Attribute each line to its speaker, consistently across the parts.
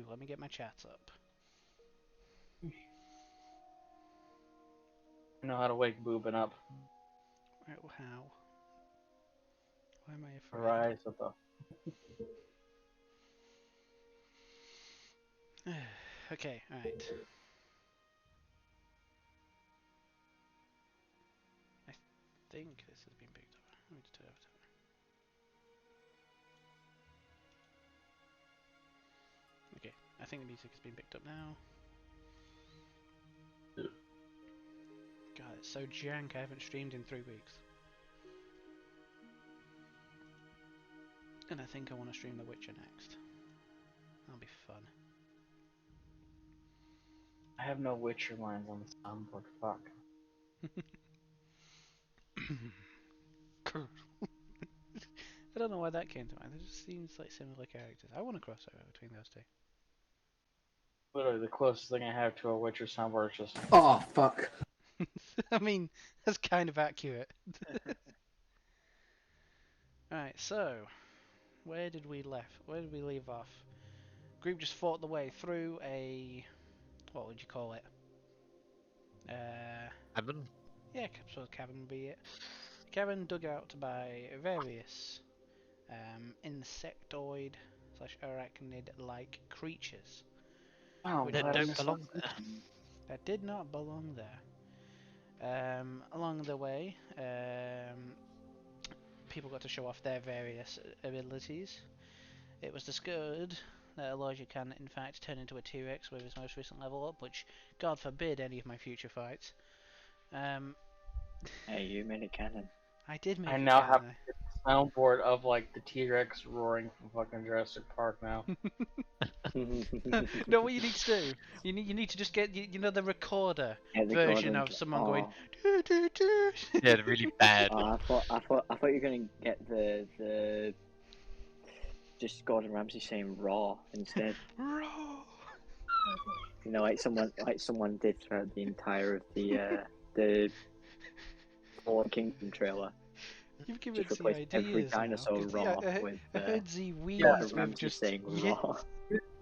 Speaker 1: Let me get my chat up.
Speaker 2: I know how to wake boobing up.
Speaker 1: Oh, how? Why am I afraid?
Speaker 2: Her eyes with the...
Speaker 1: Okay, alright. I think this has been picked up. Let me just turn it over to it. Okay, I think the music has been picked up now. God, it's so jank. I haven't streamed in 3 weeks. And I think I want to stream The Witcher next. That'll be fun.
Speaker 2: I have no Witcher lines on the soundboard. Fuck.
Speaker 1: I don't know why that came to mind. It just seems like similar characters. I want a crossover between those two.
Speaker 2: Literally, the closest thing I have to a Witcher soundboard is just...
Speaker 3: Oh, fuck.
Speaker 1: I mean, that's kind of accurate. Alright, so where did we leave off? Group just fought the way through a, what would you call it?
Speaker 4: Cabin?
Speaker 1: Yeah, I suppose cabin would be it. Cabin dug out by various insectoid / arachnid-like creatures.
Speaker 2: Oh,
Speaker 1: That
Speaker 4: don't belong there.
Speaker 1: that did not belong there. Along the way, people got to show off their various abilities. It was discovered that Elijah can, in fact, turn into a T-Rex with his most recent level up, which, God forbid, any of my future fights.
Speaker 5: Hey, you made it canon.
Speaker 1: I did make
Speaker 2: I
Speaker 1: it
Speaker 2: now have
Speaker 1: canon.
Speaker 2: a soundboard of like the T-Rex roaring from fucking Jurassic Park now.
Speaker 1: No, what you need to do, you need to just get you know the recorder
Speaker 5: Yeah, the
Speaker 1: version
Speaker 5: Gordon-
Speaker 1: of someone
Speaker 5: oh.
Speaker 1: going doo, doo, doo.
Speaker 4: Yeah, they're really bad.
Speaker 5: I thought you were gonna get the just Gordon Ramsay saying raw instead.
Speaker 1: Roar.
Speaker 5: You know, like someone did throughout the entire of the Fallen Kingdom trailer.
Speaker 1: You've given
Speaker 5: Just
Speaker 1: Z
Speaker 5: replace every
Speaker 1: ideas now.
Speaker 5: dinosaur
Speaker 1: 'Cause
Speaker 5: raw
Speaker 1: I
Speaker 5: with
Speaker 1: heard Z wheeze
Speaker 5: Gordon
Speaker 1: with
Speaker 5: Ramsay
Speaker 1: just
Speaker 5: saying raw.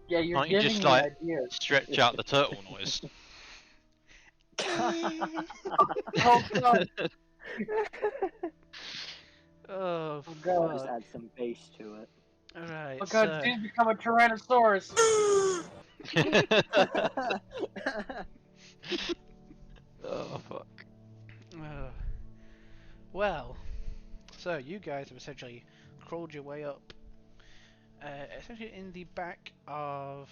Speaker 2: Yeah, you're
Speaker 4: Can't you
Speaker 2: giving
Speaker 4: just
Speaker 2: me
Speaker 4: like
Speaker 2: ideas.
Speaker 4: stretch out the turtle noise?
Speaker 2: Oh god!
Speaker 1: Oh,
Speaker 2: Oh god!
Speaker 5: Just
Speaker 1: fuck.
Speaker 5: add some bass to it.
Speaker 1: Alright,
Speaker 2: Oh god!
Speaker 1: so
Speaker 2: Dude, become a Tyrannosaurus.
Speaker 4: Oh fuck.
Speaker 1: uh, well, so you guys have essentially crawled your way up, essentially in the back of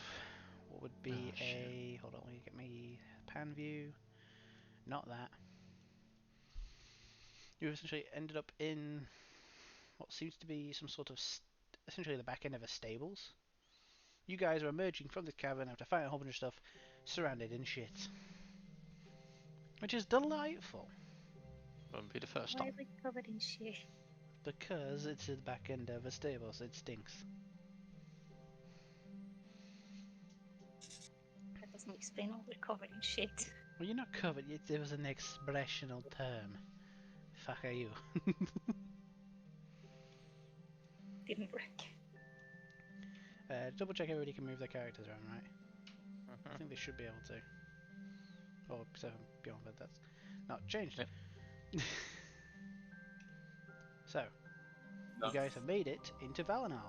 Speaker 1: what would be
Speaker 4: Oh,
Speaker 1: a. Hold on, let me get my pan view. Not that. You essentially ended up in what seems to be some sort of essentially the back end of a stables. You guys are emerging from this cavern after fighting a whole bunch of stuff, surrounded in shit, which is delightful
Speaker 4: Won't be the first
Speaker 6: Why
Speaker 4: time.
Speaker 6: are we covered in shit?
Speaker 1: because it's the back end of a stable, so it stinks.
Speaker 6: That doesn't explain why we're covered in shit.
Speaker 1: Well, you're not covered. It was an expressional term. Fuck are you?
Speaker 6: Didn't work.
Speaker 1: Double check everybody can move their characters around, right? I think they should be able to. Or 7 beyond, but that's not changed.
Speaker 4: Yep.
Speaker 1: So, you guys have made it into Valinor.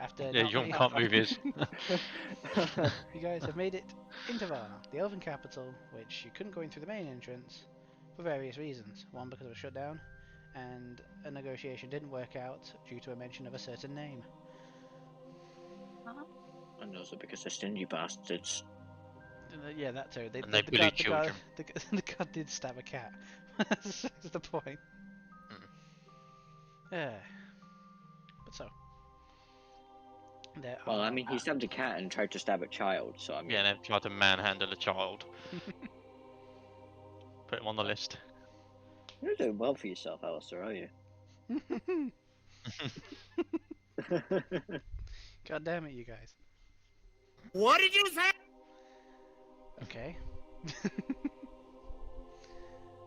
Speaker 1: After
Speaker 4: Yeah,
Speaker 1: not
Speaker 4: John
Speaker 1: being-
Speaker 4: can't move his.
Speaker 1: You guys have made it into Valinor, the elven capital, which you couldn't go in through the main entrance for various reasons. One, because it was shut down, and a negotiation didn't work out due to a mention of a certain name.
Speaker 5: And also because they're stingy bastards.
Speaker 1: Yeah, that too.
Speaker 4: And they bully children.
Speaker 1: The god did stab a cat. That's the point. Yeah. But so. There
Speaker 5: Well, I
Speaker 1: are-
Speaker 5: mean, he stabbed a cat and tried to stab a child, so I mean...
Speaker 4: Yeah, and they've tried to manhandle a child. Put him on the list.
Speaker 5: You're doing well for yourself, Alistair, are you?
Speaker 1: God damn it, you guys.
Speaker 7: What did you say?
Speaker 1: Okay.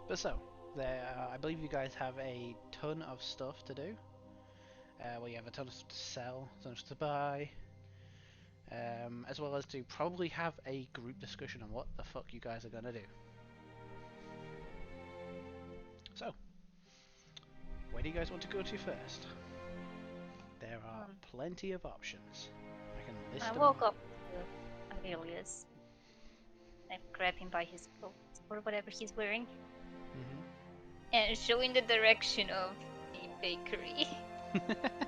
Speaker 1: But so, I believe you guys have a ton of stuff to do. Well, you have a ton of stuff to sell, ton of stuff to buy. as well as to probably have a group discussion on what the fuck you guys are gonna do. So, where do you guys want to go to first? There are plenty of options. I can list
Speaker 6: I
Speaker 1: them.
Speaker 6: walk up to Aurelius and grab him by his coat or whatever he's wearing
Speaker 1: Mhm.
Speaker 6: and show in the direction of the bakery.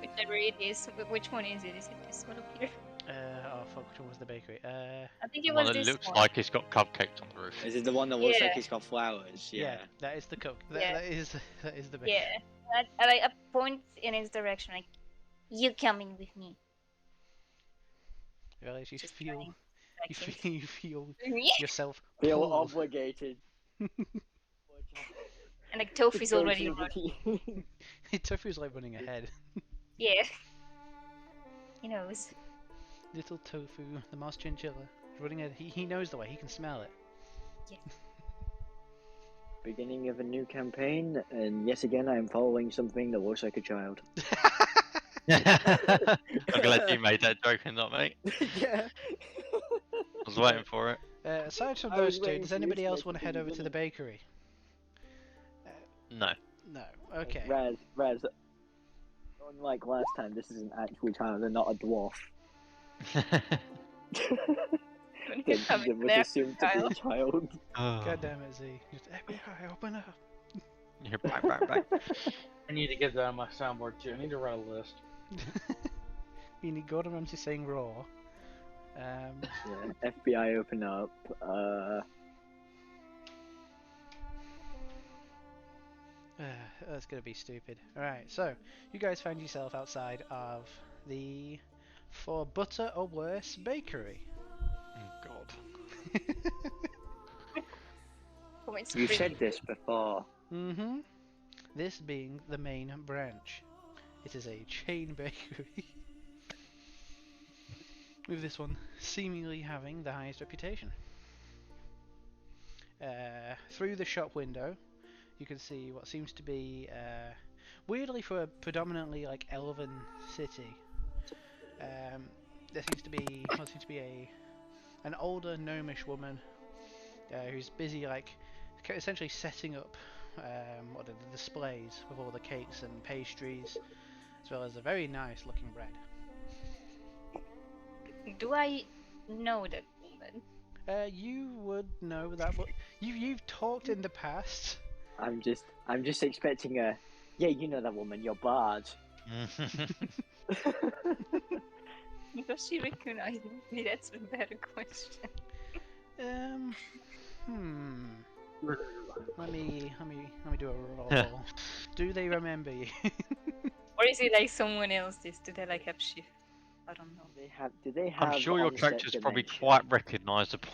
Speaker 6: Whichever it is. Which one is it? Is it this one up here?
Speaker 1: Oh fuck, which one was the bakery?
Speaker 6: I think
Speaker 4: The
Speaker 6: it
Speaker 4: one
Speaker 6: was
Speaker 4: that
Speaker 6: this
Speaker 4: looks
Speaker 6: one.
Speaker 4: like it's got cupcakes on the roof.
Speaker 5: Is it the one that looks like
Speaker 6: Yeah.
Speaker 5: it's got flowers?
Speaker 1: Yeah, that is the cook.
Speaker 6: Yeah.
Speaker 1: That is the bakery.
Speaker 6: Yeah. And I point in his direction, like, you coming with me.
Speaker 1: Well, you
Speaker 6: Just
Speaker 1: feel,
Speaker 6: trying
Speaker 1: you
Speaker 6: to
Speaker 1: feel, you feel
Speaker 6: Yeah.
Speaker 1: yourself
Speaker 5: Feel
Speaker 1: pulled.
Speaker 5: obligated.
Speaker 6: And like Tofu's
Speaker 5: Go
Speaker 6: already
Speaker 5: to
Speaker 6: running.
Speaker 5: the-
Speaker 1: Tofu's like running ahead.
Speaker 6: Yeah. He knows.
Speaker 1: Little Tofu, the mouse chinchilla, is running ahead. He knows the way. He can smell it.
Speaker 5: Beginning of a new campaign, and yes, again, I am following something that looks like a child.
Speaker 4: I'm glad you made that joke and not me.
Speaker 5: Yeah.
Speaker 4: I was waiting for it.
Speaker 1: Aside from
Speaker 5: I was
Speaker 1: those two,
Speaker 5: waiting
Speaker 1: does
Speaker 5: for you
Speaker 1: anybody
Speaker 5: to
Speaker 1: else
Speaker 5: make
Speaker 1: want to
Speaker 5: it
Speaker 1: head
Speaker 5: in
Speaker 1: over
Speaker 5: the
Speaker 1: to the bakery?
Speaker 4: No.
Speaker 1: No. Okay.
Speaker 5: Raz. Unlike last time, this is an actual child and not a dwarf. That was assumed to be a child.
Speaker 1: God damn it, Z. Just FBI, open up.
Speaker 4: You're back.
Speaker 2: I need to get that on my soundboard too. I need to write a list.
Speaker 1: You need Gordon Ramsay saying raw.
Speaker 5: Yeah, FBI open up.
Speaker 1: That's gonna be stupid. Alright, so you guys find yourself outside of the For Butter or Worse bakery.
Speaker 4: Oh god.
Speaker 5: You said this before.
Speaker 1: Mm-hmm. This being the main branch. It is a chain bakery. With this one seemingly having the highest reputation. Through the shop window, you can see what seems to be, weirdly for a predominantly like elven city, there seems to be an older gnomish woman who's busy like essentially setting up what are the displays with all the cakes and pastries, as well as a very nice looking bread.
Speaker 6: Do I know that woman?
Speaker 1: You would know that, but you've talked in the past.
Speaker 5: I'm just expecting a. Yeah, you know that woman. You're barred.
Speaker 6: Does she recognize me? That's a better question.
Speaker 1: Let me do a roll. Do they remember you?
Speaker 6: Or is it like someone else's? Do they like have shift? I don't know.
Speaker 5: Do they have?
Speaker 4: I'm sure your
Speaker 5: onset
Speaker 4: character's probably
Speaker 5: dementia?
Speaker 4: quite recognisable.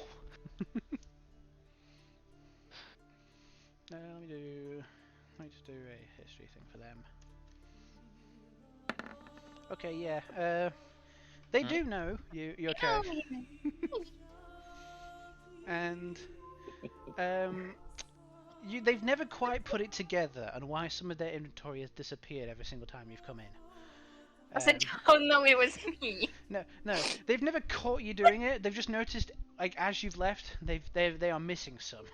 Speaker 1: Let me just do a history thing for them. Okay, yeah. They do know your character, and they've never quite put it together on why some of their inventory has disappeared every single time you've come in.
Speaker 6: I said, oh no, it was me.
Speaker 1: No, they've never caught you doing it. They've just noticed, like, as you've left, they are missing some.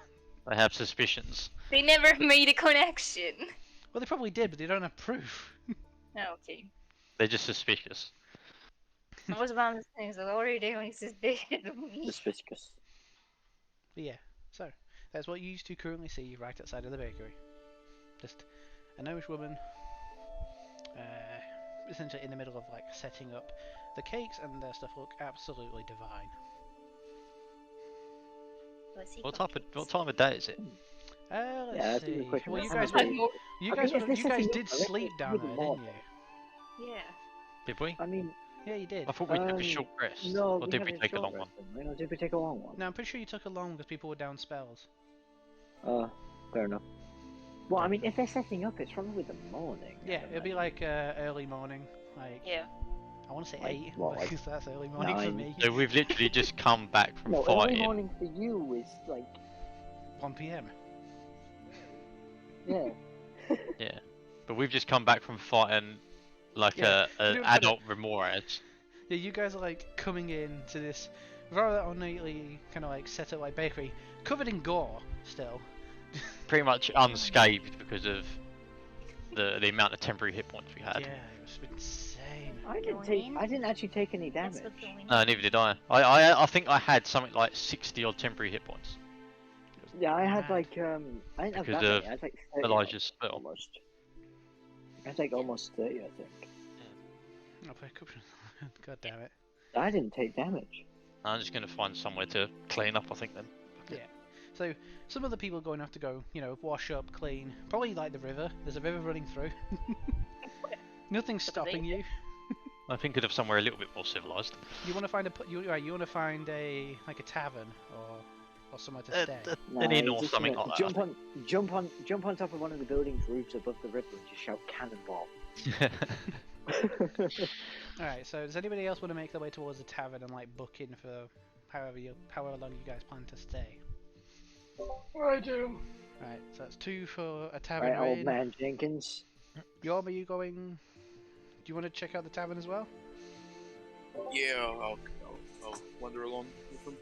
Speaker 4: They have suspicions.
Speaker 6: They never made a connection.
Speaker 1: Well, they probably did, but they don't have proof.
Speaker 6: Oh, okay.
Speaker 4: They're just suspicious.
Speaker 6: I was about to say, so what are you doing? He says, they had me.
Speaker 5: Suspicious.
Speaker 1: But yeah, so that's what you used to currently see right outside of the bakery. Just a gnomish woman, essentially in the middle of like setting up the cakes, and their stuff look absolutely divine.
Speaker 4: What time of day is it?
Speaker 1: Let's
Speaker 5: that's a
Speaker 1: see.
Speaker 5: good question.
Speaker 1: Well, you
Speaker 5: How
Speaker 1: guys,
Speaker 5: much
Speaker 1: were,
Speaker 5: more-
Speaker 1: you
Speaker 5: I
Speaker 1: guys,
Speaker 5: mean, if
Speaker 1: were,
Speaker 5: they're
Speaker 1: you guys
Speaker 5: setting
Speaker 1: did
Speaker 5: up, I reckon
Speaker 1: sleep
Speaker 5: it's
Speaker 1: down
Speaker 5: really
Speaker 1: there,
Speaker 5: more.
Speaker 1: didn't you?
Speaker 6: Yeah.
Speaker 4: Did we?
Speaker 5: I mean,
Speaker 1: Yeah, you did.
Speaker 4: I thought we took a short rest.
Speaker 5: no.
Speaker 4: Or did we
Speaker 5: had
Speaker 4: take a
Speaker 5: short
Speaker 4: long one?
Speaker 5: rest, didn't we? No, did we take a long one?
Speaker 1: No, I'm pretty sure you took a long because people were down spells.
Speaker 5: Fair enough. Well, I mean, if they're setting up, it's probably the morning.
Speaker 1: Yeah, it'll be like early morning, like
Speaker 6: Yeah.
Speaker 1: I want to say
Speaker 5: Like,
Speaker 1: 8
Speaker 5: what, like
Speaker 1: because that's early morning for
Speaker 5: 9?
Speaker 1: me.
Speaker 4: So we've literally just come back from
Speaker 5: No, early
Speaker 4: fighting.
Speaker 5: morning for you is like
Speaker 1: 1 p.m.
Speaker 5: yeah.
Speaker 4: Yeah. But we've just come back from fighting like
Speaker 1: Yeah,
Speaker 4: a
Speaker 1: you don't put
Speaker 4: adult Remores.
Speaker 1: Yeah, you guys are like coming in to this rather ornately kind of like set up like bakery, covered in gore still.
Speaker 4: Pretty much unscathed because of the amount of temporary hit points we had.
Speaker 1: Yeah, it was insane.
Speaker 5: I didn't
Speaker 6: Going in?
Speaker 5: I didn't actually take any
Speaker 6: Let's
Speaker 5: damage.
Speaker 6: go going in.
Speaker 4: No, neither did I. I think I had something like 60 odd temporary hit points.
Speaker 5: Yeah, I had
Speaker 1: Mad.
Speaker 5: like I didn't have
Speaker 4: Because
Speaker 5: that many.
Speaker 4: of
Speaker 5: I had like 30
Speaker 4: Elijah's spell.
Speaker 5: almost. I had like almost 30, I think.
Speaker 1: I'll play a corruption. God damn it.
Speaker 5: I didn't take damage.
Speaker 4: I'm just gonna find somewhere to clean up, I think then.
Speaker 1: Yeah. So some of the people are going to have to go, you know, wash up, clean. Probably like the river. There's a river running through. Nothing's stopping you.
Speaker 4: I'm thinking of somewhere a little bit more civilized.
Speaker 1: You want to find you want to find a like a tavern or somewhere to stay.
Speaker 4: An inn
Speaker 5: you
Speaker 4: or
Speaker 5: just
Speaker 4: something
Speaker 5: wanna
Speaker 4: like that.
Speaker 5: jump on top of one of the building's roofs above the river and just shout cannonball.
Speaker 1: All right. So does anybody else want to make their way towards the tavern and like book in for however long you guys plan to stay?
Speaker 2: I do.
Speaker 1: Right. So that's 2 for a tavern.
Speaker 5: Right, old
Speaker 1: raid.
Speaker 5: man Jenkins.
Speaker 1: Yorm, are you going? Do you want to check out the tavern as well?
Speaker 7: Yeah, I'll wander along with them.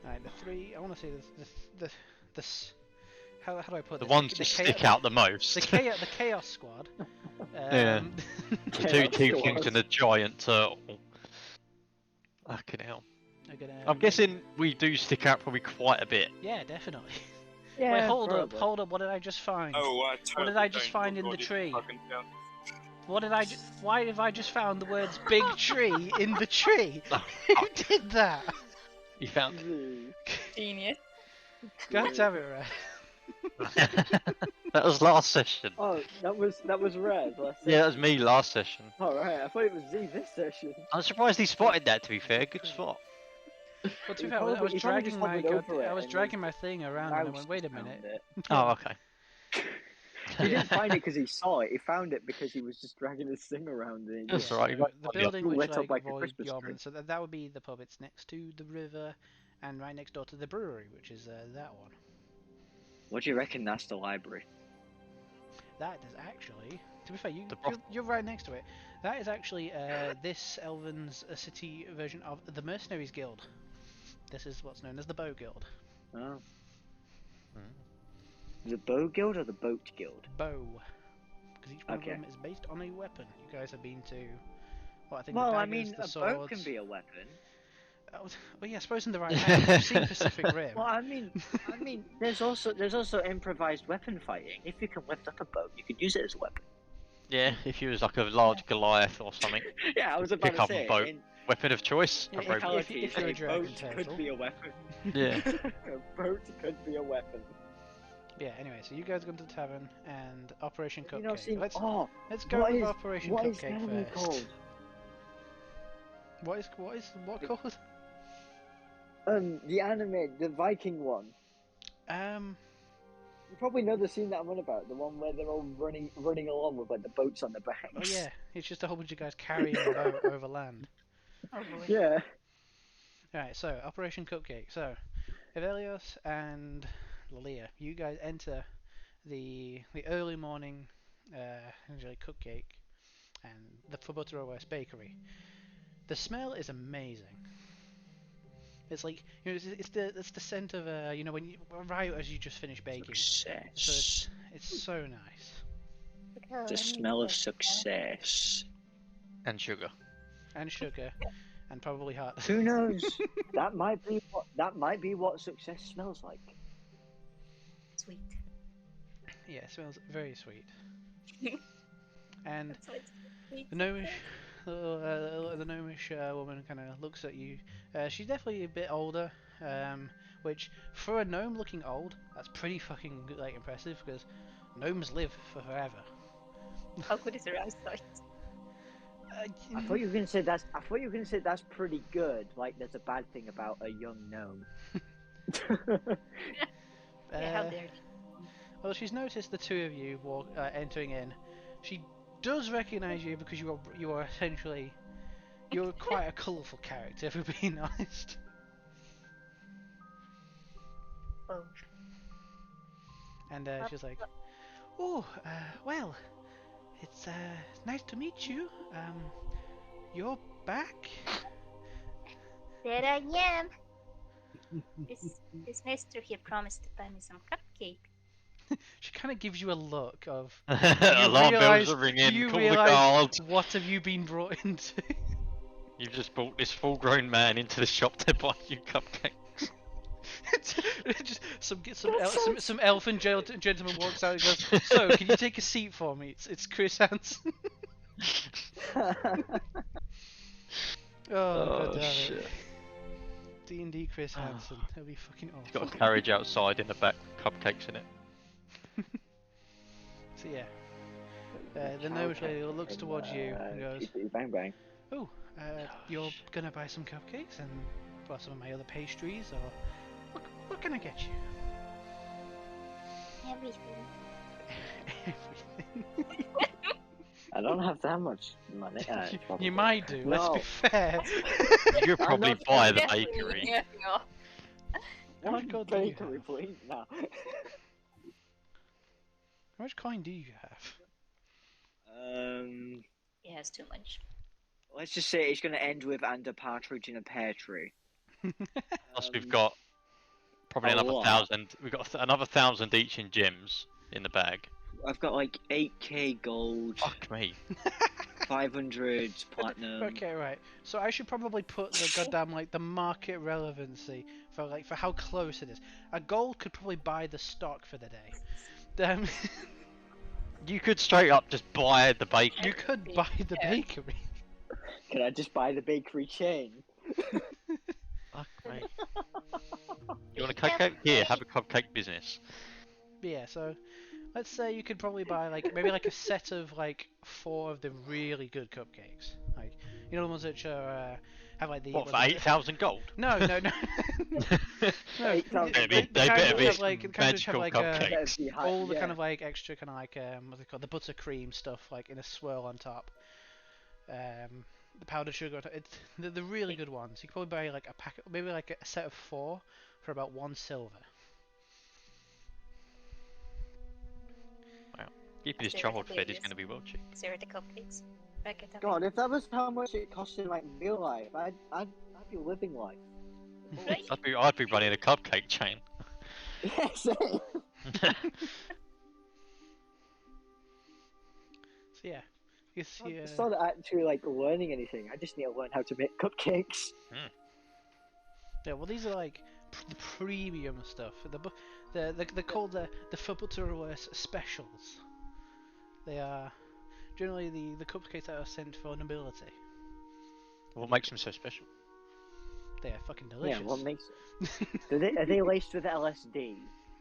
Speaker 1: Alright, the 3. I want to see this. How do I put
Speaker 4: The
Speaker 1: this?
Speaker 4: ones that stick out the most.
Speaker 1: The chaos squad.
Speaker 4: Yeah. The two
Speaker 5: Chaos
Speaker 4: tieflings
Speaker 5: squad.
Speaker 4: and a giant turtle. Fucking hell.
Speaker 1: are gonna,
Speaker 4: I'm guessing we do stick out probably quite a bit.
Speaker 1: Yeah, definitely.
Speaker 5: Yeah,
Speaker 1: Wait, hold
Speaker 5: probably.
Speaker 1: up. What did I just find?
Speaker 7: Oh,
Speaker 1: What did I just find in the tree? Why have I just found the words "big tree" in the tree? Who did that?
Speaker 4: You found.
Speaker 6: Genius.
Speaker 1: God damn it, right?
Speaker 4: That was last session.
Speaker 5: Oh, that was red.
Speaker 4: Yeah, that was me last session.
Speaker 5: Alright, I thought it was Z this session.
Speaker 4: I'm surprised he spotted that. To be fair, good spot.
Speaker 1: But to be
Speaker 5: He
Speaker 1: fair,
Speaker 5: probably-
Speaker 1: I was
Speaker 5: he probably
Speaker 1: dragging
Speaker 5: just
Speaker 1: my
Speaker 5: hovered over it
Speaker 1: I was
Speaker 5: and
Speaker 1: dragging my thing around, and I
Speaker 5: Mouse
Speaker 1: went, wait a
Speaker 5: just found
Speaker 1: minute.
Speaker 5: it.
Speaker 4: Oh, okay.
Speaker 5: He didn't find it because he saw it. He found it because he was just dragging his thing around it.
Speaker 4: That's
Speaker 1: Yeah,
Speaker 4: alright.
Speaker 1: so the building which
Speaker 5: lit up
Speaker 1: like
Speaker 5: like a
Speaker 1: avoid
Speaker 5: Christmas
Speaker 1: Yarmouth,
Speaker 5: tree.
Speaker 1: so that would be the pub. It's next to the river, and right next door to the brewery, which is that one.
Speaker 5: What do you reckon? That's the library.
Speaker 1: That is actually, to be fair,
Speaker 4: The broth-
Speaker 1: you're right next to it. That is actually this Elven's city version of the Mercenaries Guild. This is what's known as the Bow Guild.
Speaker 5: Oh. The bow guild or the boat guild?
Speaker 1: Bow, because each one
Speaker 5: Okay.
Speaker 1: of them is based on a weapon. You guys have been to, what I think
Speaker 5: Well,
Speaker 1: the
Speaker 5: I
Speaker 1: daggers,
Speaker 5: mean,
Speaker 1: the
Speaker 5: a
Speaker 1: swords.
Speaker 5: boat can be a weapon.
Speaker 1: Oh, well, yeah, I suppose in the right hands. You've seen Pacific Rim.
Speaker 5: Well, I mean, there's also improvised weapon fighting. If you can lift up a boat, you could use it as a weapon.
Speaker 4: Yeah, if he was like a large Goliath or something.
Speaker 5: Yeah, I was
Speaker 4: Pick
Speaker 5: about to
Speaker 4: up a
Speaker 5: say.
Speaker 4: boat.
Speaker 5: In
Speaker 4: Weapon of choice.
Speaker 1: Yeah,
Speaker 4: A
Speaker 1: if-
Speaker 4: rope.
Speaker 5: Fatality,
Speaker 1: if you're a
Speaker 5: a
Speaker 1: dragon
Speaker 5: boat
Speaker 1: turtle.
Speaker 5: could be a weapon.
Speaker 4: Yeah.
Speaker 5: A boat could be a weapon.
Speaker 1: Yeah. Anyway, so you guys go to the tavern and Operation
Speaker 5: You
Speaker 1: Cupcake.
Speaker 5: know, see,
Speaker 1: let's
Speaker 5: oh,
Speaker 1: let's go
Speaker 5: what
Speaker 1: with
Speaker 5: is-
Speaker 1: Operation
Speaker 5: what is
Speaker 1: Cupcake
Speaker 5: enemy
Speaker 1: first.
Speaker 5: called?
Speaker 1: What called?
Speaker 5: The anime, the Viking one. You probably know the scene that I'm on about, the one where they're all running along with like the boats on their backs.
Speaker 1: Oh yeah, it's just a whole bunch of guys carrying a boat over land.
Speaker 6: Oh boy.
Speaker 5: Yeah.
Speaker 1: Alright, so Operation Cupcake. So, Evelios and Lilia, you guys enter the early morning, usually Cupcake, and the Fubutaro West Bakery. The smell is amazing. It's like, you know, it's the scent of you know, when you right as you just finish baking.
Speaker 5: Success.
Speaker 1: It's so nice.
Speaker 5: The smell of success.
Speaker 4: And sugar.
Speaker 1: And sugar, and probably hot.
Speaker 5: Who knows? that might be what success smells like.
Speaker 6: Sweet.
Speaker 1: Yeah, it smells very sweet. And
Speaker 6: That's what sweet.
Speaker 1: the gnomish, the gnomish woman kind of looks at you. She's definitely a bit older, which for a gnome looking old, that's pretty fucking like impressive because gnomes live for forever.
Speaker 6: How good is her eyesight?
Speaker 5: I thought you were gonna say that's pretty good. Like there's a bad thing about a young gnome.
Speaker 6: Yeah, how dare you.
Speaker 1: Well, she's noticed the two of you entering in. She does recognise you because you are essentially you're quite a colourful character, if we're being honest.
Speaker 6: Oh.
Speaker 1: And she's like, "Oh, well, it's nice to meet you. You're back.
Speaker 6: There I am. This mister here promised to buy me some cupcake.
Speaker 1: She kind of gives you a look of.
Speaker 4: Alarm bells
Speaker 1: realise-
Speaker 4: are ringing.
Speaker 1: you
Speaker 4: Call the
Speaker 1: realise-
Speaker 4: guards.
Speaker 1: What have you been brought into?
Speaker 4: You've just brought this full-grown man into the shop to buy you cupcakes.
Speaker 1: Just some elfin gentleman walks out and goes, "So, can you take a seat for me? It's Chris Hansen." Oh, god damn it.
Speaker 4: shit.
Speaker 1: D&D Chris Hansen. That'll be fucking
Speaker 4: He's got
Speaker 1: awful.
Speaker 4: a carriage outside in the back with cupcakes in it.
Speaker 1: So yeah. The gnomish lady looks towards you and goes,
Speaker 5: Bang bang.
Speaker 1: "Oh, you're gonna buy some cupcakes and well, some of my other pastries, or what can I get you?"
Speaker 6: Everything.
Speaker 1: Everything.
Speaker 5: I don't have that much money.
Speaker 1: You might do. Let's be
Speaker 5: No.
Speaker 1: fair.
Speaker 4: You could probably
Speaker 5: not-
Speaker 4: buy the
Speaker 6: Definitely,
Speaker 4: bakery.
Speaker 6: yeah, no.
Speaker 1: How much gold do you
Speaker 5: bakery,
Speaker 1: have?
Speaker 5: please. No.
Speaker 1: How much coin do you have?
Speaker 6: He has too much.
Speaker 5: Let's just say it's going to end with and a partridge in a pear tree.
Speaker 4: Plus, we've got probably
Speaker 5: a
Speaker 4: another
Speaker 5: lot.
Speaker 4: 1,000. We've got another 1,000 each in gems in the bag.
Speaker 5: I've got like 8k gold,
Speaker 4: Fuck me.
Speaker 5: 500 platinum.
Speaker 1: Okay, right. So I should probably put the goddamn the market relevancy for how close it is. A gold could probably buy the stock for the day.
Speaker 4: You could straight up just buy the bakery.
Speaker 1: You could buy the
Speaker 6: Yeah.
Speaker 1: bakery.
Speaker 5: Can I just buy the bakery chain?
Speaker 4: Fuck me. You want a cupcake? Here, have a cupcake business.
Speaker 1: But yeah, so let's say you could probably buy maybe a set of 4 of the really good cupcakes. The ones which are have the
Speaker 4: What, for 8,000 gold?
Speaker 1: No. No,
Speaker 5: They
Speaker 4: better be
Speaker 1: have the kind which have
Speaker 4: magical cupcakes.
Speaker 1: all the kind of extra kind of what's it called, the buttercream stuff in a swirl on top. The powdered sugar on top. It's the really good ones. You could probably buy a packet, maybe a set of 4 for about 1 silver.
Speaker 4: Keep this
Speaker 6: Stay with
Speaker 4: child
Speaker 6: the
Speaker 4: fed is
Speaker 6: babies.
Speaker 4: going to be well cheap.
Speaker 6: Zero the cupcakes. Back it up.
Speaker 5: God, if that was how much it cost in real life, I'd be living life.
Speaker 6: Right?
Speaker 4: I'd be running a cupcake chain.
Speaker 5: Yes.
Speaker 1: So yeah, you see.
Speaker 5: It's not actually learning anything. I just need to learn how to make cupcakes.
Speaker 1: Yeah, well, these are the premium stuff. They're called the Fubutterworth specials. They are generally the cupcakes that are sent for nobility.
Speaker 4: What makes them so special?
Speaker 1: They are fucking delicious.
Speaker 5: Yeah, what makes it? Are they laced with LSD?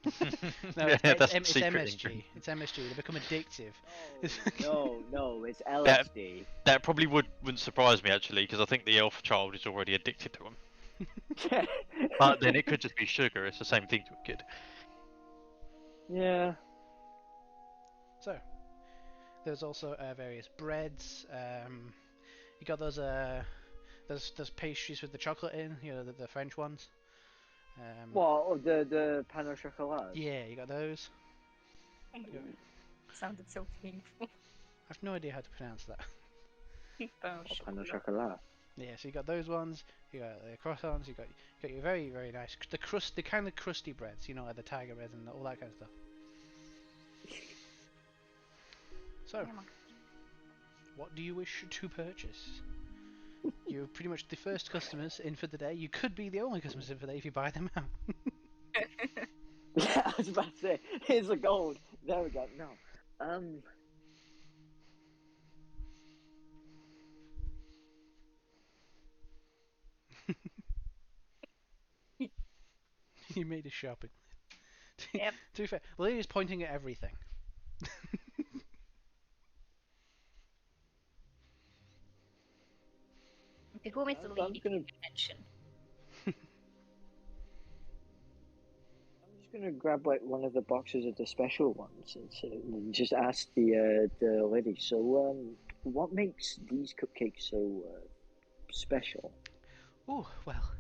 Speaker 1: No,
Speaker 4: Yeah,
Speaker 1: it's
Speaker 4: that's the
Speaker 1: MSG.
Speaker 4: secret ingredient.
Speaker 1: It's MSG. They become addictive.
Speaker 5: No, it's LSD.
Speaker 4: That probably wouldn't surprise me actually, because I think the elf child is already addicted to them. But then it could just be sugar. It's the same thing to a kid.
Speaker 5: Yeah.
Speaker 1: So, there's also various breads. You got there's pastries with the chocolate in. The French ones.
Speaker 5: Well, the pan au chocolat.
Speaker 1: Yeah, you got those.
Speaker 6: Sounded so painful.
Speaker 1: I've no idea how to pronounce that.
Speaker 5: Pan au chocolat.
Speaker 1: Yeah, so you got those ones. You got the croissants. You got your very very nice the kind of crusty breads. Like the tiger breads and all that kind of stuff. So, what do you wish to purchase? You're pretty much the first customers in for the day. You could be the only customers in for the day if you buy them out.
Speaker 5: Yeah, I was about to say, here's the gold. There we go. No.
Speaker 1: You made a shopping.
Speaker 6: Yep.
Speaker 1: To be fair, Lily is pointing at everything.
Speaker 6: Okay, who is the
Speaker 5: I'm
Speaker 6: lady
Speaker 5: gonna-
Speaker 6: you mentioned?
Speaker 5: I'm just gonna grab one of the boxes of the special ones and just ask the lady. So, what makes these cupcakes so special?
Speaker 1: Oh, well,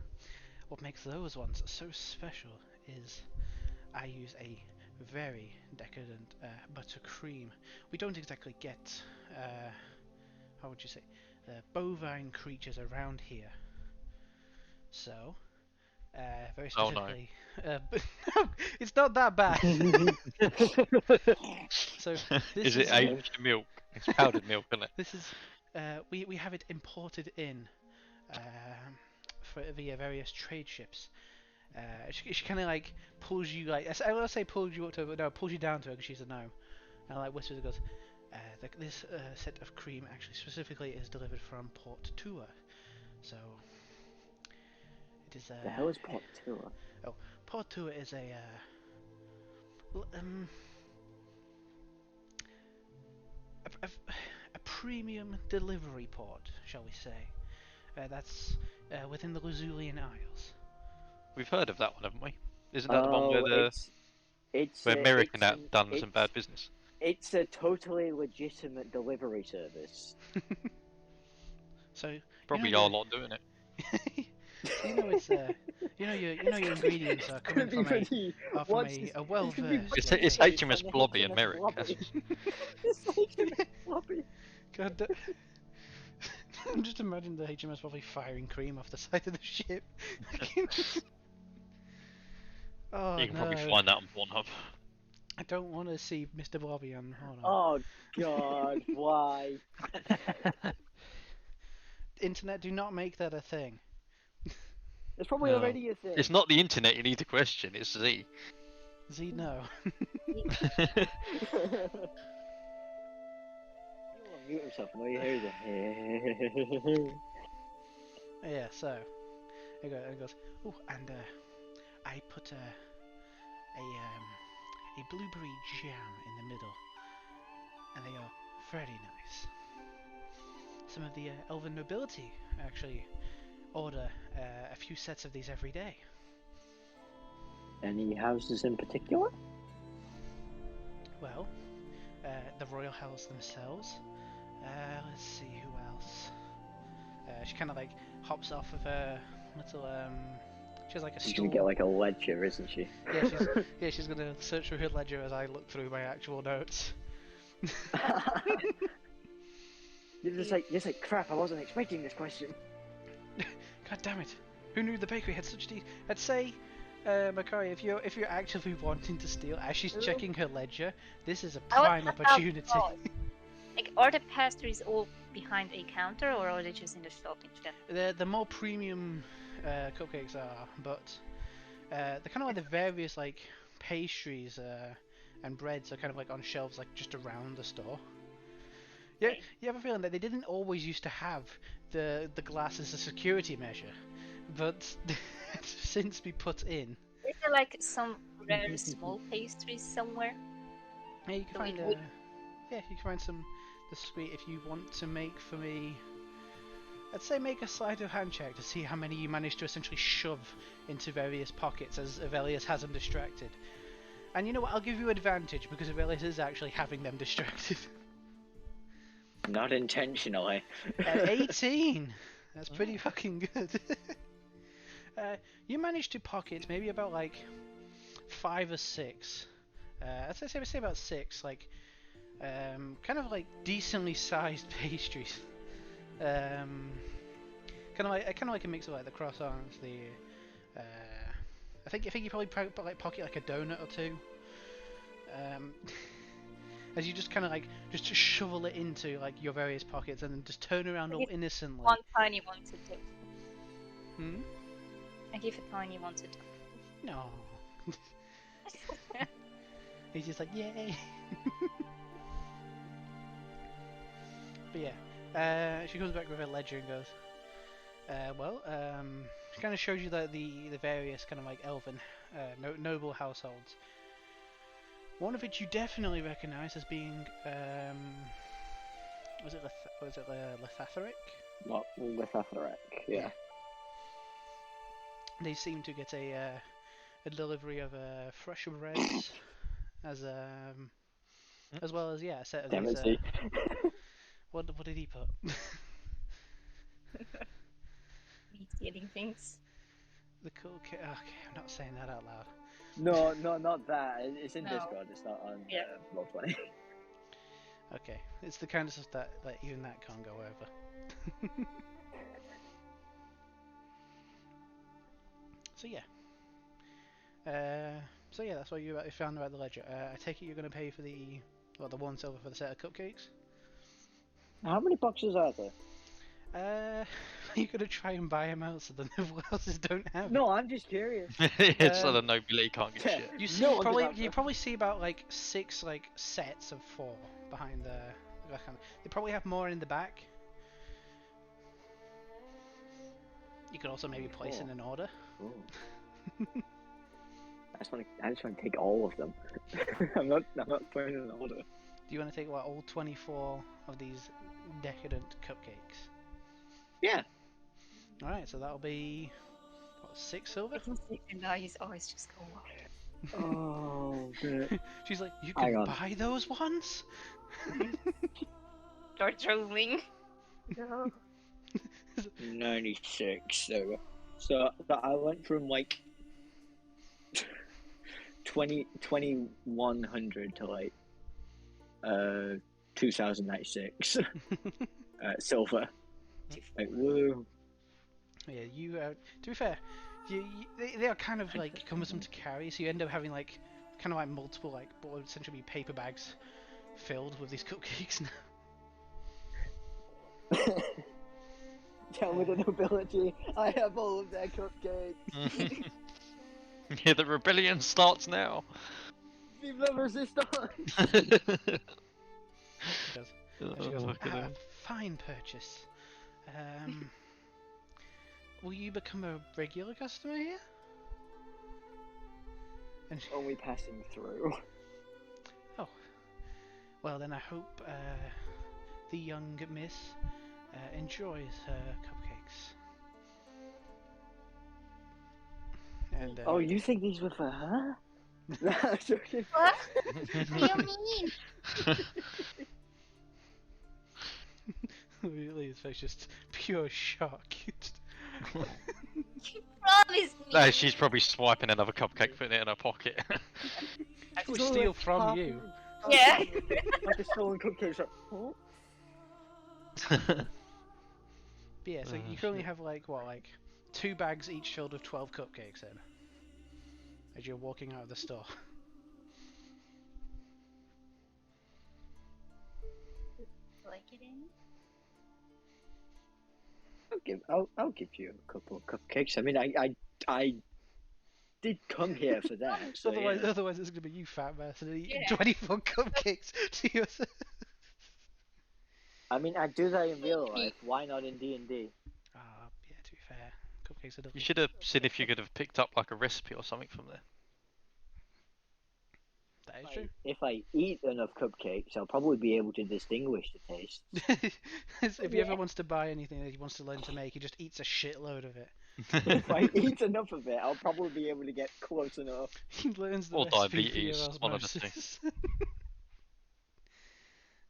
Speaker 1: what makes those ones so special is I use a very decadent buttercream. We don't exactly get, how would you say, bovine creatures around here. So, very
Speaker 4: Oh, no.
Speaker 1: specifically, but no, it's not that bad. So this
Speaker 4: Is it
Speaker 1: is
Speaker 4: aged milk? It's powdered milk, isn't it?
Speaker 1: this is we have it imported in via various trade ships. She kind of like pulls you like I will say pulls you up to her, but no, pulls you down to her because she's a gnome. And like whispers and goes, this set of cream actually specifically is delivered from Port Tour. So it is.
Speaker 5: The hell is Port Tour?
Speaker 1: Oh, Port Tour is a, a premium delivery port, shall we say? That's within the Luzulian Isles.
Speaker 4: We've heard of that one, haven't we? Isn't that the one where
Speaker 5: it's
Speaker 4: where American
Speaker 5: it's
Speaker 4: have done some bad business?
Speaker 5: It's a totally legitimate delivery service.
Speaker 1: So
Speaker 4: Probably
Speaker 1: you know
Speaker 4: our lot doing it.
Speaker 1: you know it's your ingredients are coming from a well-versed.
Speaker 4: It's
Speaker 1: location.
Speaker 4: HMS Blobby and Merrick.
Speaker 5: It's HMS Blobby.
Speaker 1: God, I'm just imagining the HMS probably firing cream off the side of the ship. Oh
Speaker 4: You can
Speaker 1: no!
Speaker 4: probably find that on Pornhub.
Speaker 1: I don't want to see Mr. Blobby on. Hold on.
Speaker 5: Oh God, why?
Speaker 1: Internet, do not make that a thing.
Speaker 5: It's probably
Speaker 4: No.
Speaker 5: already a thing.
Speaker 4: It's not the internet you need to question, it's Z.
Speaker 1: Z, no.
Speaker 5: You want to mute himself and all you hear is a
Speaker 1: Yeah, so it goes. Oh, and I put a blueberry jam in the middle, and they are very nice. Some of the elven nobility actually order a few sets of these every day.
Speaker 5: Any houses in particular?
Speaker 1: Well, the royal house themselves. Let's see who else. She kind of like hops off of her little she has like a
Speaker 5: She's
Speaker 1: stool.
Speaker 5: gonna get like a ledger, isn't she?
Speaker 1: She's gonna search through her ledger as I look through my actual notes.
Speaker 5: You're just like crap. I wasn't expecting this question.
Speaker 1: God damn it! Who knew the bakery had such I'd say, Makari, if you're actively wanting to steal as she's checking her ledger, this is a prime opportunity.
Speaker 6: Like, are the pastries all behind a counter, or are they just in the shop instead?
Speaker 1: The more premium cupcakes are, but they're kind of like the various like pastries and breads are kind of like on shelves like just around the store. Yeah, you have a feeling that they didn't always used to have the glass as a security measure, but it's since been put in.
Speaker 6: Is there like some rare small pastries somewhere?
Speaker 1: Yeah, you can find you can find some discreet if you want to make for me. I'd say make a sleight of hand check to see how many you manage to essentially shove into various pockets as Avelius has them distracted. And you know what, I'll give you advantage because Avelius is actually having them distracted.
Speaker 5: Not intentionally.
Speaker 1: 18! That's pretty fucking good. You managed to pocket maybe about like 5 or 6. I'd say about 6, like kind of like decently sized pastries. Kind of like a mix of like the croissants, the I think you probably pocket like a donut or two. As you just kind of like just shovel it into like your various pockets and then just turn around all innocently.
Speaker 6: One tiny one to do.
Speaker 1: Hmm?
Speaker 6: I give a tiny one to do.
Speaker 1: No. He's just like, yay. But yeah, she comes back with her ledger and goes, she kind of shows you the various kind of like elven noble households. One of which you definitely recognise as being, was it Lethatharic?
Speaker 5: Not Lethatharic, yeah.
Speaker 1: They seem to get a delivery of fresh breads as well as a set of these. What did he put?
Speaker 6: Meat eating things.
Speaker 1: The cool kid. Okay, I'm not saying that out loud.
Speaker 5: No, not that. It's in
Speaker 6: No.
Speaker 5: Discord. It's not on Roll20.
Speaker 1: Okay, it's the kind of stuff that like even that can't go over. So yeah. So yeah, that's what you found about the ledger. I take it you're going to pay for the 1 silver for the set of cupcakes.
Speaker 5: How many boxes are there?
Speaker 1: You're going to try and buy them out so the noble houses don't have
Speaker 5: No, I'm just curious.
Speaker 4: It's so
Speaker 1: Um,
Speaker 4: the nobility can't get shit.
Speaker 1: You see,
Speaker 5: No,
Speaker 1: you probably see about like 6 like sets of 4 behind the back. They probably have more in the back. You could also maybe place in an order.
Speaker 5: Oh. I just want to take all of them. I'm not putting in an order.
Speaker 1: Do you want to take what, all 24 of these decadent cupcakes?
Speaker 5: Yeah.
Speaker 1: All right, so that'll be what, 6 silver.
Speaker 6: And now his eyes just go up.
Speaker 5: Oh, good.
Speaker 1: She's like, you
Speaker 5: Hang
Speaker 1: can
Speaker 5: on.
Speaker 1: buy those ones.
Speaker 6: Start rolling. No.
Speaker 5: 96. There we go. So I went from like 2100 to like 2096 silver. Like woo.
Speaker 1: Yeah, you. To be fair, they are kind of like cumbersome to carry, so you end up having like kind of like multiple like what would essentially be paper bags filled with these cupcakes now.
Speaker 5: Tell me the nobility. I have all of their cupcakes.
Speaker 4: Yeah, the rebellion starts now.
Speaker 5: Vive la resistance!
Speaker 1: She goes, and she goes,
Speaker 4: Fucking hell.
Speaker 1: fine purchase. Will you become a regular customer here? And she,
Speaker 5: Only passing through.
Speaker 1: well, then I hope the young miss enjoys her cupcakes. And
Speaker 5: Oh, you think these were for her? That's okay.
Speaker 6: What? What do you mean?
Speaker 1: Leah's face just pure shock.
Speaker 6: You promised me.
Speaker 4: No, she's probably swiping another cupcake, putting it in her pocket.
Speaker 1: We steal from you.
Speaker 6: Yeah.
Speaker 5: Like a stolen cupcake. Like, oh.
Speaker 1: But yeah, so
Speaker 4: Oh,
Speaker 1: you currently
Speaker 4: shit.
Speaker 1: have like 2 bags each filled with 12 cupcakes then, as you're walking out of the store.
Speaker 6: Like it in?
Speaker 5: I'll give you a couple of cupcakes. I mean, I did come here for that. So
Speaker 1: otherwise,
Speaker 5: yeah.
Speaker 1: otherwise it's gonna be you, fat bastard, eating
Speaker 6: Yeah.
Speaker 1: 24 cupcakes to yourself.
Speaker 5: I mean, I do that in real life. Why not in D&D?
Speaker 1: Ah, yeah. To be fair, cupcakes are
Speaker 4: You
Speaker 1: delicious.
Speaker 4: should have seen if you could have picked up like a recipe or something from there.
Speaker 1: That is true.
Speaker 5: If I eat enough cupcakes, I'll probably be able to distinguish the taste.
Speaker 1: If he ever wants to buy anything that he wants to learn to make, he just eats a shitload of it.
Speaker 5: If I eat enough of it, I'll probably be able to get close enough.
Speaker 1: He learns the
Speaker 4: Or
Speaker 1: recipe
Speaker 4: diabetes,
Speaker 1: via
Speaker 4: one of the two.
Speaker 1: osmosis.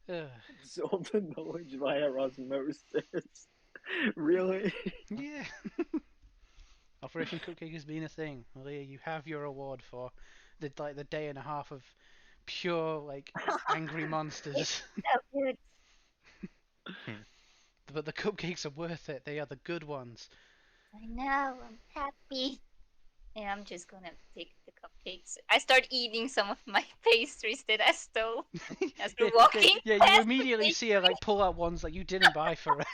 Speaker 1: Ugh.
Speaker 5: Absorb the knowledge via osmosis. Really?
Speaker 1: Yeah. Operation Cupcake has been a thing. Leah, you have your award for the day and a half of pure angry monsters.
Speaker 6: So good.
Speaker 1: But the cupcakes are worth it. They are the good ones.
Speaker 6: I know, I'm happy. And I'm just gonna take the cupcakes. I start eating some of my pastries that I stole as we're walking.
Speaker 1: Yeah, you
Speaker 6: past
Speaker 1: immediately
Speaker 6: the
Speaker 1: see her pull out ones that you didn't buy for her.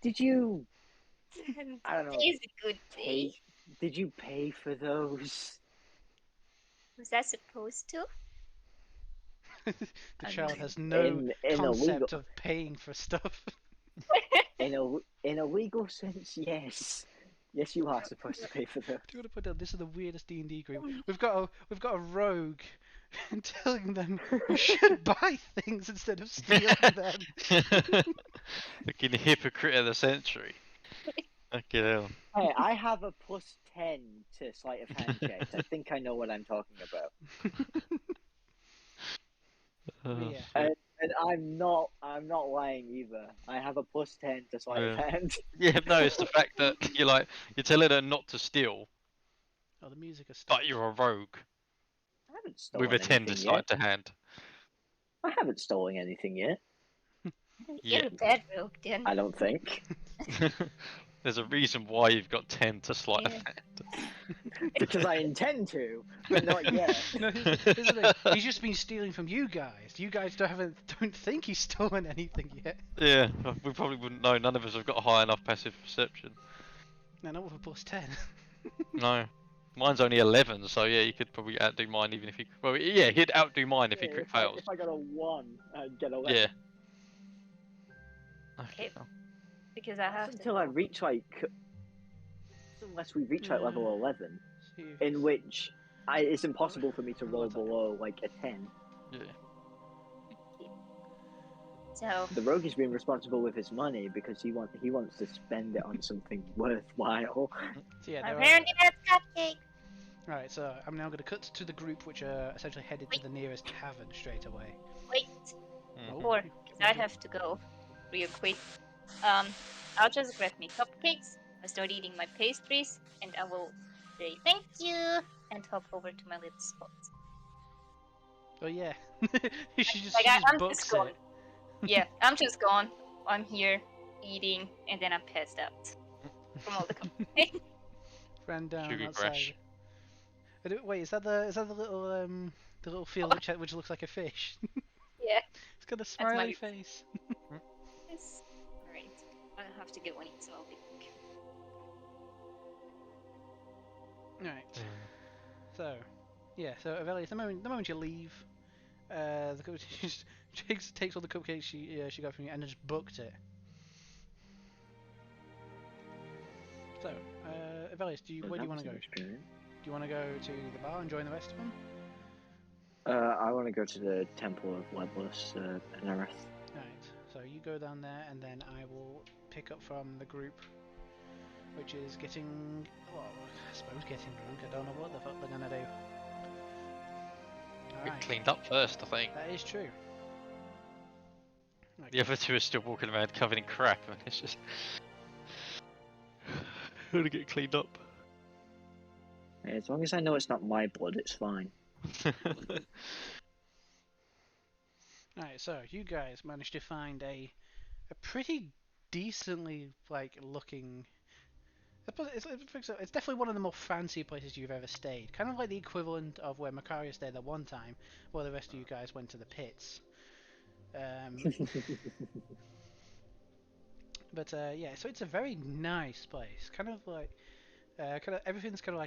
Speaker 5: Did you?
Speaker 6: bakery.
Speaker 5: I don't know.
Speaker 6: Today's a good day.
Speaker 5: Did you pay for those?
Speaker 6: Was I supposed to?
Speaker 1: The
Speaker 5: I
Speaker 1: child
Speaker 5: mean,
Speaker 1: has no
Speaker 5: in a
Speaker 1: concept
Speaker 5: legal-
Speaker 1: of paying for stuff.
Speaker 5: In a legal sense, yes. Yes, you are supposed to pay for those.
Speaker 1: Do you want to put down? This is the weirdest D&D group. We've got a rogue telling them you should buy things instead of stealing them.
Speaker 4: Fucking hypocrite of the century. Fucking hell.
Speaker 5: Hey, I have a +10 to sleight of hand checks. I think I know what I'm talking about.
Speaker 4: Oh,
Speaker 1: Yeah.
Speaker 4: shit.
Speaker 5: And I'm not lying either. I have a +10 to sleight of
Speaker 4: Yeah.
Speaker 5: hand.
Speaker 4: Yeah, no, it's the fact that you're telling her not to steal,
Speaker 1: Oh, the music has
Speaker 4: but
Speaker 1: stopped.
Speaker 4: you're a rogue
Speaker 5: I haven't stolen
Speaker 4: with a 10
Speaker 5: anything
Speaker 4: to
Speaker 5: yet.
Speaker 4: sleight to hand.
Speaker 5: I haven't stolen anything yet.
Speaker 4: Yeah.
Speaker 6: You're a bad rogue then.
Speaker 5: I don't think.
Speaker 4: There's a reason why you've got 10 to sleight of
Speaker 6: Yeah.
Speaker 4: hand.
Speaker 5: Because I intend to, but not yet.
Speaker 1: No, here's the thing. He's just been stealing from you guys. You guys don't think he's stolen anything yet.
Speaker 4: Yeah, we probably wouldn't know. None of us have got a high enough passive perception.
Speaker 1: No, not with a plus 10.
Speaker 4: No. Mine's only 11, so yeah, you could probably outdo mine even if he. Well, yeah, he'd outdo mine if he crit fails.
Speaker 5: If I got a 1, I'd get 11.
Speaker 4: Yeah.
Speaker 6: Okay. Because I have to.
Speaker 5: Until I reach unless we reach like level 11,
Speaker 1: See if
Speaker 5: in which it's impossible for me to roll
Speaker 1: What's that?
Speaker 5: below like a 10.
Speaker 4: Yeah.
Speaker 6: So
Speaker 5: The rogue has been responsible with his money because he wants to spend it on something worthwhile.
Speaker 1: So yeah,
Speaker 6: apparently that's cupcake.
Speaker 1: Right, so I'm now going to cut to the group which are essentially headed to the nearest tavern straight away.
Speaker 6: Wait,
Speaker 4: Mhm.
Speaker 6: or because I have to go real quick. I'll just grab me cupcakes. I start eating my pastries, and I will say thank you and hop over to my little spot.
Speaker 1: Oh yeah, she just,
Speaker 6: Like
Speaker 1: she just
Speaker 6: I'm
Speaker 1: books
Speaker 6: just gone.
Speaker 1: it.
Speaker 6: Yeah, I'm just gone. I'm here eating, and then I'm passed out from all the cupcakes.
Speaker 1: Ran down
Speaker 4: Sugar
Speaker 1: outside.
Speaker 4: crash.
Speaker 1: Wait, is that the little field which looks like a fish?
Speaker 6: Yeah.
Speaker 1: It's got a
Speaker 6: my-
Speaker 1: smiley face.
Speaker 6: Yes. Alright. I have to get one eat, so I'll be back.
Speaker 1: Right. So, yeah. So Avelia, the moment you leave, the she just takes all the cupcakes she got from you and just booked it. So, Avelius, where do you want to go? Do you want to go to the bar and join the rest of them?
Speaker 5: I want to go to the Temple of Webless Penareth.
Speaker 1: Right. So you go down there, and then I will pick up from the group, which is getting, well, I suppose getting drunk. I don't know what the fuck they're gonna do.
Speaker 4: Get
Speaker 1: Alright,
Speaker 4: cleaned up first, I think.
Speaker 1: that is true.
Speaker 4: The other two are still walking around covered in crap, and it's just. Gotta get cleaned up.
Speaker 5: As long as I know it's not my blood, it's fine.
Speaker 1: Alright, so you guys managed to find a pretty decently looking. It's definitely one of the more fancy places you've ever stayed. Kind of like the equivalent of where Macaria stayed that one time, while the rest of you guys went to the pits. But yeah, so it's a very nice place. Kind of like, everything's kind of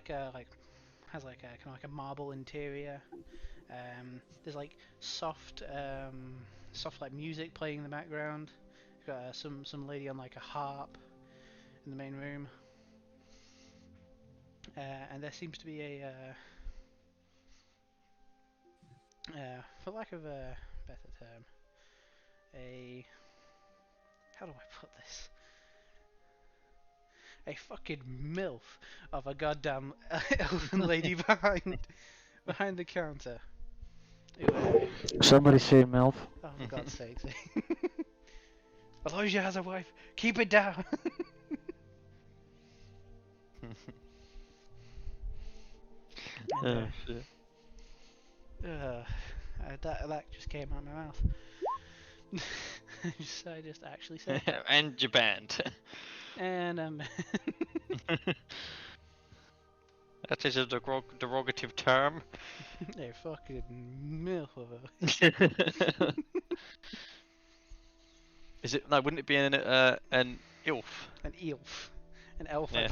Speaker 1: has like a kind of like a marble interior. There's like soft like music playing in the background. You've got some lady on like a harp in the main room. And there seems to be for lack of a better term, how do I put this? A fucking MILF of a goddamn elfin lady behind the counter.
Speaker 3: Somebody say MILF.
Speaker 1: Oh, for God's sake. Elijah has a wife. Keep it down.
Speaker 4: Oh, shit.
Speaker 1: That just came out of my mouth. I just actually said that.
Speaker 4: And you're banned.
Speaker 1: And
Speaker 4: That is a derogative term.
Speaker 1: a fucking MILF of a.
Speaker 4: Is it? No, wouldn't it be an ilf?
Speaker 1: An elf. An elf.
Speaker 4: Yeah.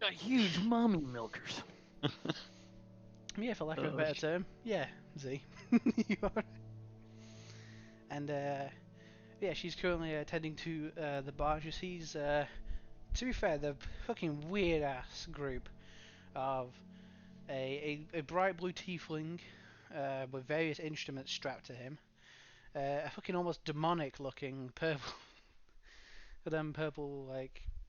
Speaker 3: A huge mommy milkers.
Speaker 1: Yeah, for lack of a
Speaker 4: Oh,
Speaker 1: better
Speaker 4: shit.
Speaker 1: term. Yeah, Z. You are. And yeah, she's currently attending to the bar. She sees, to be fair, the fucking weird ass group of a bright blue tiefling with various instruments strapped to him, a fucking almost demonic looking purple, purple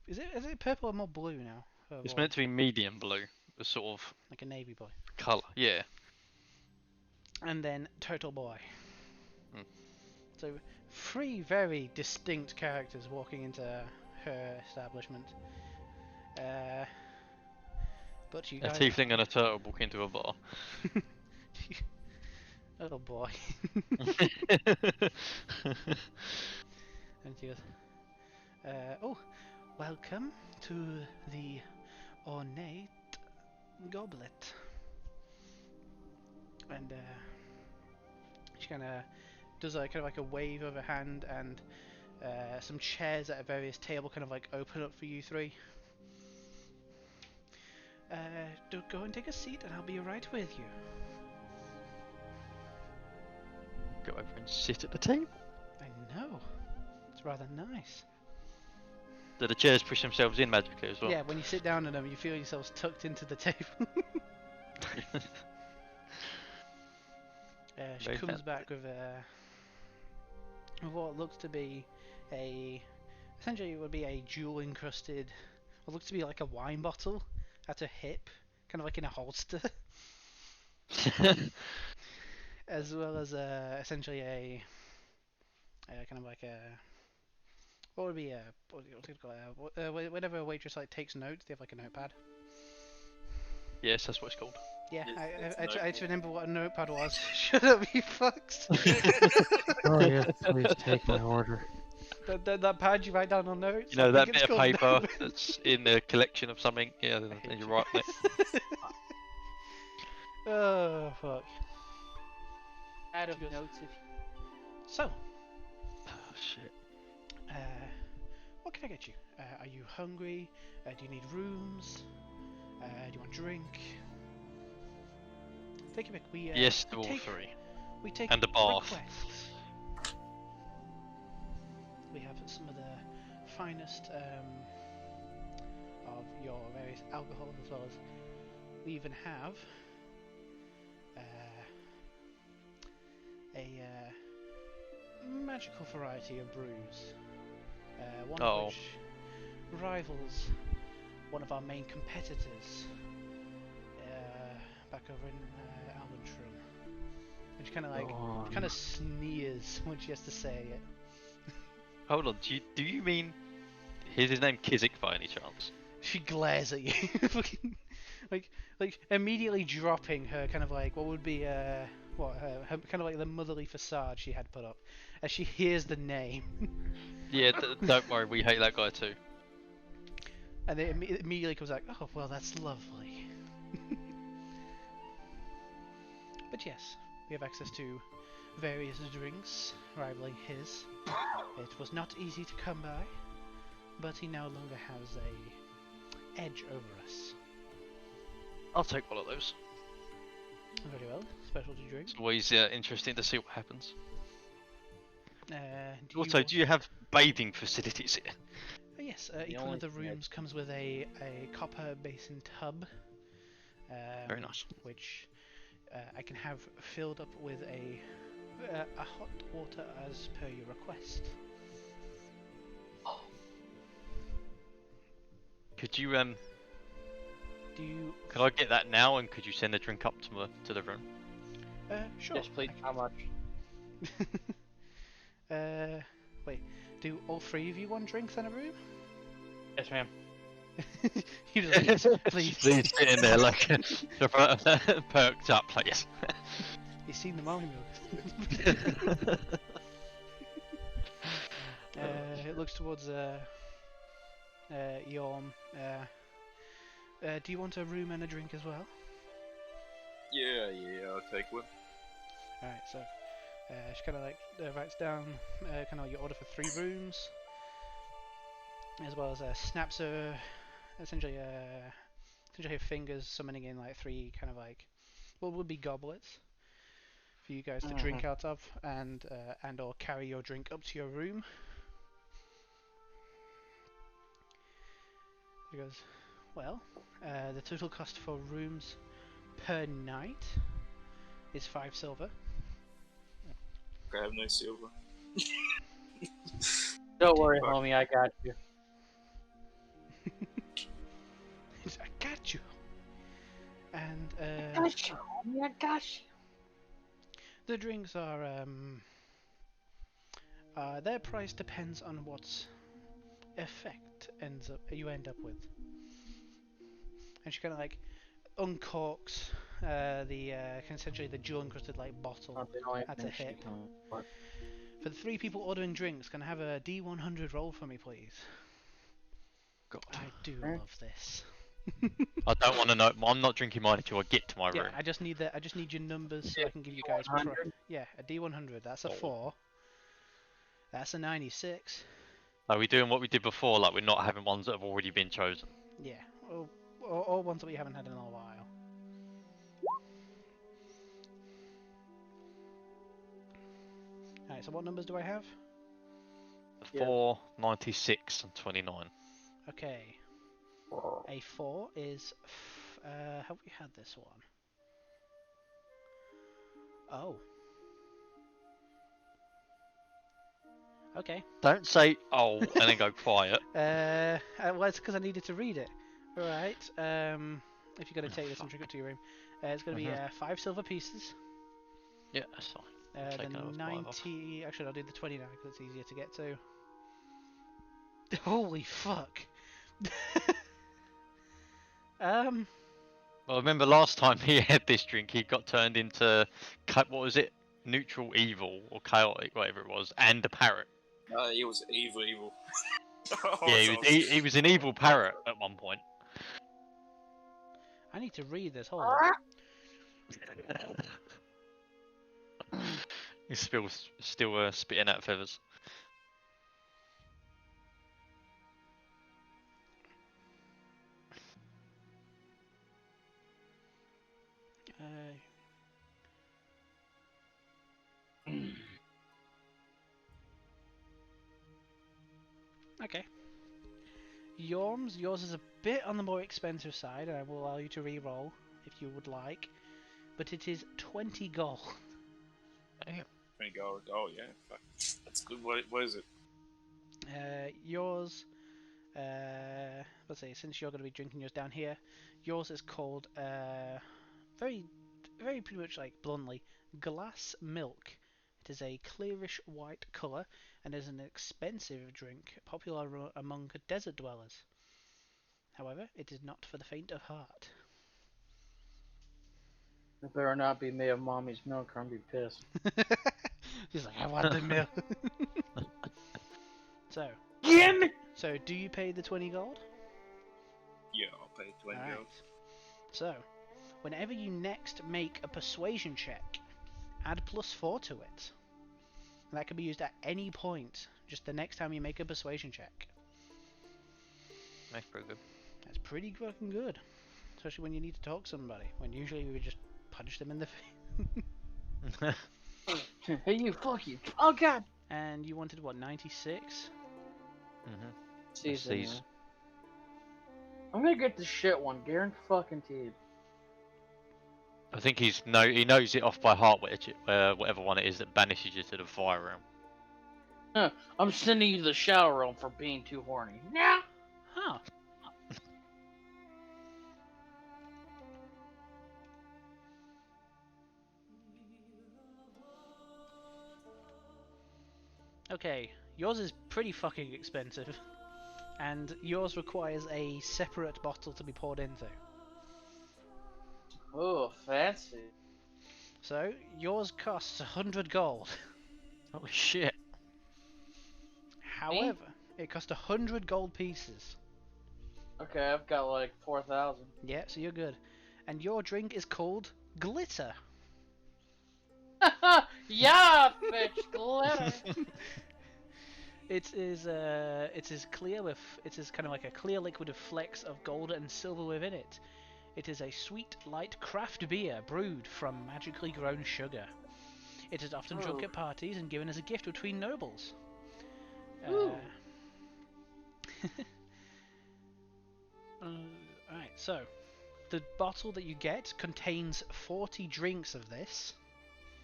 Speaker 1: is it purple or more blue now?
Speaker 4: It's meant to be medium blue, the sort of
Speaker 1: like a navy boy.
Speaker 4: colour. Yeah.
Speaker 1: And then Turtle Boy.
Speaker 4: Hmm.
Speaker 1: So 3 very distinct characters walking into her establishment. But you
Speaker 4: A
Speaker 1: guys,
Speaker 4: tiefling and a turtle walk into a bar.
Speaker 1: Oh boy. And she goes, oh, welcome to the ornate goblet. And she kind of does a kind of like a wave of her hand, and some chairs at a various table kind of like open up for you three. Do go and take a seat, and I'll be right with you.
Speaker 4: Go over and sit at the table.
Speaker 1: I know. It's rather nice.
Speaker 4: Do the chairs push themselves in magically as well?
Speaker 1: Yeah, when you sit down on them, you feel yourselves tucked into the table. She
Speaker 4: Very
Speaker 1: comes
Speaker 4: fancy.
Speaker 1: back with what looks to be essentially it would be a jewel encrusted, what looks to be like a wine bottle at her hip, kind of like in a holster, as well as essentially a kind of like a, what would be a, what do you call it? Whenever a waitress like takes notes, they have like a notepad.
Speaker 4: Yes, that's what it's called.
Speaker 1: Yeah,
Speaker 7: It's
Speaker 1: I
Speaker 7: a
Speaker 1: tried to
Speaker 7: notebook.
Speaker 1: remember what a notepad was. Shut up, you fucks!
Speaker 3: Oh yes, please take my order.
Speaker 1: That pad you write down on notes.
Speaker 4: You know
Speaker 1: I
Speaker 4: that
Speaker 1: think
Speaker 4: bit
Speaker 1: it's
Speaker 4: of
Speaker 1: called
Speaker 4: paper
Speaker 1: notepad.
Speaker 4: that's in a collection of something? Yeah,
Speaker 1: I hate
Speaker 4: and you're
Speaker 1: you.
Speaker 4: right on it.
Speaker 1: Oh fuck.
Speaker 8: Out of
Speaker 1: She goes,
Speaker 8: notes if
Speaker 1: So,
Speaker 4: Oh, shit.
Speaker 1: what can I get you? Are you hungry? Do you need rooms? Do you want a drink? Take a pick.
Speaker 4: Yes
Speaker 1: we
Speaker 4: to all
Speaker 1: take,
Speaker 4: three.
Speaker 1: We take
Speaker 4: And a bath.
Speaker 1: requests. We have some of the finest of your various alcohols, as well as we even have a magical variety of brews. One of which rivals one of our main competitors back over in Almondshire. And she kind of like, she kind of sneers when she has to say it.
Speaker 4: Hold on, do you mean... Is his name Kizik by any chance?
Speaker 1: She glares at you, fucking, like immediately dropping her kind of like what would be her kind of like the motherly facade she had put up as she hears the name,
Speaker 4: Yeah, don't worry, we hate that guy too.
Speaker 1: and it immediately comes like, oh well, that's lovely. But yes, we have access to various drinks rivaling his. It was not easy to come by, but he no longer has a edge over us.
Speaker 4: I'll take one of those.
Speaker 1: Very well, specialty drink.
Speaker 4: It's always interesting to see what happens.
Speaker 1: Do
Speaker 4: Do you have bathing facilities here?
Speaker 1: Yes, each one
Speaker 2: only
Speaker 1: of the
Speaker 2: thing I-
Speaker 1: rooms comes with a copper basin tub.
Speaker 4: Very nice.
Speaker 1: Which I can have filled up with a hot water as per your request.
Speaker 4: Could you
Speaker 1: Do you?
Speaker 4: could I get that now, and could you send a drink up to the room?
Speaker 1: Sure.
Speaker 2: Yes, please. How much?
Speaker 1: Wait. Do all three of you want drinks in a room?
Speaker 2: Yes, ma'am.
Speaker 1: You just yes, please.
Speaker 4: He's sitting there like perked up, like yes.
Speaker 1: You've seen the mommy milk. It looks towards Yorm. Do you want a room and a drink as well?
Speaker 7: Yeah, I'll take one.
Speaker 1: Alright, so she kind of like writes down kind of like your order for 3 rooms, as well as snaps her essentially her fingers, summoning in like 3 kind of like what would be goblets for you guys to drink out of, and or carry your drink up to your room. She goes, well, the total cost for rooms per night is 5 silver.
Speaker 7: I have no silver.
Speaker 2: Don't worry, homie. I got you.
Speaker 1: He's, I got you. And
Speaker 2: I got you, homie. I got you.
Speaker 1: the drinks are their price depends on what effect you end up with. And she kind of like uncorks essentially the jewel encrusted like bottle.
Speaker 2: Not the only
Speaker 1: That's a
Speaker 2: thing she
Speaker 1: hit.
Speaker 2: can work.
Speaker 1: For the 3 people ordering drinks, can I have a D100 roll for me, please?
Speaker 4: God.
Speaker 1: I do
Speaker 2: Eh?
Speaker 1: love this.
Speaker 4: I don't want to know. I'm not drinking mine until I get to my
Speaker 1: Yeah,
Speaker 4: room.
Speaker 1: I just need your numbers so
Speaker 2: Yeah,
Speaker 1: I can give you guys.
Speaker 2: 100?
Speaker 1: Yeah, a D100. That's a
Speaker 4: Oh.
Speaker 1: 4. That's a 96.
Speaker 4: Are we doing what we did before? Like we're not having ones that have already been chosen.
Speaker 1: Yeah, all ones that we haven't had in a while. Alright, so what numbers do I have?
Speaker 2: Yeah.
Speaker 4: 4, 96, and 29.
Speaker 1: Okay, a 4 is. Have we had this one? Oh. Okay.
Speaker 4: Don't say oh and then go quiet.
Speaker 1: Well, it's because I needed to read it. Right. If you're gonna take this and drink it to your room, it's gonna be 5 silver pieces.
Speaker 4: Yeah, that's fine.
Speaker 1: The
Speaker 4: Take another 5 off.
Speaker 1: 90. Actually, I'll do the 29 because it's easier to get to. Holy fuck.
Speaker 4: Well, remember last time he had this drink, he got turned into what was it? Neutral evil or chaotic, whatever it was, and a parrot.
Speaker 7: He was evil. Oh,
Speaker 4: Yeah,
Speaker 7: that sounds-
Speaker 4: he was an evil parrot at one point.
Speaker 1: I need to read this. Hold on.
Speaker 4: He's still spitting out feathers.
Speaker 1: Okay. Yours is a bit on the more expensive side, and I will allow you to re-roll if you would like. But it is 20 gold.
Speaker 4: Damn.
Speaker 7: Thank God. Oh yeah, fuck. That's good. What is it?
Speaker 1: Yours, let's see, since you're going to be drinking yours down here, yours is called, very pretty much like bluntly, glass milk. It is a clearish white colour and is an expensive drink, popular among desert dwellers. However, it is not for the faint of heart.
Speaker 2: It better not be made of mommy's milk or I'll be pissed.
Speaker 1: She's like, I want the milk. So,
Speaker 2: Gimme!
Speaker 1: so do you pay the 20 gold?
Speaker 7: Yeah, I'll pay 20
Speaker 1: Alright.
Speaker 7: gold.
Speaker 1: So, whenever you next make a persuasion check, add +4 to it. And that can be used at any point, just the next time you make a persuasion check.
Speaker 4: That's pretty good.
Speaker 1: That's pretty fucking good. Especially when you need to talk to somebody, when usually we would just punch them in the face.
Speaker 2: Hey, you, fuck you. Oh, God!
Speaker 1: And you wanted, what, 96?
Speaker 2: Season.
Speaker 4: These.
Speaker 2: I'm gonna get the shit one, guaranteed.
Speaker 4: I think he knows it off by heart, whatever one it is that banishes you to the fire realm.
Speaker 2: I'm sending you to the shadow realm for being too horny. Nah!
Speaker 1: Huh. Okay, yours is pretty fucking expensive. And yours requires a separate bottle to be poured into.
Speaker 2: Oh, fancy.
Speaker 1: So, yours costs 100 gold.
Speaker 4: Holy shit.
Speaker 1: However, it costs 100 gold pieces.
Speaker 2: Okay, I've got like 4,000.
Speaker 1: Yeah, so you're good. And your drink is called Glitter.
Speaker 2: Yeah, bitch, glitter.
Speaker 1: It is clear with it is kind of like a clear liquid with flecks of gold and silver within it. It is a sweet, light craft beer brewed from magically grown sugar. It is often drunk at parties and given as a gift between nobles. Alright, so the bottle that you get contains 40 drinks of this.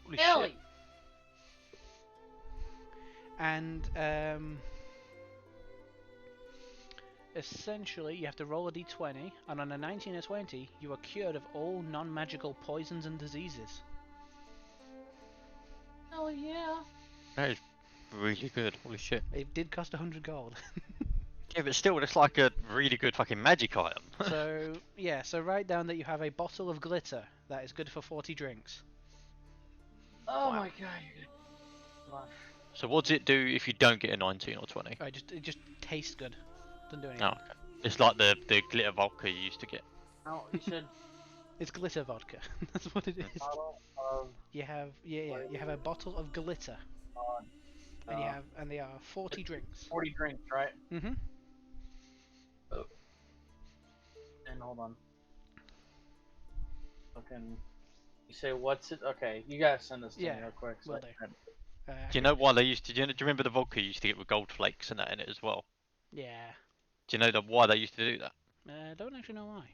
Speaker 4: Holy
Speaker 2: Ellie!
Speaker 4: shit.
Speaker 1: And essentially you have to roll a d20, and on a 19 or 20 you are cured of all non-magical poisons and diseases.
Speaker 2: Hell yeah.
Speaker 4: That is really good. Holy shit.
Speaker 1: It did cost 100 gold.
Speaker 4: Yeah, but still, it's like a really good fucking magic item.
Speaker 1: So yeah, so write down that you have a bottle of glitter that is good for 40 drinks.
Speaker 2: Oh
Speaker 4: Wow.
Speaker 2: my god, you're gonna... Come on.
Speaker 4: So what does it do if you don't get a 19 or 20?
Speaker 1: It just tastes good. Doesn't do anything.
Speaker 4: Oh, okay. It's like the glitter vodka you used to get.
Speaker 2: No, you said
Speaker 1: It's glitter vodka. That's what it is.
Speaker 2: bottle of...
Speaker 1: You have you have a bottle of glitter, and and they are 40 drinks.
Speaker 2: 40 drinks, right?
Speaker 1: Mhm.
Speaker 2: And hold on. Fucking... You say what's it? Okay, you gotta send this to me
Speaker 1: Yeah,
Speaker 2: real quick. So
Speaker 1: will
Speaker 2: I
Speaker 1: do.
Speaker 2: can-
Speaker 4: Do you know why they used to? Do you remember the vodka you used to get with gold flakes and that in it as well?
Speaker 1: Yeah.
Speaker 4: Do you know why they used to do that?
Speaker 1: I don't actually know why.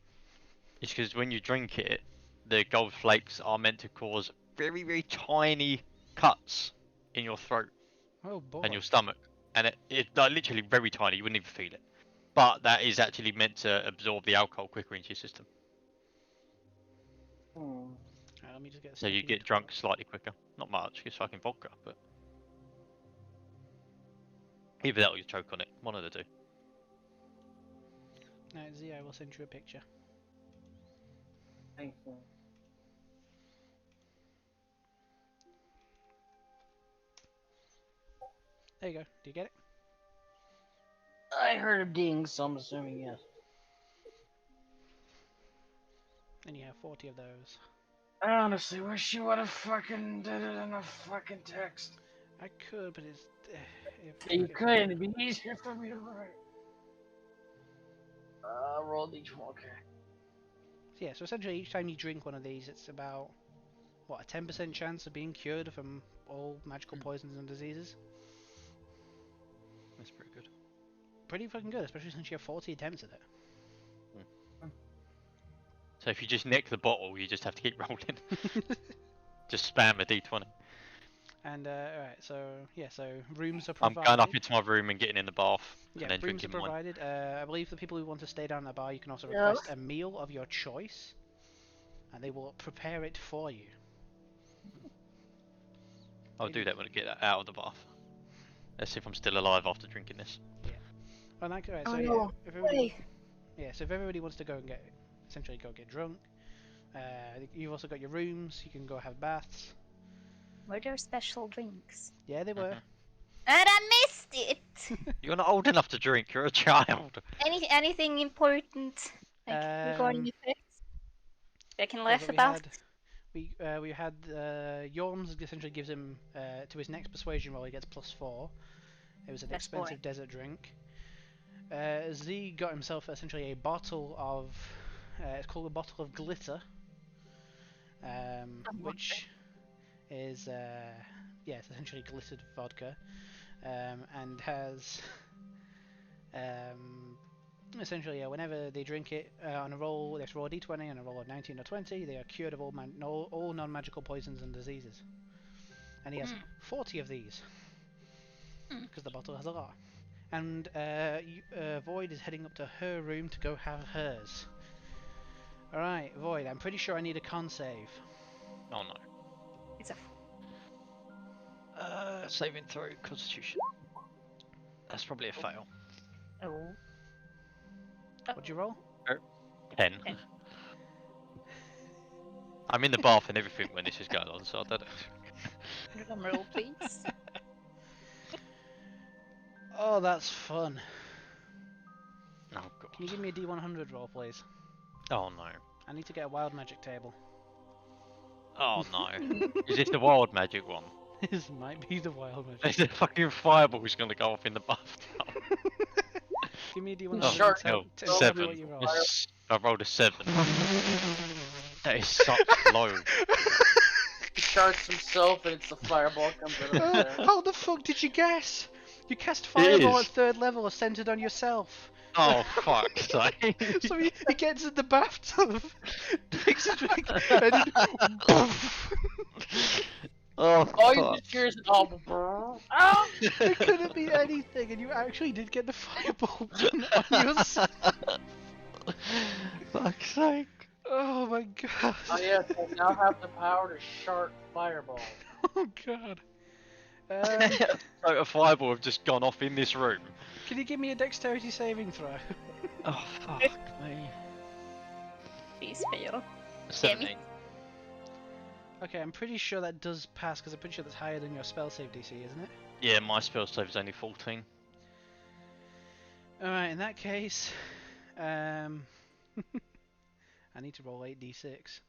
Speaker 4: It's because when you drink it, the gold flakes are meant to cause very, very tiny cuts in your throat
Speaker 1: Oh boy.
Speaker 4: and your stomach, and it like literally very tiny. You wouldn't even feel it, but that is actually meant to absorb the alcohol quicker into your system,
Speaker 1: Let me just get.
Speaker 4: so you get drunk slightly quicker. Not much, it's fucking vodka, but either that or you choke on it. One of the two.
Speaker 1: Z, I will send you a picture.
Speaker 2: Thank you.
Speaker 1: There you go. Do you get it?
Speaker 2: I heard a ding, so I'm assuming yes.
Speaker 1: And you have 40 of those.
Speaker 2: I honestly wish you would have fucking did it in a fucking text.
Speaker 1: I could, but it's.
Speaker 2: Yeah, you could, it'd be easier for me to write. Roll each one, okay.
Speaker 1: So yeah, so essentially each time you drink one of these, it's about, what, a 10% chance of being cured from all magical poisons and diseases?
Speaker 4: That's pretty good.
Speaker 1: Pretty fucking good, especially since you have 40 attempts at it.
Speaker 4: So if you just nick the bottle, you just have to keep rolling. Just spam a d20.
Speaker 1: And, alright, so, yeah, so rooms are
Speaker 4: I'm
Speaker 1: provided.
Speaker 4: going up into my room and getting in the bath,
Speaker 1: Yeah,
Speaker 4: and then
Speaker 1: rooms are
Speaker 4: drinking wine.
Speaker 1: provided. I believe the people who want to stay down at the bar, you can also
Speaker 6: Yeah.
Speaker 1: request a meal of your choice, and they will prepare it for you.
Speaker 4: I'll do that when I get out of the bath. Let's see if I'm still alive after drinking this.
Speaker 1: Well, like, alright,
Speaker 6: Oh
Speaker 1: so yeah,
Speaker 6: no.
Speaker 1: if everybody,
Speaker 6: Wait.
Speaker 1: so if everybody wants to go and essentially go get drunk, you've also got your rooms. You can go have baths.
Speaker 6: Were there special drinks?
Speaker 1: Yeah, they were.
Speaker 6: And I missed it!
Speaker 4: You're not old enough to drink, you're a child.
Speaker 6: Anything important regarding effects I can laugh about?
Speaker 1: We had Yorms essentially gives him to his next persuasion roll. He gets +4. It was an
Speaker 6: That's
Speaker 1: expensive desert drink. Z got himself essentially a bottle of. It's called a bottle of glitter. Which is it's essentially glittered vodka, and has essentially whenever they drink it on a roll, they roll a d20 and a roll of 19 or 20, they are cured of all non-magical poisons and diseases. And he has 40 of these because the bottle has a lot. And Void is heading up to her room to go have hers. Alright, Void, I'm pretty sure I need a con save.
Speaker 4: Oh no.
Speaker 6: It's a
Speaker 4: Saving throw, Constitution. That's probably a fail.
Speaker 6: oh.
Speaker 1: What'd you roll?
Speaker 4: 10. I'm in the bath and everything when this is going on, so I don't know.
Speaker 6: Drum roll, please.
Speaker 1: Oh, that's fun.
Speaker 4: Oh god.
Speaker 1: Can you give me a D100 roll, please?
Speaker 4: Oh no.
Speaker 1: I need to get a wild magic table.
Speaker 4: Oh no. Is this the wild magic one?
Speaker 1: This might be the wild magic.
Speaker 4: There's a fucking fireball who's gonna go off in the bathtub.
Speaker 1: Give me a D100
Speaker 4: Oh,
Speaker 2: Shark
Speaker 1: and tell me
Speaker 4: 7.
Speaker 1: what you roll.
Speaker 4: I rolled a 7. That is such low.
Speaker 2: He sharks himself and it's the fireball comes out of there.
Speaker 1: How the fuck did you guess? You cast fireball
Speaker 4: is.
Speaker 1: at 3rd level centered on yourself.
Speaker 4: Oh fuck's sake.
Speaker 1: So he gets in the bathtub, takes a drink, and then poof.
Speaker 4: Oh,
Speaker 2: All you
Speaker 4: fuck.
Speaker 2: just hear is oh, oh!
Speaker 1: It could have been anything, and you actually did get the fireball on yourself.
Speaker 4: Fuck's sake.
Speaker 1: Oh my god.
Speaker 2: Oh yes, I now have the power to shark fireball.
Speaker 1: Oh god.
Speaker 4: So a fireball have just gone off in this room.
Speaker 1: Can you give me a dexterity saving throw?
Speaker 4: Oh fuck me.
Speaker 6: Please fail.
Speaker 4: 17.
Speaker 1: Okay, I'm pretty sure that does pass because I'm pretty sure that's higher than your spell save DC, isn't it?
Speaker 4: Yeah, my spell save is only 14.
Speaker 1: Alright, in that case, I need to roll 8d6.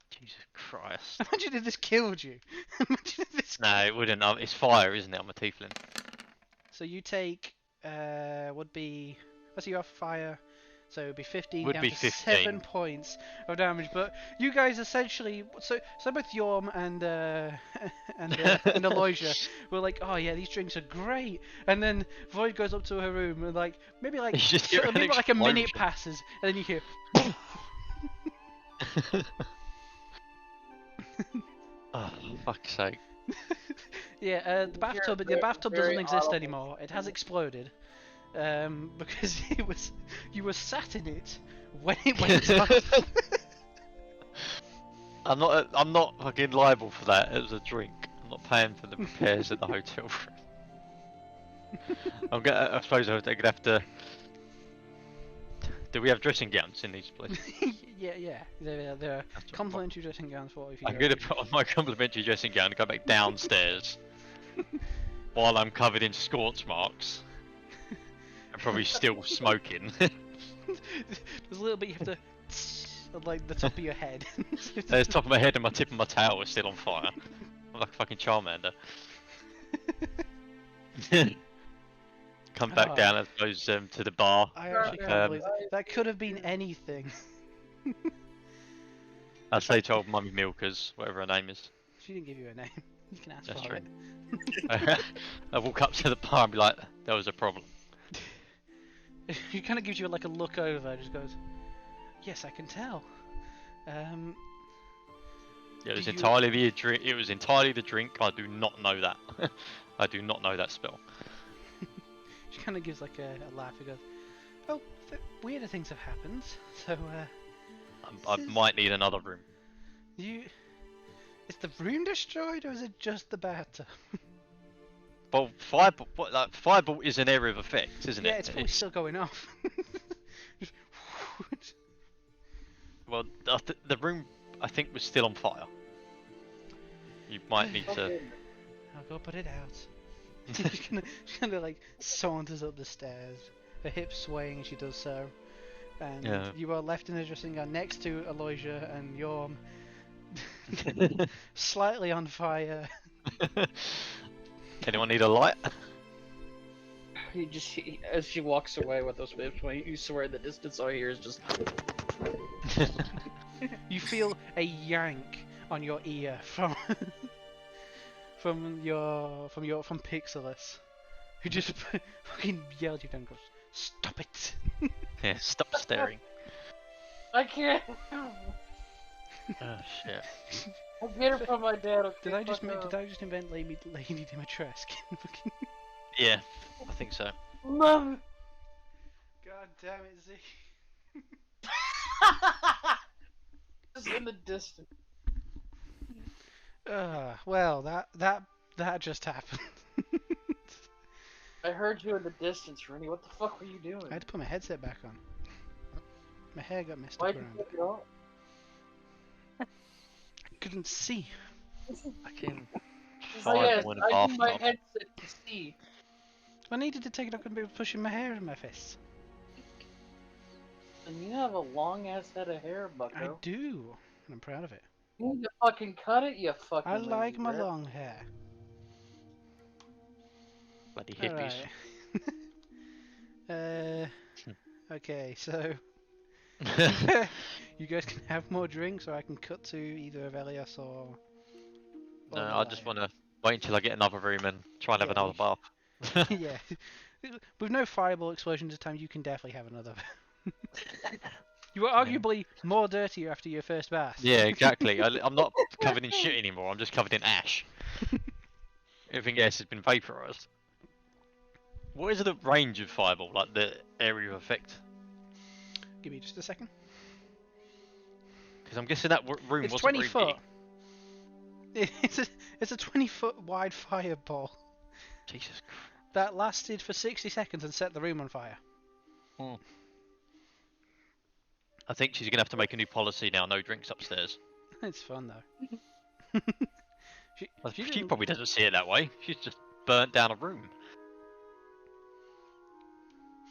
Speaker 4: Jesus Christ.
Speaker 1: Imagine if this killed you. Imagine if this.
Speaker 4: No, it wouldn't. It's fire, isn't it? I'm a tiefling.
Speaker 1: So you take, would be, let's see, you're fire, so it would be 15
Speaker 4: Would
Speaker 1: down
Speaker 4: be
Speaker 1: to
Speaker 4: 15.
Speaker 1: 7 points of damage. But you guys essentially, so both Yorm and and Aloysia were like, oh yeah, these drinks are great. And then Void goes up to her room and like maybe like
Speaker 4: You just hear an
Speaker 1: maybe like a minute
Speaker 4: explosion.
Speaker 1: passes, and then you hear.
Speaker 4: Oh, fuck's sake.
Speaker 1: Yeah, the bathtub doesn't
Speaker 2: very
Speaker 1: exist
Speaker 2: audible.
Speaker 1: anymore. It has exploded. Because you were sat in it when it went off.
Speaker 4: I'm not fucking liable for that. It was a drink. I'm not paying for the repairs at the hotel room. I suppose I'm gonna have to. Do we have dressing gowns in these places?
Speaker 1: yeah. There are
Speaker 4: That's what-
Speaker 1: complimentary dressing gowns for if you
Speaker 4: I'm
Speaker 1: go.
Speaker 4: gonna put on my complimentary dressing gown and go back downstairs while I'm covered in scorch marks and probably still smoking.
Speaker 1: There's a little bit you have to on, like the top of your head.
Speaker 4: The top of my head and my tip of my tail is still on fire. I'm like a fucking Charmander. Come back
Speaker 1: Oh.
Speaker 4: down, I suppose, to the bar.
Speaker 1: I actually can't
Speaker 4: Um,
Speaker 1: believe that could have been anything.
Speaker 4: I'd say to old Mummy Milkers, whatever her name is.
Speaker 1: She didn't give you a name. You can ask
Speaker 4: That's
Speaker 1: for
Speaker 4: true.
Speaker 1: it.
Speaker 4: I walk up to the bar and be like, there was a problem.
Speaker 1: She kind of gives you like a look over. Just goes, yes, I can tell.
Speaker 4: Yeah, it was
Speaker 1: Do you-
Speaker 4: entirely the drink. It was entirely the drink. I do not know that. I do not know that spell.
Speaker 1: She kind of gives like a laugh. She goes, "Oh, weirder things have happened. So,
Speaker 4: I might need another room.
Speaker 1: is the room destroyed or is it just the bathtub?
Speaker 4: Well, fireball is an area of effect, isn't
Speaker 1: Yeah,
Speaker 4: it?
Speaker 1: it's probably still going off. Just
Speaker 4: Well, the room I think was still on fire. You might need to.
Speaker 1: I'll go put it out. She kind of like saunters up the stairs, her hips swaying as she does so. And
Speaker 4: Yeah.
Speaker 1: you are left in a dressing gown next to Aloysia and Yorm, slightly on fire.
Speaker 4: Anyone need a light?
Speaker 2: You just as she walks away with those whips, when you swear the distance all you hear is just.
Speaker 1: You feel a yank on your ear from from Pixelus, who just fucking yelled you down and goes, "Stop it!"
Speaker 4: Yeah, stop staring.
Speaker 2: I can't.
Speaker 4: Oh shit.
Speaker 2: I get it from my dad. Okay,
Speaker 1: Did I just
Speaker 2: fuck
Speaker 1: invent Lady Dimitrescu?
Speaker 4: Yeah, I think so.
Speaker 2: off. Mom.
Speaker 1: God damn it, Z.
Speaker 2: Just in the distance.
Speaker 1: Well, that just happened.
Speaker 2: I heard you in the distance, Rennie. What the fuck were you doing?
Speaker 1: I had to put my headset back on. My hair got messed
Speaker 2: Why'd
Speaker 1: up
Speaker 2: you
Speaker 1: around
Speaker 2: take
Speaker 1: it.
Speaker 2: it off?
Speaker 1: I couldn't see.
Speaker 4: Fucking
Speaker 2: Oh yes,
Speaker 4: fireball in a
Speaker 2: I need my
Speaker 4: bathtub.
Speaker 2: headset to see.
Speaker 1: I needed to take it off and be pushing my hair in my fists.
Speaker 2: And you have a long ass head of hair,
Speaker 1: I
Speaker 2: bucko.
Speaker 1: do, and I'm proud of it.
Speaker 2: You need to fucking cut it, you fucking
Speaker 1: I like
Speaker 2: lazy
Speaker 1: my
Speaker 2: rat.
Speaker 1: long hair.
Speaker 4: Bloody hippies.
Speaker 1: Alright. Okay, so you guys can have more drinks, or I can cut to either of Elias or.
Speaker 4: No, I just want to wait until I get another room and try and have
Speaker 1: Yeah,
Speaker 4: another bath.
Speaker 1: Yeah, with no fireball explosions this time, you can definitely have another. You were arguably more dirtier after your first bath.
Speaker 4: Yeah, exactly. I'm not covered in shit anymore. I'm just covered in ash. Everything else has been vaporized. What is the range of fireball? Like the area of effect?
Speaker 1: Give me just a second.
Speaker 4: Because I'm guessing that room
Speaker 1: It's
Speaker 4: wasn't
Speaker 1: 20
Speaker 4: very
Speaker 1: foot.
Speaker 4: big.
Speaker 1: It's a 20-foot wide fireball
Speaker 4: Jesus Christ.
Speaker 1: that lasted for 60 seconds and set the room on fire.
Speaker 4: I think she's gonna have to make a new policy now. No drinks upstairs.
Speaker 1: It's fun though.
Speaker 4: She
Speaker 1: didn't-
Speaker 4: probably doesn't see it that way. She's just burnt down a room.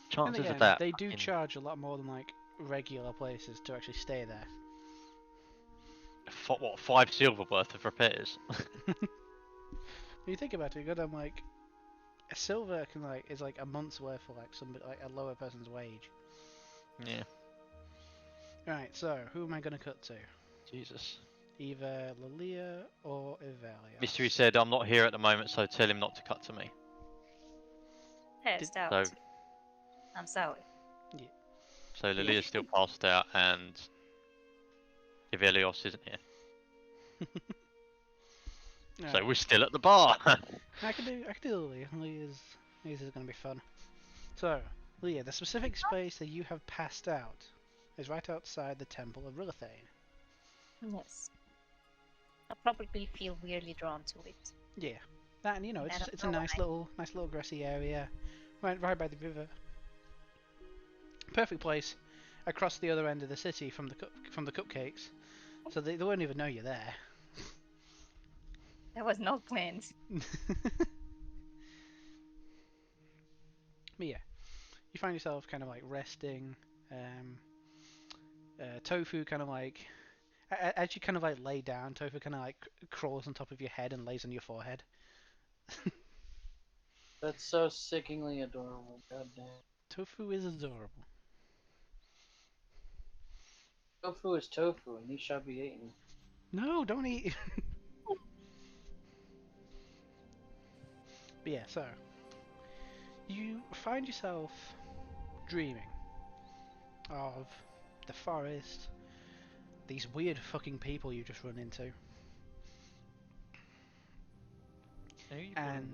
Speaker 1: And
Speaker 4: Chances
Speaker 1: again,
Speaker 4: of that.
Speaker 1: they do
Speaker 4: fucking-
Speaker 1: charge a lot more than like regular places to actually stay there.
Speaker 4: What, 5 silver worth of repairs?
Speaker 1: When you think about it, you go down like a silver is like a month's worth for like a lower person's wage.
Speaker 4: Yeah.
Speaker 1: Right, so who am I gonna cut to?
Speaker 4: Jesus.
Speaker 1: Either Lilia or Evelia.
Speaker 4: Mystery said, I'm not here at the moment, so tell him not to cut to me.
Speaker 6: Passed out.
Speaker 4: So,
Speaker 6: I'm sorry.
Speaker 4: so Lilia's still passed out, and Ivelios isn't here. So
Speaker 1: Alright,
Speaker 4: we're still at the bar.
Speaker 1: I can do Lilia. Lia's gonna be fun. So, Lilia, the specific space that you have passed out is right outside the Temple of Rilithane.
Speaker 6: Yes. I'll probably feel weirdly drawn to it.
Speaker 1: Yeah, that, and you know,
Speaker 6: I don't
Speaker 1: it's a
Speaker 6: know
Speaker 1: nice little grassy area, right by the river. Perfect place across the other end of the city from the cupcakes, so they won't even know you're there.
Speaker 6: There was no plans.
Speaker 1: But yeah, you find yourself kind of like resting. Tofu kind of like, as you kind of like lay down, Tofu kind of like crawls on top of your head and lays on your forehead.
Speaker 2: That's so sickeningly adorable. God damn.
Speaker 1: Tofu is adorable.
Speaker 2: Tofu is tofu, and he shall be eaten.
Speaker 1: No, don't eat. But yeah, so you find yourself dreaming of the forest, these weird fucking people you just run into, and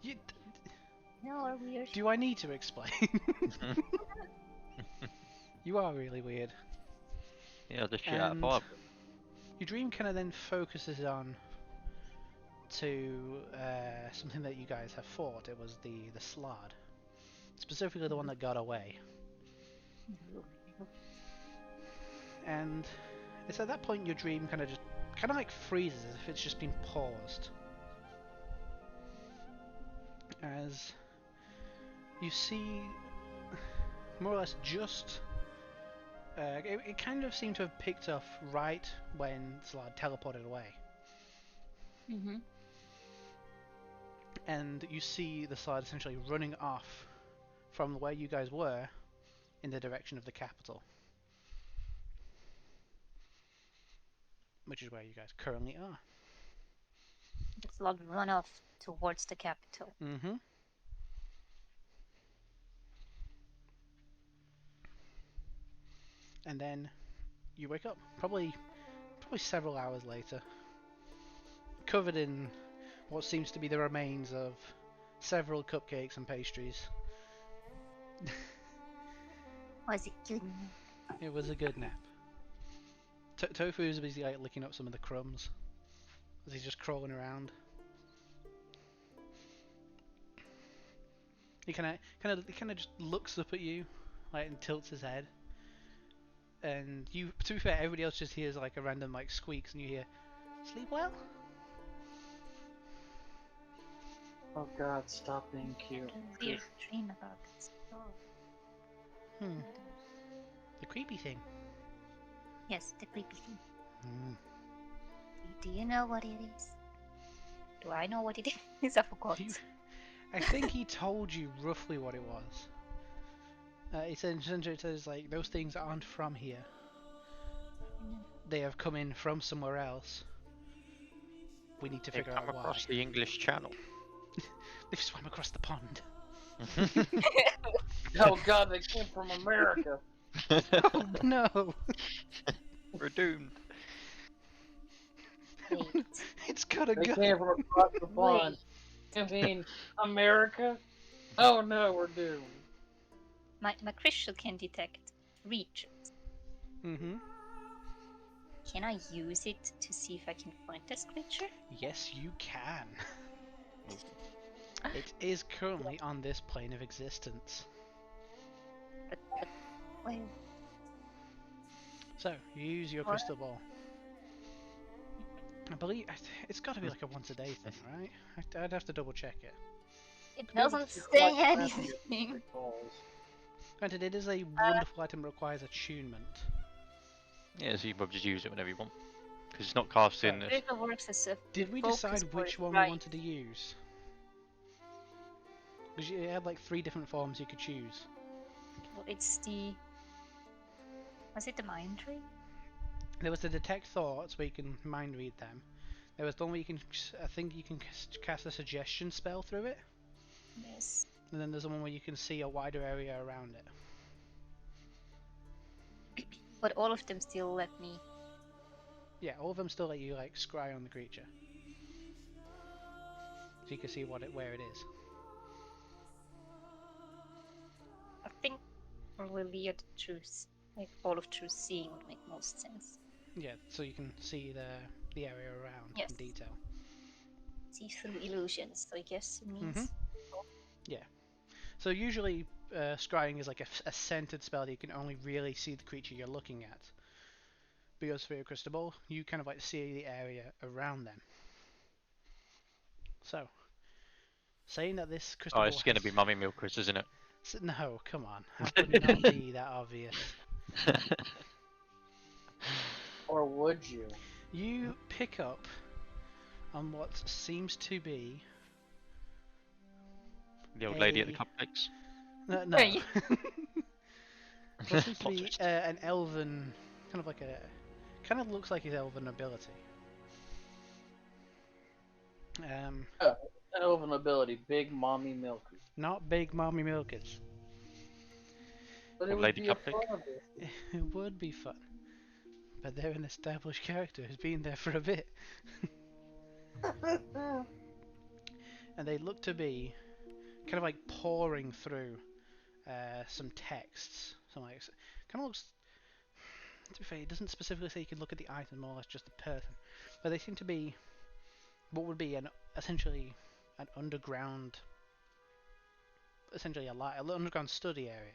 Speaker 1: you,
Speaker 6: No, or weird.
Speaker 1: do I need to explain? You are really weird.
Speaker 4: Yeah, the shit out of
Speaker 1: And
Speaker 4: Bob.
Speaker 1: your dream kind of then focuses on to something that you guys have fought. It was the Slard, specifically the one that got away. And it's at that point your dream kind of like freezes, as if it's just been paused, as you see more or less just it kind of seemed to have picked up right when Slard teleported away,
Speaker 6: Mm-hmm.
Speaker 1: and you see the Slard essentially running off from where you guys were in the direction of the capital, which is where you guys currently are.
Speaker 6: It's a lot of run off towards the capital.
Speaker 1: Mm-hmm. And then you wake up, probably several hours later, covered in what seems to be the remains of several cupcakes and pastries.
Speaker 6: Was it good?
Speaker 1: It was a good nap. Tofu is busy like licking up some of the crumbs as he's just crawling around. He kind of just looks up at you, like, and tilts his head. And you, to be fair, everybody else just hears like a random like squeaks, and you hear, "Sleep well."
Speaker 2: Oh god, stop being cute.
Speaker 6: Weird dream about this. Oh.
Speaker 1: The creepy thing.
Speaker 6: Yes, the creepy thing.
Speaker 1: Hmm.
Speaker 6: Do you know what it is? Do I know what it is? I forgot.
Speaker 1: I think he told you roughly what it was. He said, essentially, it says like those things aren't from here. They have come in from somewhere else. We need to
Speaker 4: They've
Speaker 1: figure
Speaker 4: come
Speaker 1: out why.
Speaker 4: across the English Channel.
Speaker 1: They've swam across the pond.
Speaker 2: Oh god, they came from America.
Speaker 1: Oh no!
Speaker 4: We're doomed.
Speaker 6: Wait.
Speaker 1: It's gotta
Speaker 2: They
Speaker 1: go.
Speaker 2: came from across the pond. I mean, America? Oh no, we're doomed.
Speaker 6: My crystal can detect regions.
Speaker 1: Mm-hmm.
Speaker 6: Can I use it to see if I can find this creature?
Speaker 1: Yes, you can. It is currently on this plane of existence.
Speaker 6: But well,
Speaker 1: So, you use your
Speaker 6: What?
Speaker 1: crystal ball. I believe it's got to be like a once a day thing, right? I'd have to double check it.
Speaker 6: it
Speaker 2: be able
Speaker 6: doesn't
Speaker 2: to
Speaker 6: say
Speaker 2: collect
Speaker 6: anything.
Speaker 2: balls.
Speaker 1: Granted, it is a wonderful item that requires attunement.
Speaker 4: Yeah, so you probably just use it whenever you want. Because it's not casting.
Speaker 6: Crystal works as a
Speaker 1: Did we
Speaker 6: focus
Speaker 1: decide
Speaker 6: for
Speaker 1: which
Speaker 6: its
Speaker 1: one we
Speaker 6: right.
Speaker 1: wanted to use? Because you had like 3 different forms you could choose.
Speaker 6: Well, it's the. Was it the mind tree?
Speaker 1: There was the detect thoughts where you can mind read them. There was the one where you can, I think you can cast a suggestion spell through it.
Speaker 6: Yes.
Speaker 1: And then there's the one where you can see a wider area around it.
Speaker 6: But all of them still let me.
Speaker 1: Yeah, all of them still let you like scry on the creature, so you can see where it is.
Speaker 6: I think probably Leah the truth, like all of truth seeing would make most sense.
Speaker 1: Yeah, so you can see the area around
Speaker 6: Yes.
Speaker 1: in detail.
Speaker 6: See through illusions, so I guess it means.
Speaker 1: Mhm. So usually, scrying is like a scented spell that you can only really see the creature you're looking at. Because for your crystal ball, you kind of like see the area around them. So, saying that this crystal
Speaker 4: Oh,
Speaker 1: ball
Speaker 4: it's going to
Speaker 1: has...
Speaker 4: be mummy milkers, isn't it?
Speaker 1: No, come on. How could it not be that obvious?
Speaker 2: Or would you?
Speaker 1: You pick up on what seems to be...
Speaker 4: The old lady at the
Speaker 1: a-
Speaker 4: cupcakes.
Speaker 1: No.
Speaker 6: Hey.
Speaker 1: What seems to
Speaker 4: Plot
Speaker 1: be
Speaker 4: twist.
Speaker 1: an elven... Kind of like a... Kind of looks like his elven ability.
Speaker 2: An elven ability, big mommy milker.
Speaker 1: Not big mommy milkers.
Speaker 2: But it
Speaker 4: Old
Speaker 2: would
Speaker 4: lady
Speaker 2: be a
Speaker 4: cupcake.
Speaker 2: fun ability.
Speaker 1: It would be fun. But they're an established character who's been there for a bit. And they look to be kind of like pouring through some texts. Some like, kind of looks... To be fair, it doesn't specifically say you can look at the item, more or less just the person. But they seem to be what would be essentially an underground... Essentially an underground study area.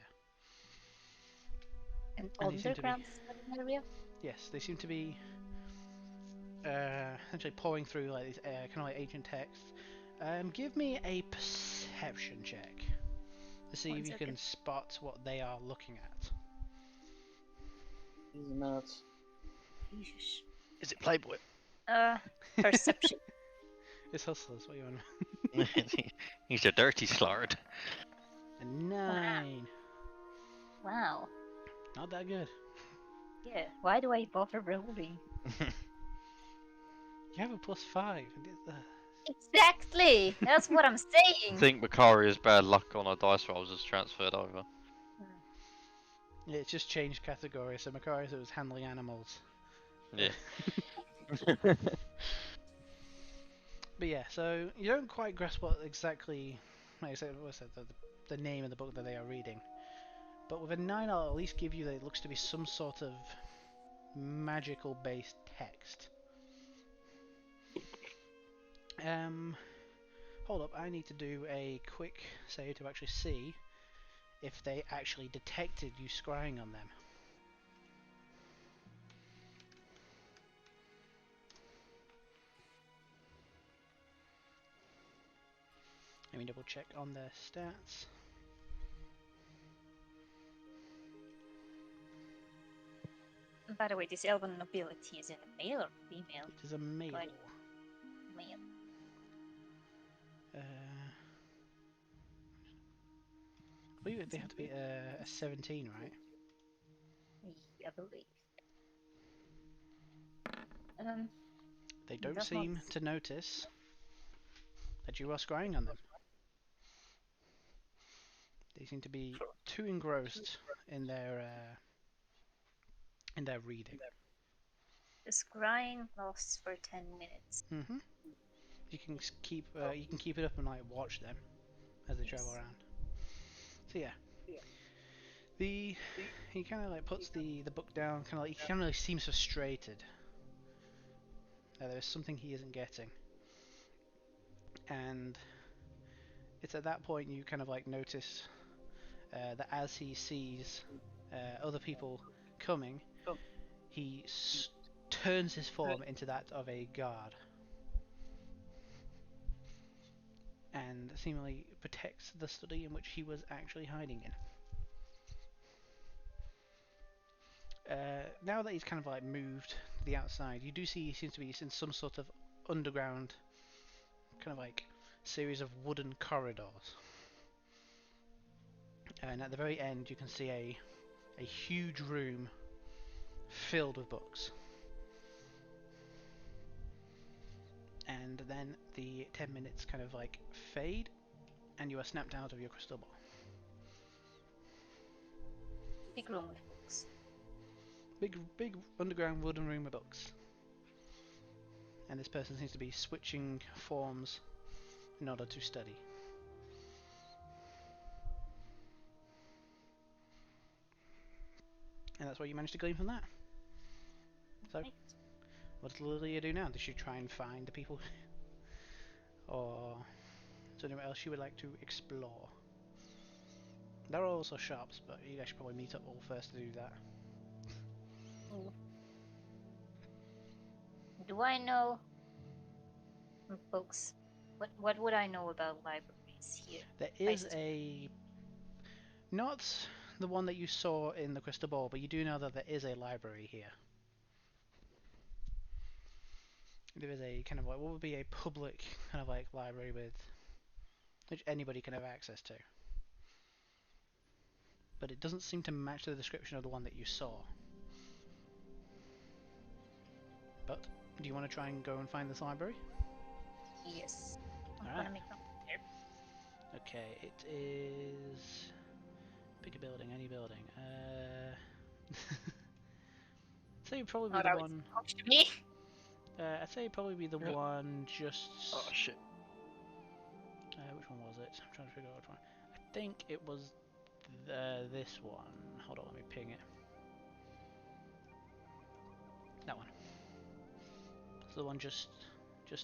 Speaker 6: An
Speaker 1: And they seem to be...
Speaker 6: underground study area?
Speaker 1: Yes, they seem to be essentially pouring through like these kind of like ancient texts. Give me a perception check to see
Speaker 6: One
Speaker 1: if you can
Speaker 6: second.
Speaker 1: spot what they are looking at.
Speaker 2: He's nuts.
Speaker 6: Jesus.
Speaker 4: Is it Playboy?
Speaker 6: Perception.
Speaker 1: It's hustlers. What you want?
Speaker 4: He's a dirty slard.
Speaker 1: A 9.
Speaker 6: Wow.
Speaker 1: Not that good.
Speaker 6: Yeah. Why do I bother rolling?
Speaker 1: You have a +5.
Speaker 6: Exactly. That's what I'm
Speaker 4: I
Speaker 6: saying.
Speaker 4: think Macaria's bad luck on her dice rolls has transferred over.
Speaker 1: Yeah, it's just changed category. So Macarius it was handling animals.
Speaker 4: Yeah.
Speaker 1: But yeah, so you don't quite grasp what exactly, like I said, the name of the book that they are reading. But with a 9, I'll at least give you that it looks to be some sort of magical based text. Hold up, I need to do a quick save to actually see if they actually detected you scrying on them. Let me double check on their stats.
Speaker 6: By the way, this elven nobility is it a male or female?
Speaker 1: It is a male.
Speaker 6: Right. Male.
Speaker 1: I believe they have to be a 17, right?
Speaker 6: I believe.
Speaker 1: They don't
Speaker 6: Does
Speaker 1: seem
Speaker 6: not-
Speaker 1: to notice that you are scrying on them. They seem to be too engrossed in their reading.
Speaker 6: The scrying lasts for 10 minutes.
Speaker 1: You can keep it up and like watch them as they travel around. So yeah. He kind of like puts the book down, kind of like he kind of seems frustrated There is something he isn't getting, and it's at that point you kind of like notice that as he sees other people coming, he turns his form into that of a guard, and seemingly protects the study in which he was actually hiding in. Now that he's kind of like moved to the outside, you do see he seems to be in some sort of underground, kind of like series of wooden corridors. And at the very end, you can see a huge room filled with books. And then the 10 minutes kind of like fade, and you are snapped out of your crystal ball.
Speaker 6: Big room with books.
Speaker 1: Big underground wooden room of books. And this person seems to be switching forms in order to study. And that's what you managed to glean from that. So,
Speaker 6: Right.
Speaker 1: what does Lilia do now? Does she try and find the people? Or is there anywhere else you would like to explore? There are also shops, but you guys should probably meet up all first to do that.
Speaker 6: Do I know books? What would I know about libraries here?
Speaker 1: There is
Speaker 6: Places.
Speaker 1: not the one that you saw in the crystal ball, but you do know that there is a library here. There is a kind of like, what would be a public kind of like library which anybody can have access to. But it doesn't seem to match the description of the one that you saw. But do you want to try and go and find this library?
Speaker 6: Yes. I'm
Speaker 1: Alright.
Speaker 6: gonna make them there.
Speaker 1: Okay, it is pick a building, any building. I'd say it'd probably be
Speaker 6: Not
Speaker 1: the
Speaker 6: always
Speaker 1: one.
Speaker 6: talks to me.
Speaker 1: I'd say it'd probably be the
Speaker 4: Yeah.
Speaker 1: one just.
Speaker 4: Oh shit.
Speaker 1: Which one was it? I'm trying to figure out which one. I think it was this one. Hold on, let me ping it. That one. It's the one just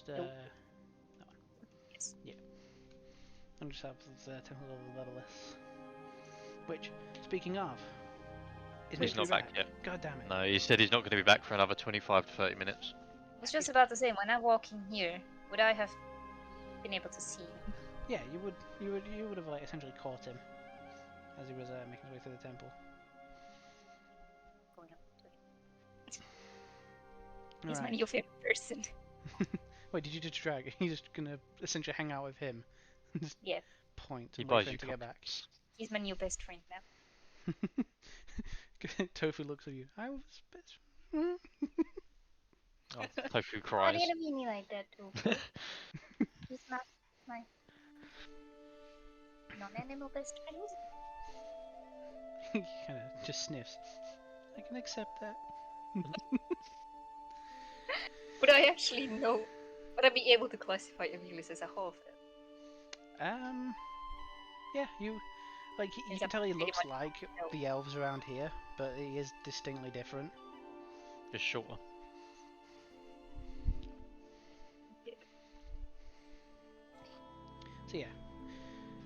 Speaker 1: that one.
Speaker 6: Yes.
Speaker 1: Yeah. And just have the temple level less. Which, speaking of, is
Speaker 4: He's not
Speaker 1: Mystery
Speaker 4: back yet.
Speaker 1: God damn it.
Speaker 4: No, he said he's not going to be back for another 25 to 30 minutes.
Speaker 6: I was just about to say, when I walk in here, would I have been able to see him?
Speaker 1: Yeah, you would have like essentially caught him as he was making his way through the temple.
Speaker 6: Going up to him. He's my
Speaker 1: Alright.
Speaker 6: new favorite person.
Speaker 1: Wait, did you just drag? You're just gonna essentially hang out with him? Just
Speaker 6: Yeah.
Speaker 1: point
Speaker 4: He
Speaker 1: and wait
Speaker 4: buys
Speaker 1: for him
Speaker 4: you
Speaker 1: to get back.
Speaker 4: cupcakes.
Speaker 6: He's my new best friend now.
Speaker 1: Tofu looks at you. I was best.
Speaker 4: Oh, Tofu
Speaker 6: Why
Speaker 4: cries.
Speaker 6: are you gonna be me like that, too? He's not my non-animal best friend.
Speaker 1: He kind of just sniffs. I can accept that.
Speaker 6: Would I actually know? Would I be able to classify Emilius as a half?
Speaker 1: Yeah, you
Speaker 6: Since
Speaker 1: can
Speaker 6: I'm
Speaker 1: tell he
Speaker 6: pretty
Speaker 1: looks
Speaker 6: much
Speaker 1: like
Speaker 6: elf.
Speaker 1: the elves around here, but he is distinctly different.
Speaker 4: Just shorter.
Speaker 1: So yeah.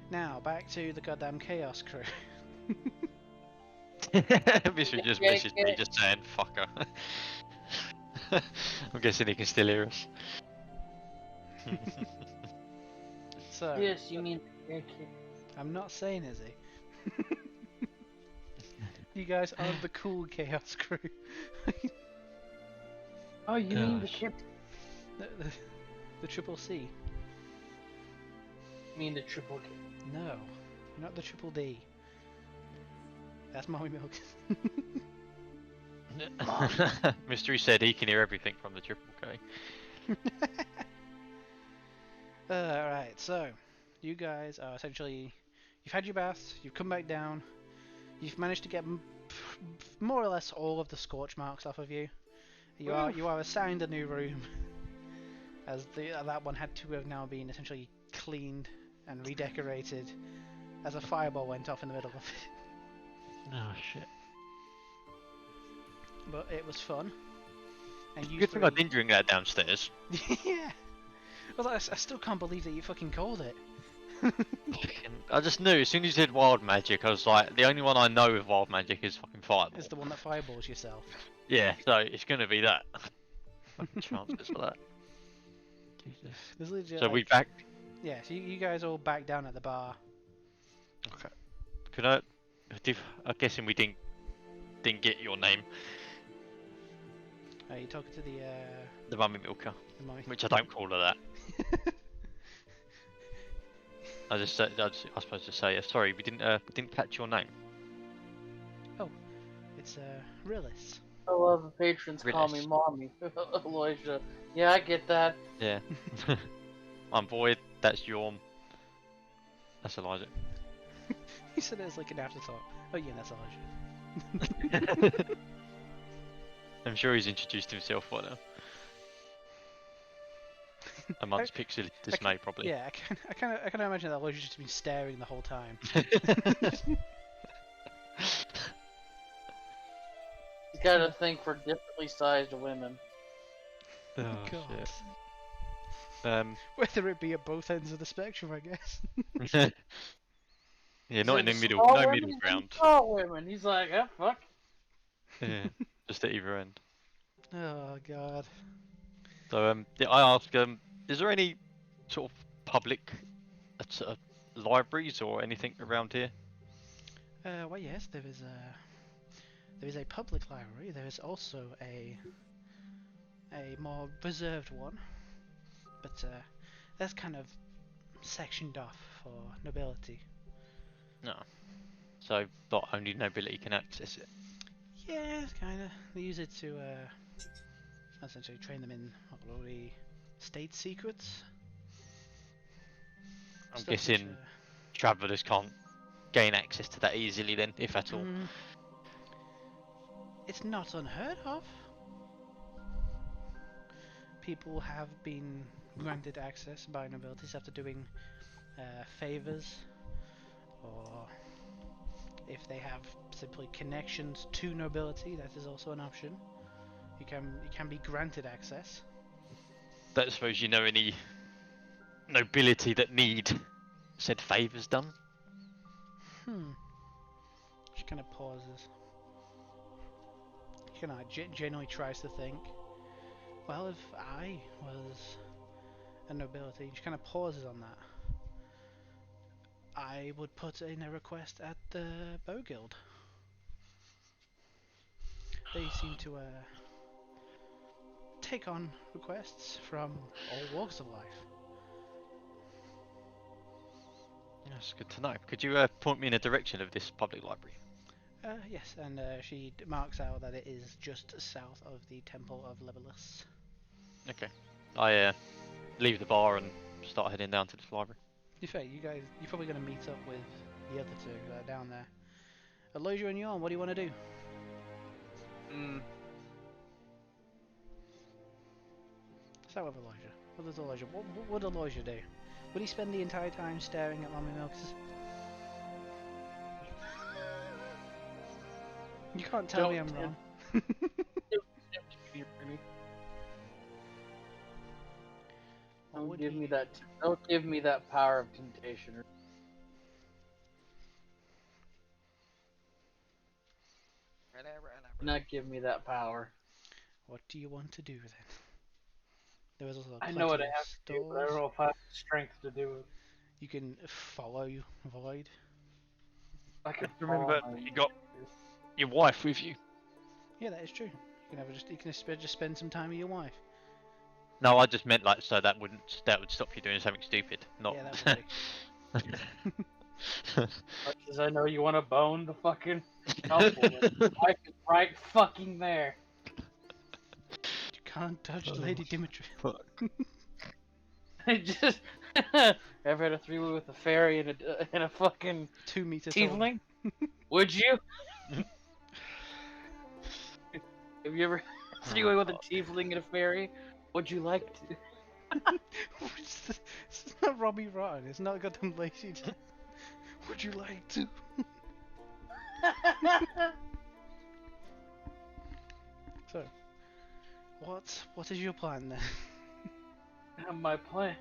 Speaker 1: Now back to the goddamn chaos crew.
Speaker 4: Mystery just
Speaker 2: Yeah,
Speaker 4: messaged me
Speaker 2: yeah.
Speaker 4: just saying, fucker. I'm guessing he can still hear us.
Speaker 1: So
Speaker 2: Yes, you mean yeah, kid.
Speaker 1: I'm not saying is he. You guys are the cool chaos crew.
Speaker 2: Oh, you mean the
Speaker 4: Gosh.
Speaker 2: ship?
Speaker 1: The triple C.
Speaker 2: You mean the triple K?
Speaker 1: No, you're not the triple D. That's Mommy Milk.
Speaker 4: Mystery said he can hear everything from the triple K.
Speaker 1: Alright, so you guys are essentially, you've had your baths, you've come back down, you've managed to get more or less all of the scorch marks off of you. You are assigned a new room, as that one had to have now been essentially cleaned and redecorated, as a fireball went off in the middle of it.
Speaker 4: Oh shit.
Speaker 1: But it was fun. And you
Speaker 4: Good thing I
Speaker 1: three.
Speaker 4: didn't drink that downstairs.
Speaker 1: Yeah. Well, I still can't believe that you fucking called it.
Speaker 4: I just knew, as soon as you said wild magic, I was like, the only one I know with wild magic is fucking fireball.
Speaker 1: It's the one that fireballs yourself.
Speaker 4: Yeah, so it's gonna be that. Fucking chances for that. Jesus.
Speaker 1: There's legit,
Speaker 4: So
Speaker 1: like,
Speaker 4: we back.
Speaker 1: yeah, so you guys all back down at the bar.
Speaker 4: Okay. Could I'm guessing we didn't get your name,
Speaker 1: You're talking to
Speaker 4: the mummy milker,
Speaker 1: the mummy.
Speaker 4: which I don't call her that. I suppose just say, sorry, we didn't catch your name.
Speaker 1: It's Rillis.
Speaker 2: I love the patrons call me
Speaker 4: Riddles.
Speaker 2: mommy. Elijah. Yeah, I get that.
Speaker 4: Yeah. I'm Void. That's Yorm. That's Elijah.
Speaker 1: He said it as like an afterthought. Oh yeah, that's Elijah.
Speaker 4: I'm sure he's introduced himself by now. Amongst pixel dismay, probably.
Speaker 1: Yeah, I kind of imagine that Elijah's just been staring the whole time.
Speaker 2: You gotta think for differently sized women.
Speaker 4: Oh,
Speaker 1: God.
Speaker 4: shit.
Speaker 1: Whether it be at both ends of the spectrum, I guess.
Speaker 4: Yeah, not in the
Speaker 2: Says
Speaker 4: middle.
Speaker 2: small
Speaker 4: No
Speaker 2: women
Speaker 4: middle
Speaker 2: and
Speaker 4: ground.
Speaker 2: Tall women. He's like, oh fuck.
Speaker 4: Yeah, just at either end.
Speaker 1: Oh God.
Speaker 4: So yeah, I ask is there any sort of public libraries or anything around here?
Speaker 1: Well, yes, there is a public library. There is also a more reserved one, but that's kind of sectioned off for nobility.
Speaker 4: No. So not only nobility can access it.
Speaker 1: Yeah, kind of. They use it to essentially train them in what will be state secrets.
Speaker 4: I'm
Speaker 1: Stuff which,
Speaker 4: guessing travellers can't gain access to that easily then, if at all.
Speaker 1: It's not unheard of. People have been granted access by nobilities after doing favors, or if they have simply connections to nobility, that is also an option. You can be granted access.
Speaker 4: Don't suppose you know any nobility that need said favours done?
Speaker 1: She kind of pauses. She kind of genuinely tries to think. Well, if I was a nobility, she kind of pauses on that. I would put in a request at the Bow Guild. They seem to take on requests from all walks of life.
Speaker 4: That's good to know. Could you point me in the direction of this public library?
Speaker 1: Yes, and she marks out that it is just south of the Temple of Lebolus.
Speaker 4: Okay. I leave the bar and start heading down to this library.
Speaker 1: To be fair, you're probably going to meet up with the other two that are down there. Elijah and Yorn, what do you want to do? Start with Elijah. What does Elijah? What would Elijah do? Would he spend the entire time staring at Mummy Milk's? You can't tell me I'm wrong.
Speaker 2: Don't give me that. Don't give me that power of temptation. Not give me that power.
Speaker 1: What do you want to do then? There is also
Speaker 2: I know what I
Speaker 1: plenty of
Speaker 2: have to do, but I don't
Speaker 1: stores.
Speaker 2: know if I have the strength to do it.
Speaker 1: You can follow Void.
Speaker 2: I can
Speaker 4: Remember,
Speaker 2: follow my-
Speaker 4: you got your wife with you.
Speaker 1: Yeah, that is true. You can just spend some time with your wife.
Speaker 4: No, I just meant like so that would stop you doing something stupid. Not.
Speaker 1: Yeah, that would be.
Speaker 2: Much as I know you want to bone the fucking couple, the wife is right fucking there.
Speaker 1: You can't touch Lady Dimitri.
Speaker 2: I just ever had a three-way with a fairy and a fucking
Speaker 1: 2 meters tall.
Speaker 2: tiefling? Would you? Have you ever had a three-way with a tiefling and a fairy? Would you like to?
Speaker 1: This is not Robbie Rotten. It's not goddamn lazy. Would you like to? So, What is your plan then?
Speaker 2: My plan,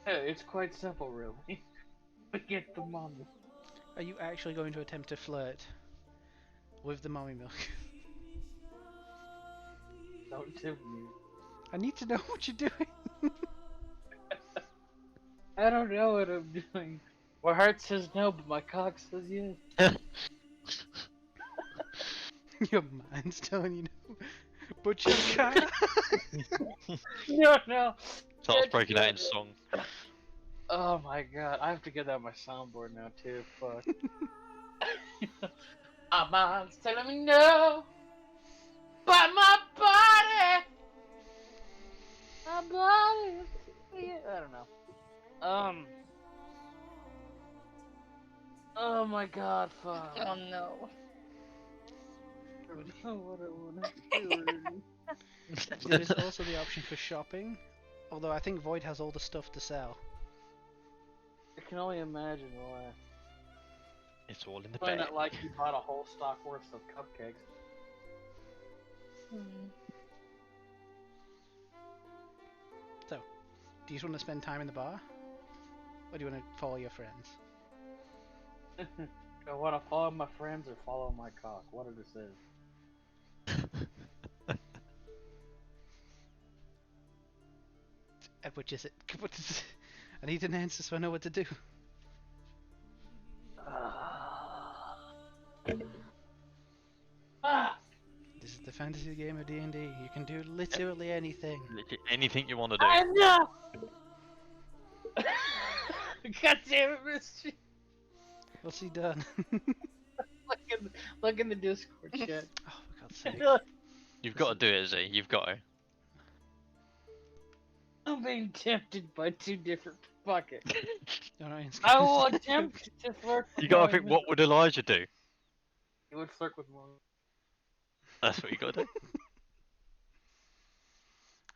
Speaker 2: it's quite simple, really. Get the mommy.
Speaker 1: Are you actually going to attempt to flirt with the mommy milk?
Speaker 2: Don't tempt me.
Speaker 1: I need to know what you're doing.
Speaker 2: I don't know what I'm doing. My heart says no, but my cock says yes.
Speaker 1: Your mind's telling you no. But you can't.
Speaker 2: No.
Speaker 4: Starts
Speaker 2: Can't
Speaker 4: breaking
Speaker 2: do
Speaker 4: out in
Speaker 2: it.
Speaker 4: song.
Speaker 2: Oh my god, I have to get that on my soundboard now too. Fuck. My mind's telling me no, but my body. My body. I don't know. Oh my god, fuck.
Speaker 6: Oh no.
Speaker 2: I don't know what I want to do.
Speaker 1: There is also the option for shopping, although I think Void has all the stuff to sell.
Speaker 2: I can only imagine why.
Speaker 4: It's all in the
Speaker 2: Probably
Speaker 4: bag.
Speaker 2: not like he bought a whole stock worth of cupcakes.
Speaker 6: Hmm.
Speaker 1: Do you just want to spend time in the bar? Or do you want to follow your friends?
Speaker 2: Do I want to follow my friends or follow my cock? What a decision.
Speaker 1: Which is it? What is it? I need an answer so I know what to do.
Speaker 2: Ah!
Speaker 1: This is the fantasy game of D&D. You can do literally anything.
Speaker 4: Literally anything you want to do.
Speaker 2: I know! God damn it, Mr.
Speaker 1: What's he done?
Speaker 2: Look in the Discord chat.
Speaker 1: Oh, for God's sake.
Speaker 4: You've got to do it, Z. You've got to.
Speaker 2: I'm being tempted by two different buckets.
Speaker 1: Alright, it's
Speaker 2: I
Speaker 1: gonna
Speaker 2: will
Speaker 1: say-
Speaker 2: attempt to flirt with
Speaker 4: You got to
Speaker 2: my
Speaker 4: think,
Speaker 2: miss-
Speaker 4: what would Elijah do?
Speaker 2: He would flirt with more.
Speaker 4: That's what you got to do.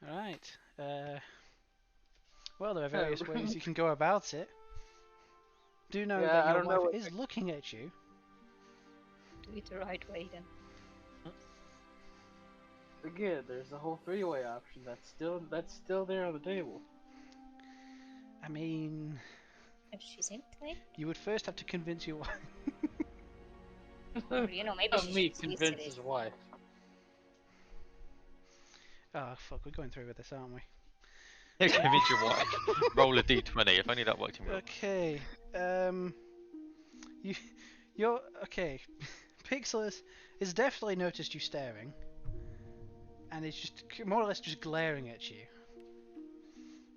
Speaker 1: Alright. Well, there are various ways you can go about it. Do know
Speaker 2: Yeah,
Speaker 1: that
Speaker 2: I
Speaker 1: your
Speaker 2: don't know
Speaker 1: wife
Speaker 2: what
Speaker 1: is looking at you.
Speaker 6: Do it the right way then.
Speaker 2: Again, there's the whole three-way option that's still there on the table.
Speaker 1: I mean,
Speaker 6: If she's into it.
Speaker 1: you would first have to convince your wife.
Speaker 6: Or, you know, maybe
Speaker 2: Not
Speaker 6: she
Speaker 2: me
Speaker 6: should taste
Speaker 2: convince
Speaker 6: it.
Speaker 2: his wife.
Speaker 1: Oh, fuck, we're going through with this, aren't we?
Speaker 4: Convince your wife. Roll a d20. If only that worked in real life.
Speaker 1: Okay, you're okay. Pixelus has definitely noticed you staring, and it's just more or less just glaring at you.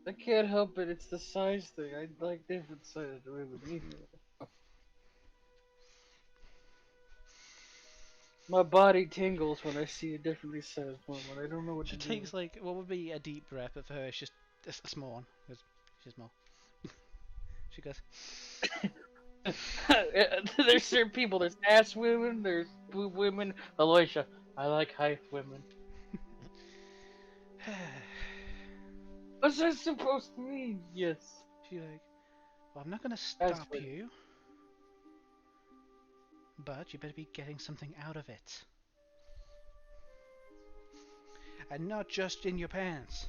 Speaker 2: I can't help it. It's the size thing. I like different sized women. My body tingles when I see a differently sized woman. I don't know what
Speaker 1: She
Speaker 2: to
Speaker 1: takes
Speaker 2: do.
Speaker 1: like what would be a deep breath, but for her it's just a small one because she's small. She goes,
Speaker 2: There's certain people. There's ass women. There's boob women. Aloysia, I like height women. What's that supposed to mean? Yes.
Speaker 1: she like, well, I'm not gonna
Speaker 2: That's
Speaker 1: stop
Speaker 2: what-
Speaker 1: you, but you better be getting something out of it, and not just in your pants.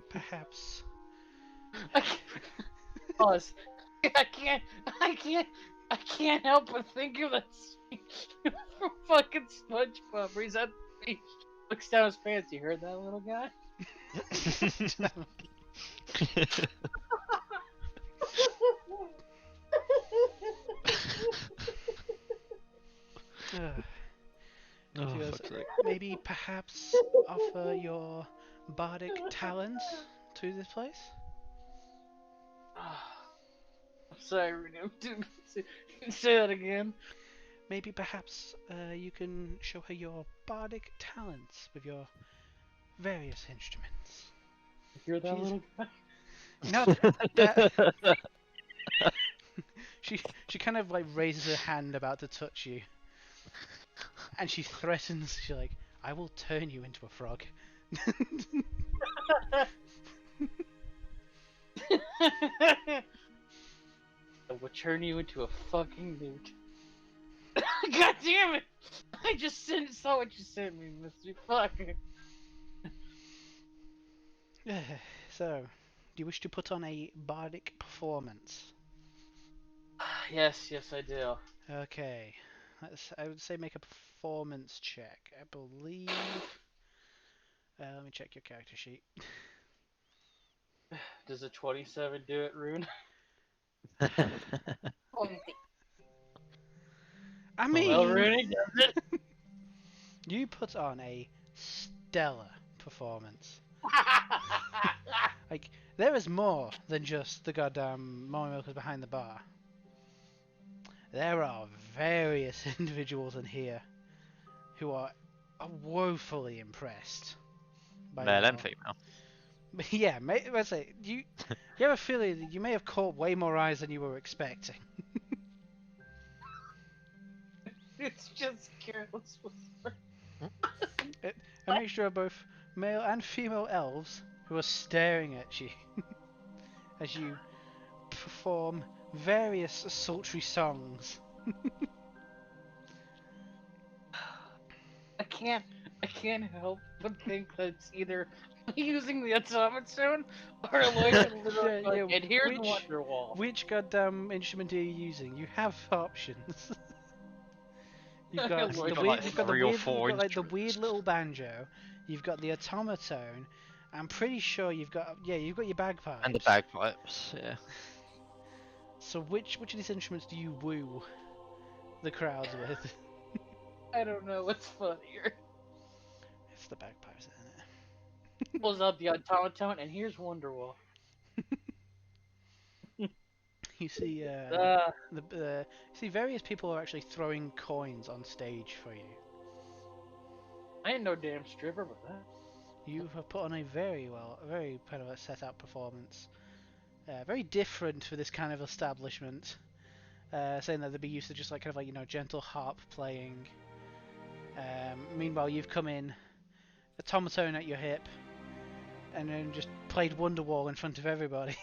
Speaker 1: Perhaps.
Speaker 2: I can't. Pause. I can't help but think of this from fucking SpongeBob. Where he's at, he looks down his pants. You heard that, little guy?
Speaker 1: Ugh.
Speaker 4: Oh,
Speaker 1: She goes,
Speaker 4: fuck's sake.
Speaker 1: maybe perhaps offer your bardic talents to this place?
Speaker 2: I'm sorry, Renee. Say that again.
Speaker 1: Maybe perhaps you can show her your bardic talents with your various instruments.
Speaker 2: You hear that,
Speaker 1: She's-
Speaker 2: little guy?
Speaker 1: Not that. She kind of like raises her hand about to touch you, and she threatens. She's like, "I will turn you into a frog."
Speaker 2: I will turn you into a fucking newt. God damn it! I just saw what you sent me, Mr. Fuck.
Speaker 1: So, do you wish to put on a bardic performance?
Speaker 2: Yes, I do.
Speaker 1: Okay, I would say make a performance check. I believe. Let me check your character sheet.
Speaker 2: Does a 27 do it, Rune?
Speaker 6: Only.
Speaker 1: I
Speaker 2: Well,
Speaker 1: mean,
Speaker 2: Rooney does it.
Speaker 1: you put on a stellar performance. Like, there is more than just the goddamn Molly Milkers behind the bar. There are various individuals in here who are woefully impressed by
Speaker 4: Male
Speaker 1: your...
Speaker 4: and female.
Speaker 1: Yeah, let's say, you have a feeling that you may have caught way more eyes than you were expecting.
Speaker 2: It's just careless whisper.
Speaker 1: A mixture of both male and female elves who are staring at you as you perform various sultry songs.
Speaker 2: I can't help but think that it's either using the automaton or Lloyd literally
Speaker 1: Yeah,
Speaker 2: and here's
Speaker 1: which
Speaker 2: Wonderwall.
Speaker 1: which goddamn instrument are you using? You have options. You've got
Speaker 2: Lloyd,
Speaker 4: like
Speaker 1: you've got the
Speaker 4: 3 or
Speaker 1: weird, you've
Speaker 4: 4
Speaker 1: got like the weird
Speaker 4: instruments.
Speaker 1: little banjo. You've got the automaton. I'm pretty sure you've got you've got your bagpipes.
Speaker 4: And the bagpipes, yeah.
Speaker 1: So which of these instruments do you woo the crowds with?
Speaker 2: I don't know what's funnier.
Speaker 1: It's the bagpipes, isn't it?
Speaker 2: Pulls out the automaton and here's Wonderwall.
Speaker 1: You see,
Speaker 2: Uh,
Speaker 1: you see various people are actually throwing coins on stage for you.
Speaker 2: I ain't no damn stripper, but that.
Speaker 1: You have put on a very kind of a set out performance. Very different for this kind of establishment. Saying that they'd be used to just like kind of like gentle harp playing. Meanwhile, you've come in, automaton at your hip, and then just played Wonderwall in front of everybody.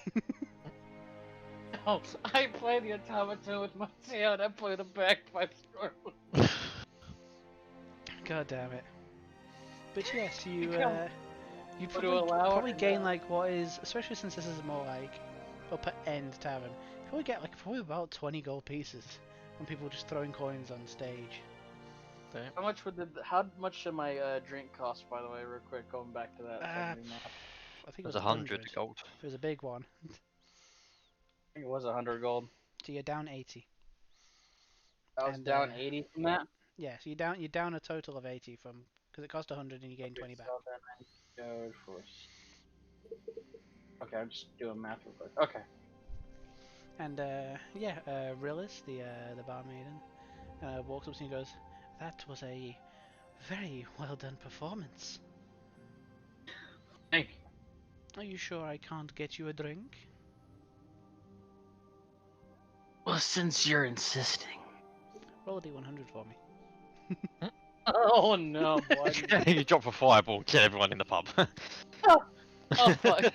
Speaker 2: Oh, I play the automaton with my tail and I play the bagpipes.
Speaker 1: God damn it! But yes, you
Speaker 2: Would
Speaker 1: probably
Speaker 2: it
Speaker 1: gain
Speaker 2: now?
Speaker 1: like what is, especially since this is more like upper end tavern. You probably get like probably about 20 gold pieces when people just throwing coins on stage.
Speaker 2: How much did my drink cost, by the way, real quick, going back to that?
Speaker 1: I think it was
Speaker 4: There's 100
Speaker 1: 100.
Speaker 4: gold.
Speaker 1: It was a big one.
Speaker 2: I think it was 100 gold.
Speaker 1: So you're down 80.
Speaker 2: I was
Speaker 1: And,
Speaker 2: down 80 from that.
Speaker 1: Yeah, so you're down a total of 80 from because it cost 100 and you gain 20 back.
Speaker 2: So then I go for. Okay, I'm just doing math real quick. Okay.
Speaker 1: And yeah, Rillis, the barmaiden, walks up to you and goes, "That was a very well done performance.
Speaker 2: Thank you.
Speaker 1: Are you sure I can't get you a drink?"
Speaker 2: Well, since you're insisting.
Speaker 1: Roll a d100 for me.
Speaker 2: Oh no, boy.
Speaker 4: You drop a fireball, kill everyone in the pub.
Speaker 2: Oh fuck.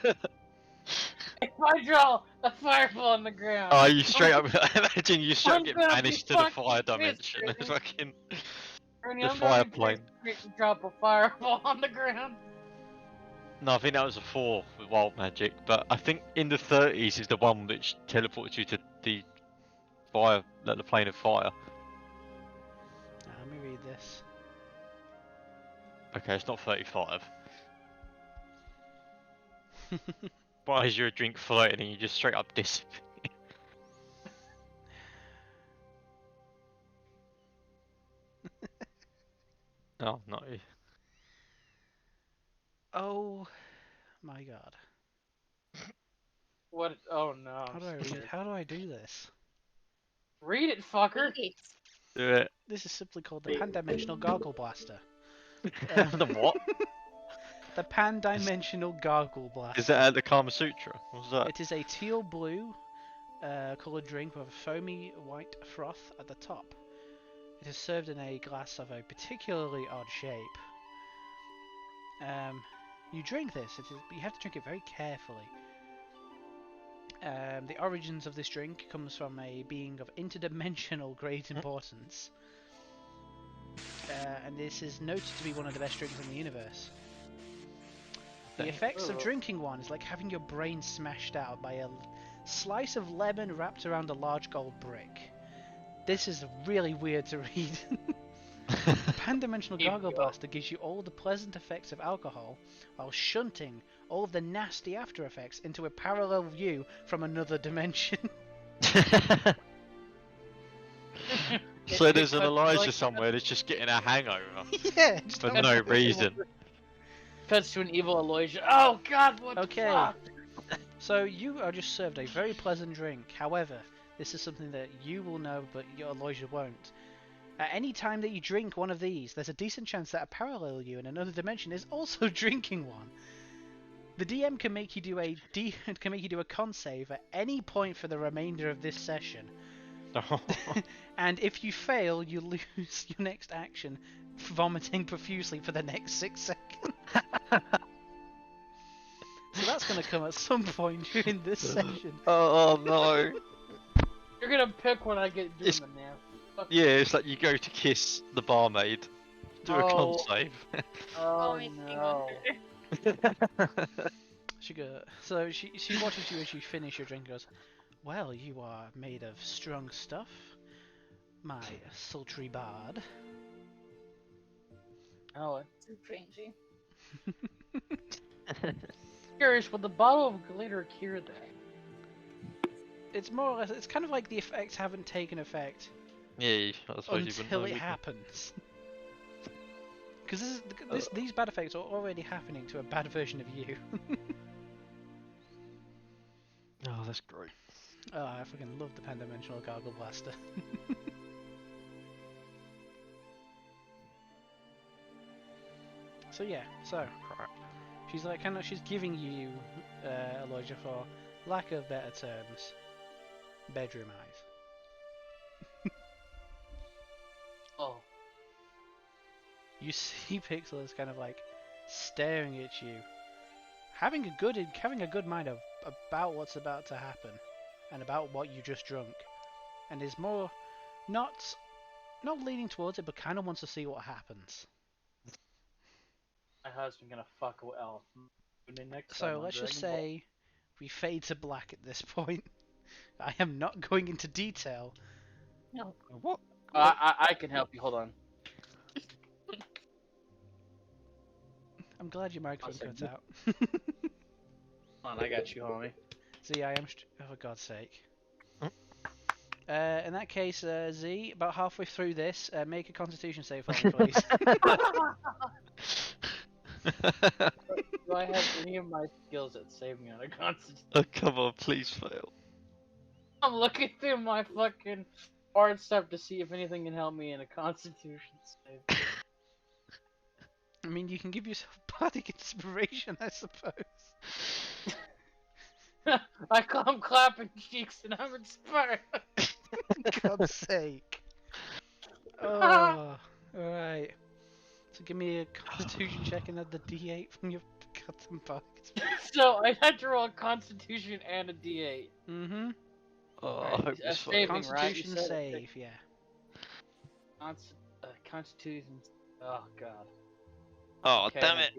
Speaker 2: If I draw a fireball on the ground.
Speaker 4: Oh, you straight up imagine you straight
Speaker 2: I'm
Speaker 4: up get
Speaker 2: gonna be
Speaker 4: banished to the
Speaker 2: fucking
Speaker 4: fire
Speaker 2: pissed,
Speaker 4: dimension.
Speaker 2: Brittany.
Speaker 4: Fucking
Speaker 2: Ernie,
Speaker 4: the
Speaker 2: I'm
Speaker 4: fire
Speaker 2: gonna be
Speaker 4: plane.
Speaker 2: pissed and drop a fireball on the ground.
Speaker 4: No, I think that was a 4 with wild magic, but I think in the 30s is the one which teleports you to the fire, like the plane of fire.
Speaker 1: Let me read this.
Speaker 4: Okay, it's not 35. Why is your drink floating and you just straight up disappear? Oh no.
Speaker 1: Oh my god.
Speaker 2: What? Oh no.
Speaker 1: How do I read? How do I do this?
Speaker 2: Read it, fucker.
Speaker 6: Wait.
Speaker 4: Do it.
Speaker 1: This is simply called the Pan-Dimensional Gargle Blaster.
Speaker 4: The what?
Speaker 1: The Pan-Dimensional Gargle Blaster.
Speaker 4: Is that at the Kama Sutra? What's that?
Speaker 1: It is a teal blue coloured drink with a foamy white froth at the top. It is served in a glass of a particularly odd shape. You drink this, but you have to drink it very carefully. The origins of this drink comes from a being of interdimensional great importance. and this is noted to be one of the best drinks in the universe. The
Speaker 4: Dang.
Speaker 1: effects of
Speaker 2: Oh.
Speaker 1: drinking one is like having your brain smashed out by a slice of lemon wrapped around a large gold brick. This is really weird to read. Pan-dimensional
Speaker 2: Keep
Speaker 1: Gargle
Speaker 2: going.
Speaker 1: Blaster gives you all the pleasant effects of alcohol while shunting all of the nasty after effects into a parallel view from another dimension.
Speaker 4: So there's an
Speaker 2: Cut-
Speaker 4: Elijah
Speaker 2: like-
Speaker 4: somewhere that's just getting a hangover
Speaker 1: Yeah, just
Speaker 4: for
Speaker 1: have-
Speaker 4: no reason.
Speaker 2: Cuts to an evil Aloysia. Oh God, what
Speaker 1: Okay.
Speaker 2: the fuck?
Speaker 1: So you are just served a very pleasant drink. However, this is something that you will know, but your Aloysia won't. At any time that you drink one of these, there's a decent chance that a parallel you in another dimension is also drinking one. The DM can make you do a con save at any point for the remainder of this session, and if you fail, you lose your next action, vomiting profusely for the next 6 seconds. So that's going to come at some point during this session.
Speaker 4: Oh no.
Speaker 2: You're gonna pick when I get doing
Speaker 4: It's-
Speaker 2: the now.
Speaker 4: Yeah, it's like you go to kiss the barmaid. Do a con
Speaker 2: Oh.
Speaker 4: save.
Speaker 2: Oh
Speaker 6: me think
Speaker 2: no.
Speaker 1: She watches you as you finish your drink and goes, "Well, you are made of strong stuff, my sultry bard."
Speaker 2: Oh,
Speaker 6: Too cringy.
Speaker 2: curious, would the bottle of glitter cure that?
Speaker 1: It's more or less, it's kind of like the effects haven't taken effect
Speaker 4: Yeah, I suppose you wouldn't
Speaker 1: until
Speaker 4: know,
Speaker 1: it
Speaker 4: would you?
Speaker 1: happens. Because these bad effects are already happening to a bad version of you.
Speaker 4: Oh, that's great.
Speaker 1: Oh, I fucking love the Pan-dimensional Gargle Blaster. So yeah, she's like she's giving you, Elijah, for lack of better terms, bedroom eyes.
Speaker 2: Oh.
Speaker 1: You see Pixel is kind of like staring at you, having a good mind about what's about to happen, and about what you just drunk, and is more not leaning towards it, but kind of wants to see what happens.
Speaker 2: My husband gonna fuck well. Next
Speaker 1: So
Speaker 2: time on
Speaker 1: let's just
Speaker 2: Dragon Ball.
Speaker 1: say we fade to black at this point. I am not going into detail.
Speaker 6: No.
Speaker 4: What?
Speaker 2: I can help you. Hold on.
Speaker 1: I'm glad your microphone
Speaker 2: Awesome.
Speaker 1: cut out.
Speaker 2: Hold on, I got you, homie.
Speaker 1: Z, I am. Oh, for God's sake. In that case, Z, about halfway through this, make a Constitution save for me, please.
Speaker 2: Do I have any of my skills that save me on a constitution?
Speaker 4: Oh, come on, please fail.
Speaker 2: I'm looking through my fucking hard stuff to see if anything can help me in a constitution save.
Speaker 1: I mean, you can give yourself bardic inspiration, I suppose.
Speaker 2: I'm clapping cheeks and I'm inspired.
Speaker 1: God's sake. Oh, alright. So give me a Constitution check and add the D8 from your goddamn bardic inspiration.
Speaker 2: So I had to roll a constitution and a d8.
Speaker 1: Mm-hmm.
Speaker 4: Oh, I
Speaker 2: Right,
Speaker 4: hope
Speaker 2: a
Speaker 4: this
Speaker 2: saving,
Speaker 4: fails.
Speaker 2: right? You
Speaker 1: Constitution
Speaker 2: said it.
Speaker 1: save, yeah.
Speaker 2: Constitution. Oh god.
Speaker 4: Oh,
Speaker 2: Okay,
Speaker 4: damn
Speaker 2: a
Speaker 4: it.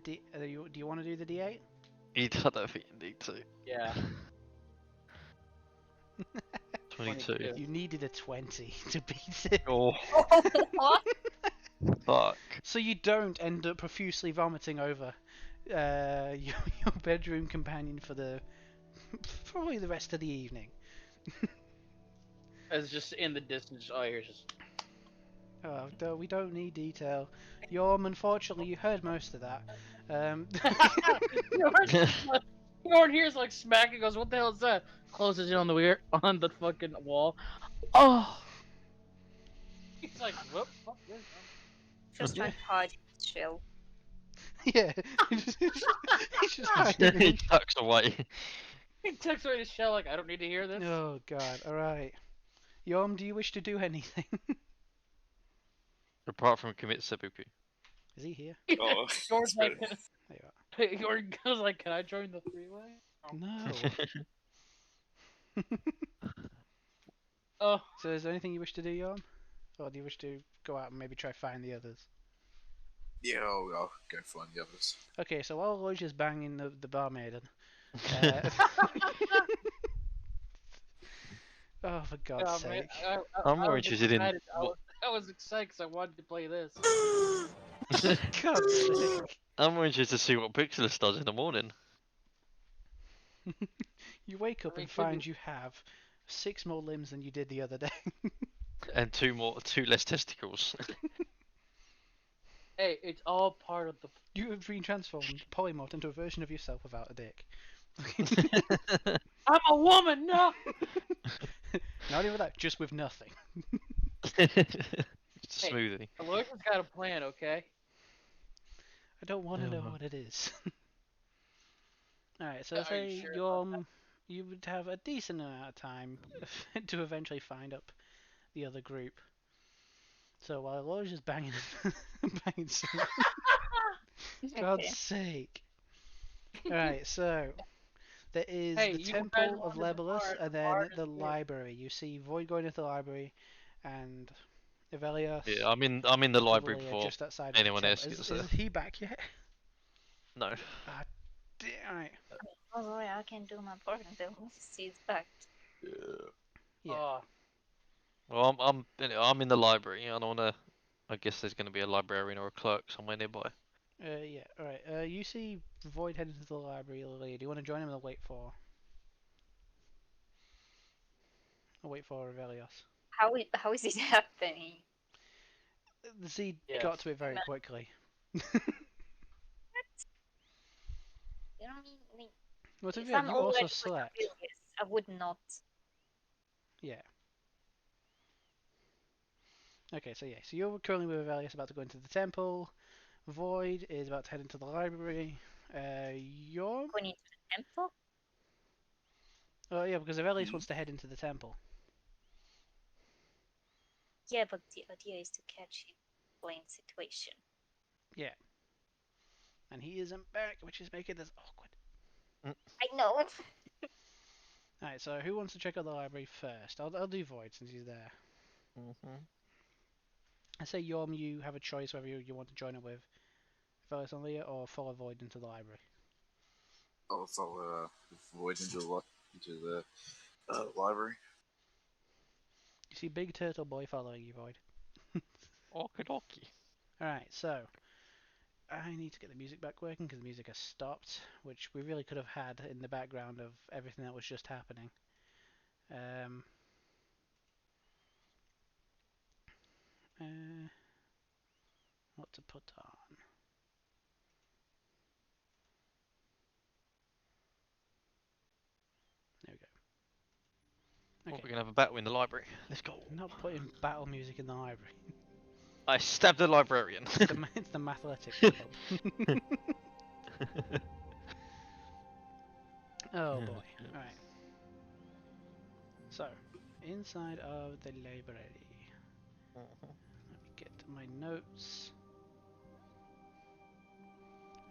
Speaker 2: D8.
Speaker 1: And the do you want to do the D8?
Speaker 4: You don't think you need to.
Speaker 2: Yeah.
Speaker 4: 22.
Speaker 1: You needed a 20 to beat it.
Speaker 4: Oh,
Speaker 6: What?
Speaker 4: fuck.
Speaker 1: So you don't end up profusely vomiting over your bedroom companion for probably the rest of the evening.
Speaker 2: It's just in the distance. Oh, here's just.
Speaker 1: Oh, no, we don't need detail. Unfortunately, you heard most of that.
Speaker 2: Norn hears like smacking. Goes, "What the hell is that?" Closes it on on the fucking wall. Oh. He's like, "Whoop, fuck this."
Speaker 6: Just trying to hide his shell.
Speaker 1: yeah, he's just hiding.
Speaker 4: He tucks away.
Speaker 2: He takes away his shell. Like, I don't need to hear this.
Speaker 1: Oh God! All right, Yom, do you wish to do anything?
Speaker 4: Apart from commit seppuku.
Speaker 1: Is he here?
Speaker 7: Oh,
Speaker 2: Yorn's like,
Speaker 1: There you
Speaker 2: Yorn goes like, "Can I join the three-way?"
Speaker 1: are. No.
Speaker 2: Oh,
Speaker 1: So is there anything you wish to do, Yom? or do you wish to go out and maybe try find the others?
Speaker 7: Yeah, I'll go find the others.
Speaker 1: Okay, so while Aloysius banging the barmaiden, uh, oh for God's
Speaker 2: Oh, man,
Speaker 1: sake!
Speaker 4: I'm
Speaker 2: I
Speaker 4: more
Speaker 2: was
Speaker 4: interested in
Speaker 2: excited.
Speaker 4: what.
Speaker 2: I was excited because I wanted to play this.
Speaker 1: God's sake!
Speaker 4: I'm more interested to see what Pixelus does in the morning.
Speaker 1: You wake up
Speaker 2: I mean,
Speaker 1: and
Speaker 2: could be-
Speaker 1: find you have 6 more limbs than you did the other day.
Speaker 4: And two less testicles.
Speaker 2: Hey, it's all part of the.
Speaker 1: You have been transformed, polymorphed into a version of yourself without a dick.
Speaker 2: I'm a woman, no.
Speaker 1: Not even that, just with nothing.
Speaker 4: Just a
Speaker 2: Hey.
Speaker 4: smoothie.
Speaker 2: Aloysius got a plan, okay?
Speaker 1: I don't want to know
Speaker 4: Oh.
Speaker 1: what it is. Alright, so
Speaker 2: Are you
Speaker 1: say
Speaker 2: sure about
Speaker 1: you would have a decent amount of time to eventually find up the other group. So while Laura's just banging, banging someone, God's
Speaker 6: Okay.
Speaker 1: sake. Alright, so there is
Speaker 2: Hey,
Speaker 1: the
Speaker 2: you guys
Speaker 1: Temple of
Speaker 2: wanted the
Speaker 1: Lebolus
Speaker 2: bar,
Speaker 1: and
Speaker 2: the bar
Speaker 1: then
Speaker 2: is
Speaker 1: the
Speaker 2: here.
Speaker 1: library. You see Void going into the library and Evelios
Speaker 4: Yeah, I'm in the library
Speaker 1: probably
Speaker 4: before
Speaker 1: just outside of the
Speaker 4: anyone else
Speaker 1: temple.
Speaker 4: gets
Speaker 1: Is
Speaker 4: there.
Speaker 1: he back yet?
Speaker 4: No.
Speaker 1: Alright.
Speaker 6: Oh boy, I can do my part until he's back.
Speaker 1: Yeah.
Speaker 2: Oh,
Speaker 4: Well, I'm in the library. I don't wanna. I guess there's gonna be a librarian or a clerk somewhere nearby.
Speaker 1: Yeah, alright. You see Void heading to the library, Lily. Do you want to join him or wait for? Or wait for Revelios?
Speaker 6: How is it happening?
Speaker 1: The seed
Speaker 2: yes.
Speaker 1: got to it very quickly.
Speaker 6: You know what I mean?
Speaker 1: Well, to be
Speaker 6: If
Speaker 1: fair,
Speaker 6: I'm
Speaker 1: you also
Speaker 6: already with
Speaker 1: slept.
Speaker 6: Abilis, I would not.
Speaker 1: Yeah. Okay, so yeah, so you're currently with Revelios about to go into the temple. Void is about to head into the library. You're...
Speaker 6: Going into the temple?
Speaker 1: Oh yeah, because Revelios wants to head into the temple.
Speaker 6: Yeah, but the idea is to catch him playing situation.
Speaker 1: Yeah. And he isn't back, which is making this awkward.
Speaker 6: I know.
Speaker 1: Alright, so who wants to check out the library first? I'll do Void since he's there. I say Yom, you have a choice whether you want to join it with Velis and Leah or follow Void into the library.
Speaker 7: I'll follow Void into the library.
Speaker 1: You see Big Turtle Boy following you, Void.
Speaker 4: Okie dokie.
Speaker 1: Alright, so I need to get the music back working because the music has stopped, which we really could have had in the background of everything that was just happening. What to put on? There we go.
Speaker 4: Well,
Speaker 1: Okay,
Speaker 4: we're gonna have a battle in the library. Let's go.
Speaker 1: I'm not putting battle music in the library.
Speaker 4: I stabbed the librarian.
Speaker 1: It's the Mathletics Club. Oh boy. Alright. So, inside of the library. Let me get to my notes.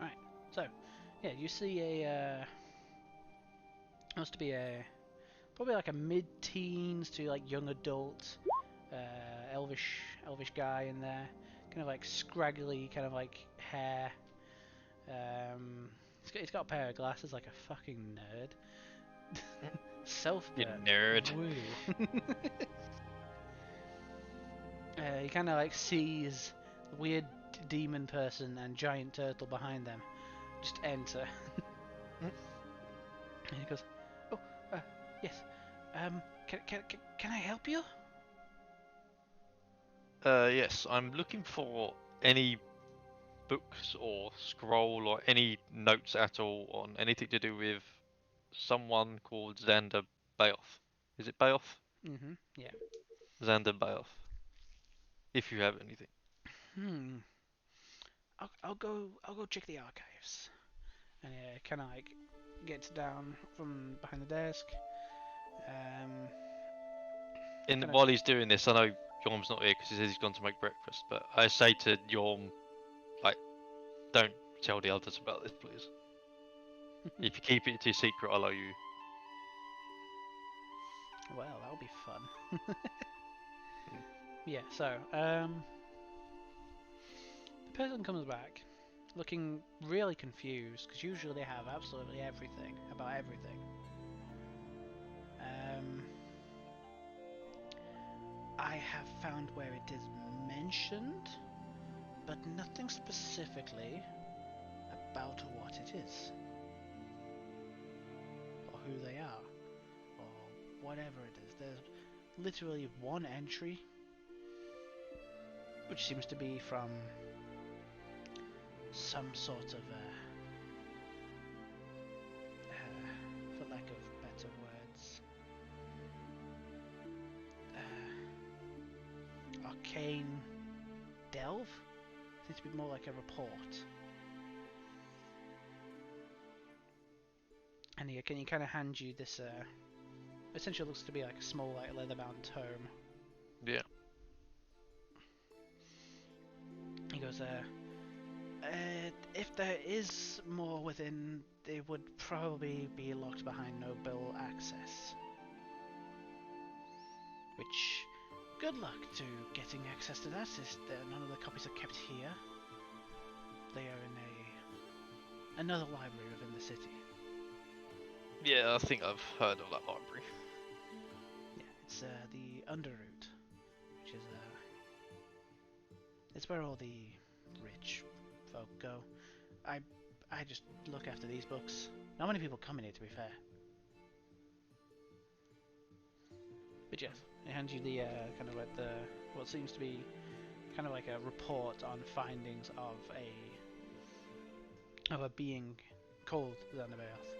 Speaker 1: Alright, so, yeah, you see a, must be a, probably like a mid-teens to like young adult, elvish guy in there. Kind of like scraggly, kind of like hair. He's got a pair of glasses like a fucking nerd.
Speaker 4: You
Speaker 1: Self-burn.
Speaker 4: nerd.
Speaker 1: Woo. He kind of like sees the weird demon person and giant turtle behind them just enter. And he goes, "Oh, yes. Can I help you?"
Speaker 4: Yes, I'm looking for any books or scroll or any notes at all on anything to do with someone called Xander Bayoth. Is it Bayoth?
Speaker 1: Yeah.
Speaker 4: Xander Bayoth. If you have anything.
Speaker 1: Hmm. I'll go check the archives. And kind of like gets down from behind the desk. Kinda-
Speaker 4: While he's doing this, I know Yorm's not here because he says he's gone to make breakfast, but I say to Yorm, like, don't tell the others about this, please. If you keep it to a secret, I'll owe you.
Speaker 1: Well, that'll be fun. Yeah, so, the person comes back looking really confused, because usually they have absolutely everything about everything. I have found where it is mentioned, but nothing specifically about what it is, or who they are, or whatever it is. There's literally one entry, which seems to be from some sort of, for lack of better words, arcane delve. Seems to be more like a report. And he kind of hand you this, essentially looks to be like a small, like leather-bound tome.
Speaker 4: Yeah.
Speaker 1: He goes, if there is more within, it would probably be locked behind noble access. Which, good luck to getting access to that, as none of the copies are kept here. They are in another library within the city.
Speaker 4: Yeah, I think I've heard of that library.
Speaker 1: Yeah, it's the Underroot, which is it's where all the rich folk go. I just look after these books. Not many people come in here, to be fair. But yes, it hands you the kind of like what seems to be kind of like a report on findings of a being called Xanabaoth.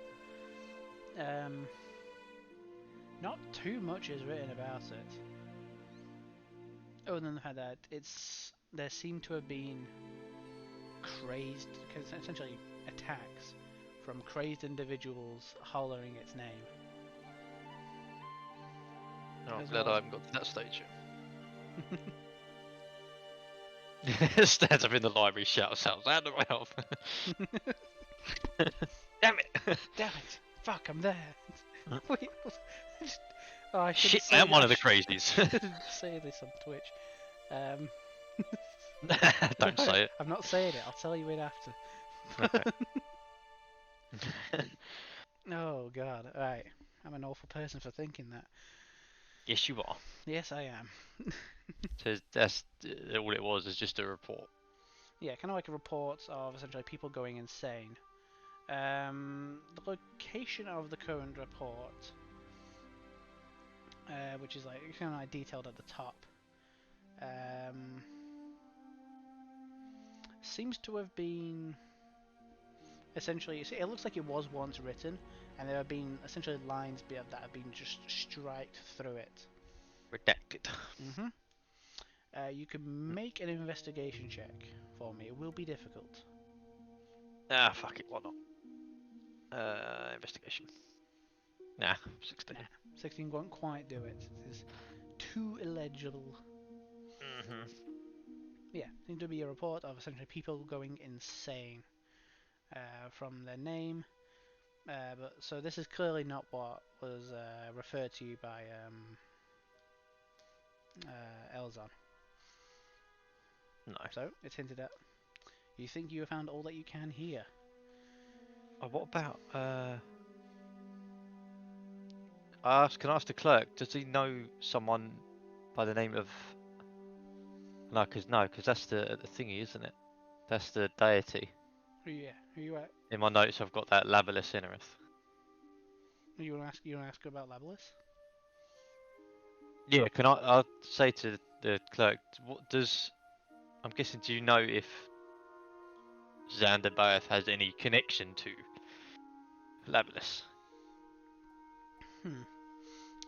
Speaker 1: Not too much is written about it, other than the fact that there seem to have been crazed, essentially attacks from crazed individuals hollering its name.
Speaker 4: Oh, I'm
Speaker 1: As
Speaker 4: glad
Speaker 1: well.
Speaker 4: I haven't got to that stage yet. Stands up in the library, shouts out, "Land of health!" Damn it!
Speaker 1: Damn it! Fuck, I'm there. Wait, oh, I should
Speaker 4: Shit,
Speaker 1: say
Speaker 4: I'm one of the
Speaker 1: I
Speaker 4: crazies.
Speaker 1: shouldn't say this on Twitch.
Speaker 4: Don't say it.
Speaker 1: I'm not saying it. I'll tell you it after.
Speaker 4: Okay.
Speaker 1: Oh god. Right. I'm an awful person for thinking that.
Speaker 4: Yes, you are.
Speaker 1: Yes, I am.
Speaker 4: So that's all it was. Is just a report.
Speaker 1: Yeah, kind of like a report of essentially people going insane. The location of the current report, which is like kind of like detailed at the top, seems to have been essentially. It looks like it was once written, and there have been essentially lines that have been just striked through it.
Speaker 4: Redacted.
Speaker 1: You can make an investigation check for me. It will be difficult.
Speaker 4: Ah, fuck it. Why not? Investigation. Nah, 16.
Speaker 1: Nah, 16 won't quite do it. It is too illegible. Yeah, seems to be a report of essentially people going insane from their name. But so this is clearly not what was referred to you by Elzon.
Speaker 4: No.
Speaker 1: So it's hinted at. You think you have found all that you can here?
Speaker 4: Oh, what about can I ask the clerk? Does he know someone by the name of? No, because that's the thingy, isn't it? That's the deity.
Speaker 1: Who you at?
Speaker 4: In my notes, I've got that Labalus Innerith.
Speaker 1: You want to ask? You want to ask about Levelus?
Speaker 4: Yeah, can I? I'll say to the clerk. What does? I'm guessing. Do you know if Xander Baeth has any connection to Labalus?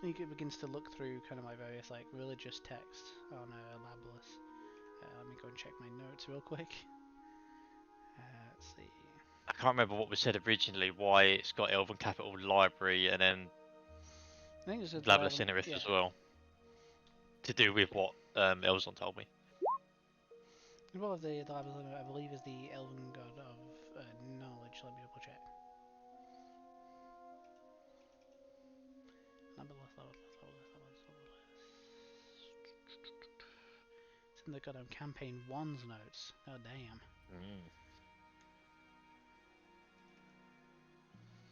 Speaker 1: He begins to look through kind of my various like religious texts on Levelus. Let me go and check my notes real quick. Let's see.
Speaker 4: I can't remember what was said originally. Why it's got Elven Capital Library and then
Speaker 1: I think it's
Speaker 4: Labalus Innerith
Speaker 1: yeah.
Speaker 4: as well. To do with what Elzon told me.
Speaker 1: Well, of the Levelus, I believe, is the Elven god of knowledge. Let me double check. Levelus. in the goddamn campaign 1's notes. Oh damn.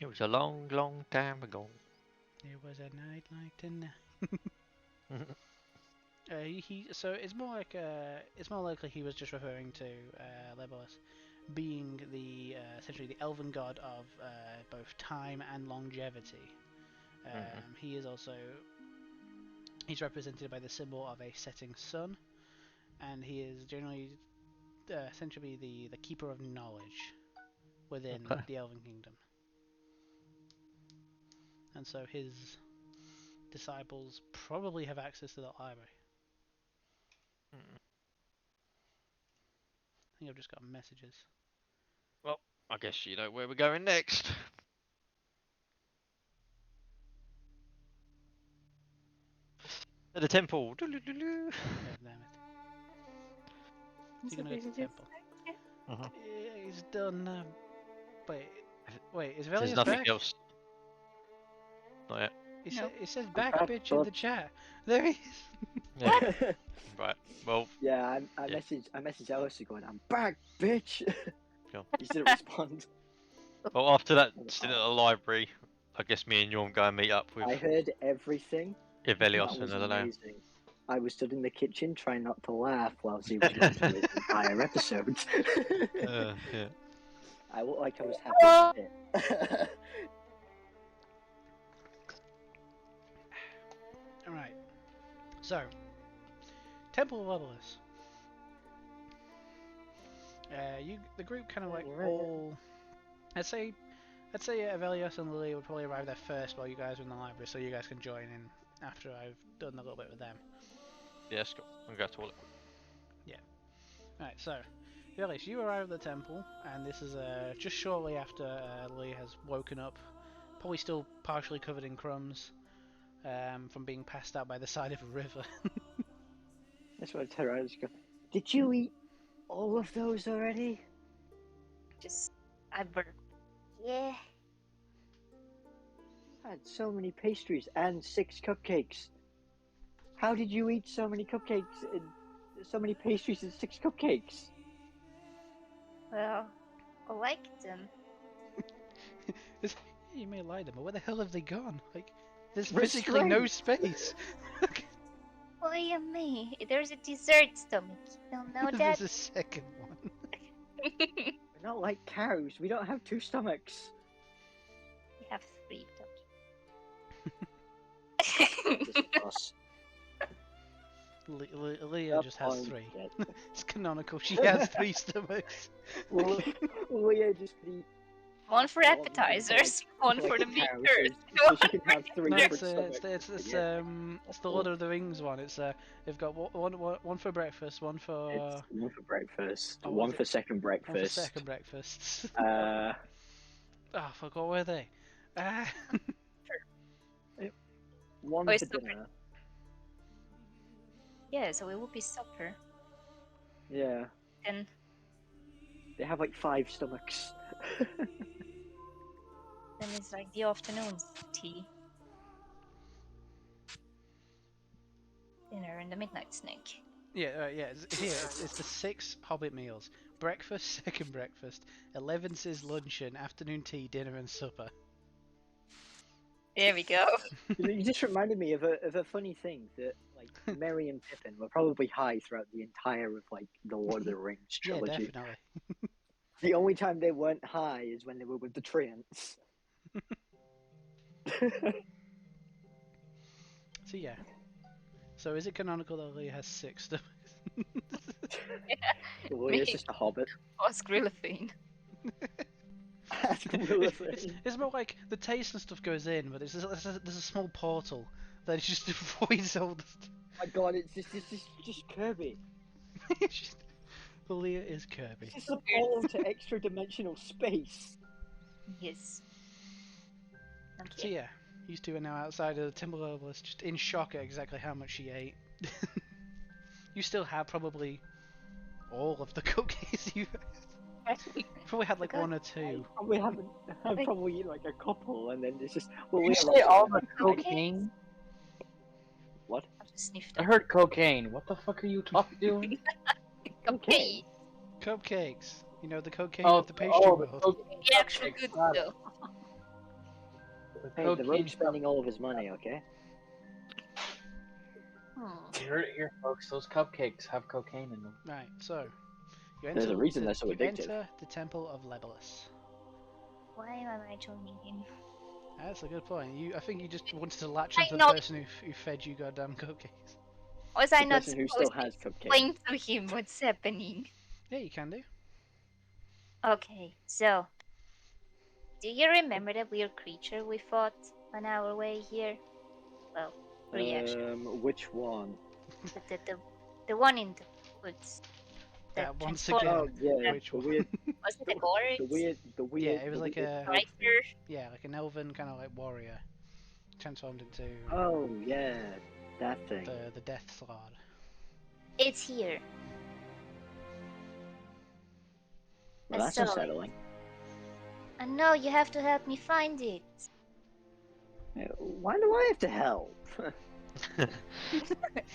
Speaker 4: It was a long, long time ago.
Speaker 1: There was a night like tonight. So it's more like it's more likely he was just referring to Legolas being the essentially the elven god of both time and longevity. He is also he's represented by the symbol of a setting sun, and he is generally essentially the keeper of knowledge within the Elven Kingdom. And so his disciples probably have access to that library. I think I've just got messages.
Speaker 4: Well, I guess you know where we're going next. At the temple.
Speaker 1: God damn it. He's gonna go to the temple.
Speaker 4: Uh-huh.
Speaker 1: Yeah, he's done. Wait, is
Speaker 4: There's
Speaker 1: Velius
Speaker 4: nothing
Speaker 1: back?
Speaker 4: else. Not yet.
Speaker 1: He says back,
Speaker 5: back,
Speaker 1: bitch, in the
Speaker 5: but-
Speaker 1: chat. There he is.
Speaker 4: Yeah. Right. Well,
Speaker 5: Yeah, I
Speaker 4: Yeah.
Speaker 5: messaged Alistair going, I'm back, bitch!
Speaker 4: Cool.
Speaker 5: He didn't respond.
Speaker 4: well, after that stint at the library, I guess me and Yorm go and meet up with
Speaker 5: I heard everything.
Speaker 4: Ivelios
Speaker 5: That
Speaker 4: and
Speaker 5: was
Speaker 4: I don't know.
Speaker 5: amazing. I was stood in the kitchen trying not to laugh whilst he was going through his entire episode.
Speaker 4: Yeah.
Speaker 5: I looked like I was having a fit.
Speaker 1: Alright. So, Temple of Legolas. The group kind of like all. I'd say Avelios and Lily would probably arrive there first while you guys are in the library, so you guys can join in after I've done a little bit with them.
Speaker 4: Yeah, let's go. I'm going to toilet.
Speaker 1: Right, so Avelios, you arrive at the temple, and this is just shortly after Lily has woken up, probably still partially covered in crumbs from being passed out by the side of a river.
Speaker 5: That's what I tell her. I just go, did you eat all of those already?
Speaker 6: I burped. Yeah.
Speaker 5: I had so many pastries and 6 cupcakes. How did you eat so many cupcakes and so many pastries and 6 cupcakes?
Speaker 6: Well, I like them.
Speaker 1: You may lie to them, but where the hell have they gone? Like, there's
Speaker 5: Restraint.
Speaker 1: physically no space.
Speaker 6: What do you mean? There's a dessert stomach. You don't know that?
Speaker 1: There's a second one.
Speaker 5: We're not like cows. We don't have 2 stomachs.
Speaker 6: We have 3,
Speaker 5: Just us.
Speaker 1: Leah
Speaker 5: That
Speaker 1: just has
Speaker 5: point,
Speaker 1: 3.
Speaker 5: yeah.
Speaker 1: It's canonical. She has 3 stomachs.
Speaker 5: Well, Leah just eat
Speaker 6: One for
Speaker 5: half one,
Speaker 6: appetizers, one
Speaker 5: like
Speaker 6: for the
Speaker 5: a
Speaker 6: meat
Speaker 5: cow,
Speaker 6: first,
Speaker 5: so she can
Speaker 6: one
Speaker 5: have
Speaker 6: for
Speaker 5: 3
Speaker 1: No,
Speaker 5: different
Speaker 1: it's
Speaker 5: stomachs.
Speaker 1: it's the Lord of the Rings one. It's they've got one for breakfast, one for
Speaker 5: It's one for breakfast,
Speaker 1: Oh,
Speaker 5: one
Speaker 1: was
Speaker 5: for
Speaker 1: it?
Speaker 5: second
Speaker 1: one for
Speaker 5: breakfast.
Speaker 1: second breakfasts.
Speaker 5: Uh,
Speaker 1: Oh fuck, what were they?
Speaker 5: one
Speaker 6: Oh,
Speaker 5: for
Speaker 6: it's the-
Speaker 5: dinner.
Speaker 6: Yeah, so it will be supper.
Speaker 5: Yeah,
Speaker 6: Then
Speaker 5: they have like 5 stomachs.
Speaker 6: then it's like the afternoon tea. Dinner and the midnight snack.
Speaker 1: Yeah, it's here. It's the 6 Hobbit meals: breakfast, second breakfast, 11's is luncheon, afternoon tea, dinner, and supper.
Speaker 6: There we go.
Speaker 5: You just reminded me of a funny thing that like Merry and Pippin were probably high throughout the entire of like the Lord of the Rings
Speaker 1: Yeah,
Speaker 5: trilogy.
Speaker 1: definitely.
Speaker 5: The only time they weren't high is when they were with the Treants.
Speaker 1: So yeah. So is it canonical that Leah has 6 stomachs?
Speaker 5: Leah's just a hobbit.
Speaker 6: Ask Grillothine.
Speaker 1: It's more like the taste and stuff goes in, but there's a small portal that just avoids all the stuff.
Speaker 5: My God, it's just Kirby.
Speaker 1: Leah is Kirby.
Speaker 5: It's just a portal to extra dimensional space.
Speaker 6: Yes.
Speaker 1: So
Speaker 6: Okay.
Speaker 1: yeah, these two are now outside of the Temple of Legolas, just in shock at exactly how much she ate. You still have probably all of the cookies you probably had like
Speaker 6: Okay.
Speaker 1: 1 or 2.
Speaker 5: We haven't. I've probably eaten like a couple, and then it's just. Well,
Speaker 2: You
Speaker 5: we
Speaker 2: say all the
Speaker 6: Okay.
Speaker 2: cocaine?
Speaker 5: What?
Speaker 6: sniff
Speaker 2: I
Speaker 6: them.
Speaker 2: heard cocaine. What the fuck are you talking doing?
Speaker 6: Okay.
Speaker 1: Cupcakes. You know, the cocaine
Speaker 2: Oh,
Speaker 1: of the pastry
Speaker 2: the
Speaker 1: world.
Speaker 2: cocaine
Speaker 6: They're actually
Speaker 2: cupcakes,
Speaker 6: good
Speaker 2: got it.
Speaker 6: though.
Speaker 2: The
Speaker 5: Hey, the
Speaker 2: cocaine
Speaker 5: rogue's spending all of his money, okay?
Speaker 2: You heard it here, folks. Those cupcakes have cocaine in them.
Speaker 1: Right, so you
Speaker 5: There's
Speaker 1: enter,
Speaker 5: a reason they're so
Speaker 1: you
Speaker 5: addictive.
Speaker 1: enter the Temple of Legolas.
Speaker 6: Why am I joining him?
Speaker 1: That's a good point. I think you just wanted to latch
Speaker 6: I
Speaker 1: onto the
Speaker 6: know.
Speaker 1: person who fed you goddamn cupcakes.
Speaker 6: Was I
Speaker 5: The
Speaker 6: not
Speaker 5: person who
Speaker 6: supposed
Speaker 5: still
Speaker 6: to
Speaker 5: has cupcakes.
Speaker 6: explain to him what's happening?
Speaker 1: Yeah, you can do.
Speaker 6: Okay, so do you remember the weird creature we fought on our way here? Well, three actually.
Speaker 5: Which one?
Speaker 6: The one in the woods.
Speaker 1: That once
Speaker 6: transformed-
Speaker 1: again,
Speaker 5: Oh yeah,
Speaker 1: which
Speaker 5: the
Speaker 1: one?
Speaker 5: weird,
Speaker 6: Was it a gorge?
Speaker 5: the weird.
Speaker 1: Yeah, it was
Speaker 5: the
Speaker 1: like
Speaker 5: weird
Speaker 1: a-
Speaker 5: elf thing.
Speaker 6: Striker?
Speaker 1: Yeah, like an elven kind of like warrior, transformed into
Speaker 5: Oh yeah, that thing.
Speaker 1: the Death Slard.
Speaker 6: It's here.
Speaker 5: Well,
Speaker 6: I
Speaker 5: that's
Speaker 6: saw it.
Speaker 5: unsettling.
Speaker 6: And no, you have to help me find it.
Speaker 5: Why do I have to help?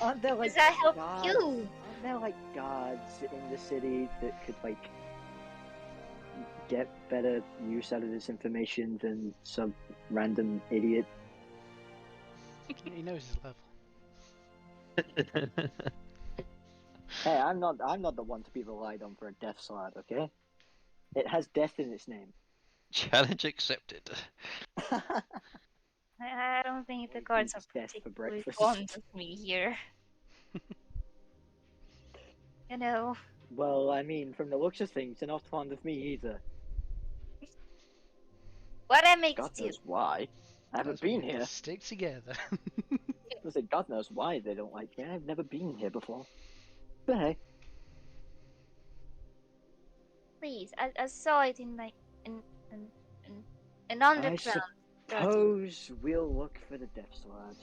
Speaker 5: Aren't there like
Speaker 6: Because I help
Speaker 5: guards?
Speaker 6: you.
Speaker 5: Aren't there like guards in the city that could like get better use out of this information than some random idiot?
Speaker 1: He knows his level.
Speaker 5: Hey, I'm not the one to be relied on for a death slide, okay? It has death in its name.
Speaker 4: Challenge accepted.
Speaker 6: I don't think the
Speaker 5: Eat
Speaker 6: guards are
Speaker 5: death for
Speaker 6: particularly
Speaker 5: breakfast.
Speaker 6: fond of me here. You know,
Speaker 5: Well, I mean, from the looks of things, they're not fond of me either.
Speaker 6: what I make
Speaker 5: God
Speaker 6: do?
Speaker 5: knows why. I haven't
Speaker 1: That's when
Speaker 5: been
Speaker 1: you have
Speaker 5: here.
Speaker 1: to stick together.
Speaker 5: I say, God knows why they don't like me. I've never been here before. But hey,
Speaker 6: Please, I saw it in my in underground. study.
Speaker 5: suppose we'll look for the death sword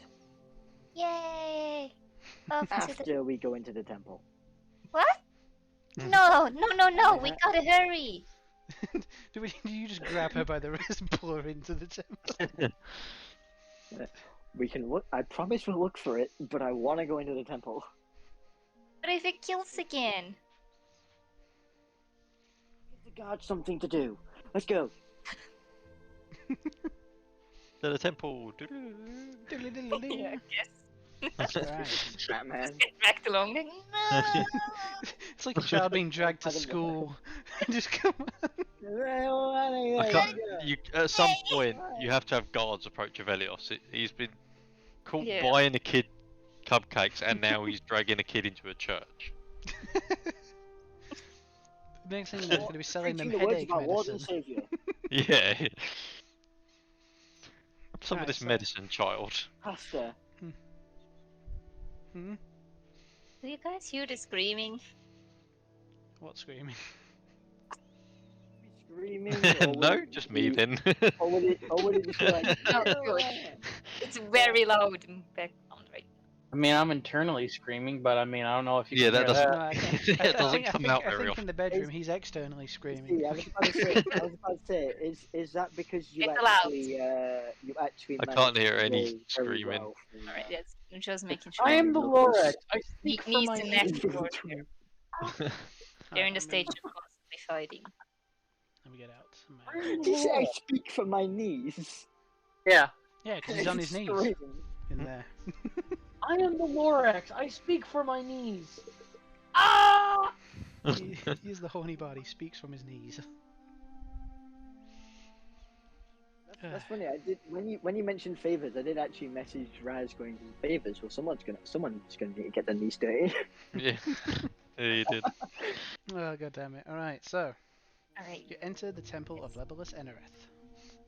Speaker 6: Yay! Off to the
Speaker 5: after we go into the temple.
Speaker 6: what? No! We gotta hurry.
Speaker 1: Do you just grab her by the wrist and pull her into the temple?
Speaker 5: We can look. I promise we'll look for it, but I want to go into the temple.
Speaker 6: But if it kills again?
Speaker 5: Give the guards something to do. Let's go.
Speaker 4: To the temple.
Speaker 6: Yeah, I guess.
Speaker 1: Right.
Speaker 5: Batman.
Speaker 6: Get dragged along. Like, no!
Speaker 1: It's like a child being dragged to
Speaker 5: I don't know.
Speaker 1: school. Just come on.
Speaker 4: I can't, you, at some point, you have to have guards approach Avelios. He's been caught
Speaker 6: Yeah.
Speaker 4: buying a kid cupcakes, and now he's dragging a kid into a church.
Speaker 1: The next thing you know, he's going to be selling them
Speaker 5: Preaching the words
Speaker 1: headache
Speaker 5: of our Lord and
Speaker 1: medicine.
Speaker 5: Savior.
Speaker 4: Yeah. Some of
Speaker 1: Right,
Speaker 4: this
Speaker 1: so-
Speaker 4: medicine, child.
Speaker 5: Pastor.
Speaker 1: Hmm?
Speaker 6: Do you guys hear the screaming?
Speaker 1: What screaming?
Speaker 5: Screaming. Or would
Speaker 4: No,
Speaker 5: it
Speaker 4: just me
Speaker 5: be-
Speaker 4: then.
Speaker 5: Or would it just be like?
Speaker 6: Oh, good. It's very loud in background right
Speaker 2: I mean, I'm internally screaming, but I mean, I don't know if you
Speaker 4: Yeah,
Speaker 2: can
Speaker 4: that
Speaker 2: hear
Speaker 4: doesn't-
Speaker 1: No, I can't.
Speaker 4: It doesn't come out
Speaker 1: I
Speaker 4: very
Speaker 1: think in the bedroom he's externally screaming.
Speaker 5: See, I was about to say, is that because you
Speaker 6: It's allowed.
Speaker 5: actually
Speaker 4: I can't
Speaker 5: managed
Speaker 4: hear
Speaker 5: to
Speaker 4: any
Speaker 5: roll very
Speaker 4: screaming.
Speaker 5: well from,
Speaker 6: now. Alright, yes. I'm just making sure.
Speaker 2: I am the Lorax. I
Speaker 6: He
Speaker 2: speak for
Speaker 6: needs
Speaker 2: my
Speaker 6: an
Speaker 2: name.
Speaker 6: active word here. They're in the stage of constantly fighting.
Speaker 1: Let me get out.
Speaker 5: Did you say I speak for my knees?
Speaker 2: Yeah.
Speaker 1: Yeah, because he's on his knees
Speaker 5: Screaming.
Speaker 1: in there.
Speaker 2: I am the Lorax. I speak for my knees. Ah!
Speaker 1: He's the horny body, speaks from his knees.
Speaker 5: That's funny. I did when you mentioned favors. I did actually message Raz going favors. Well, someone's gonna need to get their knees dirty.
Speaker 4: Yeah. Yeah, you did.
Speaker 1: Oh, god damn it. Alright, so
Speaker 6: Alright.
Speaker 1: you enter the temple of Legolas Enereth,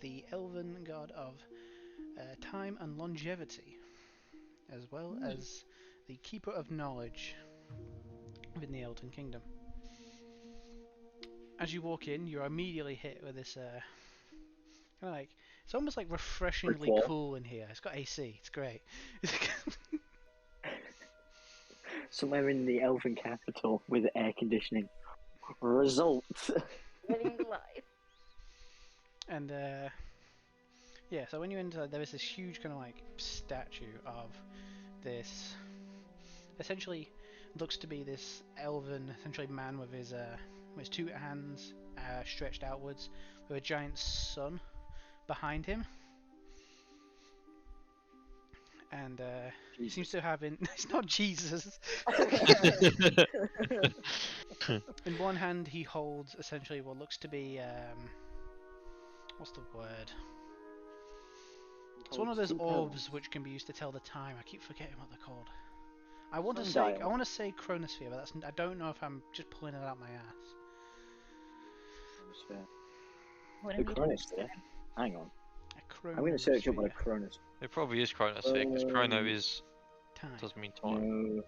Speaker 1: the elven god of time and longevity, as well as the keeper of knowledge within the Elven Kingdom. As you walk in, you're immediately hit with this kind of like, it's almost like refreshingly
Speaker 5: wall.
Speaker 1: cool in here. It's got AC, it's great.
Speaker 5: Somewhere in the Elven capital with air conditioning. Result.
Speaker 6: Living the life.
Speaker 1: And yeah, so when you enter, there is this huge kind of like statue of this essentially looks to be this elven, essentially man with his two hands stretched outwards, with a giant sun behind him, and he seems to have in it's not Jesus. In one hand he holds essentially what looks to be what's the word? It's one of those orbs which can be used to tell the time. I keep forgetting what they're called. I want to say chronosphere, but I don't know if I'm just pulling it out my ass.
Speaker 5: The chronosphere? Hang on.
Speaker 1: A chronosphere.
Speaker 5: I'm going to search up what a chronosphere.
Speaker 4: It probably is chronosphere because chrono is
Speaker 1: time.
Speaker 4: does mean time.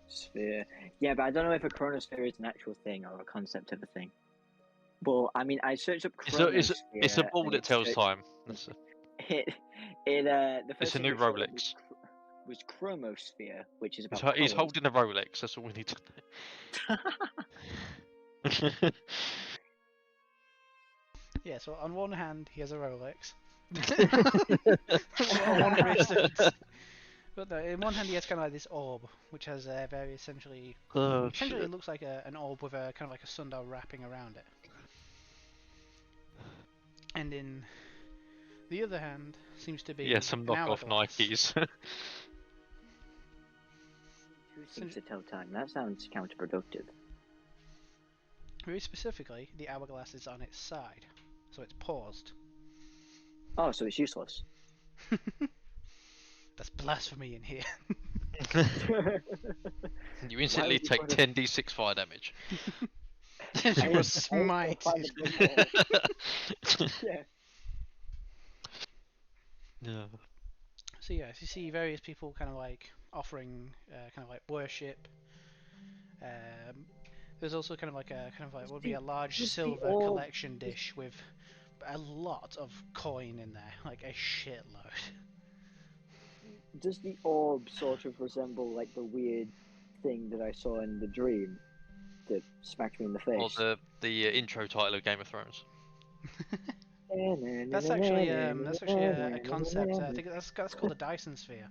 Speaker 5: Sphere. Yeah, but I don't know if a chronosphere is an actual thing or a concept of a thing. Well, I mean, I searched up chronosphere.
Speaker 4: It's a ball that tells time. That's
Speaker 5: the
Speaker 4: it's
Speaker 5: first
Speaker 4: a
Speaker 5: thing
Speaker 4: new
Speaker 5: it showed
Speaker 4: Rolex.
Speaker 5: was chromosphere, which is about
Speaker 4: He's
Speaker 5: colours.
Speaker 4: holding a Rolex. That's all we need to know.
Speaker 1: Yeah, so on one hand he has a Rolex. on one wrist. But no, in one hand he has kind of like this orb, which has very essentially it looks like an orb with a kind of like a sundial wrapping around it. And in the other hand seems to be
Speaker 4: some
Speaker 1: an
Speaker 4: knockoff
Speaker 1: hourglass.
Speaker 4: Nikes.
Speaker 5: 2 things to tell time. That sounds counterproductive.
Speaker 1: Very specifically, the hourglass is on its side, so it's paused.
Speaker 5: Oh, so it's useless.
Speaker 1: That's blasphemy in here.
Speaker 4: You instantly take 10d6 fire damage.
Speaker 1: You were smited.
Speaker 5: Yeah.
Speaker 4: Yeah.
Speaker 1: So yes, you see various people kind of like offering kind of like worship. There's also kind of like what would be a large silver collection dish with a lot of coin in there, like a shitload.
Speaker 5: Does the orb sort of resemble like the weird thing that I saw in the dream that smacked me in the face?
Speaker 4: Or the intro title of Game of Thrones.
Speaker 1: That's actually a concept. I think that's called a Dyson sphere.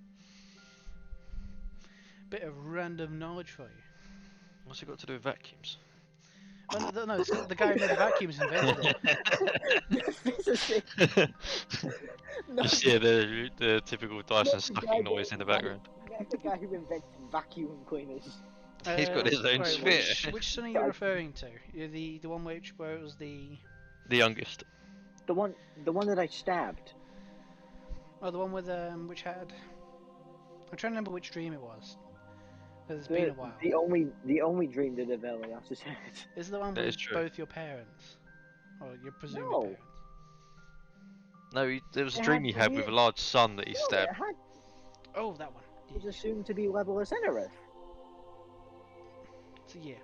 Speaker 1: Bit of random knowledge for you.
Speaker 4: What's it got to do with vacuums?
Speaker 1: Well, no, it's the guy who made the vacuums invented it.
Speaker 4: Just hear the typical Dyson sucking noise in the background.
Speaker 5: The guy who invented vacuum cleaners.
Speaker 4: He's got his own sphere.
Speaker 1: Which son are you referring to? The one where it was the
Speaker 4: youngest.
Speaker 5: The one that I stabbed.
Speaker 1: Oh, the one with which had. I'm trying to remember which dream it was. It's been a while.
Speaker 5: The only dream that I've ever had.
Speaker 1: Is the one with both your parents, or your presumed parents?
Speaker 4: No, there was a dream he had with a large sun that he stabbed.
Speaker 1: Oh, that one.
Speaker 5: It was assumed to be Legolas Ennerith.
Speaker 1: So yeah.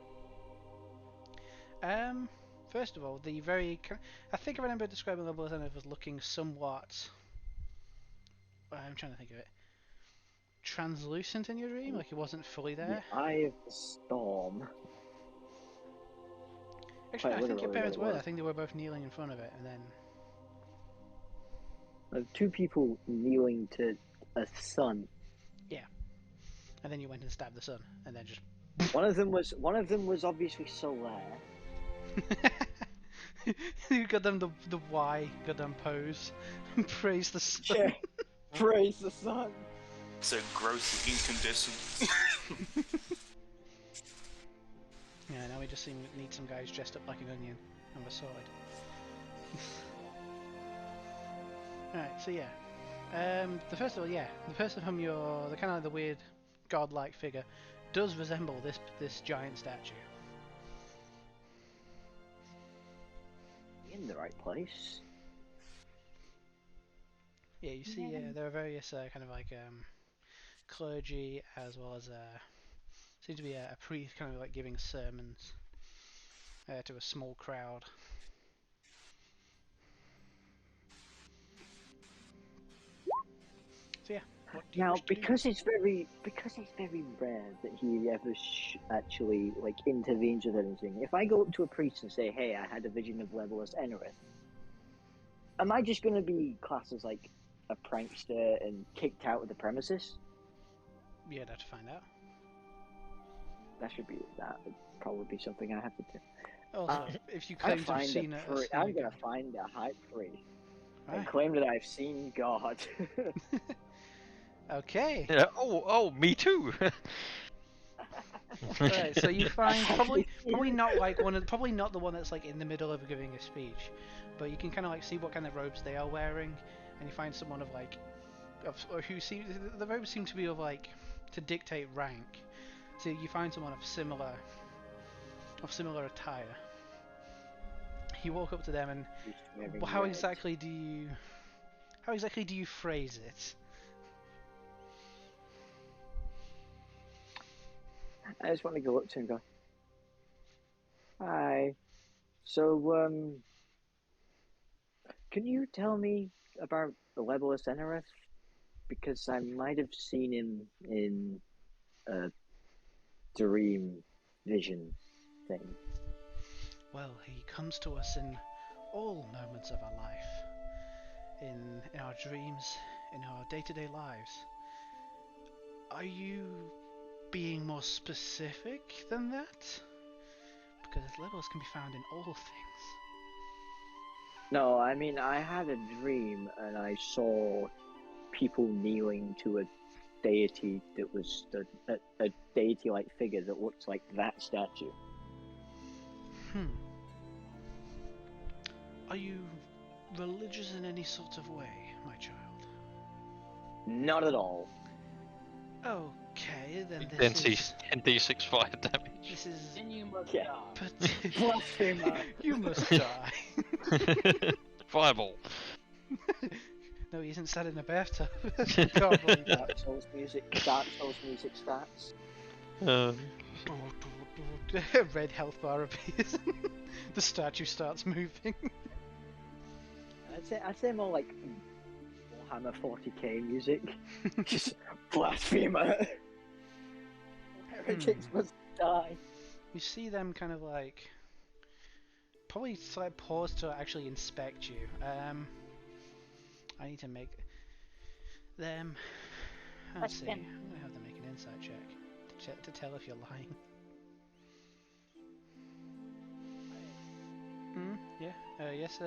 Speaker 1: First of all, I think I remember describing Legolas Ennerith as looking somewhat. I'm trying to think of it. Translucent in your dream, like it wasn't fully there.
Speaker 5: The Eye of the Storm.
Speaker 1: Actually, I think your parents were. I think they were both kneeling in front of it, and then.
Speaker 5: 2 people kneeling to a sun.
Speaker 1: Yeah. And then you went and stabbed the sun, and then just.
Speaker 5: One of them was obviously Solaire.
Speaker 1: You got them the Y, got them pose. Praise the sun.
Speaker 5: Yeah. Praise the sun.
Speaker 7: So gross incandescent.
Speaker 1: Yeah, now we just need some guys dressed up like an onion and a sword. Alright, so yeah. The person from the kind of the weird godlike figure does resemble this giant statue.
Speaker 5: In the right place.
Speaker 1: Yeah, you see, there are various kind of like clergy as well as seems to be a priest kind of like giving sermons to a small crowd. So yeah.
Speaker 5: Now, because it's very rare that he ever actually like intervenes with anything. If I go up to a priest and say, "Hey, I had a vision of Legolas Ennerith," am I just going to be classed as like a prankster and kicked out of the premises?
Speaker 1: Yeah, I'd have to find out.
Speaker 5: that would probably be something I have to do.
Speaker 1: Also, if you
Speaker 5: I'm
Speaker 1: claim to have seen a
Speaker 5: I'm
Speaker 1: snake,
Speaker 5: gonna find a high priest and
Speaker 1: right?
Speaker 5: claim that I've seen God.
Speaker 1: Okay.
Speaker 4: Yeah. Oh, me too.
Speaker 1: Right, so you find probably not like probably not the one that's like in the middle of giving a speech, but you can kind of like see what kind of robes they are wearing, and you find someone of like or who seem the robes seem to be of like to dictate rank. So you find someone of similar attire. You walk up to them and how
Speaker 5: Red.
Speaker 1: exactly do you phrase it?
Speaker 5: I just want to go up to him and go, "Hi. So, can you tell me about the Legolas Enareth? Because I might have seen him in a dream vision thing."
Speaker 1: Well, he comes to us in all moments of our life, in our dreams, in our day-to-day lives. Are you being more specific than that? Because Legolas can be found in all things.
Speaker 5: No, I mean, I had a dream and I saw people kneeling to a deity that was a deity-like figure that looked like that statue.
Speaker 1: Are you religious in any sort of way, my child?
Speaker 5: Not at all.
Speaker 1: Okay, then
Speaker 4: Then
Speaker 1: this
Speaker 4: see
Speaker 1: is...
Speaker 4: D6 fire damage.
Speaker 1: This is...
Speaker 2: Then you must
Speaker 5: Yeah.
Speaker 2: die.
Speaker 5: Blasphemer.
Speaker 1: You must die.
Speaker 4: Fireball.
Speaker 1: No, he isn't sat in a bathtub. Can't believe that.
Speaker 5: Dark Souls music starts.
Speaker 1: Red health bar appears. The statue starts moving.
Speaker 5: I'd say more like Warhammer 40k music. Just blasphemer. Heretics must die.
Speaker 1: You see them kind of like probably slight pause to actually inspect you. I need to make them. Let's see. I'm gonna have them make an insight check to tell if you're lying. Yeah. Yes.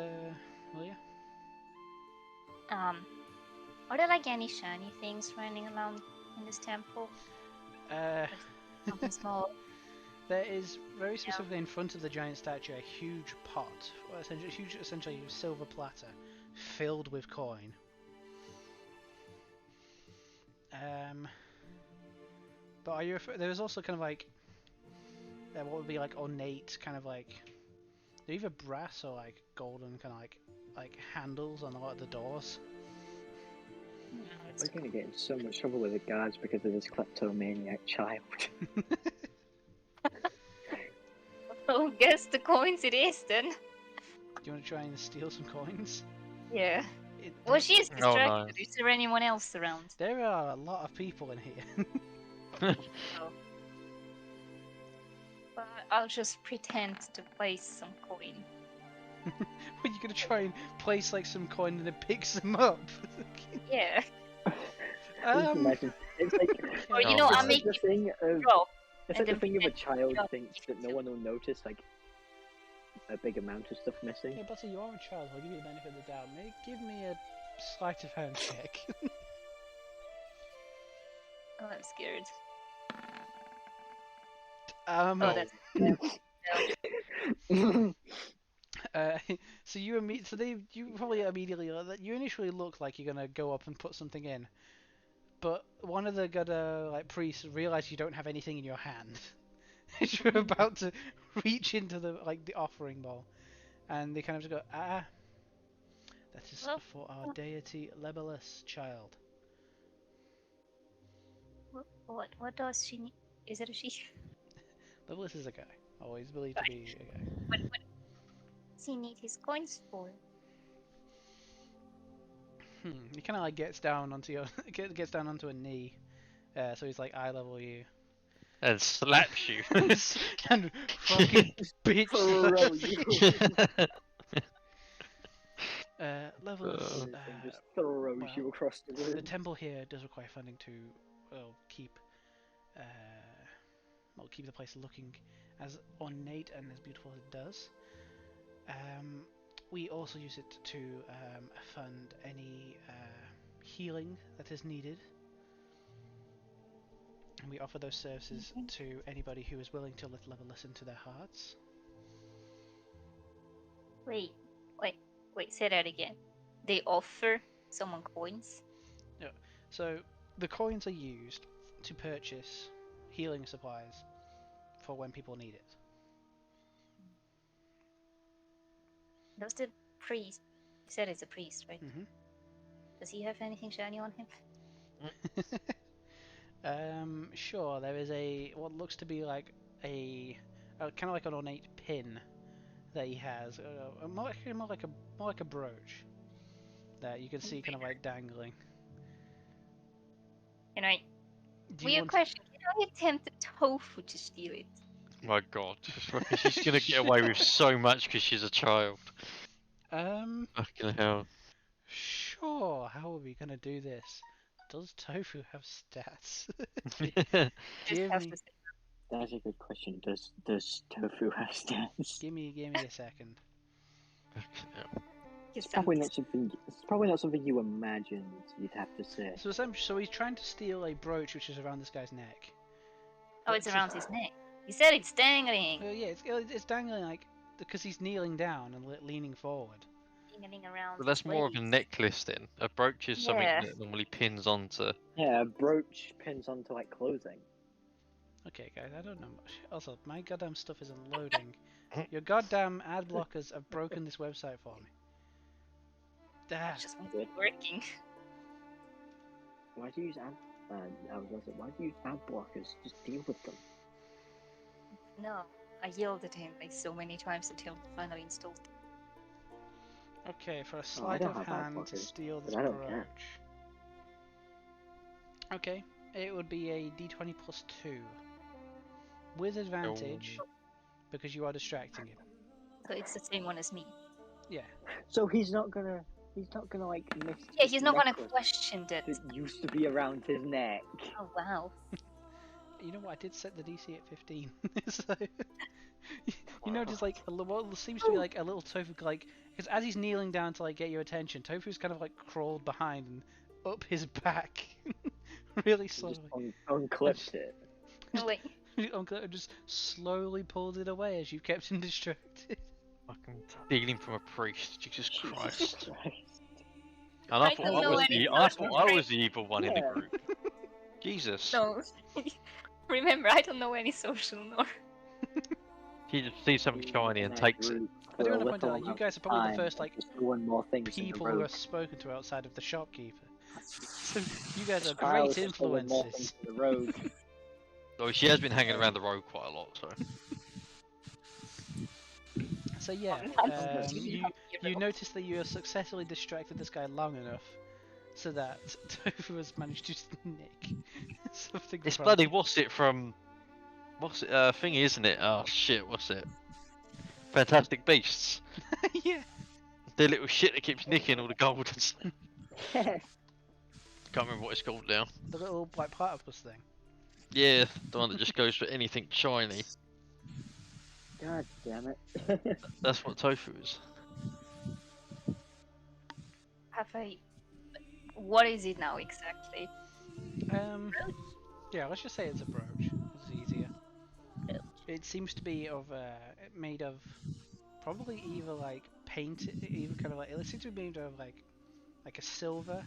Speaker 1: Malia.
Speaker 6: Are there like any shiny things running around in this temple? Something small.
Speaker 1: There is very specifically in front of the giant statue a huge pot, or essentially silver platter, filled with coin. But are you? There is also kind of like what would be like ornate, kind of like they're either brass or like golden, kind of like handles on a lot of the doors.
Speaker 5: We're going to get in so much trouble with the guards because of this kleptomaniac child.
Speaker 6: Oh, guess the coins it is then.
Speaker 1: Do you want to try and steal some coins?
Speaker 6: Yeah. Well, she's
Speaker 4: Oh,
Speaker 6: distracted.
Speaker 4: no.
Speaker 6: Is there anyone else around?
Speaker 1: There are a lot of people in here.
Speaker 6: Oh. But I'll just pretend to place some coin.
Speaker 1: Are you gonna try and place like some coin and then pick some up?
Speaker 6: Yeah.
Speaker 5: Imagine, it's like,
Speaker 6: Or you know,
Speaker 5: it's
Speaker 6: I'm
Speaker 5: like
Speaker 6: making
Speaker 5: the thing of,
Speaker 6: roll.
Speaker 5: it's
Speaker 6: and
Speaker 5: like the
Speaker 6: then
Speaker 5: thing of a
Speaker 6: pretend
Speaker 5: child
Speaker 6: to
Speaker 5: thinks
Speaker 6: give
Speaker 5: that no
Speaker 6: it
Speaker 5: one will notice, like, a big amount of stuff missing.
Speaker 1: Yeah, Butter, you are a child. I'll give you the benefit of the doubt. Give me a sleight of hand check.
Speaker 6: Oh, I'm scared.
Speaker 1: Oh,
Speaker 6: that's
Speaker 1: so you probably immediately you initially look like you're gonna go up and put something in, but one of the like priests realize you don't have anything in your hand. You're about to reach into the offering bowl, and they kind of just go, that is for our deity Legolas, child.
Speaker 6: What does she need? Is it a she?
Speaker 1: Legolas is a guy, always believed to be a guy.
Speaker 6: What does he need his coins for?
Speaker 1: He kind of like gets down onto a knee, so he's like eye level you.
Speaker 4: And slaps you.
Speaker 1: And fucking bitch slaps you. Legolas,
Speaker 5: just throws you across the room.
Speaker 1: the temple here does require funding to keep keep the place looking as ornate and as beautiful as it does. We also use it to fund any healing that is needed. And we offer those services to anybody who is willing to level listen to their hearts.
Speaker 6: Wait, say that again. They offer someone coins?
Speaker 1: No. So the coins are used to purchase healing supplies for when people need it.
Speaker 6: Does the priest... You said it's a priest, right?
Speaker 1: Mm-hmm.
Speaker 6: Does he have anything shiny on him?
Speaker 1: Sure. There is what looks to be like a kind of like an ornate pin that he has, more like a brooch that you can see kind of like dangling.
Speaker 6: Can I...
Speaker 1: Do you
Speaker 6: Weird
Speaker 1: want?
Speaker 6: question. Can I attempt Tofu to steal it?
Speaker 4: My God, she's gonna get away with so much because she's a child. Fucking hell.
Speaker 1: Sure. How are we gonna do this? Does Tofu have stats?
Speaker 6: Just
Speaker 1: give
Speaker 6: have
Speaker 1: me,
Speaker 6: to say.
Speaker 5: That's a good question. Does tofu have stats?
Speaker 1: give me a second.
Speaker 5: It's probably not something. It's probably not something you imagined you'd have to say.
Speaker 1: So he's trying to steal a brooch which is around this guy's neck.
Speaker 6: Oh, it's around his neck. You said it's dangling.
Speaker 1: Yeah, it's dangling like because he's kneeling down and leaning forward.
Speaker 6: Dangling around
Speaker 4: But that's
Speaker 6: his
Speaker 4: more of a
Speaker 6: waist.
Speaker 4: necklace then. A brooch is something
Speaker 6: Yeah.
Speaker 4: that normally pins onto.
Speaker 5: Yeah, a brooch pins onto like clothing.
Speaker 1: Okay, guys, I don't know much. Also, my goddamn stuff isn't loading. Your goddamn ad blockers have broken this website for me. Damn.
Speaker 6: It's just not working.
Speaker 5: Why do you use ad? I was gonna say, why do you use ad blockers? Just deal with them.
Speaker 6: No, I yelled at him like so many times until he finally installed it.
Speaker 1: Okay, for a
Speaker 5: Oh, I
Speaker 1: sleight
Speaker 5: don't
Speaker 1: of
Speaker 5: have ad
Speaker 1: hand to
Speaker 5: blockers,
Speaker 1: steal this
Speaker 5: but I don't care.
Speaker 1: brooch. Okay, it would be a d20 plus 2. With advantage, because you are distracting him.
Speaker 6: So it's the same one as me.
Speaker 1: Yeah.
Speaker 5: So he's not gonna like miss.
Speaker 6: Yeah,
Speaker 5: this
Speaker 6: he's not gonna
Speaker 5: necklace
Speaker 6: question that.
Speaker 5: that used to be around his neck.
Speaker 6: Oh wow.
Speaker 1: You know what? I did set the DC at 15. So you notice like what seems to be like a little Tofu like because as he's kneeling down to like get your attention, Tofu's kind of like crawled behind and up his back, really slowly.
Speaker 5: Just unclipped it.
Speaker 6: No wait.
Speaker 1: Uncle just slowly pulled it away as you kept him distracted.
Speaker 4: Fucking stealing from a priest. Jesus Christ.
Speaker 5: Jesus Christ.
Speaker 4: And I
Speaker 6: I
Speaker 4: thought
Speaker 6: don't
Speaker 4: I
Speaker 6: know
Speaker 4: was
Speaker 6: any
Speaker 4: the
Speaker 6: social
Speaker 4: I was the evil one in the
Speaker 5: Yeah.
Speaker 4: group. Jesus.
Speaker 6: No. Remember, I don't know any social norm.
Speaker 4: He just sees something shiny and
Speaker 5: That
Speaker 4: takes it.
Speaker 5: group
Speaker 1: I do
Speaker 5: for a
Speaker 1: want to point
Speaker 5: little
Speaker 1: out, you
Speaker 5: amount
Speaker 1: guys are
Speaker 5: of
Speaker 1: probably the
Speaker 5: time,
Speaker 1: first like
Speaker 5: just throwing more things in the
Speaker 1: people who
Speaker 5: road.
Speaker 1: have spoken to outside of the shopkeeper. So you guys are
Speaker 5: Kyle
Speaker 1: great
Speaker 5: is just throwing more things
Speaker 1: influences.
Speaker 5: in the road.
Speaker 4: Oh, she has been hanging around the road quite a lot, so.
Speaker 1: So yeah,
Speaker 6: Sometimes
Speaker 1: you notice that you have successfully distracted this guy long enough so that Tofu has managed to nick something
Speaker 4: It's
Speaker 1: from
Speaker 4: bloody
Speaker 1: him.
Speaker 4: what's it thingy, isn't it? Oh shit, what's it? Fantastic Beasts.
Speaker 1: Yeah.
Speaker 4: The little shit that keeps nicking all the gold and stuff.
Speaker 5: Yes.
Speaker 4: Can't remember what it's called now.
Speaker 1: The little like platypus thing.
Speaker 4: Yeah, the one that just goes for anything shiny.
Speaker 5: God damn it.
Speaker 4: That's what tofu is.
Speaker 6: Have I... What is it now exactly?
Speaker 1: Yeah, let's just say it's a brooch. It's easier.
Speaker 6: Brooch.
Speaker 1: It seems to be made of probably either like painted, either kind of like it seems to be made of like a silver,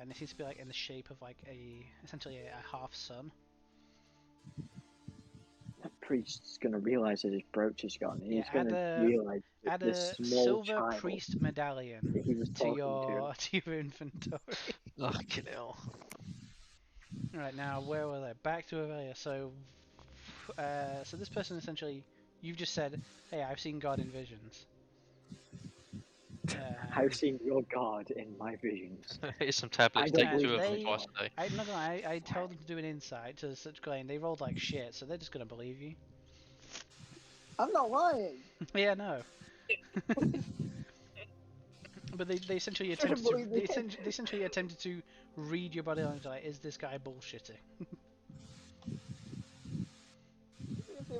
Speaker 1: and it seems to be like in the shape of like essentially a half sun.
Speaker 5: The priest's gonna realize that his brooch is gone. And
Speaker 1: Yeah,
Speaker 5: he's gonna
Speaker 1: add
Speaker 5: realize that
Speaker 1: Add
Speaker 5: this
Speaker 1: a
Speaker 5: small
Speaker 1: silver
Speaker 5: child
Speaker 1: priest medallion
Speaker 5: that he was
Speaker 1: to
Speaker 5: talking
Speaker 1: your to your inventory.
Speaker 4: Fucking hell.
Speaker 1: Right now, where was I? Back to earlier. So this person essentially, you've just said, "Hey, I've seen God in visions."
Speaker 5: I've seen your god in my visions.
Speaker 4: Here's some tablets,
Speaker 5: I
Speaker 4: take
Speaker 5: don't
Speaker 4: two of them
Speaker 1: believe
Speaker 4: twice a day.
Speaker 1: I'm not gonna lie, I told them to do an insight to such claim. They rolled like shit, so they're just gonna believe you.
Speaker 5: I'm not lying.
Speaker 1: Yeah, no. But they essentially
Speaker 5: Should've
Speaker 1: attempted to
Speaker 5: believed me.
Speaker 1: they essentially attempted to read your body language. Like, is this guy bullshitting?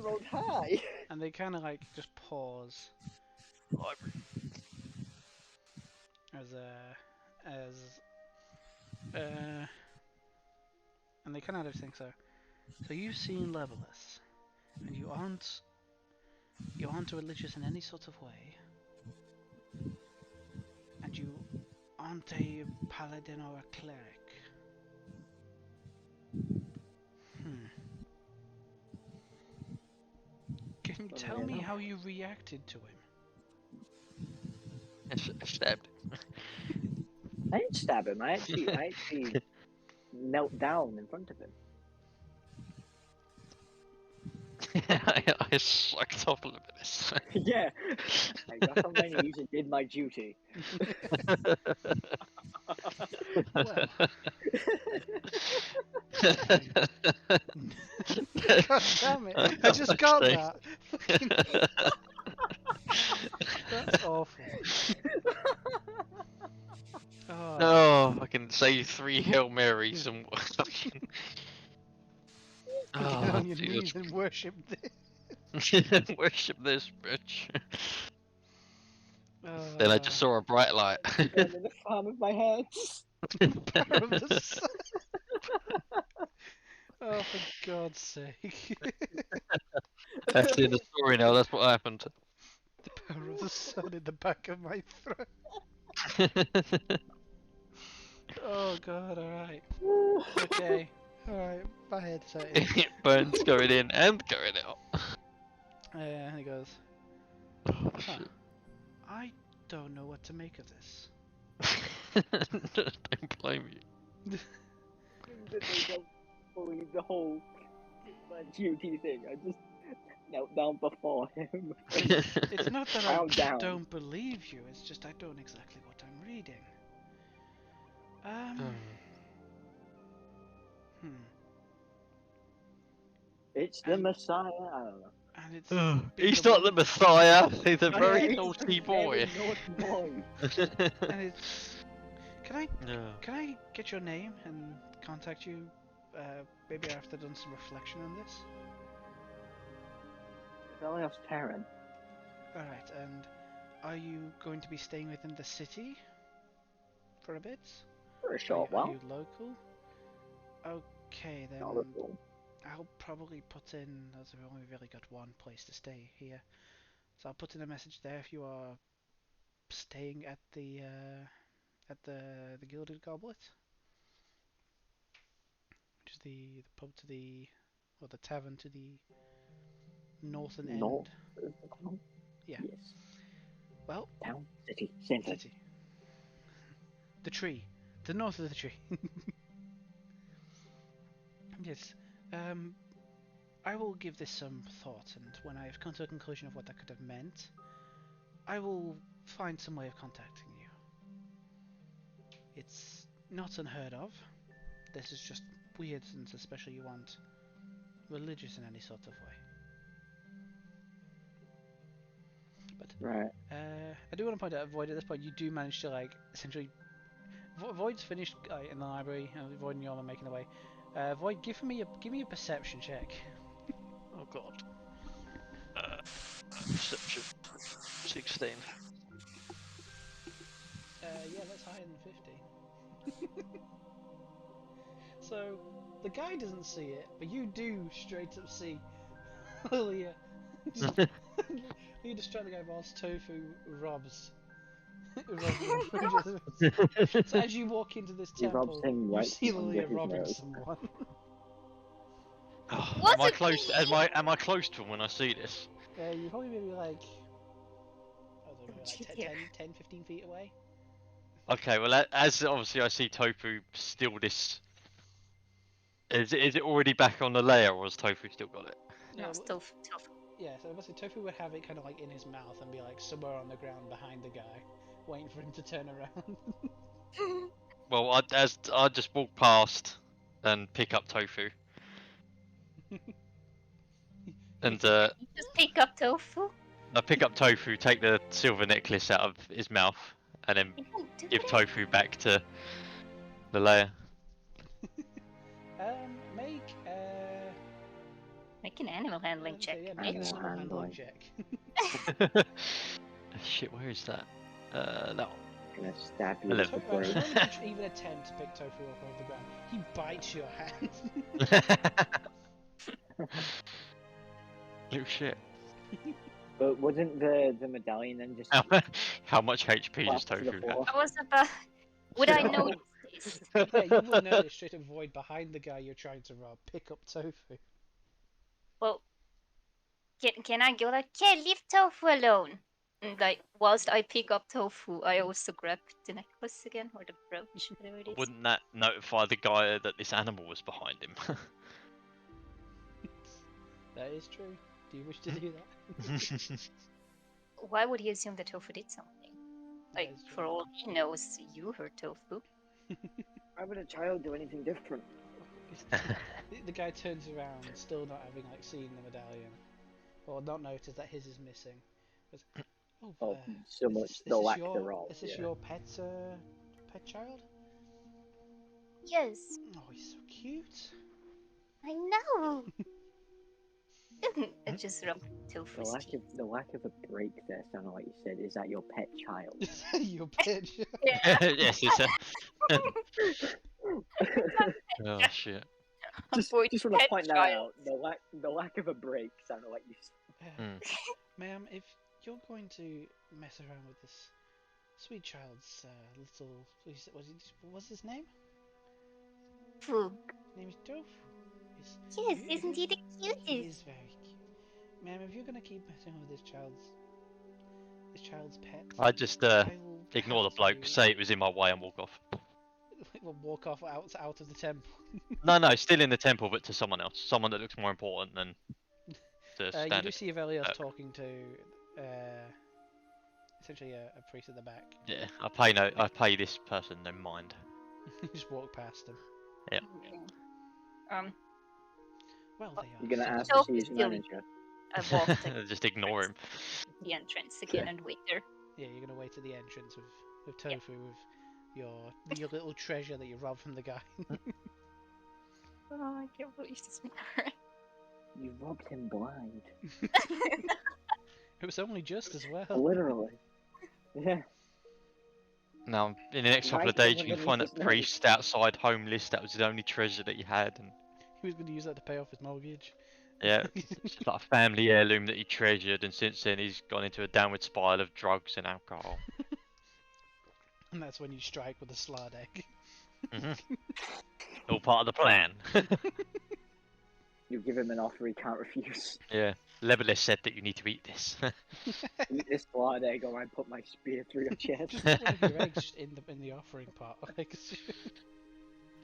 Speaker 5: rolled high.
Speaker 1: and they kind of like just pause as and they kind of think so. So you've seen Levelus, and you aren't religious in any sort of way, and you aren't a paladin or a cleric. Hmm. Can you tell me how you reacted to him?
Speaker 4: I stabbed.
Speaker 5: I didn't stab him. I actually knelt down in front of him.
Speaker 4: I sucked off a little bit.
Speaker 5: Yeah, I got on my knees and did my duty.
Speaker 1: Well, God damn it! I just got that. That's awful. Oh,
Speaker 4: Oh, I can say 3 Hail Marys and fucking.
Speaker 1: get
Speaker 4: Oh,
Speaker 1: on your
Speaker 4: Jesus.
Speaker 1: knees and worship this.
Speaker 4: Worship this bitch. Then I just saw a bright light.
Speaker 5: Down in the palm of my head.
Speaker 1: Power of the sun. Oh, for God's sake.
Speaker 4: That's in the story now, that's what happened.
Speaker 1: The power of the sun in the back of my throat. Oh God, alright. Okay. Alright, my head's hurting.
Speaker 4: Burns going in and going out.
Speaker 1: And he goes,
Speaker 4: Oh,
Speaker 1: huh,
Speaker 4: shit.
Speaker 1: I don't know what to make of this.
Speaker 4: Don't blame you.
Speaker 5: That they don't believe the whole my duty thing. I just knelt down before him.
Speaker 1: It's not that
Speaker 5: Bow
Speaker 1: I
Speaker 5: down.
Speaker 1: don't believe you, it's just I don't exactly what I'm reading. Hmm.
Speaker 5: It's the Messiah. I don't know.
Speaker 1: And it's
Speaker 4: He's
Speaker 1: the
Speaker 4: not the
Speaker 1: one,
Speaker 4: Messiah. He's a
Speaker 1: Yeah,
Speaker 4: very
Speaker 5: he's
Speaker 4: naughty
Speaker 5: a
Speaker 4: boy.
Speaker 5: very naughty boy.
Speaker 1: and it's. Can
Speaker 4: No.
Speaker 1: I get your name and contact you? Maybe after I've done some reflection on this.
Speaker 5: Velios Terran.
Speaker 1: All right. And are you going to be staying within the city for a bit?
Speaker 5: For a
Speaker 1: Are
Speaker 5: short
Speaker 1: you, are
Speaker 5: while.
Speaker 1: you local? Okay then.
Speaker 5: Not at all.
Speaker 1: I'll probably put in, as we've only really got one place to stay here, so I'll put in a message there if you are staying at the Gilded Goblet, which is the pub to the, or the tavern to the northern
Speaker 5: North
Speaker 1: end.
Speaker 5: of the town?
Speaker 1: Yeah.
Speaker 5: Yes.
Speaker 1: Well,
Speaker 5: Town, city, same thing.
Speaker 1: city. The tree, the north of the tree. Yes. I will give this some thought, and when I have come to a conclusion of what that could have meant, I will find some way of contacting you. It's not unheard of. This is just weird, since especially you aren't religious in any sort of way. But
Speaker 5: Right.
Speaker 1: I do want to point out, Void, at this point, you do manage to, like, essentially... Void's finished in the library, and Void and Yorm are making their way. Void, give me a perception check.
Speaker 4: Oh god. Perception. 16.
Speaker 1: Yeah, that's higher than 50. So, the guy doesn't see it, but you do straight up see Lilia. You distract the guy whilst Tofu robs. So as you walk into this
Speaker 5: He robs
Speaker 1: temple,
Speaker 5: him
Speaker 1: you
Speaker 5: right
Speaker 1: see
Speaker 5: under
Speaker 1: Lilia
Speaker 5: his
Speaker 1: robbing
Speaker 5: nose.
Speaker 1: someone.
Speaker 4: Am I close? Am I close to him when I see this?
Speaker 1: You probably maybe like, I don't know, like
Speaker 6: Shoot
Speaker 1: 10,
Speaker 6: here.
Speaker 1: 10, 15 feet away.
Speaker 4: Okay, well, as obviously I see Tofu steal this. Is it already back on the layer, or has Tofu still got it?
Speaker 6: No,
Speaker 1: Yeah,
Speaker 6: still tough.
Speaker 1: Yeah, so basically Tofu would have it kind of like in his mouth and be like somewhere on the ground behind the guy, waiting for him to turn around.
Speaker 4: Well, I just walk past and pick up Tofu, and
Speaker 6: You just pick up tofu?
Speaker 4: I pick up Tofu, take the silver necklace out of his mouth, and then
Speaker 6: You don't do
Speaker 4: give
Speaker 6: that.
Speaker 4: Tofu back to the layer.
Speaker 1: Make
Speaker 6: Make Make an animal handling
Speaker 1: Okay,
Speaker 6: check,
Speaker 1: yeah, make an
Speaker 6: bitch.
Speaker 1: animal handling
Speaker 5: Handling.
Speaker 1: check.
Speaker 4: Shit, where is that? That one.
Speaker 5: Gonna stab you with
Speaker 4: 11.
Speaker 5: the
Speaker 1: Right, the
Speaker 5: blade.
Speaker 1: moment you even attempt to pick Tofu up off the ground, he bites your hand.
Speaker 4: Little shit.
Speaker 5: But wasn't the medallion then just
Speaker 4: How much HP does
Speaker 5: clapped to the
Speaker 4: Tofu
Speaker 5: floor?
Speaker 6: I was about. Would I
Speaker 5: No.
Speaker 6: notice this?
Speaker 1: Yeah, you will notice straight up void behind the guy you're trying to rob. Pick up Tofu.
Speaker 6: Well, can I go like, yeah, leave Tofu alone? And like, whilst I pick up Tofu, I also grab the necklace again, or the brooch, whatever it is.
Speaker 4: Wouldn't that notify the guy that this animal was behind him?
Speaker 1: That is true. Do you wish to do that?
Speaker 6: Why would he assume that Tofu did something?
Speaker 1: That
Speaker 6: Like,
Speaker 1: is true.
Speaker 6: for all he knows, you hurt Tofu.
Speaker 5: Why would a child do anything different?
Speaker 1: The guy turns around, still not having like seen the medallion, or not noticed that his is missing. Goes, oh,
Speaker 5: Oh, so much the lack thereof.
Speaker 1: Is this
Speaker 5: Yeah.
Speaker 1: your pet child?
Speaker 6: Yes,
Speaker 1: Oh, he's so cute.
Speaker 6: I know. I just rubbed Tofu's cheek.
Speaker 5: The lack of a break there sounded like you said, is that your pet child?
Speaker 1: Your pet child.
Speaker 6: Yeah.
Speaker 4: Yes, it's a. Oh shit.
Speaker 5: just
Speaker 6: Avoid
Speaker 5: want to
Speaker 6: pet
Speaker 5: point that
Speaker 6: child.
Speaker 5: out. The lack of a break sounded like you.
Speaker 1: Ma'am, if you're going to mess around with this sweet child's little, what's his name?
Speaker 6: Food.
Speaker 1: His name is Tofu.
Speaker 6: Yes, isn't he the
Speaker 1: He
Speaker 6: cutest?
Speaker 1: is very cute. Ma'am, if you're gonna keep messing with this child's pet,
Speaker 4: I just
Speaker 1: I will
Speaker 4: ignore the
Speaker 1: have
Speaker 4: bloke,
Speaker 1: to-
Speaker 4: say it was in my way, and walk off.
Speaker 1: We'll walk off out of the temple.
Speaker 4: No, still in the temple, but to someone else, someone that looks more important than the
Speaker 1: You do
Speaker 4: standard.
Speaker 1: see Avelios
Speaker 4: folk.
Speaker 1: talking to essentially a priest at the back.
Speaker 4: Yeah, I pay this person no mind.
Speaker 1: Just walk past him.
Speaker 4: Yeah.
Speaker 1: Well, they are.
Speaker 5: You're gonna
Speaker 1: so
Speaker 5: ask to
Speaker 6: Tofu
Speaker 5: see his
Speaker 6: still-
Speaker 5: manager.
Speaker 6: I walked to
Speaker 4: Just ignore him.
Speaker 6: the entrance again and wait there.
Speaker 1: Yeah, you're gonna wait at the entrance of Tofu with your little treasure that you robbed from the guy.
Speaker 6: Oh, I can't believe this man.
Speaker 5: You robbed him blind.
Speaker 1: It was only just as well.
Speaker 5: Literally. Yeah.
Speaker 4: Now, in the next couple
Speaker 5: Right
Speaker 4: of days, you
Speaker 5: underneath
Speaker 4: can find
Speaker 5: his
Speaker 4: that
Speaker 5: nose.
Speaker 4: priest outside homeless. That was the only treasure that he had, and
Speaker 1: He was gonna use that to pay off his mortgage.
Speaker 4: yeah, it's just like a family heirloom that he treasured. And since then, he's gone into a downward spiral of drugs and alcohol.
Speaker 1: And that's when you strike with a slard egg.
Speaker 4: All part of the plan.
Speaker 5: You give him an offer he can't refuse.
Speaker 4: Yeah, Leveless said that you need to eat this.
Speaker 5: Eat this blood egg or I put my spear through your chest.
Speaker 1: Just put one of your eggs in the offering pot. Like,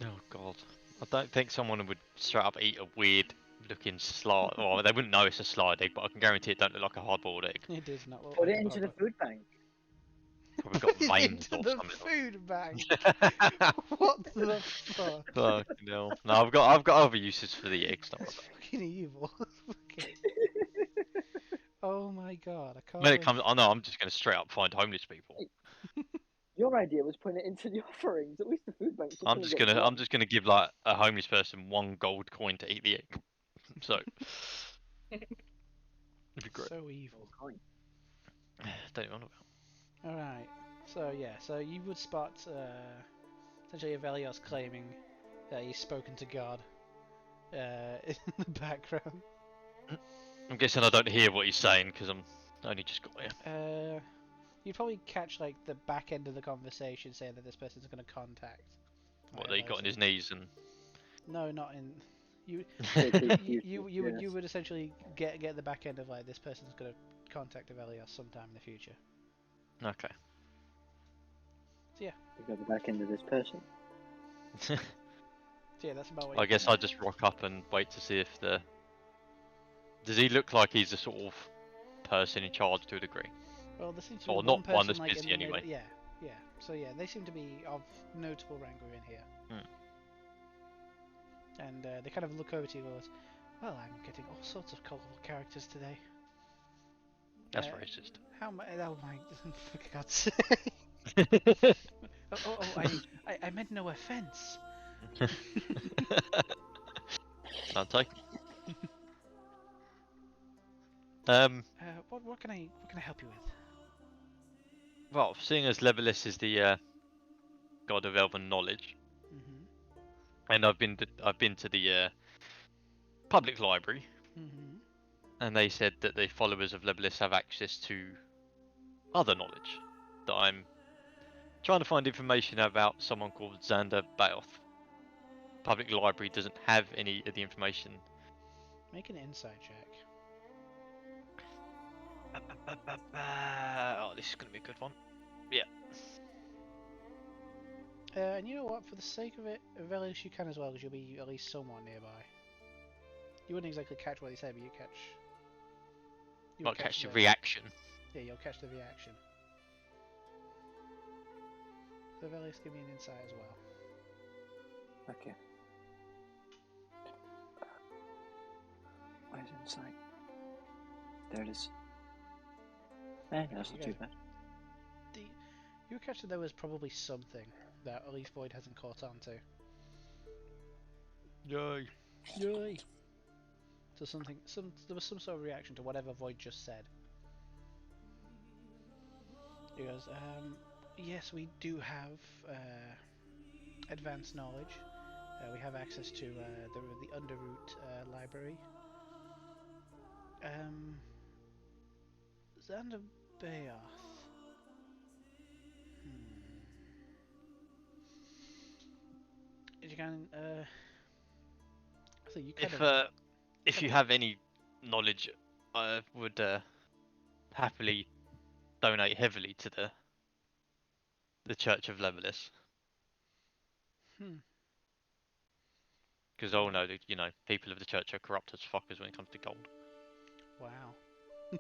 Speaker 4: Oh god. I don't think someone would straight up eat a weird looking slide. Well, they wouldn't know it's a slide egg, but I can guarantee it don't look like a hard-boiled egg.
Speaker 1: it does not look
Speaker 5: Put
Speaker 1: like
Speaker 5: it
Speaker 1: a
Speaker 5: into the
Speaker 1: hot
Speaker 5: food bank.
Speaker 4: Probably got
Speaker 1: dog.
Speaker 4: veins
Speaker 1: Into
Speaker 4: or
Speaker 1: the
Speaker 4: something.
Speaker 1: food bank. What the fuck?
Speaker 4: Fucking hell. No, I've got other uses for the eggs. Don't worry
Speaker 1: That's
Speaker 4: about it.
Speaker 1: fucking evil. Fucking- Oh my god, I can't.
Speaker 4: When it
Speaker 1: wait.
Speaker 4: comes, I know I'm just gonna straight up find homeless people.
Speaker 5: Your idea was putting it into the offerings. At least the food bank's
Speaker 4: I'm just gonna give like a homeless person 1 gold coin to eat the egg. So it'd be great.
Speaker 1: So evil.
Speaker 4: Don't you know about?
Speaker 1: Alright, so yeah, so you would spot essentially Avelios claiming that he's spoken to God in the background.
Speaker 4: I'm guessing I don't hear what he's saying because I'm only just got here.
Speaker 1: You'd probably catch like the back end of the conversation saying that this person's going to contact.
Speaker 4: What that he got on his knees and.
Speaker 1: No, not in. You you would essentially get the back end of like this person's going to contact Avelios sometime in the future.
Speaker 4: Okay.
Speaker 1: So yeah.
Speaker 5: You got the back end of this person.
Speaker 1: So yeah, that's about what.
Speaker 4: I guess I just rock up and wait to see if the. Does he look like he's the sort of person in charge to a degree?
Speaker 1: Well, there seems to be
Speaker 4: Or
Speaker 1: one
Speaker 4: not
Speaker 1: person
Speaker 4: one that's
Speaker 1: like in
Speaker 4: busy
Speaker 1: the middle-
Speaker 4: anyway.
Speaker 1: Yeah, yeah. So yeah, they seem to be of notable rank within here. And they kind of look over to you and goes, well, I'm getting all sorts of colourful characters today.
Speaker 4: That's
Speaker 1: Uh,
Speaker 4: racist.
Speaker 1: How my? Oh my! For God's sake! I meant no offence.
Speaker 4: I'll take.
Speaker 1: What can I help you with?
Speaker 4: Well, seeing as Legolas is the god of elven knowledge,
Speaker 1: Mhm.
Speaker 4: and I've been to the public library,
Speaker 1: Mhm.
Speaker 4: and they said that the followers of Legolas have access to other knowledge. That I'm trying to find information about someone called Xander Baoth. Public library doesn't have any of the information.
Speaker 1: Make an insight check.
Speaker 4: Oh, this is gonna be a good one. Yeah.
Speaker 1: And you know what? For the sake of it, Velish, you can as well, because you'll be at least somewhat nearby. You wouldn't exactly catch what he said, but you catch. You'll
Speaker 4: Might catch the
Speaker 1: the.
Speaker 4: reaction.
Speaker 1: Yeah, you'll catch the reaction. So Velish, give me an insight as well.
Speaker 5: Okay. Where's insight? There it is. That's
Speaker 1: you
Speaker 5: not too
Speaker 1: guys-
Speaker 5: bad.
Speaker 1: You catch that there was probably something that at least Void hasn't caught on to.
Speaker 4: Yay.
Speaker 1: Yay! So there was some sort of reaction to whatever Void just said. He goes, yes, we do have advanced knowledge. We have access to the Underroot library. Xander Bayoth. You can, so you kind
Speaker 4: If you have any knowledge, I would happily donate heavily to the Church of Legolas.
Speaker 1: Hmm.
Speaker 4: Because all know that, you know, people of the church are corrupt as fuckers when it comes to gold.
Speaker 1: Wow.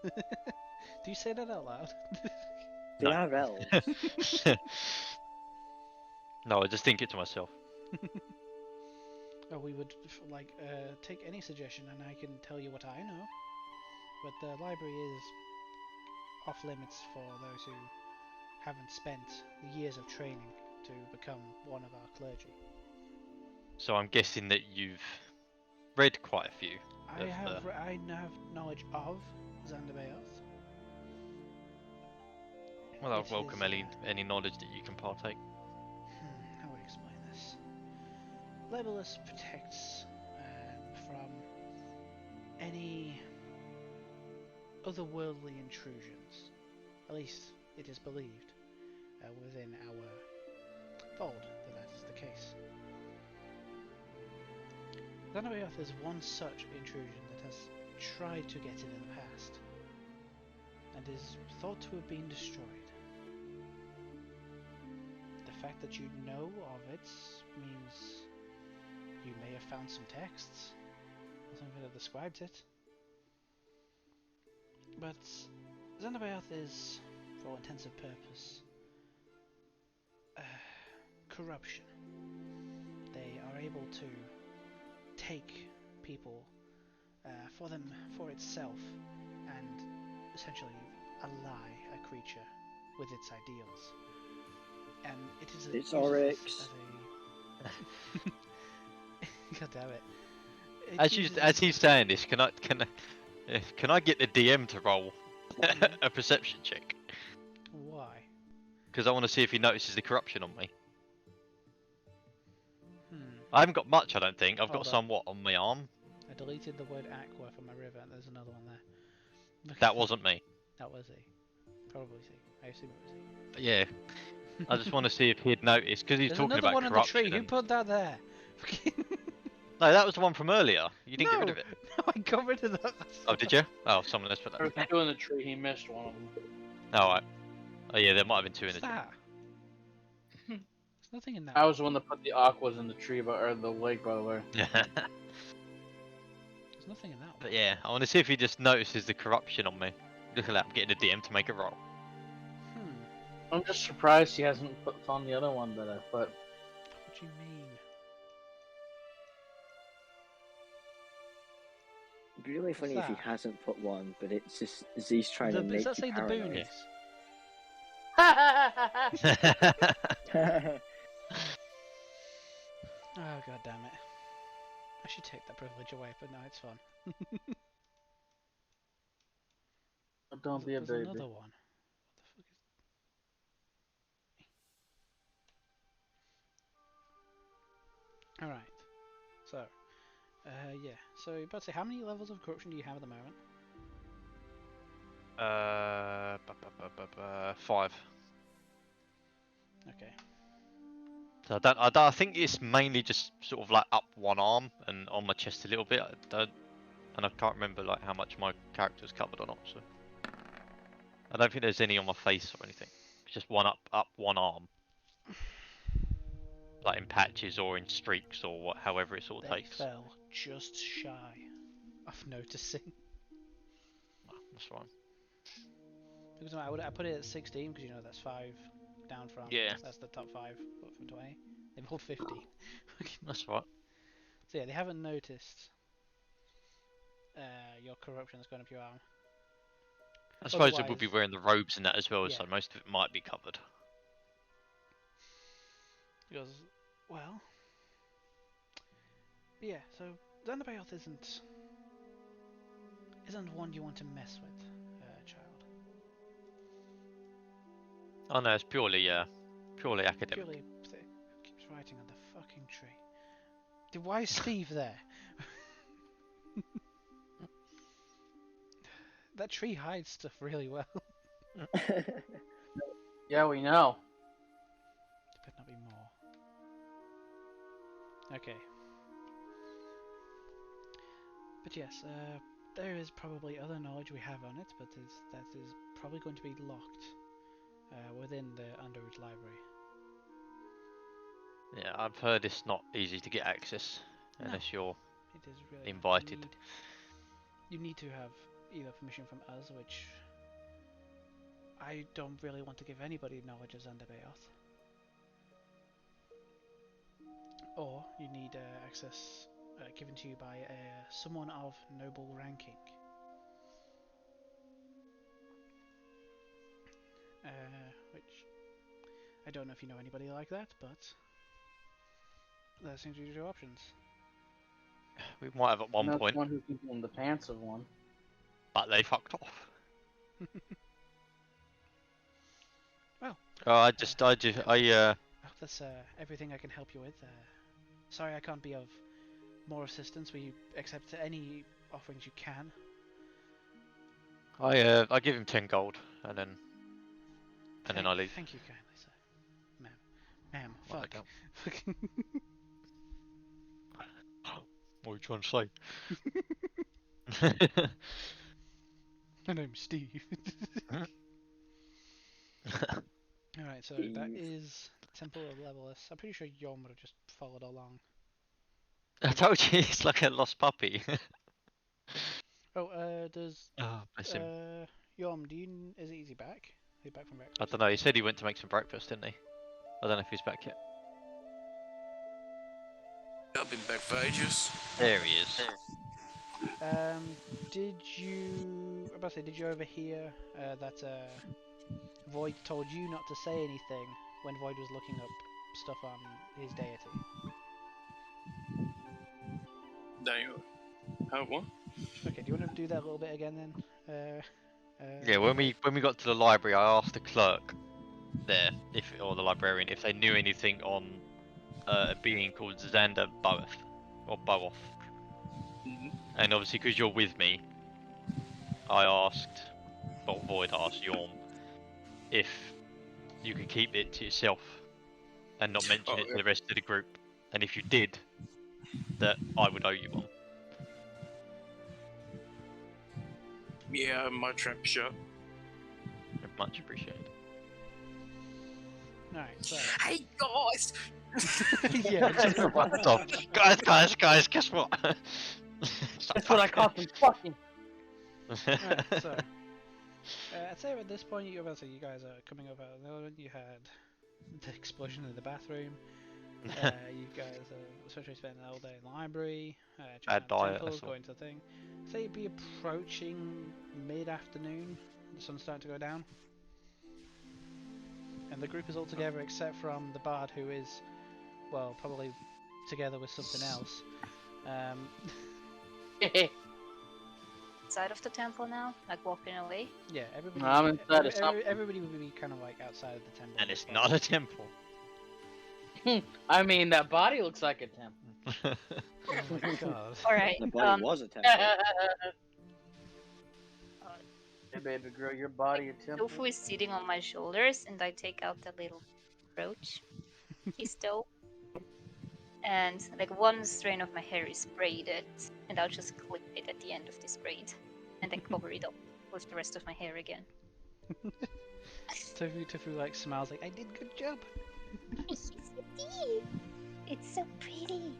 Speaker 1: Do you say that out loud?
Speaker 5: They
Speaker 4: No.
Speaker 5: are elves.
Speaker 4: No, I just think it to myself.
Speaker 1: Oh, we would take any suggestion, and I can tell you what I know. But the library is off limits for those who haven't spent the years of training to become one of our clergy.
Speaker 4: So I'm guessing that you've read quite a few.
Speaker 1: I have knowledge of Xander Bayoth.
Speaker 4: Well, I'll
Speaker 1: It
Speaker 4: welcome
Speaker 1: is,
Speaker 4: any knowledge that you can partake.
Speaker 1: How would I explain this? Legolas protects from any otherworldly intrusions. At least it is believed within our fold that is the case. Xanabayoth is one such intrusion that has tried to get in the past, and is thought to have been destroyed. The fact that you know of it means you may have found some texts or something that describes it. But Xanabayoth is, for all intents and purposes, corruption. They are able to take people for itself and essentially ally a creature with its ideals. And it is
Speaker 5: It's
Speaker 1: uses
Speaker 5: Oryx.
Speaker 1: this as a God damn it.
Speaker 4: As he's saying this, can I get the DM to roll a perception check?
Speaker 1: Why?
Speaker 4: Because I want to see if he notices the corruption on me.
Speaker 1: Hmm.
Speaker 4: I haven't got much, I don't think. I've
Speaker 1: Hold
Speaker 4: got
Speaker 1: up.
Speaker 4: somewhat on my arm.
Speaker 1: I deleted the word aqua from my river, and there's another one there.
Speaker 4: That wasn't me.
Speaker 1: That was he. Probably he. I assume it was he.
Speaker 4: But yeah, I just want to see if he'd noticed because he's
Speaker 1: There's
Speaker 4: talking
Speaker 1: another
Speaker 4: about
Speaker 1: one on the
Speaker 4: corruption.
Speaker 1: tree. Who
Speaker 4: and-
Speaker 1: put that there?
Speaker 4: No, that was the one from earlier. You didn't get rid of it.
Speaker 1: No, I got rid of that.
Speaker 4: Oh, did you? Oh, someone else put that.
Speaker 2: There was two in the tree. He missed one of them.
Speaker 4: Oh, right. Oh yeah, there might have been two in
Speaker 1: What's
Speaker 4: the tree.
Speaker 1: that? There's nothing in that.
Speaker 2: I was the one that put the aquas in the tree, or the lake, by the way.
Speaker 1: There's nothing in that one.
Speaker 4: But yeah, I want to see if he just notices the corruption on me. Look at that, I'm getting a DM to make a roll.
Speaker 1: Hmm.
Speaker 2: I'm just surprised he hasn't found the other one that I put.
Speaker 1: What do you mean?
Speaker 5: It'd be really funny if he
Speaker 1: that?
Speaker 5: hasn't put one, but it's just Z's trying to make
Speaker 1: Does that
Speaker 5: you
Speaker 1: say the
Speaker 5: paranoid.
Speaker 1: boonies? Oh god damn it. I should take that privilege away, but no, it's fun.
Speaker 2: Don't be a
Speaker 1: There's
Speaker 2: baby.
Speaker 1: another one. What the fuck is... Alright. So, yeah. So, you're about to say, how many levels of corruption do you have at the moment?
Speaker 4: 5.
Speaker 1: Okay.
Speaker 4: So I think it's mainly just sort of like up one arm and on my chest a little bit. And I can't remember like how much my character's covered or not. So I don't think there's any on my face or anything. It's just up one arm, like in patches or in streaks or however it sort of
Speaker 1: They
Speaker 4: takes.
Speaker 1: fell just shy of noticing.
Speaker 4: Oh, that's fine.
Speaker 1: Because I put it at 16 because you know that's 5 down from.
Speaker 4: Yeah.
Speaker 1: That's the top 5 from 20. They've all 15.
Speaker 4: That's right.
Speaker 1: So yeah, they haven't noticed your corruption that's going up your arm.
Speaker 4: I suppose it would be
Speaker 1: Otherwise,
Speaker 4: wearing the robes and that as well,
Speaker 1: yeah.
Speaker 4: so most of it might be covered.
Speaker 1: He goes, well, yeah. So Xandabaoth isn't one you want to mess with, child.
Speaker 4: Oh no, it's purely academic.
Speaker 1: Purely, who keeps writing on the fucking tree? Why is Steve there? That tree hides stuff really well.
Speaker 2: Yeah, we know.
Speaker 1: There better not be more. Okay. But yes, there is probably other knowledge we have on it, but that is probably going to be locked within the Underwood Library.
Speaker 4: Yeah, I've heard it's not easy to get access unless you're
Speaker 1: It is really
Speaker 4: invited.
Speaker 1: not. You need to have either permission from us, which I don't really want to give anybody knowledge of Xandabaoth, or you need access given to you by someone of noble ranking. Which I don't know if you know anybody like that, but that seems to be your options.
Speaker 4: We might have at one
Speaker 2: That's
Speaker 4: point,
Speaker 2: one who can pull in the pants of one.
Speaker 4: but they fucked off.
Speaker 1: Well,
Speaker 4: I
Speaker 1: I hope that's everything I can help you with. Sorry I can't be of more assistance. We accept any offerings you can.
Speaker 4: I give him 10 gold and then I leave.
Speaker 1: Thank you kindly, sir. Ma'am,
Speaker 4: Well, I
Speaker 1: fuck.
Speaker 4: don't. What are you trying to say?
Speaker 1: My name's Steve. Alright, so that is Temple of Leveless. I'm pretty sure Yom would have just followed along.
Speaker 4: I told you he's like a lost puppy.
Speaker 1: Oh, does
Speaker 4: Oh, bless him.
Speaker 1: Yom, is he back? Is he back from
Speaker 4: I
Speaker 1: breakfast?
Speaker 4: don't know. He said he went to make some breakfast, didn't he? I don't know if he's back yet.
Speaker 9: I've been back for ages.
Speaker 4: There he is.
Speaker 1: Did you overhear that Void told you not to say anything when Void was looking up stuff on his deity?
Speaker 7: Daniel. How what?
Speaker 1: Okay, do you want to do that a little bit again then?
Speaker 4: Yeah, when we got to the library, I asked the clerk there, or the librarian, if they knew anything on a being called Xander Boeth, or Boeth. And obviously, because you're with me, I asked, well, Void asked Yorm, if you could keep it to yourself and not mention it to the rest of the group, and if you did, that I would owe you one.
Speaker 7: Yeah, my trap shop.
Speaker 4: Much appreciated.
Speaker 1: Alright, so.
Speaker 7: Hey guys!
Speaker 1: Yeah,
Speaker 4: Stop. Guys, guess what?
Speaker 2: That's what I call them fucking.
Speaker 1: Alright, so. I'd say at this point, you guys are coming over. You had the explosion in the bathroom. You guys are especially spending all day in the library, checking out temples, going to the thing. Say you'd be approaching mid-afternoon. The sun's starting to go down. And the group is all together except from the bard, who is, well, probably together with something else.
Speaker 6: outside of the temple now, like walking away.
Speaker 1: Yeah, everybody.
Speaker 2: No, I'm inside of something.
Speaker 1: Everybody would be kind of like outside of the temple.
Speaker 4: And it's
Speaker 1: just
Speaker 4: not a
Speaker 1: like-
Speaker 4: temple.
Speaker 2: I mean, that body looks like a temple.
Speaker 1: Oh my god.
Speaker 6: All right.
Speaker 5: The body was a temple.
Speaker 2: Hey, baby girl, your body a temple.
Speaker 6: Tofu is sitting on my shoulders, and I take out the little brooch he stole. And like one strand of my hair is braided, and I'll just clip it at the end of this braid, and then cover it up with the rest of my hair again.
Speaker 1: Tofu like smiles like I did good job.
Speaker 6: Yes, you did. It's so pretty.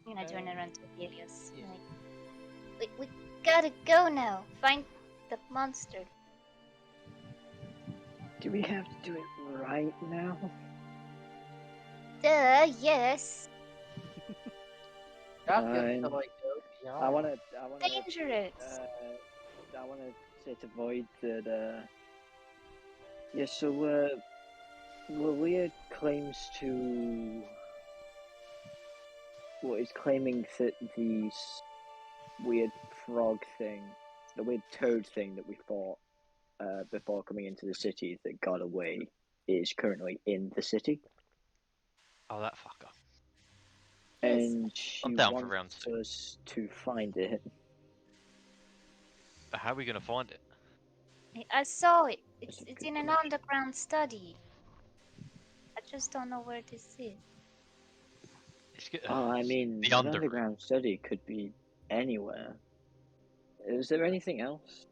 Speaker 6: I'm gonna turn around to Helios.
Speaker 1: Yeah.
Speaker 6: Like, we gotta go now. Find the monster.
Speaker 5: Do we have to do it right now?
Speaker 6: Yes.
Speaker 2: Y'all get
Speaker 5: Fine.
Speaker 2: to, like,
Speaker 5: I wanna
Speaker 6: Dangerous.
Speaker 5: I wanna say to Void that yeah, so Lilia claims to is claiming that the weird frog thing, the weird toad thing that we fought before coming into the city that got away, is currently in the city.
Speaker 4: Oh, that fucker.
Speaker 5: And she
Speaker 4: I'm down for round
Speaker 5: wants
Speaker 4: 2.
Speaker 5: us to find it.
Speaker 4: But how are we gonna find it?
Speaker 6: I saw it.
Speaker 5: That's
Speaker 6: It's
Speaker 5: a
Speaker 6: in
Speaker 5: good
Speaker 6: an
Speaker 5: question.
Speaker 6: underground study. I just don't know where this is.
Speaker 4: It's good.
Speaker 5: I mean,
Speaker 4: the
Speaker 5: an
Speaker 4: underroom.
Speaker 5: underground study could be anywhere. Is there anything else?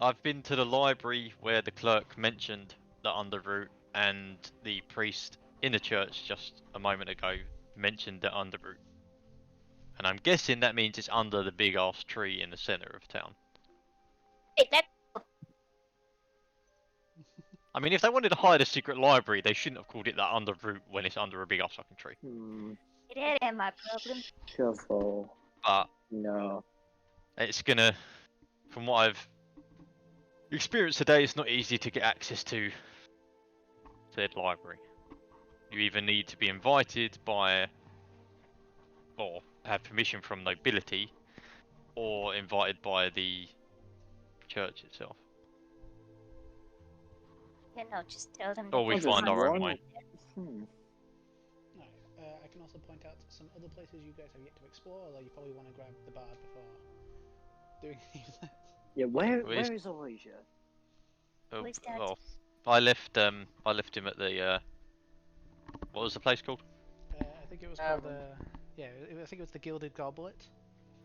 Speaker 4: I've been to the library where the clerk mentioned the underroute, and the priest in the church just a moment ago mentioned the underroute. And I'm guessing that means it's under the big ass tree in the center of town.
Speaker 6: Hey, that
Speaker 4: I mean, if they wanted to hide a secret library, they shouldn't have called it that underroute when it's under a big ass fucking tree.
Speaker 6: it ain't my problem.
Speaker 5: Shuffle.
Speaker 4: But
Speaker 5: No.
Speaker 4: it's gonna, from what I've experienced today, it's not easy to get access to said library. You either need to be invited by, or have permission from nobility, or invited by the church itself.
Speaker 6: You know, just tell them.
Speaker 4: Or we
Speaker 6: that
Speaker 4: find our own
Speaker 5: one-
Speaker 4: way.
Speaker 1: Right. I can also point out some other places you guys have yet to explore, although you probably want to grab the bard before doing any of that.
Speaker 5: Yeah, where
Speaker 4: Where's-
Speaker 5: is Elijah?
Speaker 6: Where's that?
Speaker 4: Well, I left him at the what was the place called?
Speaker 1: I think it was called I think it was the Gilded Goblet.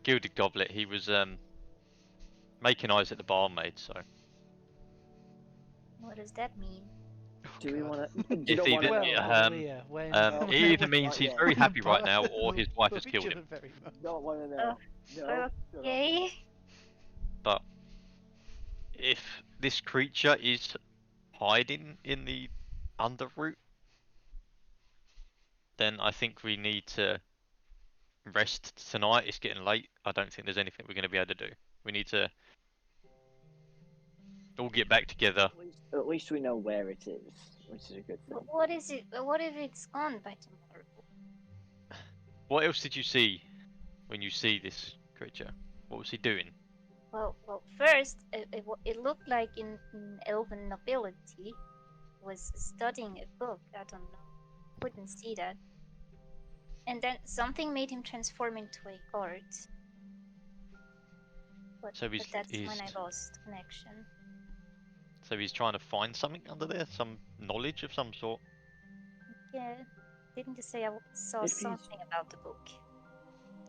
Speaker 4: Gilded Goblet. He was making eyes at the barmaid, so
Speaker 6: What does that mean?
Speaker 5: Do we
Speaker 1: God.
Speaker 5: want to? Do
Speaker 4: It's
Speaker 5: you not
Speaker 4: either-
Speaker 5: want
Speaker 1: Well,
Speaker 5: to?
Speaker 1: Leah, when
Speaker 4: it either means he's
Speaker 5: Yeah.
Speaker 4: very happy right now, or his wife has
Speaker 1: Love
Speaker 4: killed
Speaker 1: each
Speaker 4: him.
Speaker 1: other very much.
Speaker 5: Don't want to know. No.
Speaker 6: Okay.
Speaker 4: But if this creature is hiding in the underroute, then I think we need to rest tonight. It's getting late. I don't think there's anything we're going to be able to do. We need to all get back together.
Speaker 5: At least we know where it is, which is a good thing.
Speaker 6: But what is it? What if it's gone by tomorrow?
Speaker 4: What else did you see when you see this creature? What was he doing?
Speaker 6: Well, first, it looked like in elven nobility was studying a book. I don't know. Couldn't see that. And then something made him transform into a guard. But,
Speaker 4: So
Speaker 6: but that's when I lost connection.
Speaker 4: So he's trying to find something under there, some knowledge of some sort.
Speaker 6: Yeah, didn't you say I saw
Speaker 5: If he's-
Speaker 6: something about the book?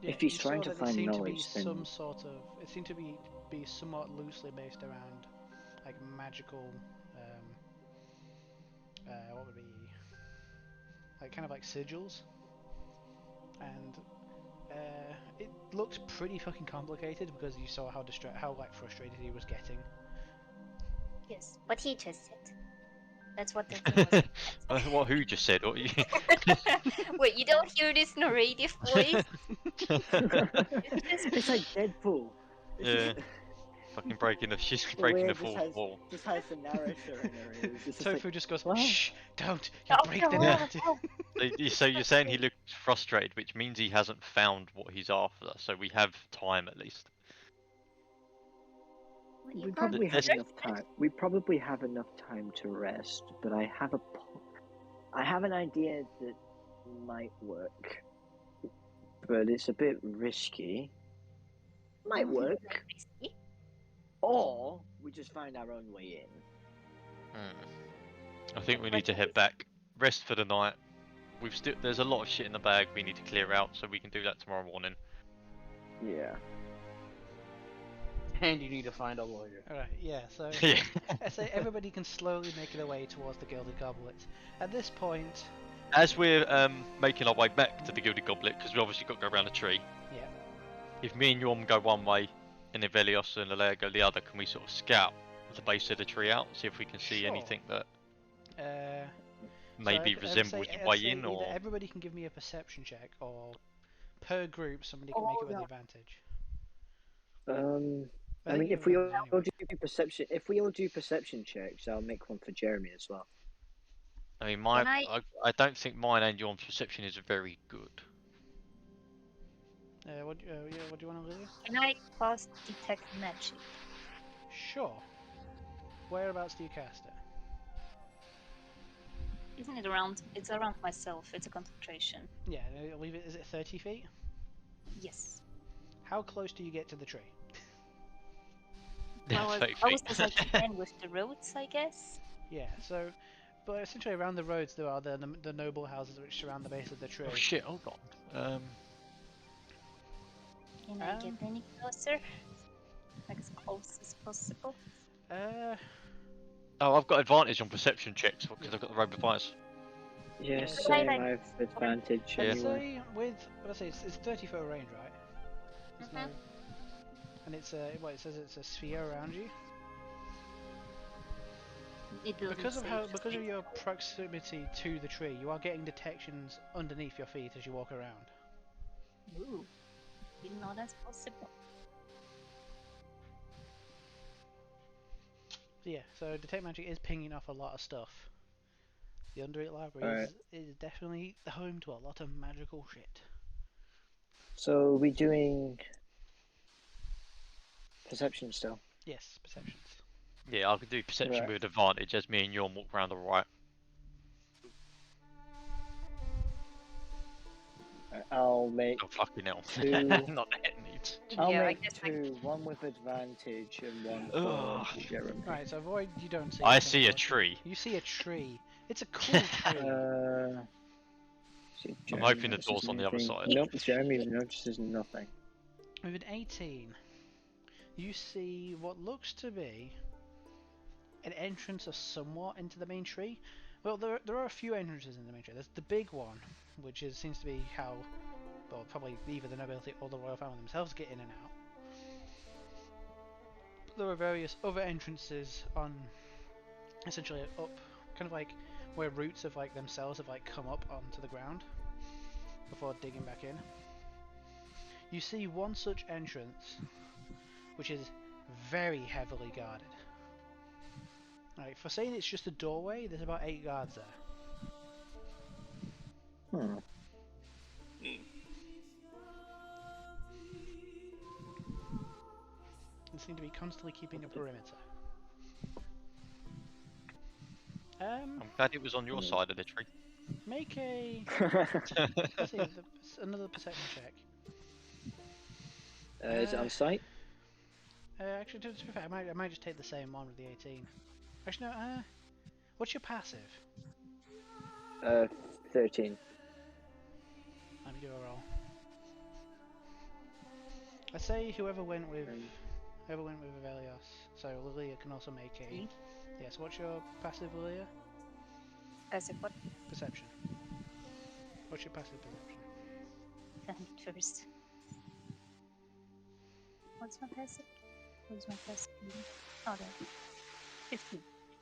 Speaker 5: If he's
Speaker 1: you
Speaker 5: trying
Speaker 1: saw
Speaker 5: to
Speaker 1: that it
Speaker 5: find
Speaker 1: seemed
Speaker 5: knowledge,
Speaker 1: to be
Speaker 5: then-
Speaker 1: some sort of. It seemed to be somewhat loosely based around, like magical. What would be like kind of like sigils, and it looked pretty fucking complicated because you saw how like frustrated he was getting.
Speaker 6: Yes, what he just said. That's what the thing was.
Speaker 4: What? Who just said? What?
Speaker 6: Wait, you don't hear this narrative voice?
Speaker 5: It's like Deadpool.
Speaker 4: Yeah. Fucking breaking the she's
Speaker 5: The
Speaker 4: breaking
Speaker 5: way
Speaker 4: the
Speaker 5: it just
Speaker 4: fourth
Speaker 5: has
Speaker 4: wall.
Speaker 5: just has the narrator in her ears. It's just
Speaker 1: Tofu
Speaker 5: like,
Speaker 1: just goes,
Speaker 5: "What?"
Speaker 1: shh, don't, you'll
Speaker 6: Oh,
Speaker 1: break the
Speaker 6: no,
Speaker 1: narrative.
Speaker 6: no.
Speaker 4: So you're saying he looks frustrated, which means he hasn't found what he's after. So we have time at least.
Speaker 6: You
Speaker 5: We
Speaker 6: got
Speaker 5: probably have
Speaker 4: There's-
Speaker 5: enough time. We probably have enough time to rest, but I have an idea that might work, but it's a bit risky. Might work,
Speaker 6: risky.
Speaker 5: or we just find our own way in.
Speaker 4: I think we need to head back, rest for the night. There's a lot of shit in the bag we need to clear out, so we can do that tomorrow morning.
Speaker 5: Yeah.
Speaker 2: And you need to find a lawyer.
Speaker 1: Alright, yeah, so
Speaker 4: Yeah.
Speaker 1: I say everybody can slowly make their way towards the Gilded Goblet. At this point,
Speaker 4: As we're making our way back to the Gilded Goblet, because we obviously got to go around the tree.
Speaker 1: yeah,
Speaker 4: If me and Yorm go one way, and if Velios and Alea go the other, can we sort of scout the base of the tree out, see if we can see
Speaker 1: Sure.
Speaker 4: anything that
Speaker 1: so
Speaker 4: maybe
Speaker 1: I'd
Speaker 4: resembles
Speaker 1: say,
Speaker 4: the
Speaker 1: I'd
Speaker 4: way
Speaker 1: say
Speaker 4: in,
Speaker 1: either
Speaker 4: or
Speaker 1: everybody can give me a perception check, or per group somebody can make it with advantage.
Speaker 5: I mean,
Speaker 1: think
Speaker 5: if we
Speaker 1: you
Speaker 5: all
Speaker 1: can anyway.
Speaker 5: do perception, if we all do perception checks, I'll make one for Jeremy as well.
Speaker 4: I mean,
Speaker 6: Can I-
Speaker 4: I don't think mine and Yorm's perception is very good.
Speaker 1: What do you want to do?
Speaker 6: Can I cast detect magic?
Speaker 1: Sure. Whereabouts do you cast it?
Speaker 6: Isn't it around? It's around myself. It's a concentration.
Speaker 1: Yeah, leave it. Is it 30 feet?
Speaker 6: Yes.
Speaker 1: How close do you get to the tree?
Speaker 6: Well, as
Speaker 4: 30
Speaker 6: close
Speaker 4: feet.
Speaker 6: as I can with the roads, I guess.
Speaker 1: Yeah, so, but essentially around the roads there are the noble houses which surround the base of the tree.
Speaker 4: Oh shit! Hold on.
Speaker 6: Can I get any closer? Like as close as possible.
Speaker 4: Oh, I've got advantage on perception checks because I've got the robe of eyes.
Speaker 5: Yes,
Speaker 6: But
Speaker 5: same.
Speaker 6: I-
Speaker 5: I have advantage
Speaker 1: Let's
Speaker 5: anyway.
Speaker 1: say with, let's say it's 30 foot range, right? There's no, and it's it says it's a sphere around you.
Speaker 6: It doesn't
Speaker 1: Because of
Speaker 6: say
Speaker 1: how,
Speaker 6: just
Speaker 1: because of
Speaker 6: like-
Speaker 1: your proximity to the tree, you are getting detections underneath your feet as you walk around.
Speaker 6: Ooh, didn't know that's possible.
Speaker 1: So yeah, so detect magic is pinging off a lot of stuff. The Underit Library is definitely the home to a lot of magical shit.
Speaker 5: So are we doing perception still?
Speaker 1: Yes, perceptions.
Speaker 4: Yeah, I could do perception
Speaker 5: Right.
Speaker 4: with advantage as me and Yorm walk around the right.
Speaker 5: I'll make
Speaker 4: Oh fucking hell!
Speaker 5: two.
Speaker 4: Not the head needs.
Speaker 5: I'll
Speaker 6: Yeah, I
Speaker 5: make
Speaker 6: guess
Speaker 5: two. One with advantage and one for
Speaker 4: Ugh.
Speaker 5: Jeremy.
Speaker 1: Right, so avoid you don't see.
Speaker 4: I
Speaker 1: anything,
Speaker 4: see a
Speaker 1: unfortunately.
Speaker 4: tree.
Speaker 1: You see a tree. It's a cool tree.
Speaker 5: See if
Speaker 4: I'm
Speaker 5: Jeremy
Speaker 4: hoping the
Speaker 5: notices
Speaker 4: door's on the other
Speaker 5: anything.
Speaker 4: side.
Speaker 5: Nope, Jeremy notices nothing.
Speaker 1: With an 18, you see what looks to be an entrance of somewhat into the main tree. Well, there are a few entrances in the main tree. There's the big one, which seems to be how, well, probably either the nobility or the royal family themselves get in and out. There are various other entrances on, essentially up, kind of like where roots of like themselves have like come up onto the ground before digging back in. You see one such entrance, which is very heavily guarded. Right, for saying it's just a doorway, there's about 8 guards there.
Speaker 5: Hmm.
Speaker 1: They seem to be constantly keeping a perimeter.
Speaker 4: I'm glad it was on your side of the tree.
Speaker 1: Make a let's see, another perception check.
Speaker 5: Is it on site?
Speaker 1: Actually, to be fair, I might just take the same one with the 18. Actually, no. What's your passive?
Speaker 5: 13.
Speaker 1: Let me do a roll. I say whoever went with Avelios. So Lilia can also make a. Yes. What's your passive, Lilia?
Speaker 6: Passive what?
Speaker 1: Perception. What's your passive perception?
Speaker 6: First. What's my passive? What's my passive? Oh, there. 15.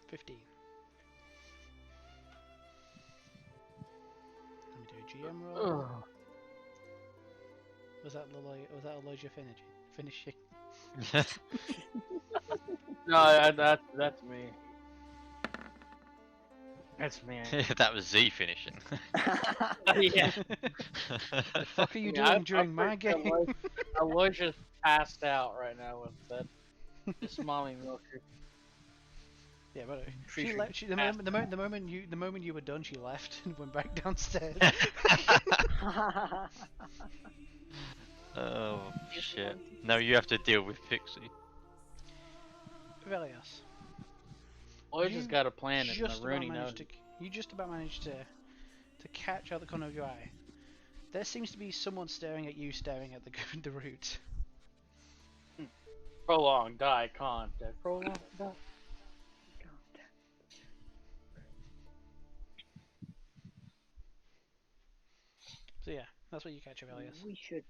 Speaker 1: 15. Let me do a GM roll.
Speaker 2: Ugh.
Speaker 1: Was that Elijah finishing?
Speaker 2: No, that's me. That's me.
Speaker 4: That was Z finishing.
Speaker 2: Yeah.
Speaker 1: The fuck are you
Speaker 2: Yeah,
Speaker 1: doing during my
Speaker 2: pretty
Speaker 1: game?
Speaker 2: sure I was just passed out right now with that. This mommy milker.
Speaker 1: Yeah, but
Speaker 2: Pretty
Speaker 1: she
Speaker 2: sure
Speaker 1: left.
Speaker 2: passed
Speaker 1: The moment you were done, she left and went back downstairs.
Speaker 4: Oh shit. Now you have to deal with Pixie.
Speaker 1: Velios,
Speaker 2: Boy
Speaker 1: you
Speaker 2: just got a plan and the
Speaker 1: just about
Speaker 2: Rooney
Speaker 1: managed
Speaker 2: knows.
Speaker 1: to. You just about managed to catch out the corner of your eye. There seems to be someone staring at you, staring at the the route.
Speaker 2: Prolonged eye contact. Prolonged eye.
Speaker 1: So yeah, that's what you catch, Velios.
Speaker 5: We should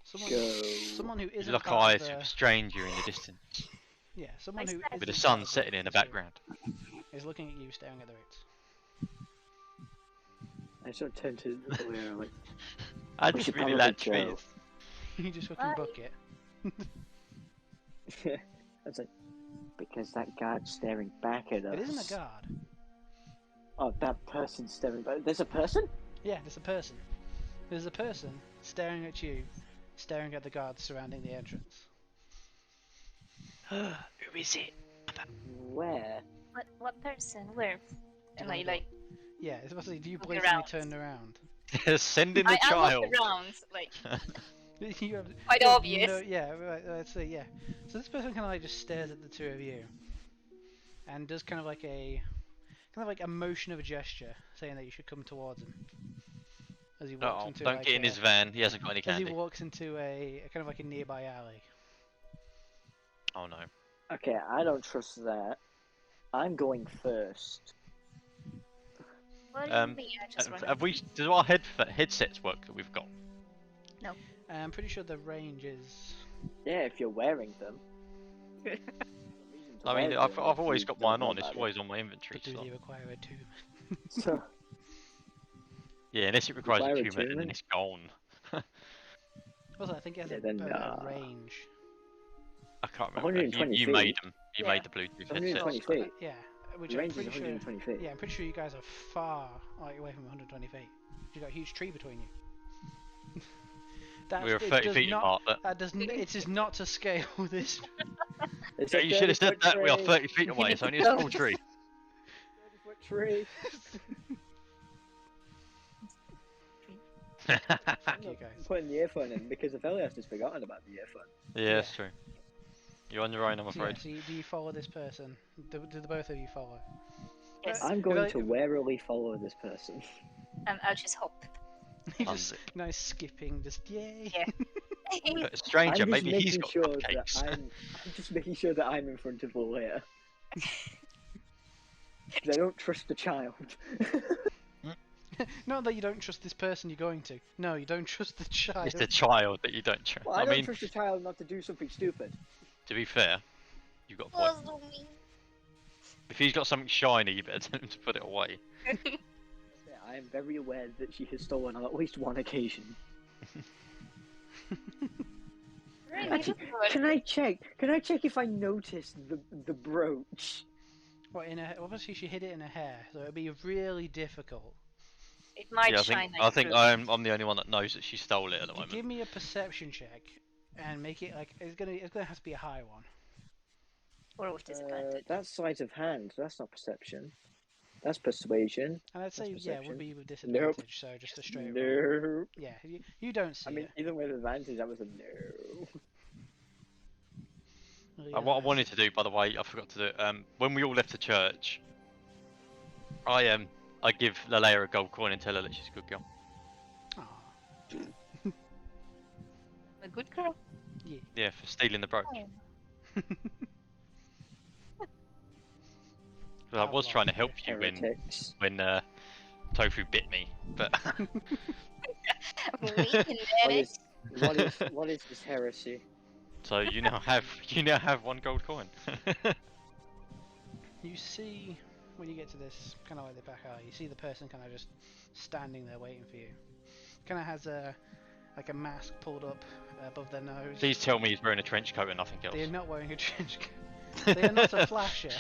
Speaker 1: Someone,
Speaker 5: go.
Speaker 1: someone who
Speaker 4: You
Speaker 1: isn't
Speaker 4: lock
Speaker 1: part of
Speaker 4: eyes
Speaker 1: the.
Speaker 4: with a stranger in the distance,
Speaker 1: Yeah, someone who
Speaker 6: With
Speaker 4: with the
Speaker 1: isn't
Speaker 4: sun
Speaker 1: part of
Speaker 4: setting in the
Speaker 1: this group
Speaker 4: background.
Speaker 1: is looking at you, staring at the route.
Speaker 5: I sort of turn to O'Leary like,
Speaker 4: I
Speaker 5: We
Speaker 4: just
Speaker 5: should
Speaker 4: really
Speaker 5: probably
Speaker 4: like trees.
Speaker 5: go.
Speaker 1: You just fucking
Speaker 6: Bye.
Speaker 1: book it.
Speaker 5: I was like, because that guard's staring back at us.
Speaker 1: It isn't a guard.
Speaker 5: Oh, that person's staring back. There's a person?
Speaker 1: Yeah, there's a person. There's a person staring at you, staring at the guards surrounding the entrance.
Speaker 4: Who is it?
Speaker 5: Where?
Speaker 6: What person? Where?
Speaker 1: Do
Speaker 6: Am
Speaker 1: you
Speaker 6: I
Speaker 1: wanna go?
Speaker 6: like?
Speaker 1: Yeah, it's supposed to do you
Speaker 6: Look
Speaker 1: blatantly
Speaker 6: around.
Speaker 1: turn around?
Speaker 4: Send in the
Speaker 6: I
Speaker 4: child.
Speaker 6: look around, like
Speaker 1: You have,
Speaker 6: quite
Speaker 1: you have
Speaker 6: obvious.
Speaker 1: No, yeah, right, let's see, yeah. So this person kind of like just stares at the two of you, and does kind of like a motion of a gesture, saying that you should come towards him. As he walks
Speaker 4: Oh,
Speaker 1: into
Speaker 4: don't
Speaker 1: like
Speaker 4: get in his van. He hasn't got any
Speaker 1: as he
Speaker 4: candy.
Speaker 1: walks into a kind of like a nearby alley.
Speaker 4: Oh no.
Speaker 5: Okay, I don't trust that. I'm going first.
Speaker 6: What do you mean? I just run.
Speaker 4: Have we? Do our headsets work that we've got?
Speaker 1: I'm pretty sure the range is.
Speaker 5: Yeah, if you're wearing them.
Speaker 4: I mean, I've always got mine on. It's always on my inventory.
Speaker 1: But do
Speaker 4: So.
Speaker 1: they require a tube?
Speaker 5: So,
Speaker 4: Yeah, unless it requires
Speaker 5: Require
Speaker 4: a tune, and then
Speaker 5: attunement?
Speaker 4: it's gone.
Speaker 1: Also, I think it has
Speaker 5: Yeah,
Speaker 1: a
Speaker 5: then,
Speaker 1: better range.
Speaker 4: I can't remember.
Speaker 5: 120
Speaker 4: You
Speaker 5: feet.
Speaker 4: made them. You
Speaker 6: Yeah.
Speaker 4: made the Bluetooth
Speaker 5: 120
Speaker 4: headsets.
Speaker 5: feet.
Speaker 1: Yeah, which
Speaker 5: The
Speaker 1: I'm
Speaker 5: range is
Speaker 1: pretty sure.
Speaker 5: 120 feet.
Speaker 1: Yeah, I'm pretty sure you guys are far like, away from 120 feet. You got a huge tree between you.
Speaker 4: We were
Speaker 1: it
Speaker 4: 30
Speaker 1: does
Speaker 4: feet
Speaker 1: not,
Speaker 4: apart, but
Speaker 1: That does. It is not to scale this.
Speaker 5: It's
Speaker 4: yeah,
Speaker 5: a
Speaker 4: you should have said
Speaker 5: 30-foot
Speaker 4: that. We are
Speaker 5: tree.
Speaker 4: 30 feet away. It's only a small tree.
Speaker 5: 30-foot tree.
Speaker 1: Thank
Speaker 5: I'm
Speaker 1: you
Speaker 5: not
Speaker 1: guys.
Speaker 5: putting the earphone in because Elias has forgotten about the earphone.
Speaker 4: Yeah, that's true. You're on your own, I'm
Speaker 1: So, yeah,
Speaker 4: afraid.
Speaker 1: so do you follow this person? Do the both of you follow?
Speaker 6: Yes.
Speaker 5: I'm going to warily follow this person.
Speaker 6: I'll just hop.
Speaker 1: You just
Speaker 4: Unzip.
Speaker 1: nice skipping, just yay.
Speaker 6: Yeah.
Speaker 4: Stranger,
Speaker 5: I'm just
Speaker 4: maybe he's
Speaker 5: making
Speaker 4: got
Speaker 5: sure
Speaker 4: cupcakes.
Speaker 5: that I'm just making sure that I'm in front of Leia. Because I don't trust the child.
Speaker 1: Not that you don't trust this person you're going to. No, you don't trust the child.
Speaker 4: It's the child that you don't trust.
Speaker 5: Well, I
Speaker 4: I
Speaker 5: don't
Speaker 4: mean,
Speaker 5: trust the child not to do something stupid.
Speaker 4: to be fair, you've got a point.
Speaker 6: Follow me.
Speaker 4: If he's got something shiny, you better tell him to put it away.
Speaker 5: I am very aware that she has stolen on at least one occasion.
Speaker 6: Really?
Speaker 5: Actually, can I check? Can I check if I noticed the brooch?
Speaker 1: What in her? Obviously, she hid it in her hair, so it'd be really difficult.
Speaker 6: It might
Speaker 4: Yeah,
Speaker 6: shine
Speaker 4: I
Speaker 6: like
Speaker 4: think
Speaker 6: fruit.
Speaker 4: I'm the only one that knows that she stole it at the
Speaker 1: If you
Speaker 4: moment.
Speaker 1: give me a perception check and make it like it's gonna have to be a high one.
Speaker 6: Or with disadvantage.
Speaker 5: That's sleight of hand. That's not perception. That's persuasion.
Speaker 1: And I'd say
Speaker 5: That's
Speaker 1: yeah, it would
Speaker 5: perception.
Speaker 1: be with disadvantage, so just a straight roll.
Speaker 5: No.
Speaker 1: Yeah, you don't see
Speaker 5: I mean,
Speaker 1: it.
Speaker 5: even with advantage, that was a no.
Speaker 4: What I wanted to do, by the way, I forgot to do. When we all left the church, I give Lalea a gold coin and tell her that she's a good girl.
Speaker 1: Aw.
Speaker 6: A good girl.
Speaker 4: Yeah, for stealing the brooch.
Speaker 6: Oh.
Speaker 4: 'Cause I was trying to help you
Speaker 5: Heretics.
Speaker 4: when Tofu bit me, but
Speaker 6: We can manage.
Speaker 5: What is this heresy?
Speaker 4: so you now have one gold coin.
Speaker 1: You see when you get to this kind of like the back alley, you see the person kind of just standing there waiting for you. Kind of has a like a mask pulled up above their nose.
Speaker 4: Please tell me he's wearing a trench coat and nothing else.
Speaker 1: They are not wearing a trench coat. They are not a flasher.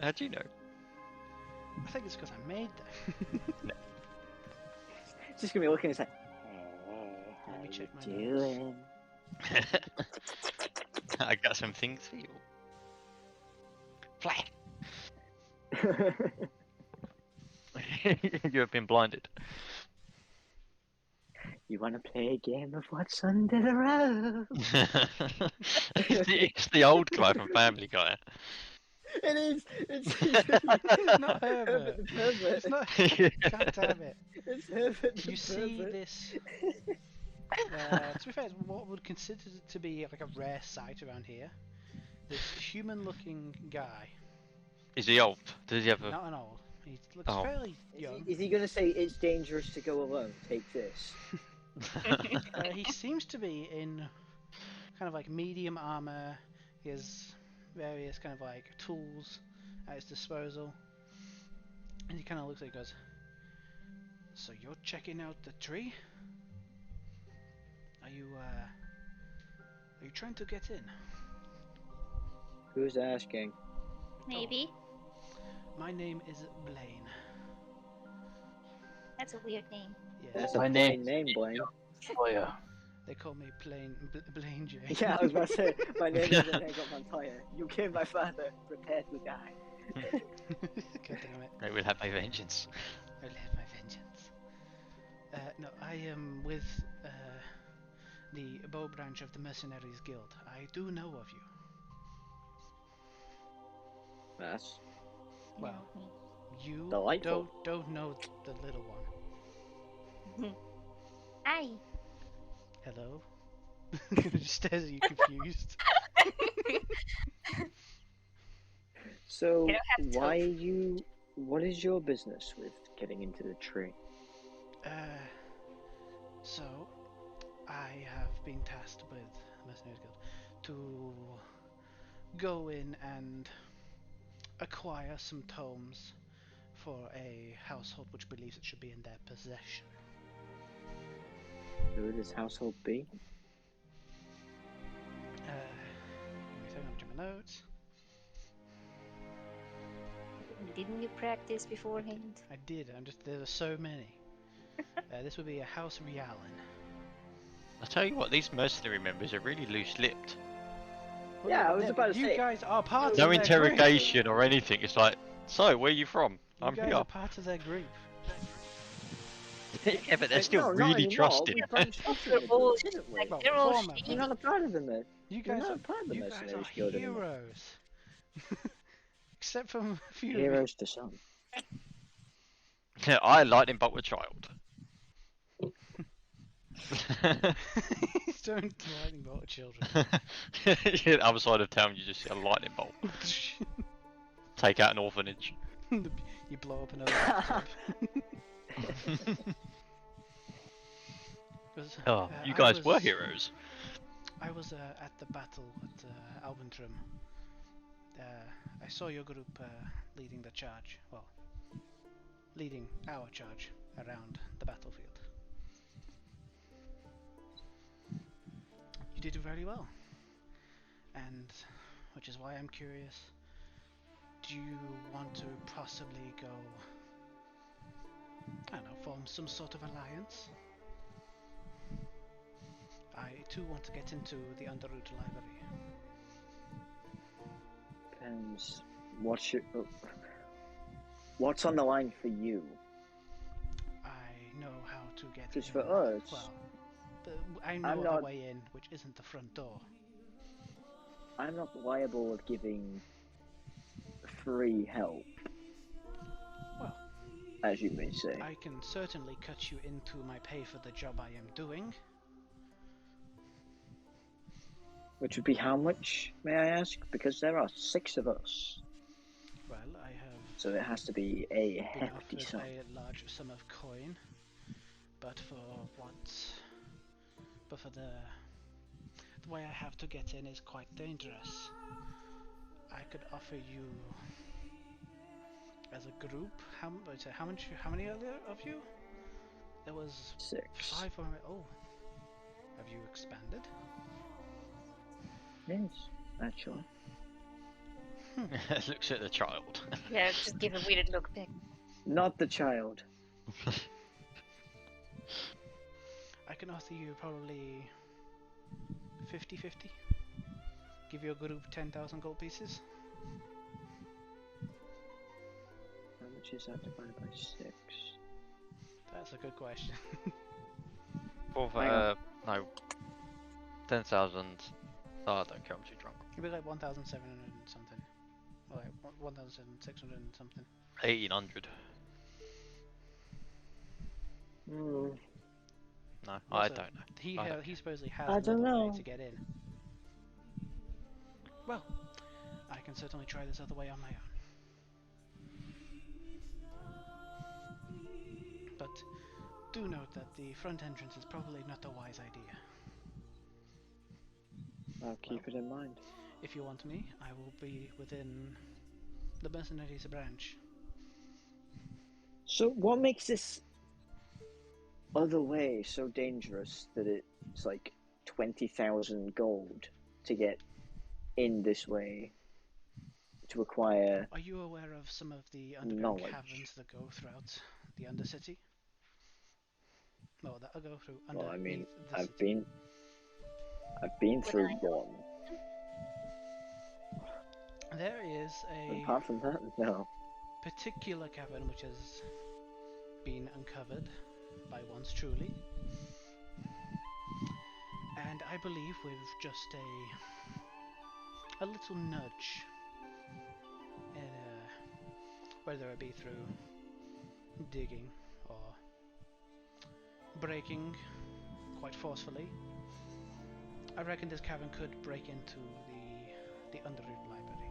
Speaker 4: How do you know?
Speaker 1: I think it's because I made them.
Speaker 5: It's just gonna be looking. It's like, hey,
Speaker 1: Let me
Speaker 5: how
Speaker 1: check my
Speaker 5: you
Speaker 1: notes.
Speaker 5: doing?
Speaker 4: I got some things for you. Fly. You have been blinded.
Speaker 5: You want to play a game of what's under the rug?
Speaker 4: It's the old guy from Family Guy.
Speaker 5: It is. It's
Speaker 1: It's not Herbert.
Speaker 5: the pervert.
Speaker 1: It's not. God damn it.
Speaker 5: It's Herbert the
Speaker 1: You see
Speaker 5: pervert.
Speaker 1: this. To be fair, it's what would consider to be like a rare sight around here. This human-looking guy,
Speaker 4: Is he old? Does he have a?
Speaker 1: not an old. He looks
Speaker 4: Oh.
Speaker 1: fairly young.
Speaker 5: Is he gonna say it's dangerous to go alone? Take this.
Speaker 1: He seems to be in kind of like medium armor. He has various kind of like tools at his disposal, and he kind of looks like he goes, "So you're checking out the tree? Are you trying to get in?"
Speaker 5: Who's asking?
Speaker 6: Maybe.
Speaker 1: My name is Blaine.
Speaker 6: That's a weird name.
Speaker 1: Yes,
Speaker 5: That's a
Speaker 3: My
Speaker 5: plain
Speaker 3: name-
Speaker 5: name, Blaine.
Speaker 3: Oh yeah.
Speaker 1: they call me Blaine J.
Speaker 5: Yeah, I was about to say, my name is Ego Montoya. You killed my father. Prepare to die.
Speaker 1: God damn it.
Speaker 4: I will have my vengeance.
Speaker 1: I'll have my vengeance. No, I am with the bow branch of the Mercenaries Guild. I do know of you.
Speaker 5: That's
Speaker 1: Well, you
Speaker 5: Delightful.
Speaker 1: don't know the little one.
Speaker 6: Hi.
Speaker 1: Hello? Just stares at you confused.
Speaker 5: So,
Speaker 6: You don't have to.
Speaker 5: why you? What is your business with getting into the tree?
Speaker 1: So, I have been tasked with Mercenaries Guild to go in and acquire some tomes for a household which believes it should be in their possession.
Speaker 5: Who would this household be?
Speaker 1: Let me check my notes.
Speaker 6: Didn't you practice beforehand?
Speaker 1: I did. There are so many. This would be a House Rialin.
Speaker 4: I tell you what, these mercenary members are really loose-lipped.
Speaker 5: Yeah, I was about to
Speaker 1: you
Speaker 5: say,
Speaker 1: guys are part of
Speaker 4: No
Speaker 1: their
Speaker 4: interrogation or anything. It's like, so where are you from?
Speaker 1: group.
Speaker 4: I'm
Speaker 1: You guys
Speaker 4: here.
Speaker 1: are part of their group.
Speaker 4: Yeah, but they're still
Speaker 5: no, not
Speaker 4: really
Speaker 5: anymore.
Speaker 4: trusted.
Speaker 5: We branched off from
Speaker 6: They're
Speaker 5: the
Speaker 6: all
Speaker 5: group, didn't we?
Speaker 6: like
Speaker 1: Well,
Speaker 6: they're all
Speaker 1: former.
Speaker 5: You're not a part of them,
Speaker 1: You
Speaker 5: You're
Speaker 1: guys
Speaker 5: not
Speaker 1: are
Speaker 5: a part of the
Speaker 1: you guys are
Speaker 5: Mercenaries Guild anymore.
Speaker 1: heroes. Except for a few of
Speaker 5: Heroes to some.
Speaker 4: Yeah, I lightning bolt a child.
Speaker 1: you. Don't lightning bolt at children.
Speaker 4: Yeah, the other side of town, you just see a lightning bolt. Take out an orphanage.
Speaker 1: You blow up another bathtub. 'Cause,
Speaker 4: Oh, you
Speaker 1: I
Speaker 4: guys were
Speaker 1: was-
Speaker 4: heroes.
Speaker 1: I was at the battle at Albantrum. I saw your group leading the charge. Well, leading our charge around the battlefield. You did very well. And which is why I'm curious. Do you want to possibly go, I don't know, form some sort of alliance? I too want to get into the Underroot Library.
Speaker 5: Depends. What's on the line for you?
Speaker 1: I know how to get
Speaker 5: Because
Speaker 1: in.
Speaker 5: for us,
Speaker 1: Well, I know
Speaker 5: I'm
Speaker 1: of
Speaker 5: not-
Speaker 1: a way in which isn't the front door.
Speaker 5: I'm not liable of giving free help,
Speaker 1: Well,
Speaker 5: as you may say.
Speaker 1: I can certainly cut you into my pay for the job I am doing.
Speaker 5: Which would be how much, may I ask? Because there are 6 of us,
Speaker 1: Well, I have
Speaker 5: so it has to be a
Speaker 1: been
Speaker 5: hefty
Speaker 1: offered
Speaker 5: sum.
Speaker 1: a large sum of coin, but for the way I have to get in is quite dangerous. I could offer you as a group. How many of you? There was
Speaker 5: 6.
Speaker 1: 5 on it. Oh, have you expanded?
Speaker 5: Yes, actually.
Speaker 4: Looks at the child.
Speaker 6: Yeah, just give a weird look back.
Speaker 5: Not the child.
Speaker 1: I can offer you probably 50-50. Give your group 10,000 gold pieces.
Speaker 5: How much is that divided by 6?
Speaker 1: That's a good question.
Speaker 4: For
Speaker 5: Hang on.
Speaker 4: no, 10,000. Oh, I don't care. I'm too drunk.
Speaker 1: It'd be like 1,700 and something. Or like 1,600 and something.
Speaker 4: 1,800.
Speaker 5: Hmm.
Speaker 4: No, I
Speaker 1: Also,
Speaker 4: don't know.
Speaker 1: He
Speaker 4: I don't
Speaker 1: he supposedly has
Speaker 5: I don't
Speaker 1: another way
Speaker 5: know.
Speaker 1: to get in. Well, I can certainly try this other way on my own. But do note that the front entrance is probably not a wise idea.
Speaker 5: I'll keep it in mind.
Speaker 1: If you want me, I will be within the mercenaries branch.
Speaker 5: So, what makes this other way so dangerous that it's like 20,000 gold to get in this way to acquire
Speaker 1: Are you aware of some of the underground
Speaker 5: knowledge?
Speaker 1: caverns that go throughout the Undercity? No, that go through
Speaker 5: Well, I mean,
Speaker 1: underneath the
Speaker 5: I've
Speaker 1: city.
Speaker 5: been
Speaker 6: Would
Speaker 5: through
Speaker 6: I
Speaker 5: one.
Speaker 1: There is a
Speaker 5: Apart from that, no.
Speaker 1: particular cavern which has been uncovered by once truly, and I believe with just a little nudge, whether it be through digging or breaking quite forcefully, I reckon this cavern could break into the Underroot Library.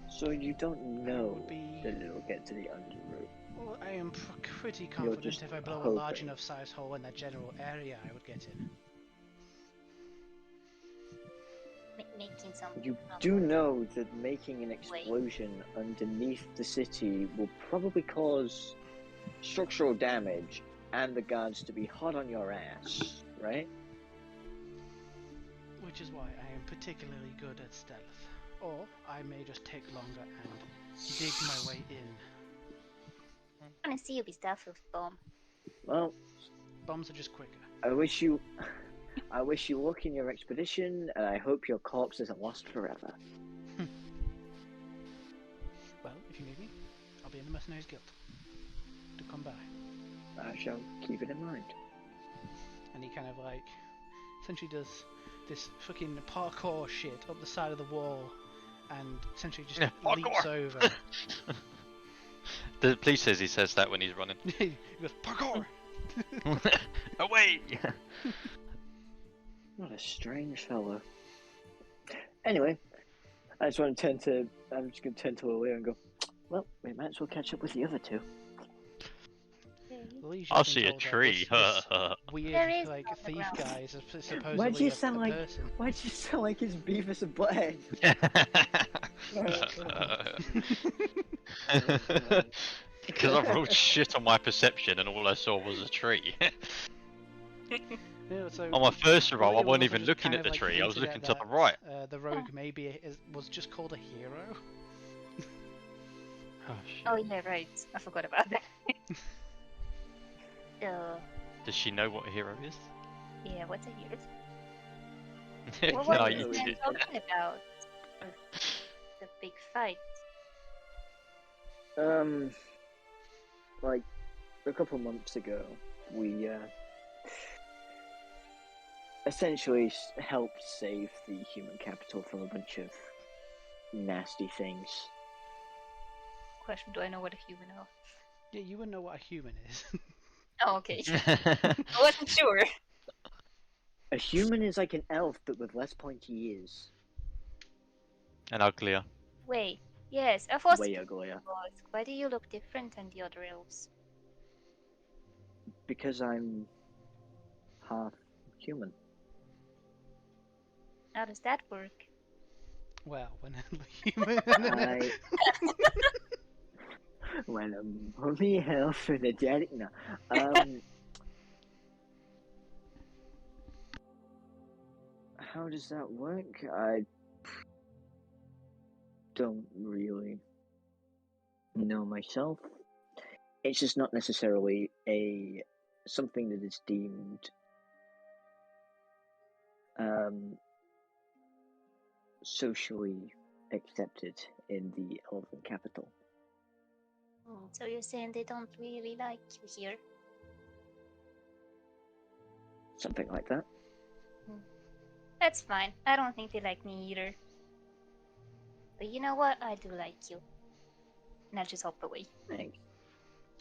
Speaker 5: So you don't know
Speaker 1: would be-
Speaker 5: that it'll get to the underroot.
Speaker 1: Well, I am pretty
Speaker 5: You're
Speaker 1: confident
Speaker 5: just
Speaker 1: if I blow a large
Speaker 5: hoping.
Speaker 1: enough size hole in that general area, I would get in.
Speaker 6: making some?
Speaker 5: You do know that making an explosion underneath the city will probably cause structural damage and the guards to be hot on your ass, right?
Speaker 1: Which is why I am particularly good at stealth. Or I may just take longer and dig my way in.
Speaker 6: I want to see you be stealthy with bomb.
Speaker 5: Well,
Speaker 1: Bombs are just quicker.
Speaker 5: I wish you luck in your expedition, and I hope your corpse isn't lost forever.
Speaker 1: Well, if you need me, I'll be in the Mercenaries Guild. Do come by.
Speaker 5: I shall keep it in mind.
Speaker 1: And he kind of like essentially does this fucking parkour shit up the side of the wall and essentially just leaps over.
Speaker 4: The police says he says that when he's running.
Speaker 1: He goes, parkour!
Speaker 4: Away!
Speaker 5: What a strange fellow. Anyway, I'm just going to turn to Lily and go, well, we might as well catch up with the other two.
Speaker 1: Lily's
Speaker 4: I'll
Speaker 1: just been
Speaker 4: see a
Speaker 1: told that
Speaker 4: tree.
Speaker 1: this
Speaker 6: There
Speaker 1: weird,
Speaker 6: is
Speaker 1: like,
Speaker 6: on the
Speaker 1: thief
Speaker 6: ground.
Speaker 1: guy is supposedly
Speaker 5: Why'd you
Speaker 1: a
Speaker 5: sound like
Speaker 1: person.
Speaker 5: Why'd you sound like it's Beavis and Butthead?
Speaker 4: Because I rolled shit on my perception and all I saw was a tree.
Speaker 1: Yeah, so
Speaker 4: On my first roll, I
Speaker 1: Lily was
Speaker 4: wasn't
Speaker 1: also
Speaker 4: even
Speaker 1: just
Speaker 4: looking
Speaker 1: kind
Speaker 4: at
Speaker 1: of
Speaker 4: the
Speaker 1: like
Speaker 4: tree, I was
Speaker 1: hinted
Speaker 4: looking
Speaker 1: at
Speaker 4: to the right.
Speaker 1: the rogue maybe was just called a hero.
Speaker 4: Oh, shit.
Speaker 6: Oh yeah, right. I forgot about that.
Speaker 4: Does she know what a hero is?
Speaker 6: Yeah, what's a hero?
Speaker 4: Can
Speaker 6: What
Speaker 4: I
Speaker 6: were
Speaker 4: eat
Speaker 6: you
Speaker 4: it?
Speaker 6: talking about? The big fight.
Speaker 5: Like a couple months ago, we essentially helped save the human capital from a bunch of nasty things.
Speaker 6: Question: do I know what a human is?
Speaker 1: Yeah, you wouldn't know what a human is.
Speaker 6: Oh, okay. I wasn't sure.
Speaker 5: A human is like an elf, but with less pointy ears.
Speaker 4: And uglier.
Speaker 6: Wait. Yes, I was.
Speaker 5: Way uglier.
Speaker 6: Why do you look different than the other elves?
Speaker 5: Because I'm half human.
Speaker 6: How does that work?
Speaker 1: Well, when a human.
Speaker 5: I when a mummy health energetic. No. How does that work? I don't really know myself. It's just not necessarily something that is deemed socially accepted in the Elven capital.
Speaker 6: So you're saying they don't really like you here?
Speaker 5: Something like that.
Speaker 6: That's fine. I don't think they like me either. But you know what? I do like you. And I'll just hop away.
Speaker 5: Thanks.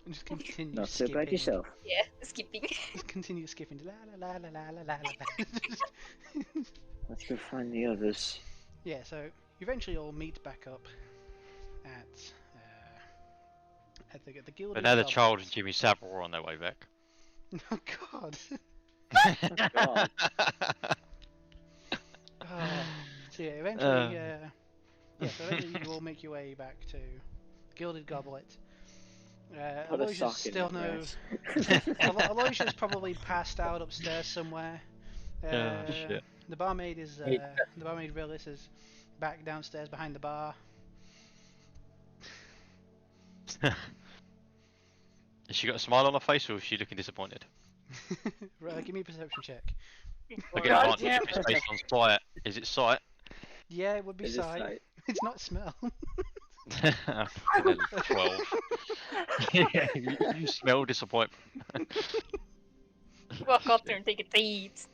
Speaker 1: And just continue
Speaker 5: Not so
Speaker 1: skipping.
Speaker 5: bad yourself.
Speaker 6: Yeah, skipping.
Speaker 1: Just continue skipping. La la la la la la la.
Speaker 5: Let's go find the others.
Speaker 1: Yeah, so you eventually all meet back up at the Guild.
Speaker 4: But now the child and Jimmy Savile are on their way back.
Speaker 1: Oh God.
Speaker 5: God.
Speaker 1: Oh. So yeah, eventually, so eventually you all make your way back to Gilded Goblet.
Speaker 5: Put a
Speaker 1: Aloysius
Speaker 5: sock in
Speaker 1: still
Speaker 5: it,
Speaker 1: knows.
Speaker 5: Raz.
Speaker 1: Aloysius probably passed out upstairs somewhere.
Speaker 4: Oh, shit.
Speaker 1: The barmaid the barmaid Rillis is back downstairs behind the bar.
Speaker 4: Has she got a smile on her face, or is she looking disappointed?
Speaker 1: Right, give me a perception check.
Speaker 4: I get
Speaker 2: God
Speaker 4: advantage
Speaker 2: damn
Speaker 4: if it's based on sight. Is it sight?
Speaker 1: Yeah, it would be
Speaker 5: It is
Speaker 1: sight.
Speaker 5: sight.
Speaker 1: It's not smell.
Speaker 4: 12. Yeah, you smell disappointment.
Speaker 6: Walk up there and take a teat.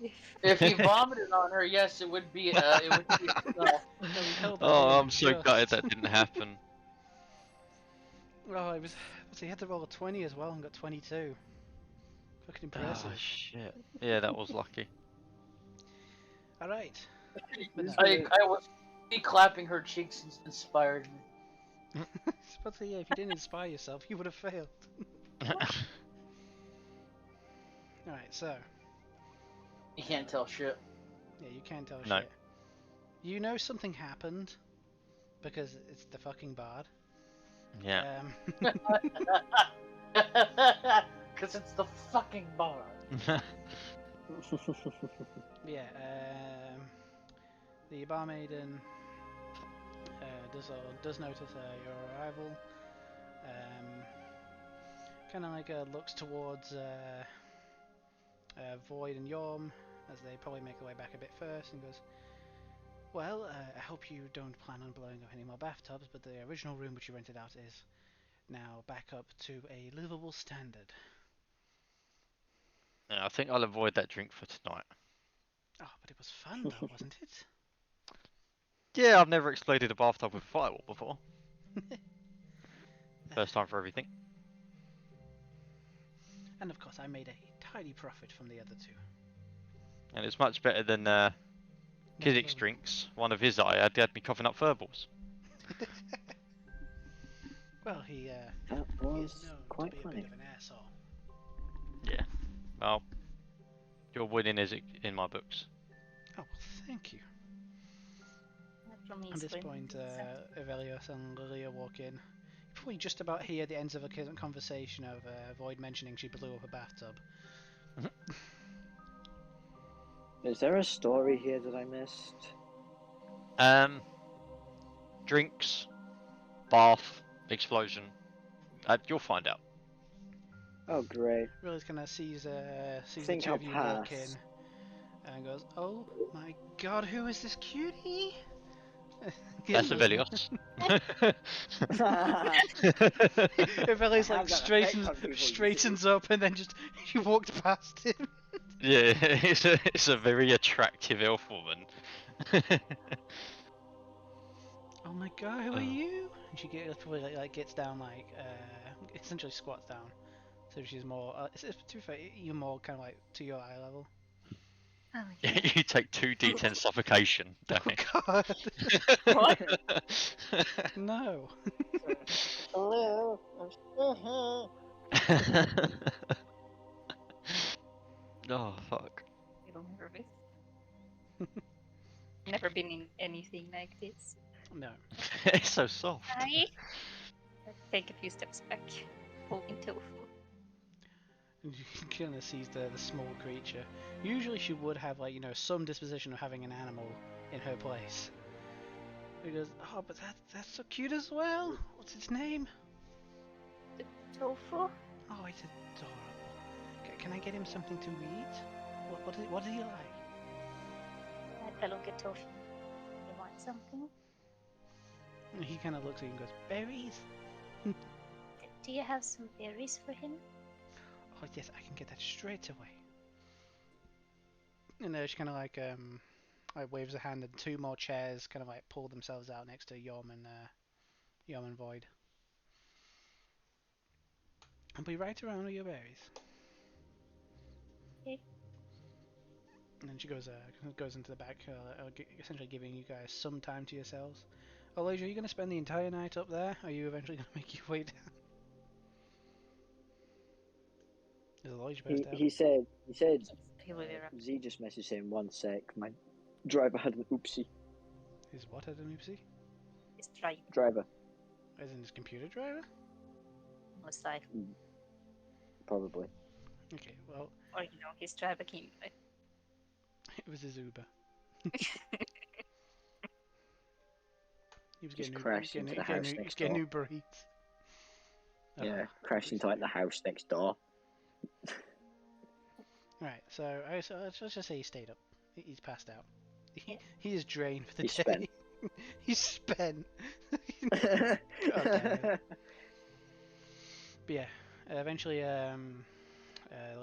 Speaker 2: If he vomited on her, yes, it would be. It would be.
Speaker 1: No, we held that
Speaker 4: Oh,
Speaker 1: in
Speaker 4: I'm so
Speaker 1: just.
Speaker 4: gutted that didn't happen.
Speaker 1: Oh, it was. So he had to roll a 20 as well and got 22. Fucking impressive.
Speaker 4: Oh shit. Yeah, that was lucky.
Speaker 1: All right. But no.
Speaker 2: I was. Me clapping her cheeks inspired me.
Speaker 1: But yeah, if you didn't inspire yourself, you would have failed. All right, so
Speaker 2: You can't tell shit.
Speaker 1: yeah, you can't tell
Speaker 4: No.
Speaker 1: shit. You know something happened because it's the fucking bard.
Speaker 4: Yeah.
Speaker 2: Because it's the fucking bar.
Speaker 1: Yeah. The barmaiden does notice your arrival. Kind of like looks towards Void and Yorm as they probably make their way back a bit first, and goes, "Well, I hope you don't plan on blowing up any more bathtubs, but the original room which you rented out is now back up to a livable standard."
Speaker 4: Yeah, I think I'll avoid that drink for tonight.
Speaker 1: Oh, but it was fun though, wasn't it?
Speaker 4: Yeah, I've never exploded a bathtub with a firewall before. First time for everything.
Speaker 1: And of course, I made a tidy profit from the other two.
Speaker 4: And it's much better than Kizik's drinks. One of his I had me coughing up furballs.
Speaker 1: Well, he
Speaker 5: That
Speaker 1: is
Speaker 5: was
Speaker 1: known
Speaker 5: quite
Speaker 1: to be a
Speaker 5: funny.
Speaker 1: bit of an asshole.
Speaker 4: Yeah. Well, you're winning is in my books.
Speaker 1: Oh, well, thank you.
Speaker 6: From
Speaker 1: At this point, Evelios and Lilia walk in. You probably just about hear the ends of a conversation of Void mentioning she blew up a bathtub.
Speaker 5: Is there a story here that I missed?
Speaker 4: Drinks, bath, explosion. You'll find out.
Speaker 5: Oh, great.
Speaker 1: Really kind of sees the
Speaker 5: Think
Speaker 1: two
Speaker 5: I'll
Speaker 1: of you walk in
Speaker 5: pass.
Speaker 1: and goes, "Oh my God, who is this cutie?"
Speaker 4: That's Evelios.
Speaker 1: Evelios like
Speaker 5: Have that effect on people, you
Speaker 1: straightens up and then just you walked past him.
Speaker 4: Yeah, it's a very attractive elf woman.
Speaker 1: Oh my God, who are you? And she probably like gets down essentially squats down. So she's more. To be fair, you're more kind of like to your eye level.
Speaker 6: Oh my God.
Speaker 4: You take 2d10 suffocation.
Speaker 1: Oh
Speaker 4: Don't
Speaker 1: God,
Speaker 4: you?
Speaker 6: What?
Speaker 1: no.
Speaker 5: Hello.
Speaker 4: Oh fuck.
Speaker 6: A little nervous. Never been in anything like this.
Speaker 1: No.
Speaker 4: It's so soft.
Speaker 6: Hi. take a few steps back, holding tofu.
Speaker 1: And you kind of sees the small creature. Usually she would have like some disposition of having an animal in her place. He goes, oh, but that's so cute as well. What's its name?
Speaker 6: Tofu?
Speaker 1: Oh, it's adorable. Can I get him something to eat? What does he like?
Speaker 6: I look at tofu. You want something?
Speaker 1: And he kind of looks at you and goes, berries?
Speaker 6: Do you have some berries for him?
Speaker 1: Oh yes, I can get that straight away. And she kind of like waves a hand, and two more chairs kind of like pull themselves out next to Yom and Void. I'll be right around with your berries.
Speaker 6: Okay.
Speaker 1: And then she goes into the back, essentially giving you guys some time to yourselves. Elijah, are you going to spend the entire night up there? Or are you eventually going to make your way down? Is Elijah passed out?
Speaker 5: He said
Speaker 6: He will be right.
Speaker 5: Z just messaged saying 1 sec. My driver had an oopsie.
Speaker 1: His what had an oopsie?
Speaker 6: He's trying.
Speaker 5: Driver,
Speaker 1: As in his computer driver?
Speaker 6: Most likely.
Speaker 5: probably.
Speaker 1: Okay, well,
Speaker 6: Or, his driver came.
Speaker 1: it was his Uber. He was
Speaker 5: Just
Speaker 1: getting
Speaker 5: crashed into the house
Speaker 1: he was
Speaker 5: next
Speaker 1: getting
Speaker 5: door.
Speaker 1: Uber Eats.
Speaker 5: Yeah, crashed into like the house next door.
Speaker 1: Right, so let's just say he stayed up. He's passed out.
Speaker 6: Yeah.
Speaker 1: He is drained for the
Speaker 5: He's
Speaker 1: day.
Speaker 5: spent.
Speaker 1: He's spent. God damn it. But yeah, eventually, the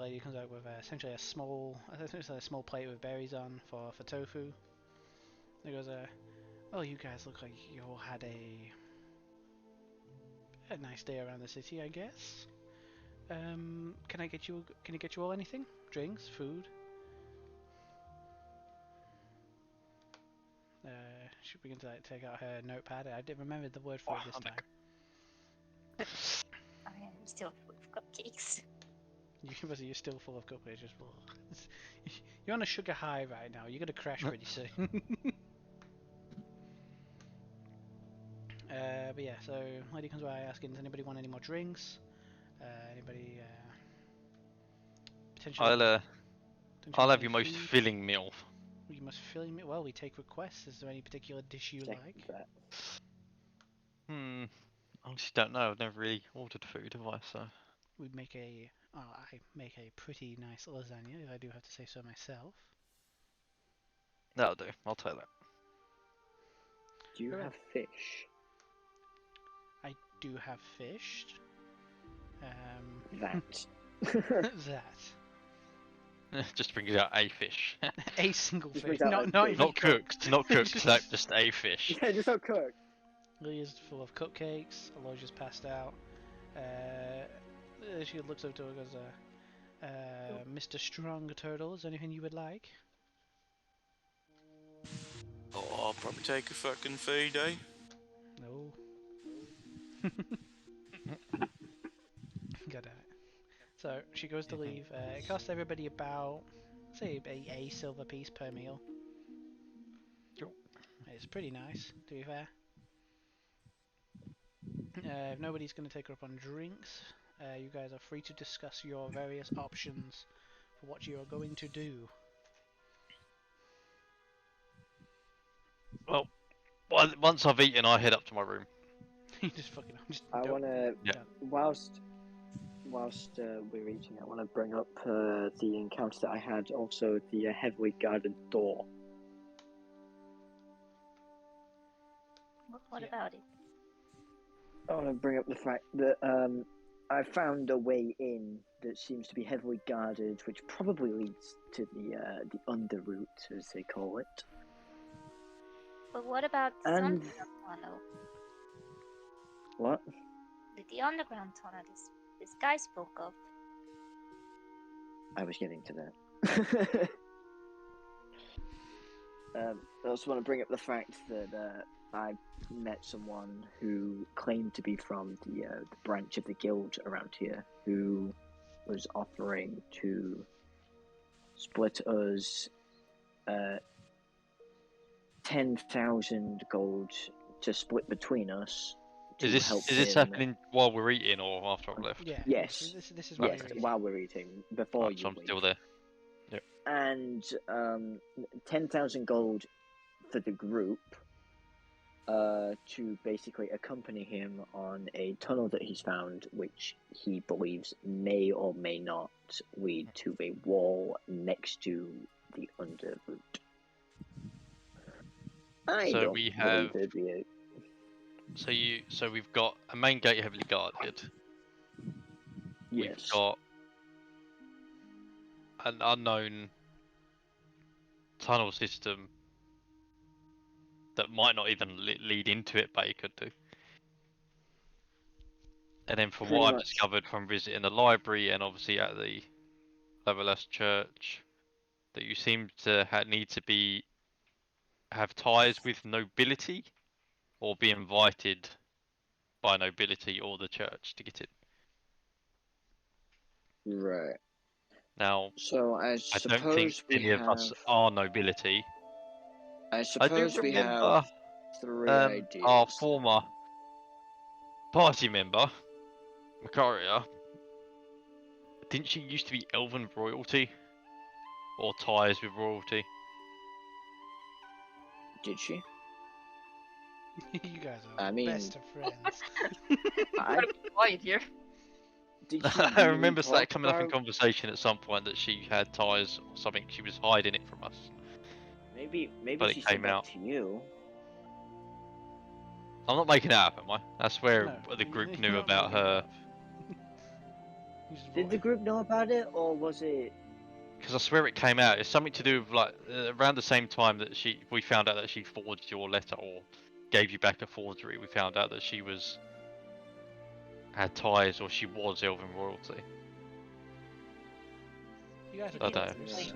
Speaker 1: lady comes out with essentially a small plate with berries on for tofu. He goes, well, you guys look like you all had a nice day around the city, I guess. Can I get you all anything? Drinks, food? She begins to like, take out her notepad. I didn't remember the word for it this time.
Speaker 6: I am still full of cupcakes.
Speaker 1: You're still full of cupcakes. Just you're on a sugar high right now. You're gonna crash pretty soon. But yeah, so lady comes by asking, does anybody want any more drinks? Anybody potentially?
Speaker 4: I'll have
Speaker 1: any
Speaker 4: your most
Speaker 1: food?
Speaker 4: filling meal.
Speaker 1: We must fill me. Well, we take requests. Is there any particular dish you like?
Speaker 5: That.
Speaker 4: I honestly don't know. I've never really ordered food, have I? So
Speaker 1: I make a pretty nice lasagna, if I do have to say so myself.
Speaker 4: that'll do. I'll take that.
Speaker 5: Do you have fish?
Speaker 1: I do have fish.
Speaker 5: That.
Speaker 1: That.
Speaker 4: Just brings out a fish.
Speaker 1: A single
Speaker 5: Just
Speaker 1: fish,
Speaker 5: brings out
Speaker 1: not
Speaker 5: a
Speaker 1: not
Speaker 5: fish.
Speaker 1: even
Speaker 4: Not cooked. Not cooked.
Speaker 1: Just-
Speaker 4: No, just a fish.
Speaker 5: Yeah, just not cooked.
Speaker 1: Lily's full of cupcakes. Aloysius passed out. She looks over to her and goes, Mr. Strong Turtle, is there anything you would like?
Speaker 9: Oh, I'll probably take a fucking feed, eh?
Speaker 1: No. God damn it. So she goes to leave. It costs everybody about, say, a silver piece per meal.
Speaker 4: Sure.
Speaker 1: It's pretty nice, to be fair. If nobody's going to take her up on drinks, you guys are free to discuss your various options for what you are going to do.
Speaker 4: Well, once I've eaten, I head up to my room.
Speaker 1: You just fucking.
Speaker 5: I
Speaker 1: don't-
Speaker 5: want to,
Speaker 4: Yeah.
Speaker 5: whilst we're eating, I want to bring up the encounter that I had, also the heavily guarded door.
Speaker 6: What
Speaker 1: Yeah.
Speaker 6: about it?
Speaker 5: I want to bring up the fact that I found a way in that seems to be heavily guarded, which probably leads to the underroute, as they call it.
Speaker 6: But what about the
Speaker 5: And-
Speaker 6: underground tunnel?
Speaker 5: What?
Speaker 6: The underground tunnel this guy spoke of.
Speaker 5: I was getting to that. I also want to bring up the fact that I met someone who claimed to be from the branch of the guild around here, who was offering to split us 10,000 gold to split between us to help
Speaker 4: is this
Speaker 5: him.
Speaker 4: happening while we're eating or after I've left?
Speaker 1: Yeah.
Speaker 5: Yes.
Speaker 1: This is while
Speaker 5: Yes,
Speaker 1: you're eating.
Speaker 5: while we're eating, before
Speaker 4: Right, so
Speaker 5: you
Speaker 4: I'm
Speaker 5: leave.
Speaker 4: still there.
Speaker 5: And 10,000 gold for the group to basically accompany him on a tunnel that he's found, which he believes may or may not lead to a wall next to the underroot. I
Speaker 4: So
Speaker 5: don't
Speaker 4: we
Speaker 5: believe
Speaker 4: have.
Speaker 5: there'd be a...
Speaker 4: So we've got a main gate heavily guarded. We've
Speaker 5: Yes.
Speaker 4: got an unknown tunnel system that might not even lead into it, but it could do. And then from
Speaker 5: Pretty
Speaker 4: what I've
Speaker 5: much.
Speaker 4: discovered from visiting the library and obviously at the Leverless Church, that you seem to need to have ties with nobility or be invited by nobility or the church to get in.
Speaker 5: Right.
Speaker 4: Now,
Speaker 5: So I
Speaker 4: I don't think
Speaker 5: suppose we
Speaker 4: any of us
Speaker 5: have...
Speaker 4: are nobility.
Speaker 5: I
Speaker 4: I do
Speaker 5: suppose we
Speaker 4: remember
Speaker 5: have 3
Speaker 4: our
Speaker 5: ideas.
Speaker 4: former party member, Macaria. Didn't she used to be elven royalty? Or ties with royalty?
Speaker 5: Did she?
Speaker 1: You guys are
Speaker 5: I
Speaker 1: the
Speaker 5: mean-
Speaker 1: best of friends.
Speaker 5: I...
Speaker 2: Gotta be quiet here.
Speaker 5: Did she
Speaker 4: I
Speaker 5: really
Speaker 4: remember that
Speaker 5: talk
Speaker 4: coming up in
Speaker 5: about...
Speaker 4: conversation at some point that she had ties or something. She was hiding it from us.
Speaker 5: Maybe
Speaker 4: But
Speaker 5: she
Speaker 4: it
Speaker 5: said
Speaker 4: came
Speaker 5: that
Speaker 4: out.
Speaker 5: to you.
Speaker 4: I'm not making it up, am I? That's where
Speaker 1: No,
Speaker 4: the
Speaker 1: you-
Speaker 4: group
Speaker 1: you're
Speaker 4: knew
Speaker 1: not
Speaker 4: about
Speaker 1: making it
Speaker 4: her.
Speaker 1: up. You just
Speaker 5: Did the
Speaker 1: voted.
Speaker 5: group know about it, or was it...
Speaker 4: Because I swear it came out. It's something to do with like around the same time that we found out that she forged your letter or gave you back a forgery. We found out that she had ties or she was elven royalty.
Speaker 1: You guys
Speaker 4: I
Speaker 1: are
Speaker 4: don't
Speaker 1: close.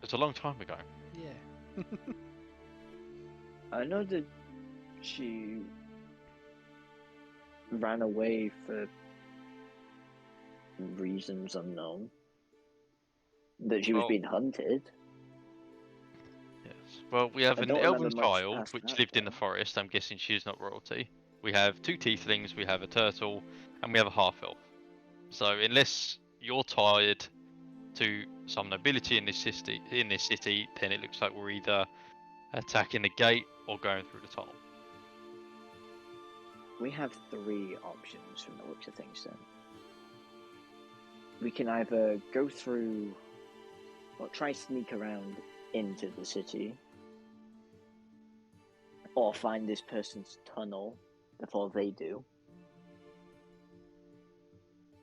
Speaker 4: It's a long time ago.
Speaker 1: Yeah.
Speaker 5: I know that she ran away for reasons unknown. That she was
Speaker 4: Well,
Speaker 5: being hunted.
Speaker 4: yes. Well, we have
Speaker 5: I
Speaker 4: an
Speaker 5: don't remember
Speaker 4: elven
Speaker 5: much
Speaker 4: child
Speaker 5: past
Speaker 4: which
Speaker 5: that,
Speaker 4: lived in the
Speaker 5: though.
Speaker 4: forest. I'm guessing she's not royalty. We have 2 tieflings, we have a turtle, and we have a half-elf. So unless you're tied to some nobility in this city, then it looks like we're either attacking the gate or going through the tunnel.
Speaker 5: We have 3 options from the looks of things then. We can either go through or try sneak around into the city, or find this person's tunnel before they do.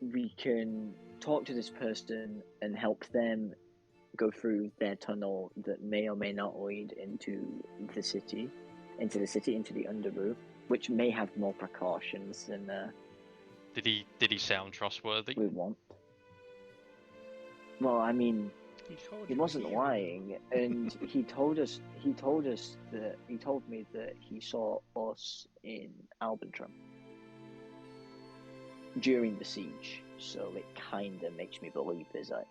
Speaker 5: We can talk to this person and help them go through their tunnel that may or may not lead into the city, into the underroof, which may have more precautions than
Speaker 4: Did he sound trustworthy?
Speaker 5: we want. Well, I mean,
Speaker 1: called
Speaker 5: he
Speaker 1: you a
Speaker 5: wasn't
Speaker 1: hero.
Speaker 5: lying, and he told me that he saw us in Albantrum during the siege. So it kind of makes me believe there's a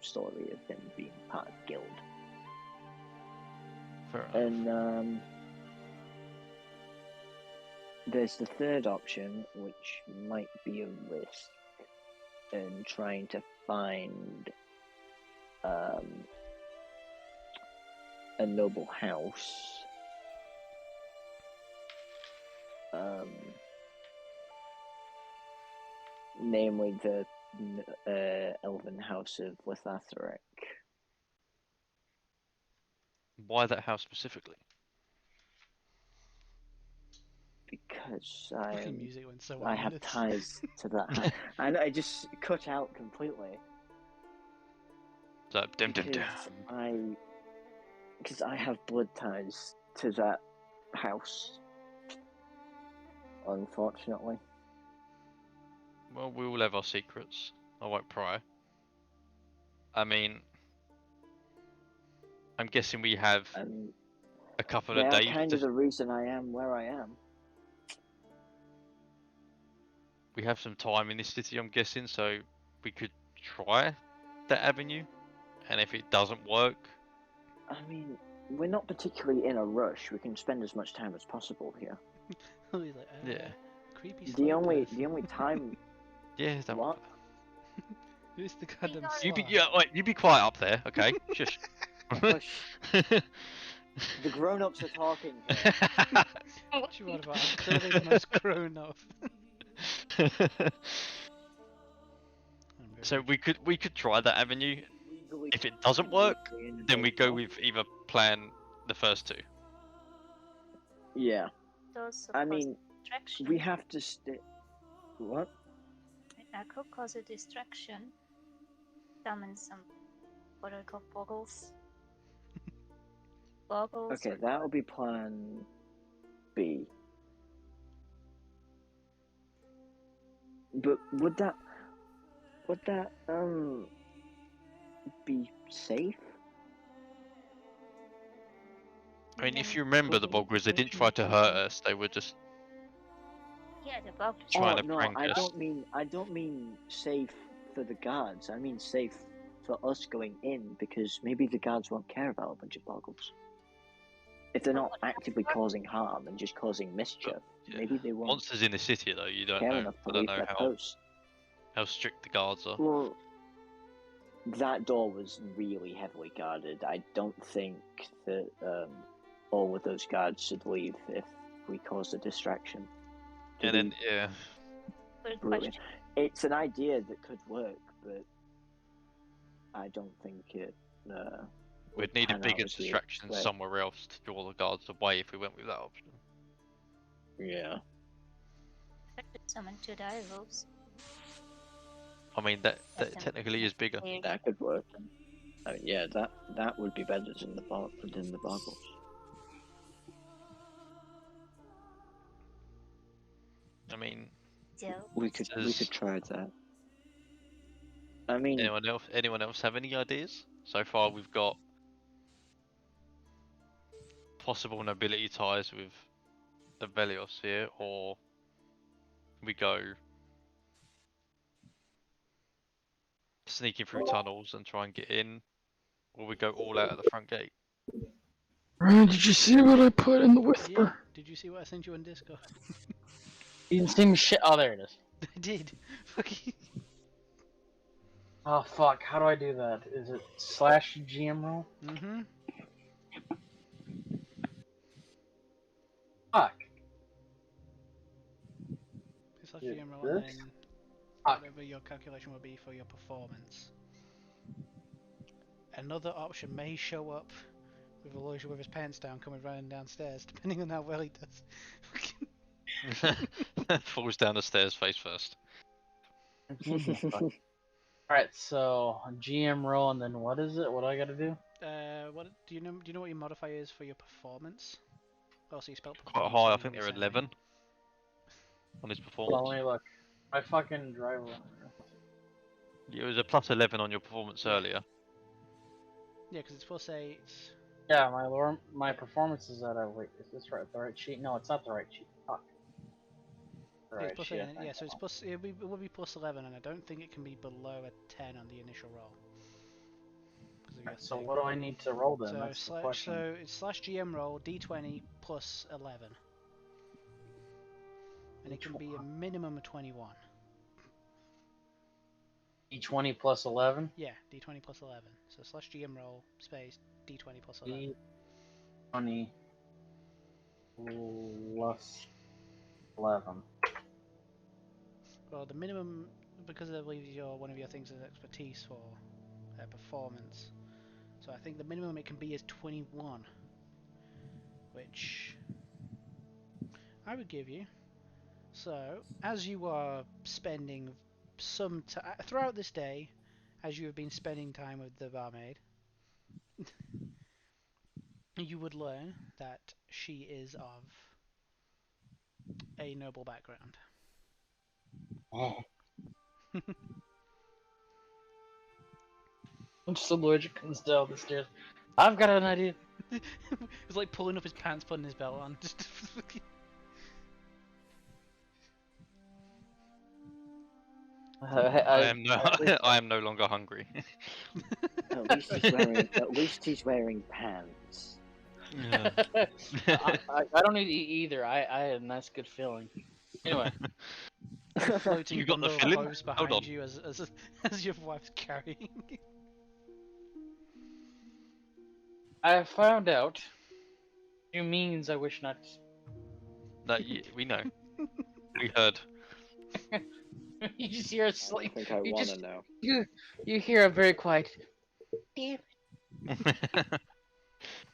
Speaker 5: story of him being part of the guild.
Speaker 4: Fair enough.
Speaker 5: And there's the third option, which might be a risk, in trying to find a noble house. Namely the Elven House of Lithathric.
Speaker 4: Why that house specifically?
Speaker 5: Because
Speaker 1: Fucking music went so
Speaker 5: I have
Speaker 1: ominous.
Speaker 5: ties to that house. And I just cut out completely.
Speaker 4: So, dim.
Speaker 5: Because I have blood ties to that house. Unfortunately.
Speaker 4: Well, we all have our secrets. I won't pry. I mean, I'm guessing we have
Speaker 5: And
Speaker 4: a couple
Speaker 5: they
Speaker 4: of
Speaker 5: are
Speaker 4: days.
Speaker 5: kind of the reason I am where I am.
Speaker 4: We have some time in this city, I'm guessing, so we could try that avenue. And if it doesn't work,
Speaker 5: I mean, we're not particularly in a rush. We can spend as much time as possible here.
Speaker 1: He's like,
Speaker 4: Yeah.
Speaker 1: creepy
Speaker 5: The
Speaker 1: slow
Speaker 5: only
Speaker 1: person.
Speaker 5: time
Speaker 4: Yeah, don't worry
Speaker 5: what?
Speaker 4: about that.
Speaker 1: Who's the goddamn
Speaker 4: You be
Speaker 1: sloth?
Speaker 4: wait, you be quiet up there, okay? Shush.
Speaker 5: Hush. The grown-ups are talking here.
Speaker 1: What you on about? I'm clearly the most grown up.
Speaker 4: So we could try that avenue.
Speaker 5: Legally
Speaker 4: If it doesn't work,
Speaker 5: stay in
Speaker 4: then we
Speaker 5: adult
Speaker 4: go
Speaker 5: law.
Speaker 4: with either plan the first two.
Speaker 5: Yeah,
Speaker 6: Those
Speaker 5: I
Speaker 6: cause
Speaker 5: mean,
Speaker 6: distraction.
Speaker 5: we have to stay. What?
Speaker 6: I could cause a distraction. Summon some what are they called, boggles? Boggles.
Speaker 5: Okay,
Speaker 6: or
Speaker 5: that will be plan B. But would that be safe?
Speaker 4: I mean, if
Speaker 6: then-
Speaker 4: you remember the
Speaker 5: Causing
Speaker 4: Boggles, they didn't
Speaker 5: distraction
Speaker 4: try
Speaker 5: or
Speaker 4: to hurt
Speaker 5: something?
Speaker 4: us. They were just
Speaker 6: Yeah, the boggles.
Speaker 4: trying
Speaker 5: Oh
Speaker 4: to
Speaker 5: no,
Speaker 4: prank
Speaker 5: I
Speaker 4: us.
Speaker 5: don't mean safe for the guards. I mean safe for us going in because maybe the guards won't care about a bunch of boggles. If they're
Speaker 6: But
Speaker 5: not
Speaker 6: what
Speaker 5: actively causing harm and just causing mischief,
Speaker 4: yeah.
Speaker 5: maybe they won't
Speaker 4: Monsters in the city, though, you don't
Speaker 5: care
Speaker 4: know.
Speaker 5: enough to
Speaker 4: I don't
Speaker 5: leave
Speaker 4: know
Speaker 5: their post.
Speaker 4: how strict the guards are.
Speaker 5: Well, that door was really heavily guarded. I don't think that all of those guards should leave if we caused a distraction.
Speaker 4: And then yeah,
Speaker 6: Good
Speaker 5: Brilliant.
Speaker 6: question.
Speaker 5: It's an idea that could work, but I don't think it.
Speaker 4: we'd need a
Speaker 5: pan out
Speaker 4: bigger
Speaker 5: as we
Speaker 4: distraction
Speaker 5: expect.
Speaker 4: somewhere else to draw the guards away if we went with that option.
Speaker 5: Yeah.
Speaker 6: I could summon 2 divos.
Speaker 4: I mean, that
Speaker 6: Let them
Speaker 4: technically is bigger.
Speaker 6: clear.
Speaker 5: That could work. I mean, yeah, that would be better than the boggles.
Speaker 4: I mean,
Speaker 6: So,
Speaker 5: We could
Speaker 4: Says-
Speaker 5: try that. I mean,
Speaker 4: anyone else have any ideas? So far, we've got possible nobility ties with the Velios here, or we go sneaking through tunnels and try and get in, or we go all out at the front gate.
Speaker 3: Ryan, did you see what I put in the whisper?
Speaker 1: Yeah. Did you see what I sent you on Discord?
Speaker 2: You didn't see me shit. Oh, there it is.
Speaker 1: I did. Fucking.
Speaker 2: Oh fuck, how do I do that? Is it /GM roll?
Speaker 1: Mhm.
Speaker 2: Fuck.
Speaker 1: It's like
Speaker 2: Yeah,
Speaker 1: GM roll and
Speaker 2: this?
Speaker 1: then
Speaker 2: Fuck.
Speaker 1: whatever your calculation will be for your performance. Another option may show up with Elijah with his pants down, coming running downstairs, depending on how well he does.
Speaker 4: Falls down the stairs face first.
Speaker 2: Alright, so GM roll and then what is it? What do I gotta do?
Speaker 1: What do you know? Do you know what your modifier is for your performance? Oh, so you spelled
Speaker 4: Quite
Speaker 1: performance.
Speaker 4: high. I
Speaker 1: wrong
Speaker 4: think
Speaker 1: when you
Speaker 4: they're
Speaker 1: sent me.
Speaker 4: 11 on his
Speaker 2: Hold on,
Speaker 4: performance.
Speaker 2: let me look. My fucking driver.
Speaker 4: It was a plus 11 on your performance
Speaker 1: Yeah.
Speaker 4: earlier.
Speaker 1: Yeah, because it's supposed to say it's.
Speaker 2: Yeah, my performance is at a wait. Is this right? The right sheet? No, it's not the right sheet. Fuck. The
Speaker 1: Yeah,
Speaker 2: right
Speaker 1: it's plus
Speaker 2: sheet.
Speaker 1: 8, yeah, so it's plus. It will be plus 11, and I don't think it can be below a 10 on the initial roll. 'Cause of your
Speaker 2: So
Speaker 1: thing.
Speaker 2: what do I need to roll then?
Speaker 1: So
Speaker 2: That's the
Speaker 1: slash,
Speaker 2: question.
Speaker 1: so it's /GM roll d20 plus 11, and it can be a minimum of 21.
Speaker 2: D20 plus 11.
Speaker 1: Yeah, d20 plus 11. So /GM roll space d20 plus 11.
Speaker 2: D20 plus 11.
Speaker 1: Well, the minimum, because I believe one of your things is expertise for performance. So I think the minimum it can be is 21, which I would give you. So as you are spending some throughout this day, as you have been spending time with the barmaid, you would learn that she is of a noble background.
Speaker 2: Oh. I'm just allergic comes down the stairs. I've got an idea.
Speaker 1: It was like pulling up his pants, putting his belt on.
Speaker 4: I am no, I am no longer hungry.
Speaker 5: At least he's wearing pants.
Speaker 4: Yeah.
Speaker 2: I don't need to eat either. I had a nice good feeling. Anyway,
Speaker 1: Floating
Speaker 4: You got the
Speaker 1: bundle of
Speaker 4: filling?
Speaker 1: clothes
Speaker 4: Hold
Speaker 1: behind
Speaker 4: on.
Speaker 1: you as your wife's carrying.
Speaker 2: I have found out few means I wish not to.
Speaker 4: No, we know. We heard.
Speaker 2: You just hear a
Speaker 5: I
Speaker 2: sleep.
Speaker 5: don't think I
Speaker 2: You
Speaker 5: want to
Speaker 2: just
Speaker 5: know.
Speaker 2: you hear a very quiet beep.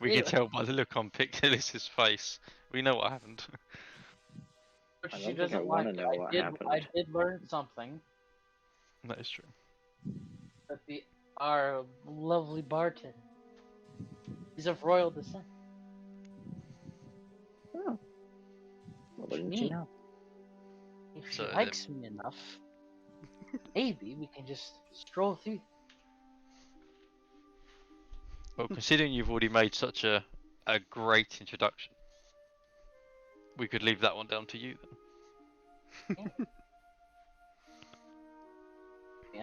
Speaker 4: We can tell by the look on Pixelis's face. We know what happened.
Speaker 2: Which
Speaker 5: I
Speaker 2: she
Speaker 5: don't think I
Speaker 2: doesn't
Speaker 5: want
Speaker 2: like.
Speaker 5: to know what
Speaker 2: I
Speaker 5: happened.
Speaker 2: did learn something
Speaker 4: That is true.
Speaker 2: that our lovely bartender is of royal descent.
Speaker 5: Oh, well,
Speaker 2: Which
Speaker 5: didn't you
Speaker 2: means
Speaker 5: know?
Speaker 2: if she
Speaker 4: So then-
Speaker 2: likes me enough, maybe we can just stroll through.
Speaker 4: Well, considering you've already made such a great introduction, we could leave that one down to you then.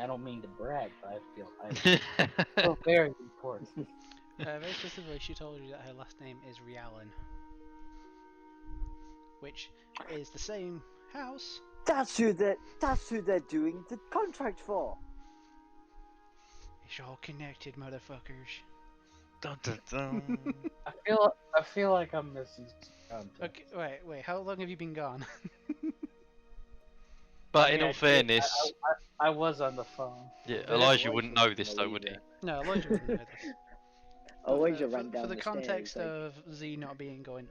Speaker 2: I don't mean to brag, but I feel very important.
Speaker 1: Very specifically, she told you that her last name is Rialan, which is the same house.
Speaker 5: That's who they're doing the contract for.
Speaker 1: It's all connected, motherfuckers.
Speaker 4: Dun, dun, dun.
Speaker 2: I feel like I'm missing some context.
Speaker 1: Okay, wait. How long have you been gone?
Speaker 4: But
Speaker 2: I
Speaker 4: in
Speaker 2: mean,
Speaker 4: all fairness,
Speaker 2: I was on the phone.
Speaker 4: yeah,
Speaker 5: But
Speaker 4: Elijah wouldn't know this though,
Speaker 5: believe
Speaker 4: would he?
Speaker 5: it.
Speaker 1: No, Elijah wouldn't know this. But
Speaker 5: Elijah ran
Speaker 1: for
Speaker 5: down
Speaker 1: the
Speaker 5: the
Speaker 1: context
Speaker 5: stairs,
Speaker 1: of Z not being going.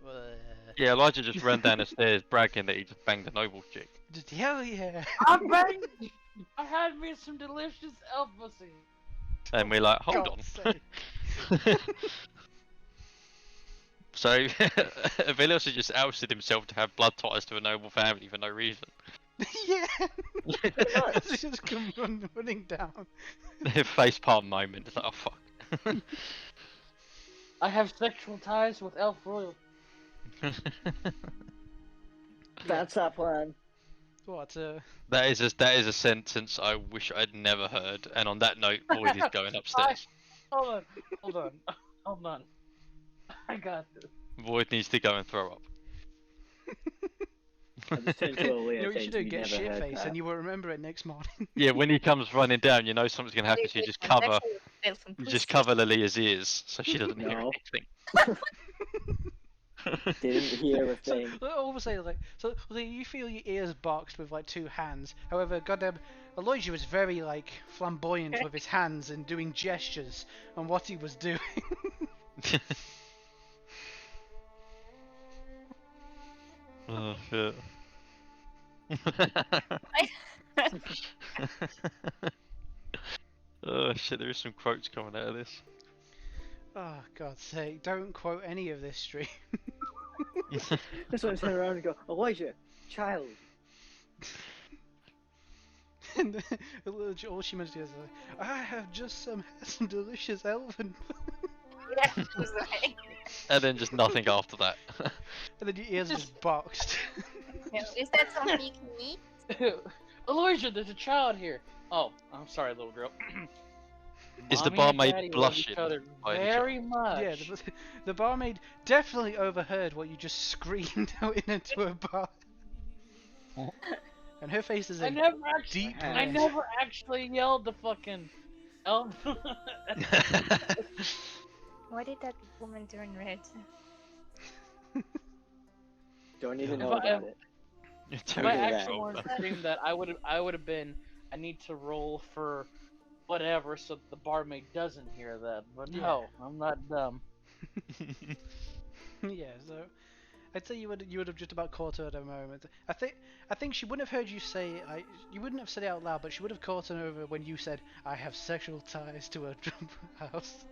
Speaker 4: Yeah, Elijah just ran down the stairs bragging that he just banged a noble chick.
Speaker 1: Just hell yeah.
Speaker 2: I'm banging. I had me some delicious elf pussy.
Speaker 4: And we're like, hold
Speaker 1: God's
Speaker 4: on.
Speaker 1: sake.
Speaker 4: So, Velios has just ousted himself to have blood ties to a noble family for no reason.
Speaker 1: Yeah. They just come running down.
Speaker 4: Facepalm moment. It's like, oh fuck.
Speaker 2: I have sexual ties with elf royal.
Speaker 5: That's our plan.
Speaker 1: What?
Speaker 4: that is a sentence I wish I'd never heard. And on that note, Void is going upstairs.
Speaker 2: Hold on. I got this.
Speaker 4: Void needs to go and throw up.
Speaker 5: I just turned to
Speaker 1: You
Speaker 5: Aaliyah
Speaker 1: know what you should do?
Speaker 5: saying, "We
Speaker 1: Get
Speaker 5: never
Speaker 1: shit
Speaker 5: heard
Speaker 1: face,
Speaker 5: that."
Speaker 1: and you will remember it next morning.
Speaker 4: Yeah, when he comes running down, you know something's gonna happen. So you just cover, Lilia's ears so she doesn't hear
Speaker 5: No.
Speaker 4: anything.
Speaker 5: Didn't hear a thing.
Speaker 1: All of a sudden, so you feel your ears boxed with like two hands. However, goddamn, Elijah was very like flamboyant with his hands and doing gestures on what he was doing.
Speaker 4: Oh shit. Oh shit, there is some quotes coming out of this.
Speaker 1: Oh God's sake! Don't quote any of this stream.
Speaker 5: This one turn around and go, "Elijah, child."
Speaker 1: And all she managed to do is like, I have just had some delicious elven.
Speaker 6: Yeah, it was like,
Speaker 4: And then just nothing after that.
Speaker 1: And then your ears are just boxed.
Speaker 6: is that something you can eat?
Speaker 2: Elijah, there's a child here. Oh, I'm sorry, little girl.
Speaker 4: Is the
Speaker 2: Mommy and
Speaker 4: barmaid
Speaker 2: Daddy love
Speaker 4: blushing
Speaker 2: each other
Speaker 4: by any
Speaker 2: very much.
Speaker 1: Yeah, the barmaid definitely overheard what you just screamed out into a bar. And her face is
Speaker 2: I
Speaker 1: a
Speaker 2: never actually,
Speaker 1: deep
Speaker 2: I
Speaker 1: red.
Speaker 2: never actually yelled the fucking elf.
Speaker 6: Why did that woman turn red?
Speaker 5: Don't even
Speaker 2: If
Speaker 5: know
Speaker 2: I-
Speaker 5: about it.
Speaker 4: You're
Speaker 2: If I
Speaker 4: totally
Speaker 2: actually
Speaker 4: wrong.
Speaker 2: wanted to stream that, I would have been. I need to roll for whatever so the barmaid doesn't hear that. But no, I'm not dumb.
Speaker 1: Yeah, so I'd say you would have just about caught her at a moment. I think she wouldn't have heard you say you wouldn't have said it out loud, but she would have caught her over when you said I have sexual ties to a drum house.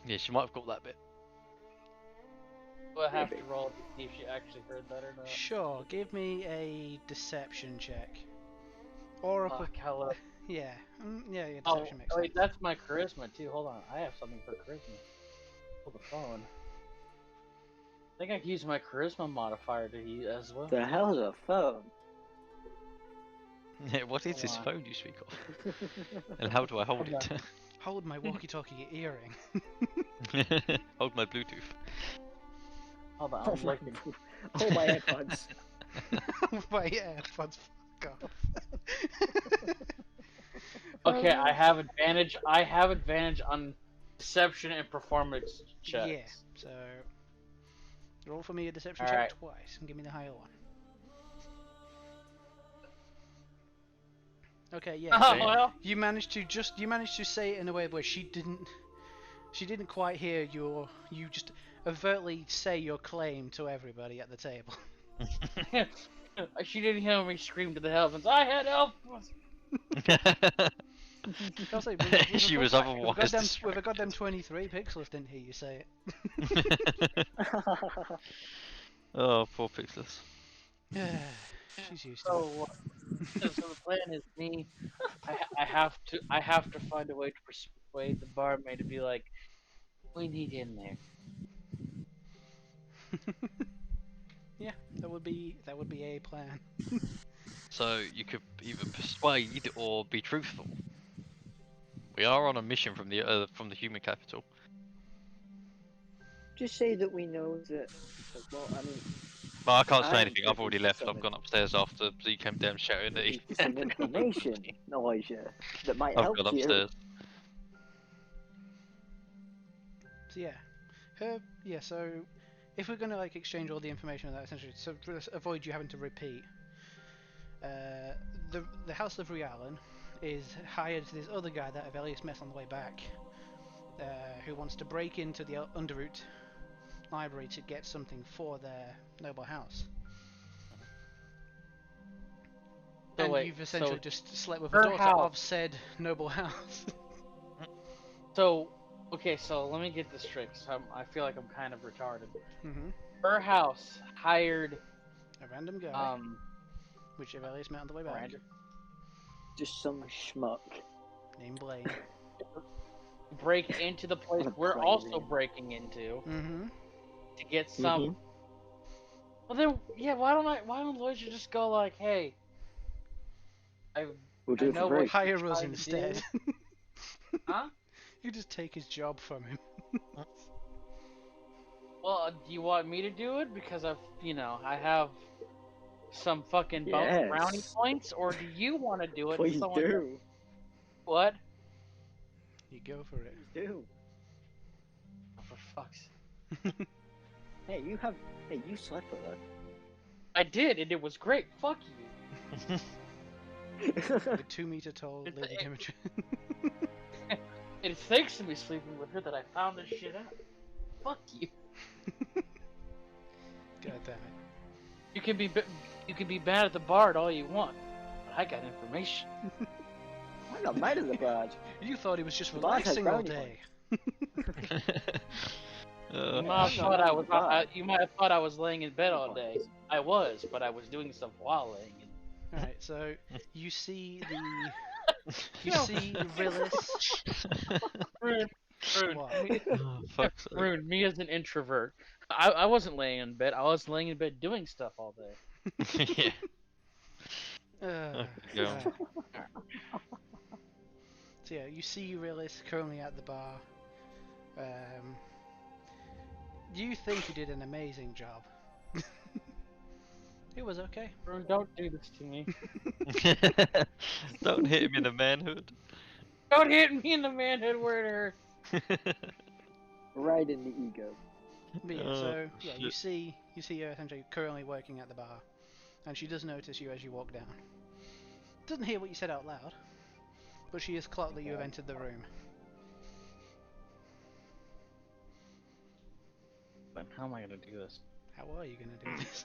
Speaker 4: Yeah, she might have got that bit.
Speaker 2: Do I have to roll to see if she actually heard that or not?
Speaker 1: Sure, give me a deception check. Or a
Speaker 2: Fuck, hello.
Speaker 1: yeah, yeah,
Speaker 2: Oh,
Speaker 1: deception makes
Speaker 2: wait,
Speaker 1: sense.
Speaker 2: that's my charisma too. Hold on, I have something for charisma. Hold the phone. I think I can use my charisma modifier to use as well.
Speaker 5: The hell's a phone?
Speaker 4: Yeah, what is this
Speaker 2: Hold on.
Speaker 4: phone you speak of? And how do I hold
Speaker 2: Hold
Speaker 4: it?
Speaker 1: Hold my walkie-talkie earring.
Speaker 4: Hold my Bluetooth.
Speaker 2: Hold on,
Speaker 5: Oh
Speaker 2: I'm
Speaker 5: my,
Speaker 2: looking.
Speaker 5: oh my AirPods.
Speaker 1: But yeah, fuck off.
Speaker 2: Okay, I have advantage. I have advantage on deception and performance checks.
Speaker 1: Yeah, so roll for me a deception
Speaker 2: All
Speaker 1: check
Speaker 2: right.
Speaker 1: twice and give me the higher one. Okay, yeah.
Speaker 2: Oh
Speaker 1: So
Speaker 2: well.
Speaker 1: you managed to say it in a way where she didn't quite hear you just overtly say your claim to everybody at the table.
Speaker 2: She didn't hear me scream to the heavens. I had help.
Speaker 1: I'll say,
Speaker 4: She was otherwise
Speaker 1: with a goddamn
Speaker 4: distracted.
Speaker 1: 23, Pixels didn't hear you say it.
Speaker 4: Oh, poor Pixelus.
Speaker 1: She's used to it.
Speaker 2: So the plan is me. I have to find a way to persuade the barmaid to be like, we need in there.
Speaker 1: Yeah, that would be a plan.
Speaker 4: So you could either persuade or be truthful. We are on a mission from the human capital.
Speaker 5: Just say that we know that. Well, I mean,
Speaker 4: But I can't say
Speaker 5: I'm
Speaker 4: anything. I've already
Speaker 5: privy to
Speaker 4: left.
Speaker 5: some
Speaker 4: I've gone upstairs after Z came down shouting that he.
Speaker 5: privy to some information, Elijah, that might
Speaker 4: I've
Speaker 5: help
Speaker 4: gone
Speaker 5: you.
Speaker 4: upstairs.
Speaker 1: So yeah, so if we're gonna like exchange all the information on that, essentially, so to avoid you having to repeat, the House of Rialan is hired this other guy that Avelius met on the way back, who wants to break into the Underroot library to get something for their noble house.
Speaker 2: So
Speaker 1: And
Speaker 2: wait,
Speaker 1: you've essentially
Speaker 2: so
Speaker 1: just slept with
Speaker 2: her
Speaker 1: a daughter
Speaker 2: house-
Speaker 1: of said noble house.
Speaker 2: So, okay, so let me get this straight. 'Cause I feel like I'm kind of retarded.
Speaker 1: hmm
Speaker 2: Her house hired
Speaker 1: A random guy,
Speaker 2: um
Speaker 1: which Avelius met on the way back,
Speaker 2: Miranda
Speaker 5: Just some schmuck.
Speaker 1: named Blaine.
Speaker 2: break into the place
Speaker 5: What a
Speaker 2: we're
Speaker 5: crazy
Speaker 2: also
Speaker 5: name.
Speaker 2: breaking into
Speaker 1: hmm
Speaker 2: to get some.
Speaker 5: Mhm.
Speaker 2: Well then, yeah. Why don't Elijah just go like, hey,
Speaker 5: We'll do
Speaker 2: I
Speaker 5: it for
Speaker 2: know
Speaker 5: free.
Speaker 2: what
Speaker 1: Hire
Speaker 2: you're
Speaker 1: us
Speaker 2: trying to
Speaker 1: instead.
Speaker 2: do. Huh?
Speaker 1: You just take his job from him.
Speaker 2: Well, do you want me to do it because I have some fucking brownie
Speaker 5: Yes.
Speaker 2: points, or do you want to do it? And
Speaker 5: Please
Speaker 2: someone
Speaker 5: do.
Speaker 2: What?
Speaker 1: You go for it.
Speaker 5: Please do.
Speaker 2: Oh, for fuck's.
Speaker 5: Hey, you slept with her.
Speaker 2: I did, and it was great. Fuck you.
Speaker 1: The 2-meter tall
Speaker 2: It's-
Speaker 1: Lady
Speaker 2: it-
Speaker 1: Imogen.
Speaker 2: It's thanks to me sleeping with her that I found this shit out. Fuck you.
Speaker 1: God damn it.
Speaker 2: You can be bad at the bar all you want, but I got information.
Speaker 5: I'm not mad at the bird.
Speaker 1: You thought he was just
Speaker 5: The bard has
Speaker 1: relaxing all
Speaker 5: brownie
Speaker 1: day.
Speaker 2: You might
Speaker 5: I'm
Speaker 2: have
Speaker 5: not
Speaker 2: thought
Speaker 5: mad
Speaker 2: I
Speaker 5: at
Speaker 2: was.
Speaker 5: the bird.
Speaker 2: You might have thought I was laying in bed all day. I was, but I was doing stuff while laying in.
Speaker 1: Alright, so you see
Speaker 2: No.
Speaker 1: see Rillis.
Speaker 2: Rude.
Speaker 1: What?
Speaker 4: Oh, fuck's sake.
Speaker 2: Rude. Me as an introvert. I wasn't laying in bed. I was laying in bed doing stuff all day.
Speaker 4: Yeah.
Speaker 1: Uh,
Speaker 4: go.
Speaker 1: alright. So yeah, you see Rillis currently at the bar. You think you did an amazing job. It was okay.
Speaker 2: Rude, don't do this to me.
Speaker 4: Don't hit him in the manhood.
Speaker 2: Don't hit me in the manhood where it hurts.
Speaker 5: Right in the ego.
Speaker 1: But yeah,
Speaker 4: Oh,
Speaker 1: so yeah, you
Speaker 4: shit.
Speaker 1: see her essentially currently working at the bar, and she does notice you as you walk down. Doesn't hear what you said out loud, but she has clocked that you have entered the room.
Speaker 2: Then how am I gonna do this?
Speaker 1: How are you gonna do this?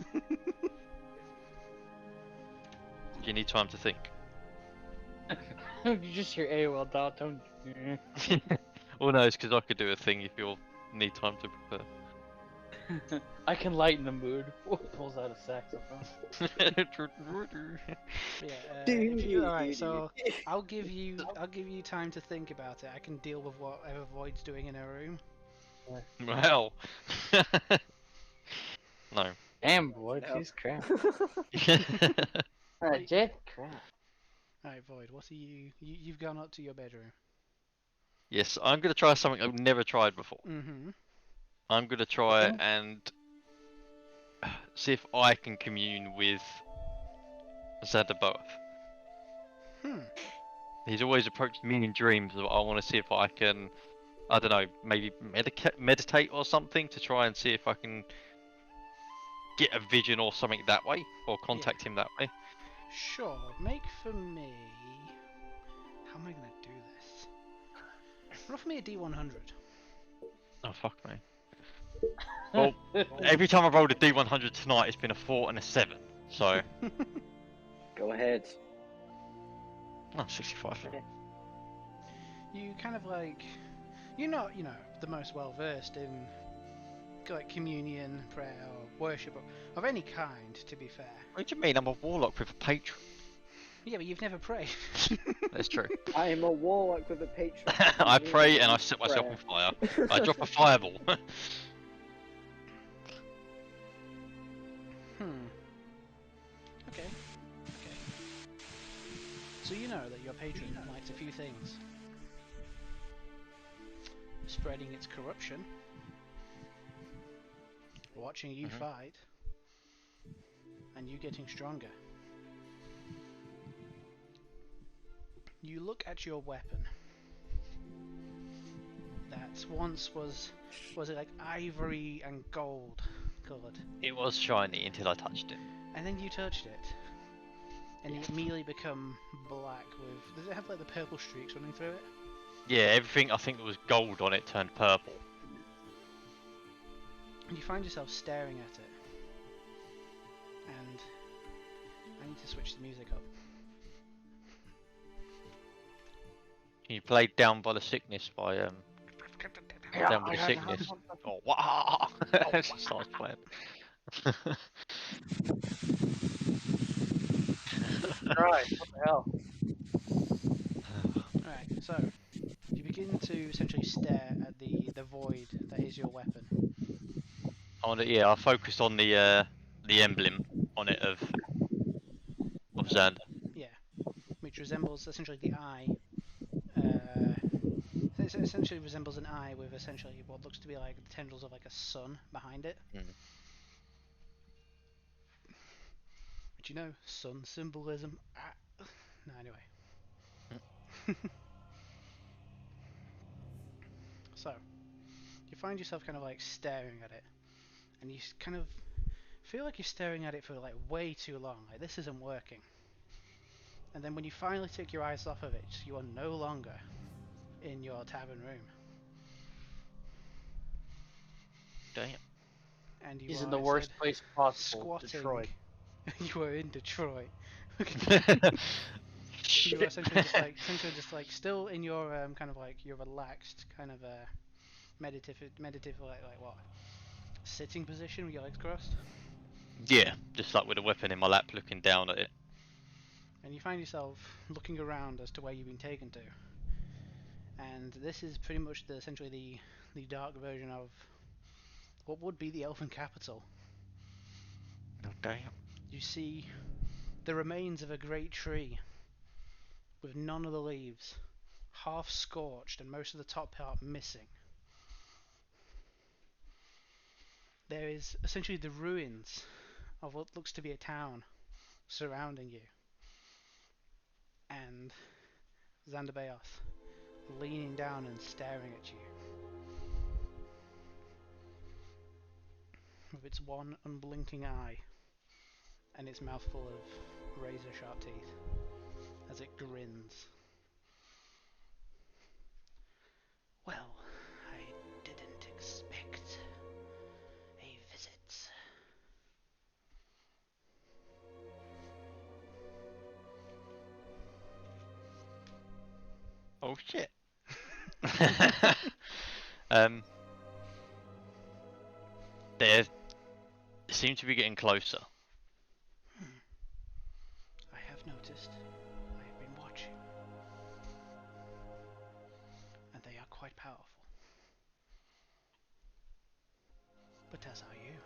Speaker 4: You need time to think.
Speaker 2: You just hear AOL dot tone.
Speaker 4: Well, no, it's because I could do a thing if you need time to prepare.
Speaker 2: I can lighten the mood. Pulls out a saxophone.
Speaker 1: Alright, so I'll give you time to think about it. I can deal with whatever Void's doing in her room.
Speaker 4: Well. No.
Speaker 2: Damn, boy,
Speaker 5: No.
Speaker 2: she's crap. Jet crap.
Speaker 1: Alright, Void, what are you've gone up to your bedroom.
Speaker 4: Yes, I'm gonna try something I've never tried before.
Speaker 1: Mm-hmm.
Speaker 4: I'm gonna try and see if I can commune with Xandaboth.
Speaker 1: Hmm.
Speaker 4: He's always approached me in dreams. So I want to see if I can, I don't know, maybe meditate or something to try and see if I can get a vision or something that way, or contact him that way.
Speaker 1: Sure. Make for me. How am I gonna do this? Roll for me a D100.
Speaker 4: Oh fuck me. Well, every time I've rolled a D100 tonight, it's been a 4 and a 7. So,
Speaker 5: Go ahead.
Speaker 4: oh, 65.
Speaker 1: You kind of like, you're not, the most well versed in like communion, prayer, or worship of any kind. To be fair.
Speaker 4: What do you mean? I'm a warlock with a patron.
Speaker 1: Yeah, but you've never prayed.
Speaker 4: That's true.
Speaker 5: I am a warlock with a patron.
Speaker 4: I pray and I set myself on fire. I drop a fireball.
Speaker 1: Okay. So you know that your patron likes a few things. Spreading its corruption, watching you fight, and you getting stronger. You look at your weapon. That once was it like ivory and gold coloured?
Speaker 4: It was shiny until I touched it.
Speaker 1: And then you touched it, and it immediately become black with. Does it have like the purple streaks running through it?
Speaker 4: Yeah, everything I think that was gold on it turned purple.
Speaker 1: And you find yourself staring at it. And I need to switch the music up.
Speaker 4: You played Down by the Sickness by Down by the Sickness. Oh wow! It just starts playing.
Speaker 2: Right, what the hell?
Speaker 1: Alright, so you begin to essentially stare at the void that is your weapon.
Speaker 4: I focused on the emblem on it of Xander.
Speaker 1: Yeah, which resembles essentially the eye. It essentially resembles an eye with essentially what looks to be like the tendrils of like a sun behind it. But you know, sun symbolism. No, anyway. So, you find yourself kind of like staring at it, and you kind of feel like you're staring at it for like way too long. Like this isn't working. And then when you finally take your eyes off of it, you are no longer in your tavern room.
Speaker 4: Damn.
Speaker 1: And you
Speaker 2: He's
Speaker 1: are
Speaker 2: in the worst
Speaker 1: instead
Speaker 2: place possible,
Speaker 1: squatting.
Speaker 2: Detroit.
Speaker 1: You are in Detroit. You are
Speaker 4: Shit.
Speaker 1: essentially just like still in your kind of like your relaxed kind of meditative like what sitting position with your legs crossed.
Speaker 4: Yeah, just like with a weapon in my lap, looking down at it.
Speaker 1: And you find yourself looking around as to where you've been taken to. And this is pretty much essentially the dark version of what would be the Elfin capital.
Speaker 4: Oh damn.
Speaker 1: You see the remains of a great tree with none of the leaves, half scorched and most of the top part missing. There is essentially the ruins of what looks to be a town surrounding you. And Xandabaoth leaning down and staring at you with its one unblinking eye and its mouth full of razor sharp teeth as it grins. Well, I didn't expect a visit.
Speaker 4: Oh shit. They seem to be getting closer.
Speaker 1: I have noticed. I have been watching. And they are quite powerful. But as are you,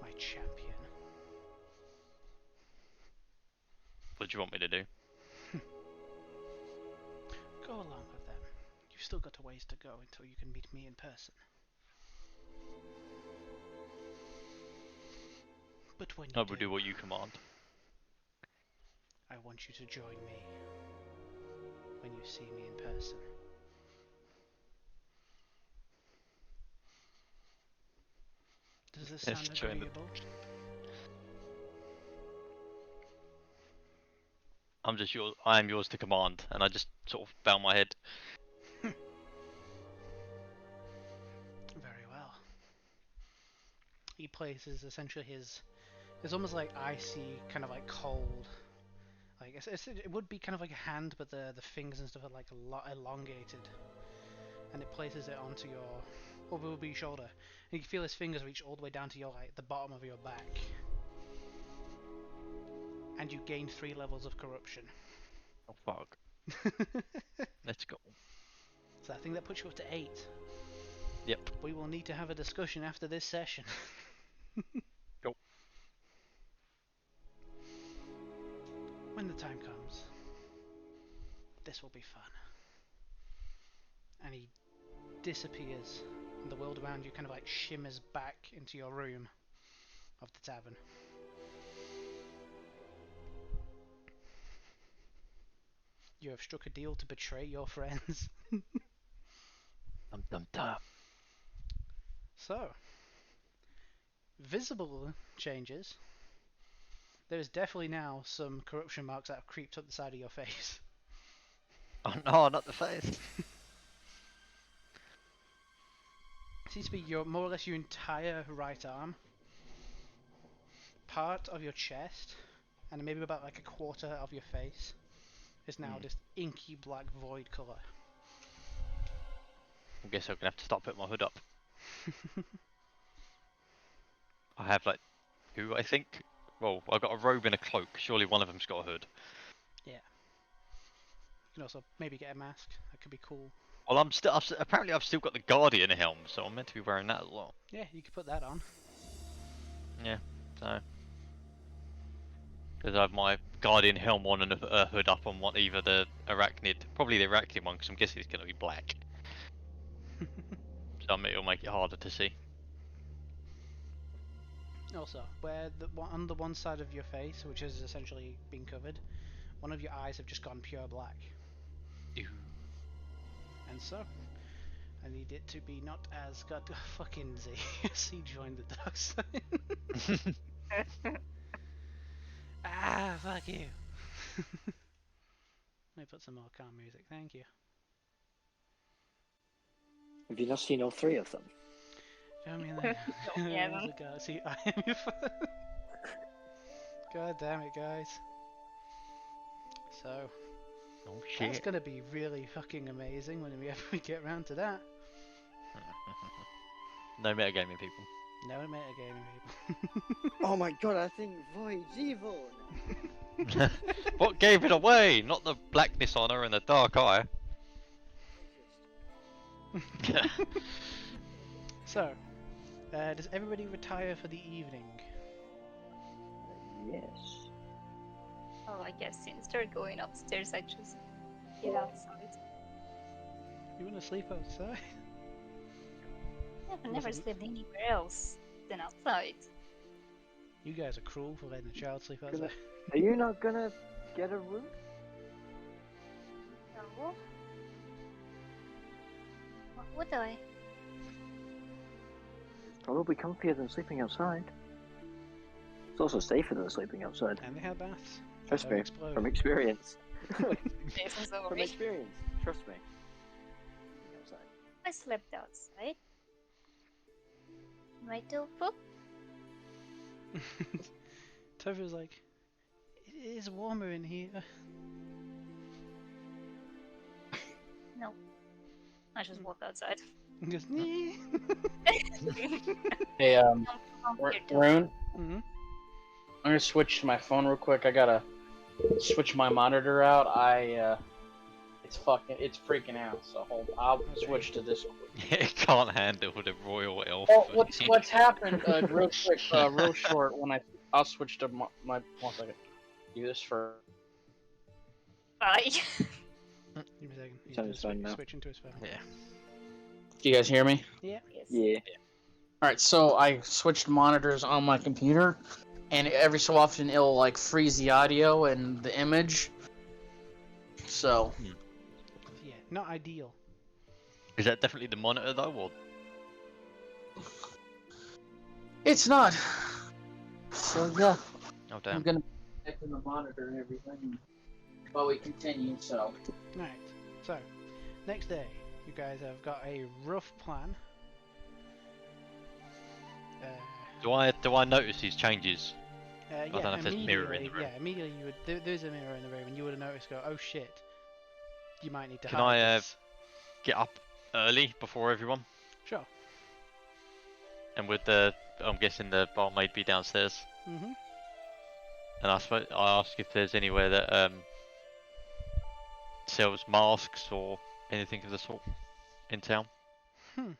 Speaker 1: my champion.
Speaker 4: What do you want me to do?
Speaker 1: Go along with them. still got a ways to go until you can meet me in person. But when you
Speaker 4: I will do what you command.
Speaker 1: I want you to join me when you see me in person. Does this
Speaker 4: Yes,
Speaker 1: sound
Speaker 4: join the-
Speaker 1: agreeable?
Speaker 4: I'm just yours. I am yours to command, and I just sort of bow my head.
Speaker 1: Very well. He places essentially his. It's almost like icy, kind of like cold. Like it would be kind of like a hand, but the fingers and stuff are like a lot elongated. And it places it onto over your shoulder. And you can feel his fingers reach all the way down to your the bottom of your back. And you gain 3 levels of corruption.
Speaker 4: Oh fuck. Let's go.
Speaker 1: So I think that puts you up to 8.
Speaker 4: Yep.
Speaker 1: We will need to have a discussion after this session.
Speaker 4: Go.
Speaker 1: When the time comes, this will be fun. And he disappears, and the world around you kind of like shimmers back into your room of the tavern. You have struck a deal to betray your friends.
Speaker 4: Dum dum dum.
Speaker 1: So, visible changes. There is definitely now some corruption marks that have creeped up the side of your face.
Speaker 4: Oh no, not the face.
Speaker 1: Seems to be more or less your entire right arm, part of your chest, and maybe about like a quarter of your face is now this inky black void colour.
Speaker 4: I guess I'm gonna have to start putting my hood up. I have like 2, I think. Well, I've got a robe and a cloak. Surely one of them's got a hood.
Speaker 1: Yeah. You can also maybe get a mask. That could be cool.
Speaker 4: Well, apparently I've still got the Guardian helm, so I'm meant to be wearing that as well.
Speaker 1: Yeah, you could put that on.
Speaker 4: Yeah, so because I have my Guardian helm on and a hood up on either the Arachnid, probably the Arachnid one, because I'm guessing it's going to be black. So it'll make it harder to see.
Speaker 1: Also, where on the one side of your face, which has essentially been covered, one of your eyes have just gone pure black.
Speaker 4: Ew.
Speaker 1: And so, I need it to be not as fucking Z. He joined the dark side. Ah, fuck you. Let me put some more calm music, thank you.
Speaker 5: Have you not seen all 3 of them?
Speaker 1: Show me that.
Speaker 6: Yeah,
Speaker 1: There's a galaxy. I am your God damn it, guys. So,
Speaker 4: Oh
Speaker 1: that's
Speaker 4: shit.
Speaker 1: gonna be really fucking amazing when we ever get around to that.
Speaker 4: No metagaming, people.
Speaker 1: No metagaming, people.
Speaker 5: Oh my god, I think Void's evil!
Speaker 4: What gave it away? Not the blackness on her and the dark eye.
Speaker 1: So, does everybody retire for the evening?
Speaker 5: Yes.
Speaker 6: Oh, I guess since they're going upstairs, I just get outside.
Speaker 1: You wanna sleep outside?
Speaker 6: I've never slept anywhere else than outside.
Speaker 1: You guys are cruel for letting a child sleep outside.
Speaker 5: Are you not gonna get a room?
Speaker 6: No. What would I?
Speaker 5: Probably comfier than sleeping outside. It's also safer than sleeping outside.
Speaker 1: And they have baths.
Speaker 5: Trust
Speaker 1: Don't
Speaker 5: me,
Speaker 1: explode.
Speaker 5: from experience.
Speaker 6: Jason's over
Speaker 5: From
Speaker 6: me.
Speaker 5: experience, trust me. Sleeping outside.
Speaker 6: I slept outside. My tofu?
Speaker 1: Tofu's like, it is warmer in here.
Speaker 6: No. I just walk outside.
Speaker 1: He goes, nee.
Speaker 2: Hey,
Speaker 6: Come here, tofu.
Speaker 2: Rune,
Speaker 1: Mhm.
Speaker 2: I'm gonna switch to my phone real quick. I gotta switch my monitor out. It's freaking out. So I'll switch to this.
Speaker 4: It can't handle the royal elf.
Speaker 2: Well, what's happened? Real quick, real short. I'll switch to my 1 second. Do this for.
Speaker 6: Bye.
Speaker 1: Give me a second. he's
Speaker 5: Sounds
Speaker 1: gonna
Speaker 5: fun now.
Speaker 1: switch into his phone.
Speaker 4: Yeah.
Speaker 2: Do you guys hear me?
Speaker 6: Yes.
Speaker 5: Yeah.
Speaker 2: Alright, so I switched monitors on my computer, and every so often it'll like freeze the audio and the image. So
Speaker 1: Yeah, not ideal.
Speaker 4: Is that definitely the monitor though, or
Speaker 2: it's not. So yeah,
Speaker 4: oh
Speaker 2: I'm
Speaker 4: damn?
Speaker 2: gonna connect to the monitor and everything while we continue. So
Speaker 1: Right. So, next day, you guys have got a rough plan.
Speaker 4: Do I notice these changes? I don't
Speaker 1: Yeah,
Speaker 4: know if there's a mirror in the room.
Speaker 1: Yeah, immediately you would. There's a mirror in the room, and you would have noticed. Go, oh shit! You might need to
Speaker 4: Can
Speaker 1: hide
Speaker 4: I
Speaker 1: this.
Speaker 4: get up early before everyone?
Speaker 1: Sure.
Speaker 4: And would I'm guessing the barmaid be downstairs?
Speaker 1: Mhm.
Speaker 4: And I ask if there's anywhere that sells masks or anything of the sort in town.
Speaker 1: Hmm.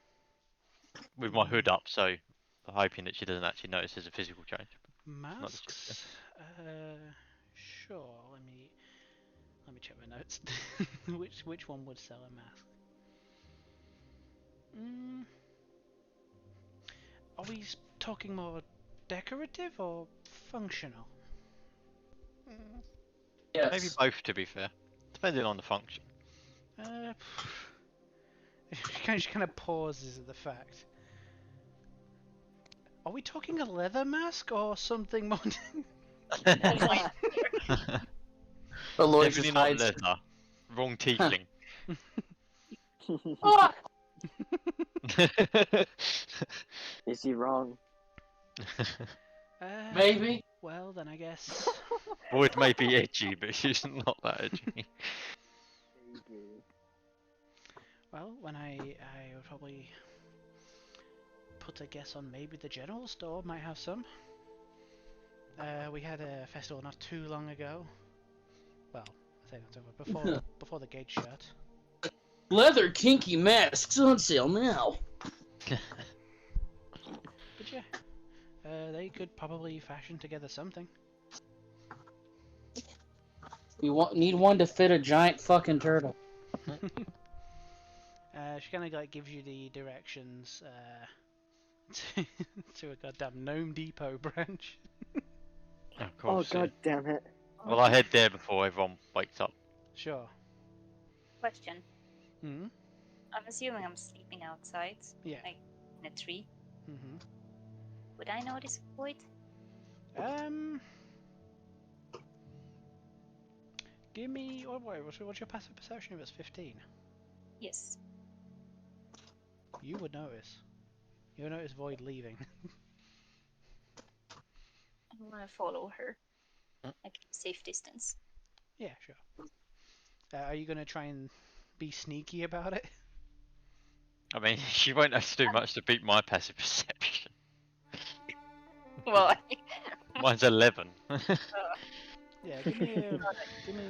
Speaker 4: With my hood up, so I'm hoping that she doesn't actually notice there's a physical change. Not that she's
Speaker 1: Masks. Sure. Let me check my notes. which one would sell a mask? Are we talking more decorative or functional?
Speaker 2: yes.
Speaker 4: Maybe both, to be fair, depending on the function.
Speaker 1: She kind of pauses at the fact. Are we talking a leather mask or something more?
Speaker 2: But Lloyd
Speaker 4: Definitely
Speaker 2: just
Speaker 4: not
Speaker 2: hides.
Speaker 4: leather. Wrong tiefling.
Speaker 5: Is he wrong?
Speaker 2: Maybe.
Speaker 1: Well, then I guess.
Speaker 4: Void may be edgy, but she's not that edgy.
Speaker 5: Maybe.
Speaker 1: Well, when I would probably put a guess on maybe the general store might have some. We had a festival not too long ago. Well, I say not too long, before the gate shut.
Speaker 2: Leather kinky masks on sale now.
Speaker 1: But yeah, they could probably fashion together something.
Speaker 2: We need one to fit a giant fucking turtle.
Speaker 1: She kind of like gives you the directions to a goddamn Gnome Depot branch.
Speaker 4: Of
Speaker 5: Oh
Speaker 4: course.
Speaker 5: god damn it.
Speaker 4: Well, I head there before everyone wakes up.
Speaker 1: Sure.
Speaker 6: Question.
Speaker 1: Hmm.
Speaker 6: I'm assuming I'm sleeping outside.
Speaker 1: Yeah.
Speaker 6: Like in a tree.
Speaker 1: Mhm.
Speaker 6: Would I notice Void?
Speaker 1: Give me. Oh, wait, what's your passive perception if it's 15?
Speaker 6: Yes.
Speaker 1: You would notice. You would notice Void leaving.
Speaker 6: I'm gonna follow her. Like safe distance.
Speaker 1: Yeah, sure. Are you gonna try and be sneaky about it?
Speaker 4: I mean, she won't have to do much to beat my passive perception.
Speaker 6: Well,
Speaker 4: Mine's 11.
Speaker 1: Yeah, give me a.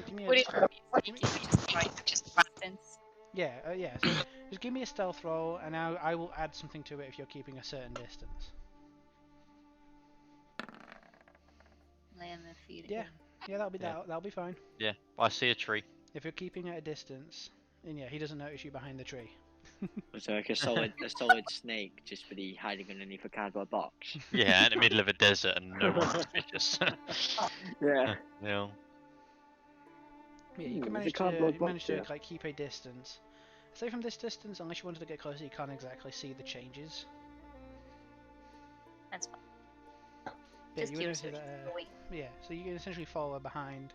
Speaker 1: give me
Speaker 6: would
Speaker 1: a.
Speaker 6: it be just right distance?
Speaker 1: Yeah, yeah. So just give me a stealth roll, and I will add something to it if you're keeping a certain distance.
Speaker 6: I am a feeling.
Speaker 1: Yeah, yeah, that'll be fine.
Speaker 4: Yeah, I see a tree.
Speaker 1: If you're keeping at a distance, and yeah, he doesn't notice you behind the tree.
Speaker 5: So like a solid snake just for the hiding underneath a cardboard box.
Speaker 4: Yeah, in the middle of a desert and no one's suspicious.
Speaker 5: Yeah.
Speaker 4: Yeah.
Speaker 1: Yeah, you can
Speaker 5: There's a
Speaker 1: manage to
Speaker 5: cardboard box
Speaker 1: like
Speaker 5: here.
Speaker 1: keep a distance. Say from this distance, unless you wanted to get closer, you can't exactly see the changes.
Speaker 6: That's fine.
Speaker 1: Yeah,
Speaker 6: Just
Speaker 1: you would
Speaker 6: curious
Speaker 1: notice
Speaker 6: where she's
Speaker 1: that.
Speaker 6: going.
Speaker 1: Yeah, so you can essentially follow her behind,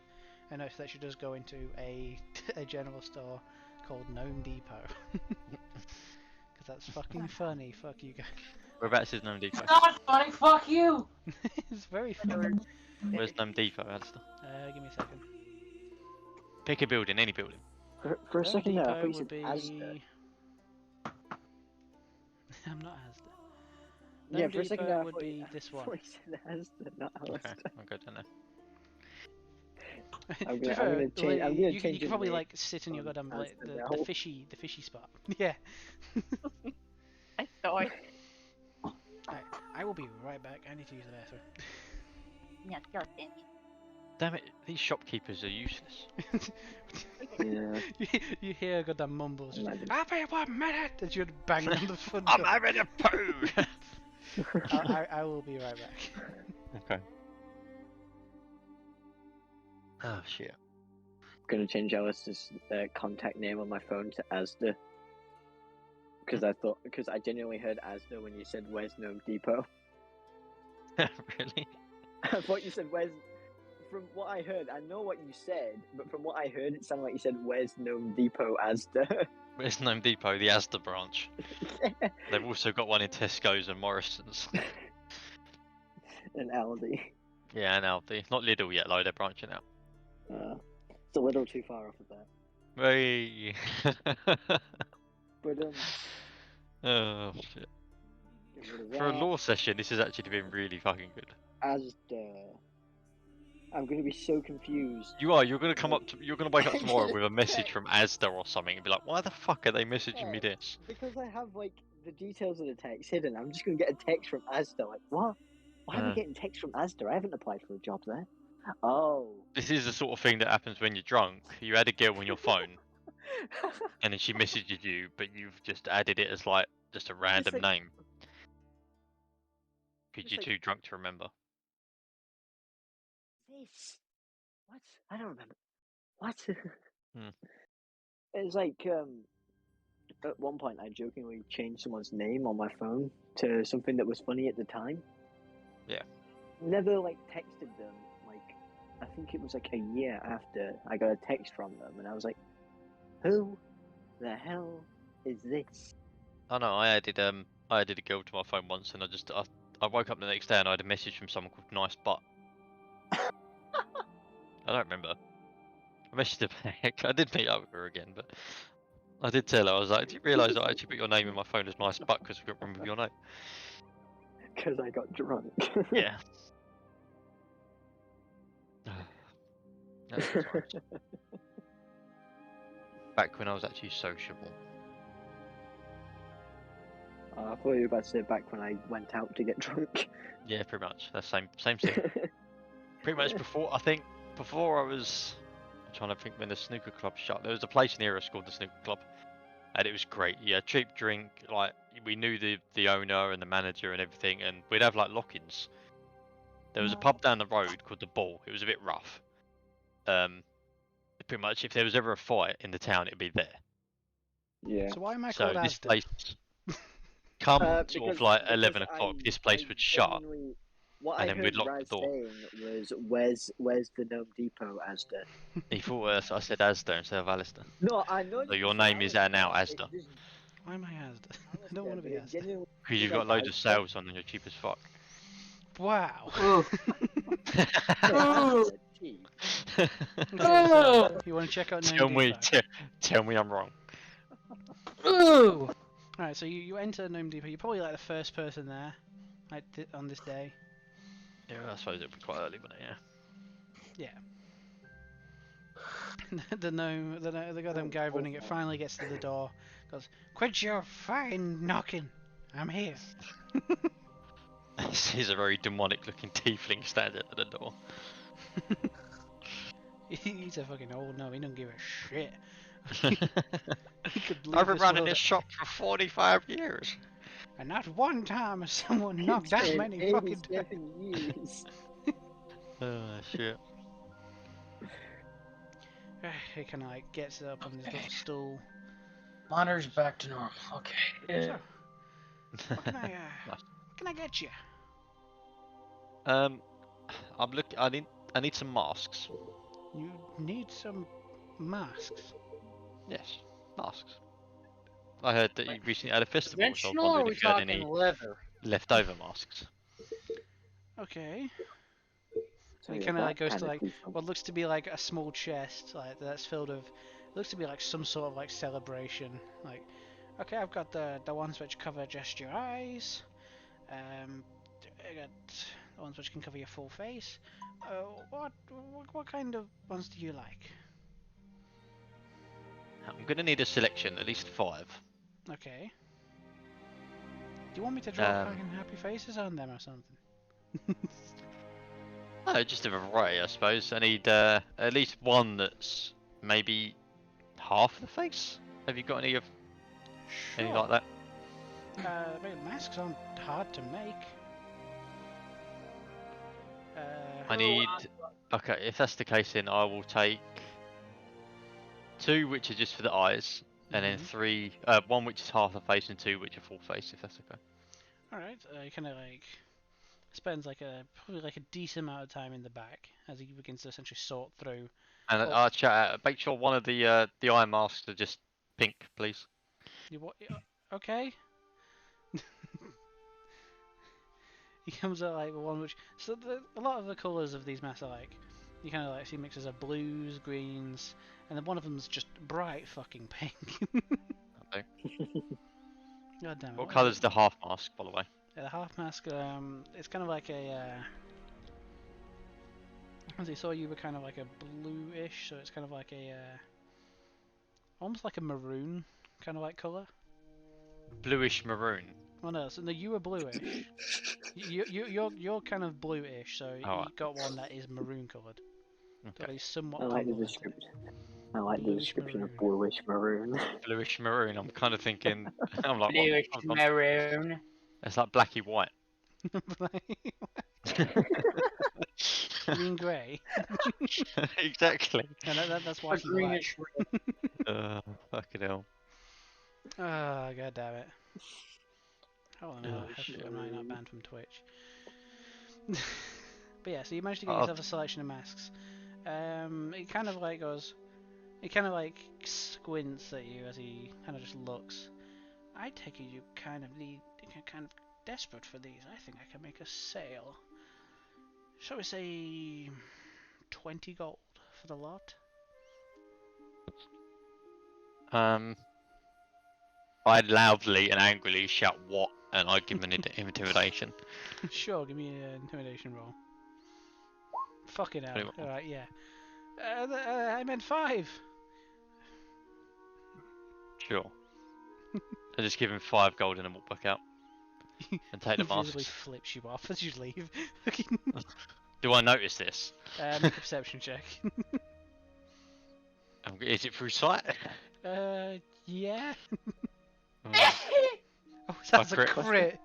Speaker 1: and notice that she does go into a a general store called Gnome Depot. Because that's fucking funny. Fuck you guys.
Speaker 4: Whereabouts is Gnome Depot?
Speaker 2: Not funny. Fuck you.
Speaker 1: It's very funny.
Speaker 4: Where's Gnome Depot, Alistair?
Speaker 1: Give me a second.
Speaker 4: Pick a building, any building.
Speaker 5: For a
Speaker 1: Gnome
Speaker 5: second there, I
Speaker 1: Depot
Speaker 5: thought you
Speaker 1: would
Speaker 5: said Asda.
Speaker 1: be. I'm not Asda.
Speaker 5: Yeah,
Speaker 1: Gnome
Speaker 5: for a second there,
Speaker 1: Depot
Speaker 5: I
Speaker 1: would
Speaker 5: thought
Speaker 1: be this
Speaker 5: I
Speaker 1: one.
Speaker 5: thought you said Asda, not
Speaker 4: Okay,
Speaker 5: Alistair.
Speaker 4: I'm good, I know.
Speaker 5: I'm
Speaker 1: To be
Speaker 5: gonna
Speaker 1: fair,
Speaker 5: change. I'm gonna
Speaker 1: you
Speaker 5: change
Speaker 1: can
Speaker 5: it
Speaker 1: probably
Speaker 5: name
Speaker 1: like sit in your
Speaker 5: from
Speaker 1: goddamn like,
Speaker 5: Asda
Speaker 1: the
Speaker 5: now.
Speaker 1: fishy spot. Yeah.
Speaker 6: I thought.
Speaker 1: Right, I will be right back. I need to use the bathroom.
Speaker 6: Yeah, god damn it.
Speaker 4: Damn it, these shopkeepers are useless.
Speaker 5: Yeah.
Speaker 1: you hear goddamn mumbles. Just,
Speaker 5: Imagine.
Speaker 1: I'll be 1 minute! As you're banging on the front
Speaker 4: I'm
Speaker 1: door.
Speaker 4: having a poo.
Speaker 1: I will be right back.
Speaker 4: Okay. Oh shit.
Speaker 5: Gonna change Alice's contact name on my phone to Asda. Because I genuinely heard Asda when you said, "Where's Gnome Depot?"
Speaker 4: Really?
Speaker 5: I thought you said, "Where's?" From what I heard, I know what you said, but from what I heard, it sounded like you said, "Where's Gnome Depot Asda?"
Speaker 4: Where's Gnome Depot? The Asda branch. They've also got one in Tesco's and Morrison's.
Speaker 5: And Aldi.
Speaker 4: Yeah, and Aldi. Not Lidl yet, though. They're branching out.
Speaker 5: It's a little too far off of that.
Speaker 4: Hey.
Speaker 5: But
Speaker 4: Oh shit.
Speaker 5: get rid of
Speaker 4: For a
Speaker 5: that.
Speaker 4: law session, this has actually been really fucking good.
Speaker 5: Asda. I'm gonna be so confused.
Speaker 4: You are. You're gonna come up. You're gonna wake up tomorrow with a message from Asda or something, and be like, "Why the fuck are they messaging me this?"
Speaker 5: Because I have like the details of the text hidden. I'm just gonna get a text from Asda. Like, what? Why am I getting text from Asda? I haven't applied for a job there. Oh.
Speaker 4: This is the sort of thing that happens when you're drunk. You add a girl on your phone, and then she messages you, but you've just added it as like just a random
Speaker 5: like-
Speaker 4: name because
Speaker 5: it's
Speaker 4: you're
Speaker 5: like-
Speaker 4: too drunk to remember.
Speaker 5: This. What? I don't remember. What?
Speaker 4: Hmm.
Speaker 5: It's like at one point I jokingly changed someone's name on my phone to something that was funny at the time.
Speaker 4: Yeah.
Speaker 5: Never like texted them. Like I think it was like a year after I got a text from them, and I was like, "Who the hell is this?"
Speaker 4: Oh no, I added a girl to my phone once, and I woke up the next day and I had a message from someone called Nice Butt. I don't remember. I messaged her back. I did meet up with her again, but I did tell her, I was like, "Do you realise I actually put your name in my phone as Nice Butt because we couldn't remember your name?"
Speaker 5: Because I got drunk.
Speaker 4: Yeah. That's good times. Back when I was actually sociable.
Speaker 5: I thought you were about to say back when I went out to get drunk.
Speaker 4: Yeah, pretty much. That's same thing. Pretty much before I was. I'm trying to think when the snooker club shut. There was a place near us called the snooker club, and it was great. Yeah, cheap drink. Like we knew the owner and the manager and everything, and we'd have like lock-ins. There was a pub down the road called the Ball. It was a bit rough. Pretty much if there was ever a fight in the town, it'd be there.
Speaker 5: Yeah.
Speaker 1: So why am I
Speaker 4: So
Speaker 1: called
Speaker 4: this
Speaker 1: Asda?
Speaker 4: place, come sort
Speaker 5: Because-
Speaker 4: of like
Speaker 5: because
Speaker 4: 11 o'clock, this place would shut,
Speaker 5: genuinely- What
Speaker 4: and
Speaker 5: I
Speaker 4: then we'd
Speaker 5: heard
Speaker 4: lock
Speaker 5: Raz
Speaker 4: the door.
Speaker 5: saying was, "Where's the Gnome Depot, Asda?"
Speaker 4: He thought I said Asda instead of Alistair.
Speaker 5: No, I know.
Speaker 4: So your name is now Asda.
Speaker 1: Why am I Asda? I don't want to be Asda.
Speaker 4: Because you've got loads of sales on and you're cheap as fuck.
Speaker 1: Wow.
Speaker 2: Oh.
Speaker 1: So, you want to check out
Speaker 4: tell
Speaker 1: Gnome
Speaker 4: me,
Speaker 1: Depot?
Speaker 4: tell me I'm wrong.
Speaker 2: Ooh.
Speaker 1: Alright, so you enter Gnome Depot. You're probably like the first person there, like on this day.
Speaker 4: Yeah, I suppose it'd be quite early, wouldn't it? Yeah.
Speaker 1: the goddamn guy running it finally gets to the door. Goes, "Quit your fine knocking. I'm here."
Speaker 4: He's a very demonic-looking tiefling standing at the door.
Speaker 1: He's a fucking old no. He don't give a shit. He could leave
Speaker 4: I've been
Speaker 1: this
Speaker 4: running
Speaker 1: world
Speaker 4: this shop for 45 years.
Speaker 1: and not one time has someone knocked that many fucking times.
Speaker 5: years.
Speaker 4: Oh shit.
Speaker 1: He kind of like gets up on his little stool.
Speaker 2: Monitor's back to normal. Okay.
Speaker 1: So, what can I get you?
Speaker 4: I'm looking. I need some masks.
Speaker 1: You need some masks.
Speaker 4: Yes, masks. I heard that you recently had a festival, so I was
Speaker 2: Conventional, or are
Speaker 4: wondering
Speaker 2: we
Speaker 4: if you had
Speaker 2: talking
Speaker 4: any
Speaker 2: leather?
Speaker 4: leftover masks.
Speaker 1: Okay.
Speaker 5: So
Speaker 1: And he
Speaker 5: yeah,
Speaker 1: kind of
Speaker 5: that
Speaker 1: like goes to
Speaker 5: kinda
Speaker 1: like
Speaker 5: decent.
Speaker 1: what looks to be like a small chest, like that's filled with. Looks to be like some sort of like celebration. Like, okay, I've got the ones which cover just your eyes. I got the ones which can cover your full face. What kind of ones do you like?
Speaker 4: I'm gonna need a selection, at least 5.
Speaker 1: Okay. Do you want me to draw
Speaker 4: Um,
Speaker 1: fucking happy faces on them or something?
Speaker 4: No, just a variety, I suppose. I need at least one that's maybe half the face? Have you got any of any like that?
Speaker 1: Masks aren't hard to make.
Speaker 4: I need. Okay, if that's the case, then I will take 2, which are just for the eyes, and then
Speaker 1: Mhm.
Speaker 4: 3, 1 which is half the face, and 2 which are full face. If that's okay.
Speaker 1: Alright, he kind of like spends like probably like a decent amount of time in the back as he begins to essentially sort through.
Speaker 4: And
Speaker 1: Oh.
Speaker 4: chat. Make sure one of the eye masks are just pink, please.
Speaker 1: Okay. He comes out like one which a lot of the colours of these masks are like you kind of like see mixes of blues, greens, and then one of them's just bright fucking pink.
Speaker 4: Okay.
Speaker 1: God damn it!
Speaker 4: What
Speaker 1: was
Speaker 4: colour's
Speaker 1: it?
Speaker 4: the half mask, by the way?
Speaker 1: Yeah, the half mask. It's kind of like a. As I saw, you were kind of like a bluish, so it's kind of like a. Almost like a maroon kind of like colour.
Speaker 4: Bluish maroon.
Speaker 1: Oh no, so no, you were bluish. You're kind of bluish, so you
Speaker 4: Alright.
Speaker 1: got one that is maroon coloured. So
Speaker 4: Okay.
Speaker 1: he's somewhat
Speaker 5: I like the
Speaker 1: complemented.
Speaker 5: description. I like the
Speaker 1: Bluish
Speaker 5: description of
Speaker 1: maroon.
Speaker 5: bluish maroon.
Speaker 4: Bluish maroon. I'm kind of thinking. I'm like, what?
Speaker 2: Bluish
Speaker 4: Hold on.
Speaker 2: maroon.
Speaker 4: It's like blacky white.
Speaker 1: Green grey.
Speaker 4: Exactly.
Speaker 1: And that's
Speaker 2: A
Speaker 1: white and black.
Speaker 2: greenish red.
Speaker 4: Fucking hell.
Speaker 1: Oh, god damn it. Hold on,
Speaker 4: Oh,
Speaker 1: hopefully
Speaker 4: shit.
Speaker 1: I'm not banned from Twitch. But yeah, so you managed to get
Speaker 4: Oh.
Speaker 1: yourself a selection of masks. It kind of like goes, he kind of like squints at you as he kind of just looks. I take it you kind of desperate for these. I think I can make a sale. Shall we say 20 gold for the lot?
Speaker 4: I loudly and angrily shout what, and I give him an intimidation.
Speaker 1: Sure, give me an intimidation roll. Fucking hell.
Speaker 4: 21.
Speaker 1: Alright, yeah. I meant 5.
Speaker 4: Sure. I just give him 5 gold and then walk back out. And take the
Speaker 1: He visibly
Speaker 4: masks.
Speaker 1: flips you off as you leave.
Speaker 4: Do I notice this?
Speaker 1: Make a perception check.
Speaker 4: Is it through sight?
Speaker 1: Yeah.
Speaker 4: Oh,
Speaker 1: Oh, that's a
Speaker 4: crit.
Speaker 1: crit.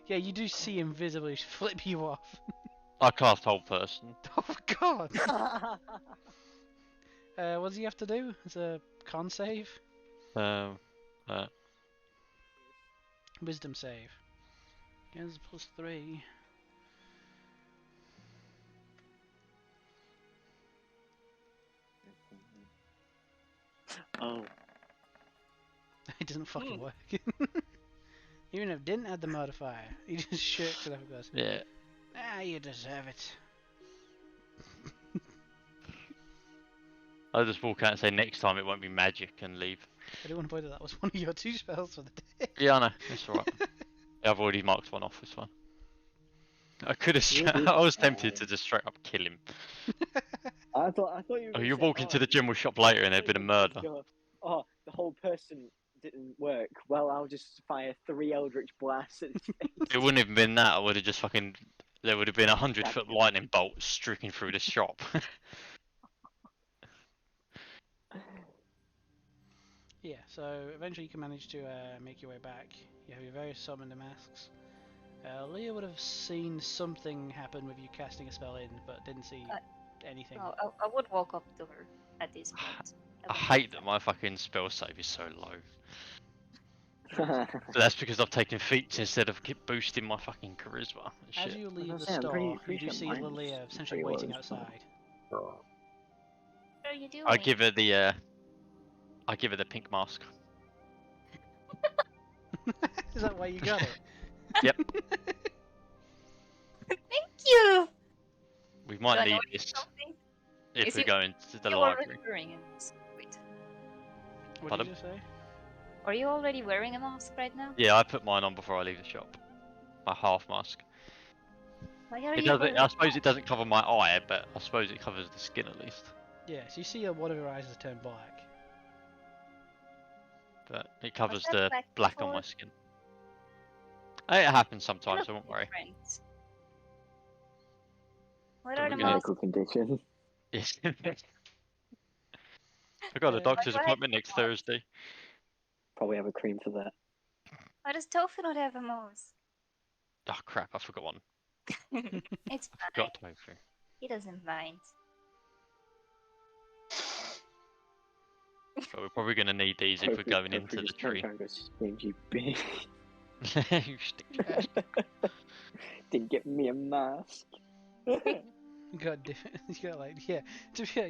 Speaker 1: Yeah, you do see him visibly flip you off.
Speaker 4: I cast hold person.
Speaker 1: Oh god. What does he have to do? It's a con save?
Speaker 4: Uh,
Speaker 1: Wisdom save. Against +3.
Speaker 5: Oh.
Speaker 1: It doesn't fucking work. Even if it didn't add the modifier, he just shirks it off and goes,
Speaker 4: yeah.
Speaker 1: ah, you deserve it.
Speaker 4: I'll just walk out and say next time it won't be magic and leave.
Speaker 1: I do want to point out that was one of your 2 spells for the day.
Speaker 4: Yeah, I know. That's alright. Yeah, I've already marked one off. It's fine. I could have. I was tempted to just straight up kill him.
Speaker 5: I thought you.
Speaker 4: Oh, you walk into the general shop later and there'd been a murder.
Speaker 5: Oh, the whole person didn't work. Well, I'll just fire 3 Eldritch blasts at his face.
Speaker 4: It wouldn't have been that. I would have just fucking. There would have been 100-foot lightning bolt streaking through the shop.
Speaker 1: Yeah, so eventually you can manage to make your way back. You have your various summoner masks. Leah would have seen something happen with you casting a spell in, but didn't see anything.
Speaker 6: Oh, I would walk up to her at this point.
Speaker 4: I hate that my fucking spell save is so low. But that's because I've taken feats instead of keep boosting my fucking charisma.
Speaker 1: As
Speaker 4: Shit.
Speaker 1: you leave the
Speaker 5: saying, I'm
Speaker 1: store,
Speaker 5: pretty
Speaker 1: you do
Speaker 5: sure
Speaker 1: see
Speaker 5: mine's
Speaker 1: Lilia essentially
Speaker 5: pretty low
Speaker 1: waiting
Speaker 5: as well.
Speaker 1: outside.
Speaker 6: What are you doing?
Speaker 4: I give her the pink mask.
Speaker 1: Is that why you got it?
Speaker 4: Yep.
Speaker 6: Thank you!
Speaker 4: We
Speaker 6: Do
Speaker 4: might
Speaker 6: I
Speaker 4: need
Speaker 6: know
Speaker 4: this
Speaker 6: something?
Speaker 4: if
Speaker 6: Is
Speaker 4: we
Speaker 6: it-
Speaker 4: go into the
Speaker 6: You're already
Speaker 4: library.
Speaker 6: wearing a mask. Wait.
Speaker 1: What
Speaker 4: Pardon?
Speaker 1: did you say?
Speaker 6: Are you already wearing a mask right now?
Speaker 4: Yeah, I put mine on before I leave the shop. My half mask.
Speaker 6: Why are
Speaker 4: It
Speaker 6: you
Speaker 4: doesn't.
Speaker 6: wearing
Speaker 4: I suppose it doesn't cover my eye, but I suppose it covers the skin at least.
Speaker 1: Yeah, so you see one of her eyes has turned black.
Speaker 4: But it covers
Speaker 6: that
Speaker 4: the
Speaker 6: black
Speaker 4: black on
Speaker 6: before?
Speaker 4: my skin. It happens
Speaker 6: You
Speaker 4: sometimes,
Speaker 6: look
Speaker 4: so don't worry.
Speaker 6: different. What
Speaker 4: Don't
Speaker 6: are the
Speaker 4: look at it.
Speaker 6: masks?
Speaker 5: Medical condition.
Speaker 4: Yes. I got a
Speaker 1: Uh,
Speaker 4: doctor's
Speaker 6: Why do I
Speaker 4: appointment next Thursday.
Speaker 5: Probably have a cream for that.
Speaker 6: Why does Tofu not have a mouse?
Speaker 4: Oh crap! I forgot one.
Speaker 6: It's
Speaker 4: I
Speaker 6: fine.
Speaker 4: forgot tofu.
Speaker 6: He doesn't mind.
Speaker 4: But we're probably gonna need these if we're going into the tree.
Speaker 5: Stingy bitch.
Speaker 4: You stingy bastard.
Speaker 5: Didn't get me a mask.
Speaker 1: God damn it. You got like, yeah. To be fair,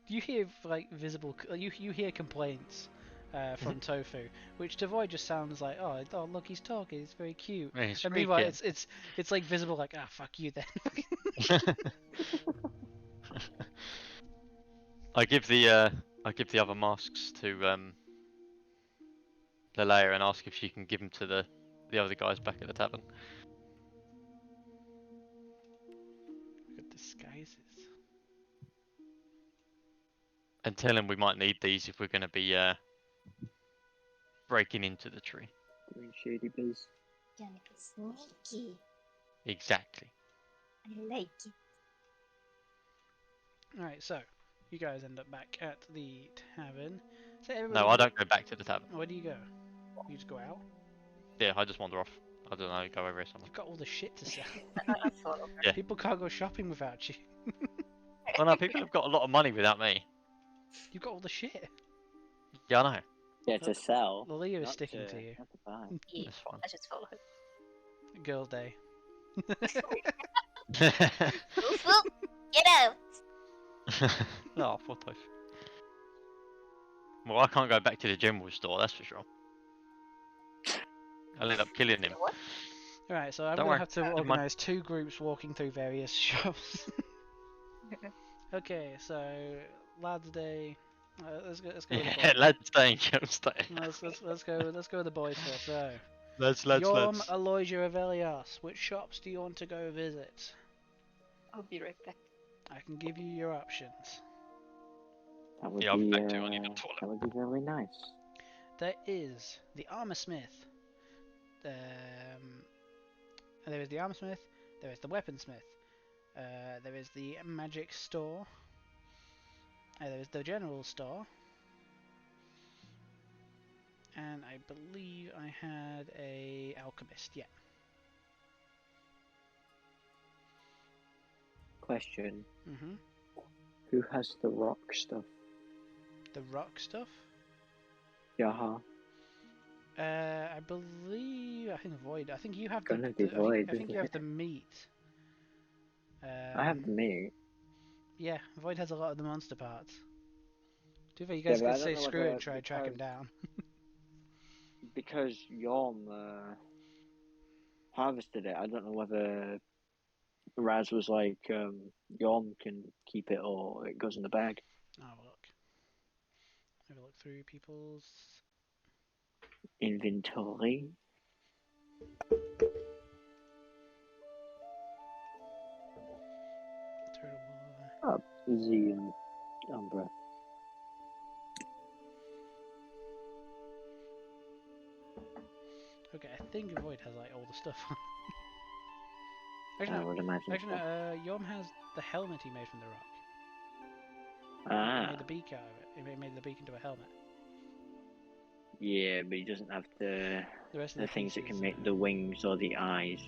Speaker 1: you hear like visible, you hear complaints from Tofu, which to Void just sounds like, oh look, he's talking, it's very cute.
Speaker 4: Yeah, he's
Speaker 1: And meanwhile,
Speaker 4: freaking.
Speaker 1: it's like visible, like, ah, fuck you then.
Speaker 4: I give the other masks to Leia and ask if she can give them to the other guys back at the tavern.
Speaker 1: Good disguises.
Speaker 4: And tell him we might need these if we're gonna be breaking into the tree.
Speaker 5: Doing shady biz.
Speaker 6: Gonna be sneaky.
Speaker 4: Exactly.
Speaker 6: I like it.
Speaker 1: Alright, so you guys end up back at the tavern. So
Speaker 4: No,
Speaker 1: everybody,
Speaker 4: I don't go back to the tavern.
Speaker 1: where do you go? You just go out?
Speaker 4: Yeah, I just wander off. I don't know, go over here somewhere.
Speaker 1: You've got all the shit to sell.
Speaker 6: I follow her.
Speaker 4: Yeah.
Speaker 1: People can't go shopping without you.
Speaker 4: Well, no, people have got a lot of money without me.
Speaker 1: You've got all the shit.
Speaker 4: Yeah, I know.
Speaker 5: Yeah, to sell.
Speaker 1: Lilia is
Speaker 5: not
Speaker 1: sticking to you.
Speaker 5: Not to buy.
Speaker 6: Yeah,
Speaker 4: That's fine.
Speaker 6: I just follow her.
Speaker 1: Girls' day.
Speaker 6: Woof, woof. Get out!
Speaker 4: Oh, what the? Well, I can't go back to the general store, that's for sure. I'll end up killing him.
Speaker 6: What?
Speaker 1: Alright, so I'm
Speaker 4: Don't
Speaker 1: gonna
Speaker 4: worry,
Speaker 1: have to
Speaker 4: never mind.
Speaker 1: organise two groups walking through various shops. Okay, so lads' day. Let's go with the
Speaker 4: Yeah,
Speaker 1: boys.
Speaker 4: let's stay in Girls' Day.
Speaker 1: Let's go with the boys first. So,
Speaker 4: Let's.
Speaker 1: Yorm, Aloysia, Avelios, which shops do you want to go visit?
Speaker 6: I'll be right back.
Speaker 1: I can give you your options.
Speaker 5: That would
Speaker 4: Yeah, I'll be
Speaker 5: be.
Speaker 4: back too, I need a toilet.
Speaker 5: That would be really nice.
Speaker 1: There is the armor smith. There is the armor smith. There is the weaponsmith. There is the magic store. There is the general store. And I believe I had a alchemist. Yeah.
Speaker 5: Question:
Speaker 1: Mhm.
Speaker 5: Who has the rock stuff?
Speaker 1: The rock stuff.
Speaker 5: Yaha.
Speaker 1: I believe. I think Void. I think you have
Speaker 5: Gonna
Speaker 1: the.
Speaker 5: be Void,
Speaker 1: I think
Speaker 5: isn't
Speaker 1: you have
Speaker 5: it?
Speaker 1: the meat.
Speaker 5: I have the meat.
Speaker 1: Yeah, Void has a lot of the monster parts. Do you think you
Speaker 5: Yeah,
Speaker 1: guys
Speaker 5: but I
Speaker 1: could
Speaker 5: don't
Speaker 1: say
Speaker 5: know
Speaker 1: screw it
Speaker 5: whether
Speaker 1: and try to track him down?
Speaker 5: Because Yorm harvested it. I don't know whether Raz was like, Yorm can keep it or it goes in the bag.
Speaker 1: Oh, look. Have a look through people's.
Speaker 5: Inventory.
Speaker 1: Turtle
Speaker 5: Z and Umbra.
Speaker 1: Okay, I think Void has like all the stuff on.
Speaker 5: I
Speaker 1: Actually,
Speaker 5: would imagine.
Speaker 1: no, Yom has the helmet he made from the rock. He
Speaker 5: Ah,
Speaker 1: made the beak out of it. He made the beak into a helmet.
Speaker 5: yeah, but he doesn't have the
Speaker 1: The rest of
Speaker 5: the
Speaker 1: the
Speaker 5: things that
Speaker 1: pieces,
Speaker 5: can make the wings or the eyes.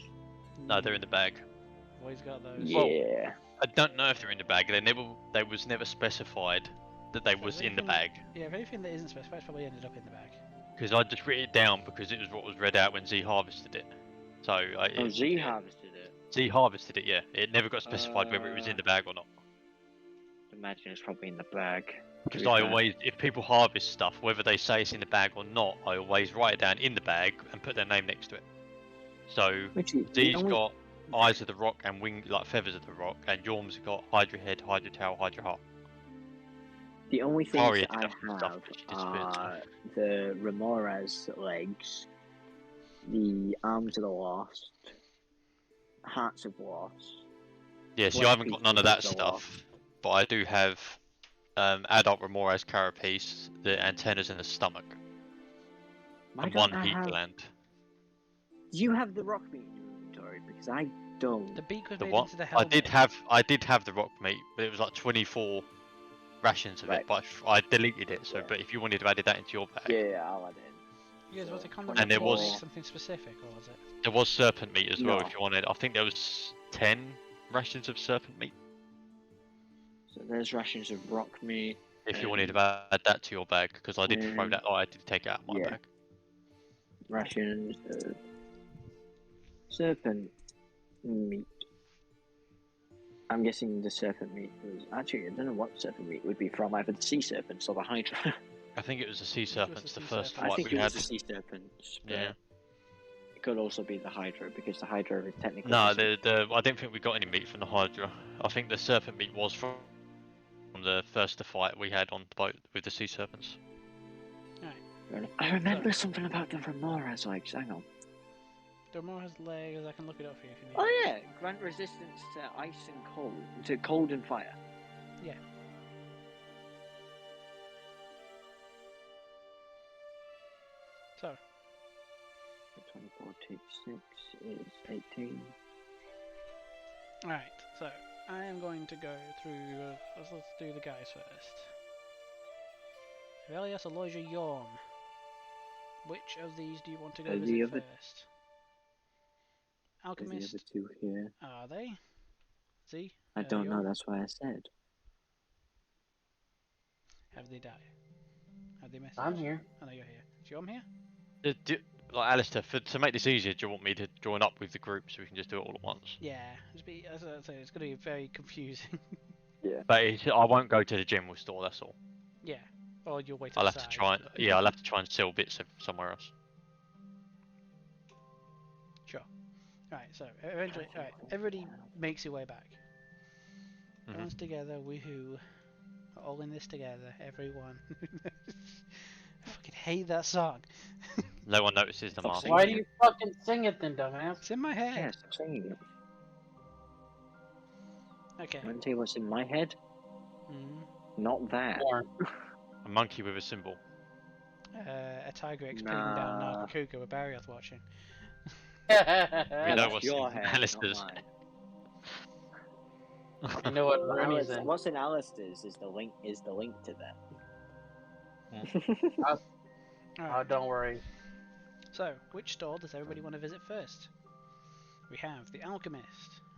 Speaker 4: No, they're in the bag.
Speaker 1: Void's got those.
Speaker 5: Yeah.
Speaker 4: I don't know if they're in the bag. They was never specified that they was in the bag.
Speaker 1: Yeah, if anything that isn't specified, it's probably ended up in the bag.
Speaker 4: Because I just wrote it down because it was what was read out when Z harvested it. So
Speaker 5: Z harvested it.
Speaker 4: Z harvested it, yeah. It never got specified whether it was in the bag or not.
Speaker 5: Imagine it's probably in the bag.
Speaker 4: Because I always, if people harvest stuff, whether they say it's in the bag or not, I always write it down in the bag and put their name next to it. So Z's got eyes of the rock and wing, like feathers of the rock, and Yorm's got Hydra head, Hydra tail, Hydra heart.
Speaker 5: The only things
Speaker 4: Aria
Speaker 5: that
Speaker 4: did
Speaker 5: I
Speaker 4: have some stuff,
Speaker 5: have
Speaker 4: but she disappeared, so.
Speaker 5: are the Remora's legs, the Arms of the Lost, Hearts of Lost.
Speaker 4: Yeah, see, I
Speaker 5: Flesh
Speaker 4: haven't got none of that
Speaker 5: pieces of the Lost.
Speaker 4: stuff, but I do have adult Remora's carapace, the antennas in the stomach,
Speaker 5: Why
Speaker 4: and
Speaker 5: don't
Speaker 4: one
Speaker 5: I
Speaker 4: heat
Speaker 5: have...
Speaker 4: gland.
Speaker 5: Do you have the rock meat in your inventory? Because I don't.
Speaker 1: The beak was
Speaker 4: The
Speaker 1: made
Speaker 4: what?
Speaker 1: into the
Speaker 4: I
Speaker 1: helmet.
Speaker 4: did have the rock meat, but it was like 24 rations of
Speaker 5: Right.
Speaker 4: it, but I deleted it. So,
Speaker 5: Yeah.
Speaker 4: but if you wanted to add that into your bag,
Speaker 5: Yeah, I'll add it in.
Speaker 1: You guys
Speaker 5: So,
Speaker 1: want to condom
Speaker 4: And there
Speaker 1: to
Speaker 4: was-
Speaker 1: make something specific, or was it?
Speaker 4: there was serpent meat as well.
Speaker 5: No.
Speaker 4: If you wanted, I think there was 10 rations of serpent meat.
Speaker 5: So there's rations of rock meat.
Speaker 4: If you wanted to add that to your bag, because I did throw
Speaker 5: Um,
Speaker 4: that. I did take it out of my
Speaker 5: yeah.
Speaker 4: bag.
Speaker 5: Rations of serpent meat. I'm guessing the serpent meat was actually I don't know what serpent meat would be from, either the sea serpents or the hydra.
Speaker 4: I think it was the sea
Speaker 1: think it was
Speaker 4: serpents,
Speaker 1: the
Speaker 4: the
Speaker 1: sea
Speaker 4: first
Speaker 1: serpents.
Speaker 5: I
Speaker 4: fight
Speaker 5: think
Speaker 4: we
Speaker 5: it
Speaker 4: had.
Speaker 5: was the sea serpents, but
Speaker 4: Yeah.
Speaker 5: it could also be the hydra because the hydra is technically
Speaker 4: No,
Speaker 5: isn't-
Speaker 4: I don't think we got any meat from the Hydra. I think the serpent meat was from the first fight we had on the boat with the sea serpents.
Speaker 5: I remember something about the remoras, like, hang on.
Speaker 1: The more has legs, I can look it up for you if you need.
Speaker 5: Oh yeah, grant resistance to ice and cold, to cold and fire.
Speaker 1: Yeah. So,
Speaker 5: 24 takes 6 is 18.
Speaker 1: alright, so I am going to go through. Let's do the guys first. Velios, Aloysia, Yorm. Which of these do you want to go
Speaker 5: The
Speaker 1: visit
Speaker 5: other-
Speaker 1: first?
Speaker 5: There's the
Speaker 1: Alchemist,
Speaker 5: other two here.
Speaker 1: are they? Z?
Speaker 5: I don't know,
Speaker 1: Yorm?
Speaker 5: that's why I said.
Speaker 1: Have they died? Have they messaged?
Speaker 2: I'm here.
Speaker 1: I know you're here. Is Yorm here?
Speaker 4: Like Alistair, to make this easier, do you want me to join up with the group so we can just do it all at once?
Speaker 1: Yeah, as I say, it's going to be very confusing.
Speaker 4: But I won't go to the general store. That's all.
Speaker 1: Yeah, or you'll wait
Speaker 4: I'll
Speaker 1: outside.
Speaker 4: have to try and I'll have to try and sell bits somewhere else.
Speaker 1: Sure. Alright, so eventually, alright, everybody makes your way back.
Speaker 4: Mhm.
Speaker 1: Everyone's together, woohoo. We're all in this together, everyone. I fucking hate that song.
Speaker 4: No one notices the
Speaker 5: Stop
Speaker 4: mask.
Speaker 5: singing.
Speaker 2: Why do you fucking sing it then, dumbass?
Speaker 1: It's in my head.
Speaker 5: Yeah, stop saying it.
Speaker 1: Okay.
Speaker 5: I want to tell you what's in my head?
Speaker 1: Mm.
Speaker 5: Not that.
Speaker 2: Porn.
Speaker 4: A monkey with a symbol.
Speaker 1: A tiger pinning down
Speaker 5: Nah.
Speaker 1: Nargacuga with Barrioth watching.
Speaker 4: We know
Speaker 5: That's
Speaker 4: what's
Speaker 5: your
Speaker 4: in
Speaker 5: head, not
Speaker 4: Alistair's.
Speaker 5: mine.
Speaker 2: You know what
Speaker 5: Well,
Speaker 2: Bernie's in.
Speaker 5: what's in Alistair's is the link to that.
Speaker 2: Oh,
Speaker 1: Alright,
Speaker 2: don't worry.
Speaker 1: so which store does everybody want to visit first? We have the Alchemist,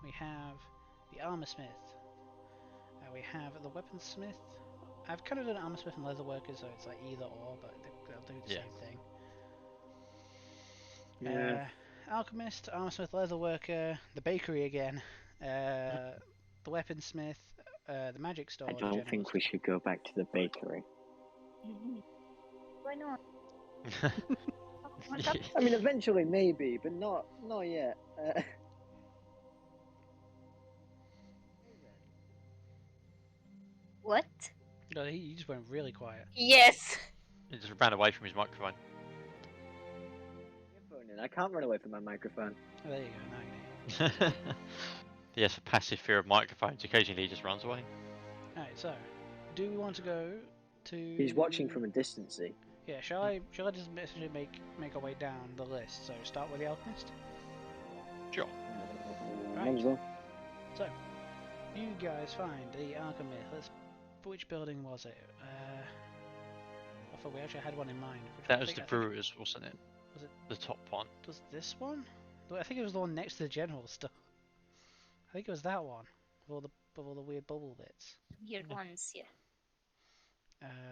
Speaker 1: we have the Armorsmith, we have the Weaponsmith. I've kind of done Armorsmith and Leatherworker, so it's like either or, but they'll do the
Speaker 4: Yeah.
Speaker 1: same thing.
Speaker 5: Yeah.
Speaker 1: Alchemist, Armorsmith, Leatherworker, the bakery again, the Weaponsmith, the Magic Store.
Speaker 5: I
Speaker 1: the
Speaker 5: don't
Speaker 1: General
Speaker 5: think we should go back to the bakery.
Speaker 6: Why not?
Speaker 5: I mean, eventually maybe, but not yet.
Speaker 6: What?
Speaker 1: No, he just went really quiet.
Speaker 6: Yes.
Speaker 4: He just ran away from his microphone.
Speaker 5: I can't run away from my microphone.
Speaker 1: Oh, there you go. Now you know.
Speaker 4: He has a passive fear of microphones. Occasionally he just runs away.
Speaker 1: Alright, so do we want to go to?
Speaker 5: He's watching from a distance. See?
Speaker 1: Yeah, shall I just essentially make our way down the list? So start with the Alchemist.
Speaker 4: Sure.
Speaker 5: Might as well.
Speaker 1: So you guys find the Alchemist. Which building was it? I thought we actually had one in mind. Which
Speaker 4: That
Speaker 1: one?
Speaker 4: was
Speaker 1: I
Speaker 4: the
Speaker 1: think-
Speaker 4: brewers, wasn't it?
Speaker 1: Was it-
Speaker 4: The top one.
Speaker 1: Was this one? I think it was the one next to the general store. I think it was that one with all the weird bubble bits.
Speaker 6: Weird ones, yeah.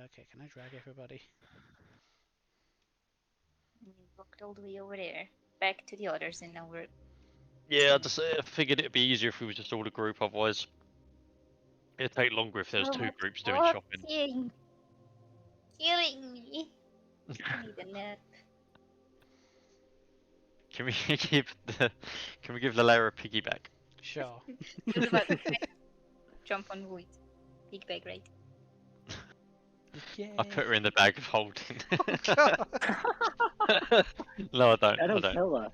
Speaker 1: Okay, can I drag everybody?
Speaker 6: We walked all the way over there. Back to the others, and now we're.
Speaker 4: Yeah, I just figured it'd be easier if we were just all a group. Otherwise, it'd take longer if there was
Speaker 6: Oh,
Speaker 4: two groups doing
Speaker 6: stop
Speaker 4: shopping.
Speaker 6: killing me. I need a nap.
Speaker 4: Can we give the layer a piggyback?
Speaker 1: Sure.
Speaker 6: He was about to jump on wood. Big bag, right?
Speaker 4: I put her in the bag of holding.
Speaker 1: God.
Speaker 4: No, I don't.
Speaker 5: I
Speaker 4: I
Speaker 5: don't
Speaker 4: don't.
Speaker 5: kill her.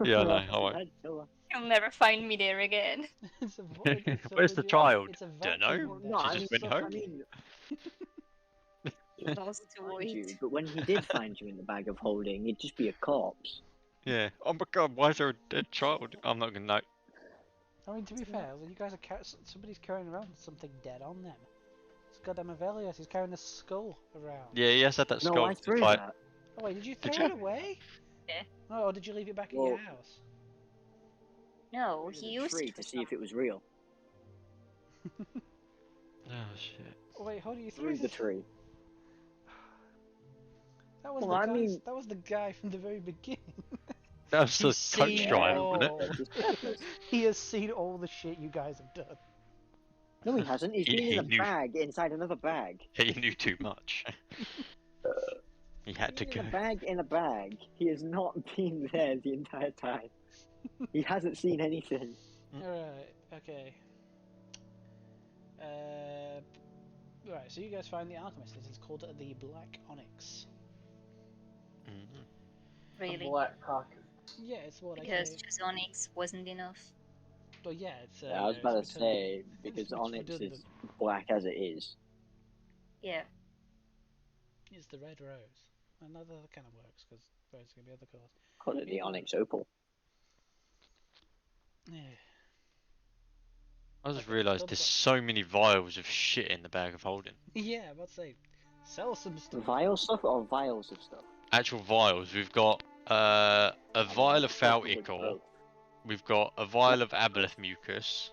Speaker 4: Yeah, I know. I won't.
Speaker 5: I'd kill her.
Speaker 6: You'll never find me there again.
Speaker 1: It's a void, it's a
Speaker 4: Where's the
Speaker 1: legit-
Speaker 4: child?
Speaker 1: It's a
Speaker 4: Dunno.
Speaker 1: vacuum in
Speaker 5: No,
Speaker 1: there.
Speaker 4: She
Speaker 5: I
Speaker 4: just
Speaker 5: mean,
Speaker 4: went home.
Speaker 5: I mean,
Speaker 6: He knows to
Speaker 5: find
Speaker 6: wait.
Speaker 5: you, but when he did find you in the bag of holding, he'd just be a corpse.
Speaker 4: Yeah. Oh my god, why is there a dead child? I'm not gonna know.
Speaker 1: I mean, to be fair, you guys are somebody's carrying around something dead on them. It's goddamn Avelios. He's carrying a skull around.
Speaker 4: Yeah, he has had that
Speaker 5: No,
Speaker 4: skull
Speaker 5: I
Speaker 4: to
Speaker 5: threw
Speaker 4: fight.
Speaker 5: that.
Speaker 1: Oh wait, did you
Speaker 4: Did
Speaker 1: throw
Speaker 4: you?
Speaker 1: it away?
Speaker 6: Yeah.
Speaker 1: No, or did you leave it back at
Speaker 5: Well-
Speaker 1: your house?
Speaker 6: No,
Speaker 5: Threw
Speaker 6: he
Speaker 5: the
Speaker 6: used
Speaker 5: tree
Speaker 6: it
Speaker 5: to
Speaker 6: for
Speaker 5: see if it was real.
Speaker 4: Oh shit.
Speaker 1: Oh, wait, hold on, you
Speaker 5: Through the tree.
Speaker 1: That was
Speaker 5: Well,
Speaker 1: the
Speaker 5: I
Speaker 1: guy.
Speaker 5: mean-
Speaker 1: That was the guy from the very beginning.
Speaker 4: That was the
Speaker 1: He's
Speaker 4: coach
Speaker 1: seen
Speaker 4: drive,
Speaker 1: all-
Speaker 4: wasn't it?
Speaker 5: That's his purpose.
Speaker 1: He has seen all the shit you guys have done.
Speaker 5: No, he hasn't. He's
Speaker 4: He-
Speaker 5: been
Speaker 4: he
Speaker 5: in a
Speaker 4: knew-
Speaker 5: bag inside another bag.
Speaker 4: He knew too much. He had to
Speaker 5: Been
Speaker 4: go.
Speaker 5: in a bag in a bag. He has not been there the entire time. He hasn't seen anything.
Speaker 1: Alright, okay. Right, so you guys find the alchemist. It is called the Black Onyx.
Speaker 4: Mhm.
Speaker 6: really.
Speaker 2: Black cock.
Speaker 1: Yeah, it's what I
Speaker 6: Because
Speaker 1: say.
Speaker 6: just Onyx wasn't enough.
Speaker 1: But yeah, it's.
Speaker 5: Yeah, I was
Speaker 1: you
Speaker 5: about
Speaker 1: know,
Speaker 5: to
Speaker 1: it's redundant.
Speaker 5: say, because
Speaker 1: It's
Speaker 5: Onyx is
Speaker 1: redundant.
Speaker 5: black as it is.
Speaker 6: Yeah.
Speaker 1: It's the red rose. Another kind of works because rose can be other colours.
Speaker 5: Call it the
Speaker 1: Yeah.
Speaker 5: Onyx Opal.
Speaker 1: Yeah.
Speaker 4: I just
Speaker 1: Okay,
Speaker 4: realised
Speaker 1: double
Speaker 4: there's
Speaker 1: up.
Speaker 4: so many vials of shit in the bag of holding.
Speaker 1: Yeah, let's say, sell some stuff.
Speaker 5: Vial stuff or vials of stuff?
Speaker 4: Actual vials. We've got a vial of
Speaker 5: Probably
Speaker 4: Falticor.
Speaker 5: both.
Speaker 4: We've got a vial of Aboleth mucus.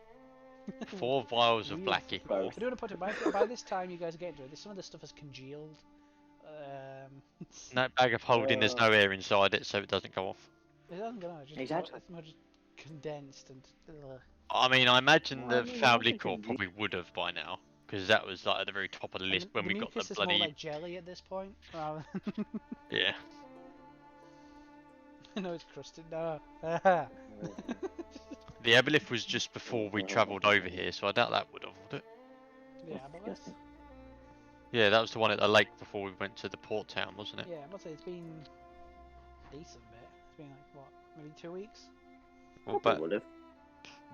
Speaker 4: 4 vials of
Speaker 1: Weird
Speaker 4: black
Speaker 1: fucking-
Speaker 4: ichor.
Speaker 1: I don't want to put it by this time you guys are getting to it. Some of the stuff has congealed.
Speaker 4: In that bag of holding, there's no air inside it, so it doesn't go off.
Speaker 1: It doesn't go on. It's just
Speaker 5: Exactly.
Speaker 1: it's more just condensed and.
Speaker 4: I mean, I imagine
Speaker 5: Well, I
Speaker 4: the
Speaker 5: mean,
Speaker 4: foul
Speaker 5: I think
Speaker 4: liquor
Speaker 5: it'd be-
Speaker 4: probably would have by now, because that was like at the very top of the list when
Speaker 1: the
Speaker 4: we got
Speaker 1: mucus
Speaker 4: the
Speaker 1: is more
Speaker 4: bloody
Speaker 1: like jelly at this point. Rather than
Speaker 4: yeah.
Speaker 1: no, it's crusted. No.
Speaker 4: The Aboleth was just before we travelled over here, so I doubt that would have, would it?
Speaker 1: Yeah, but that's,
Speaker 4: Yeah, that was the one at the lake before we went to the port town, wasn't it?
Speaker 1: yeah, I must say it's been decent bit. It's been like what, maybe 2 weeks.
Speaker 4: Well,
Speaker 5: Probably
Speaker 4: but
Speaker 5: would have.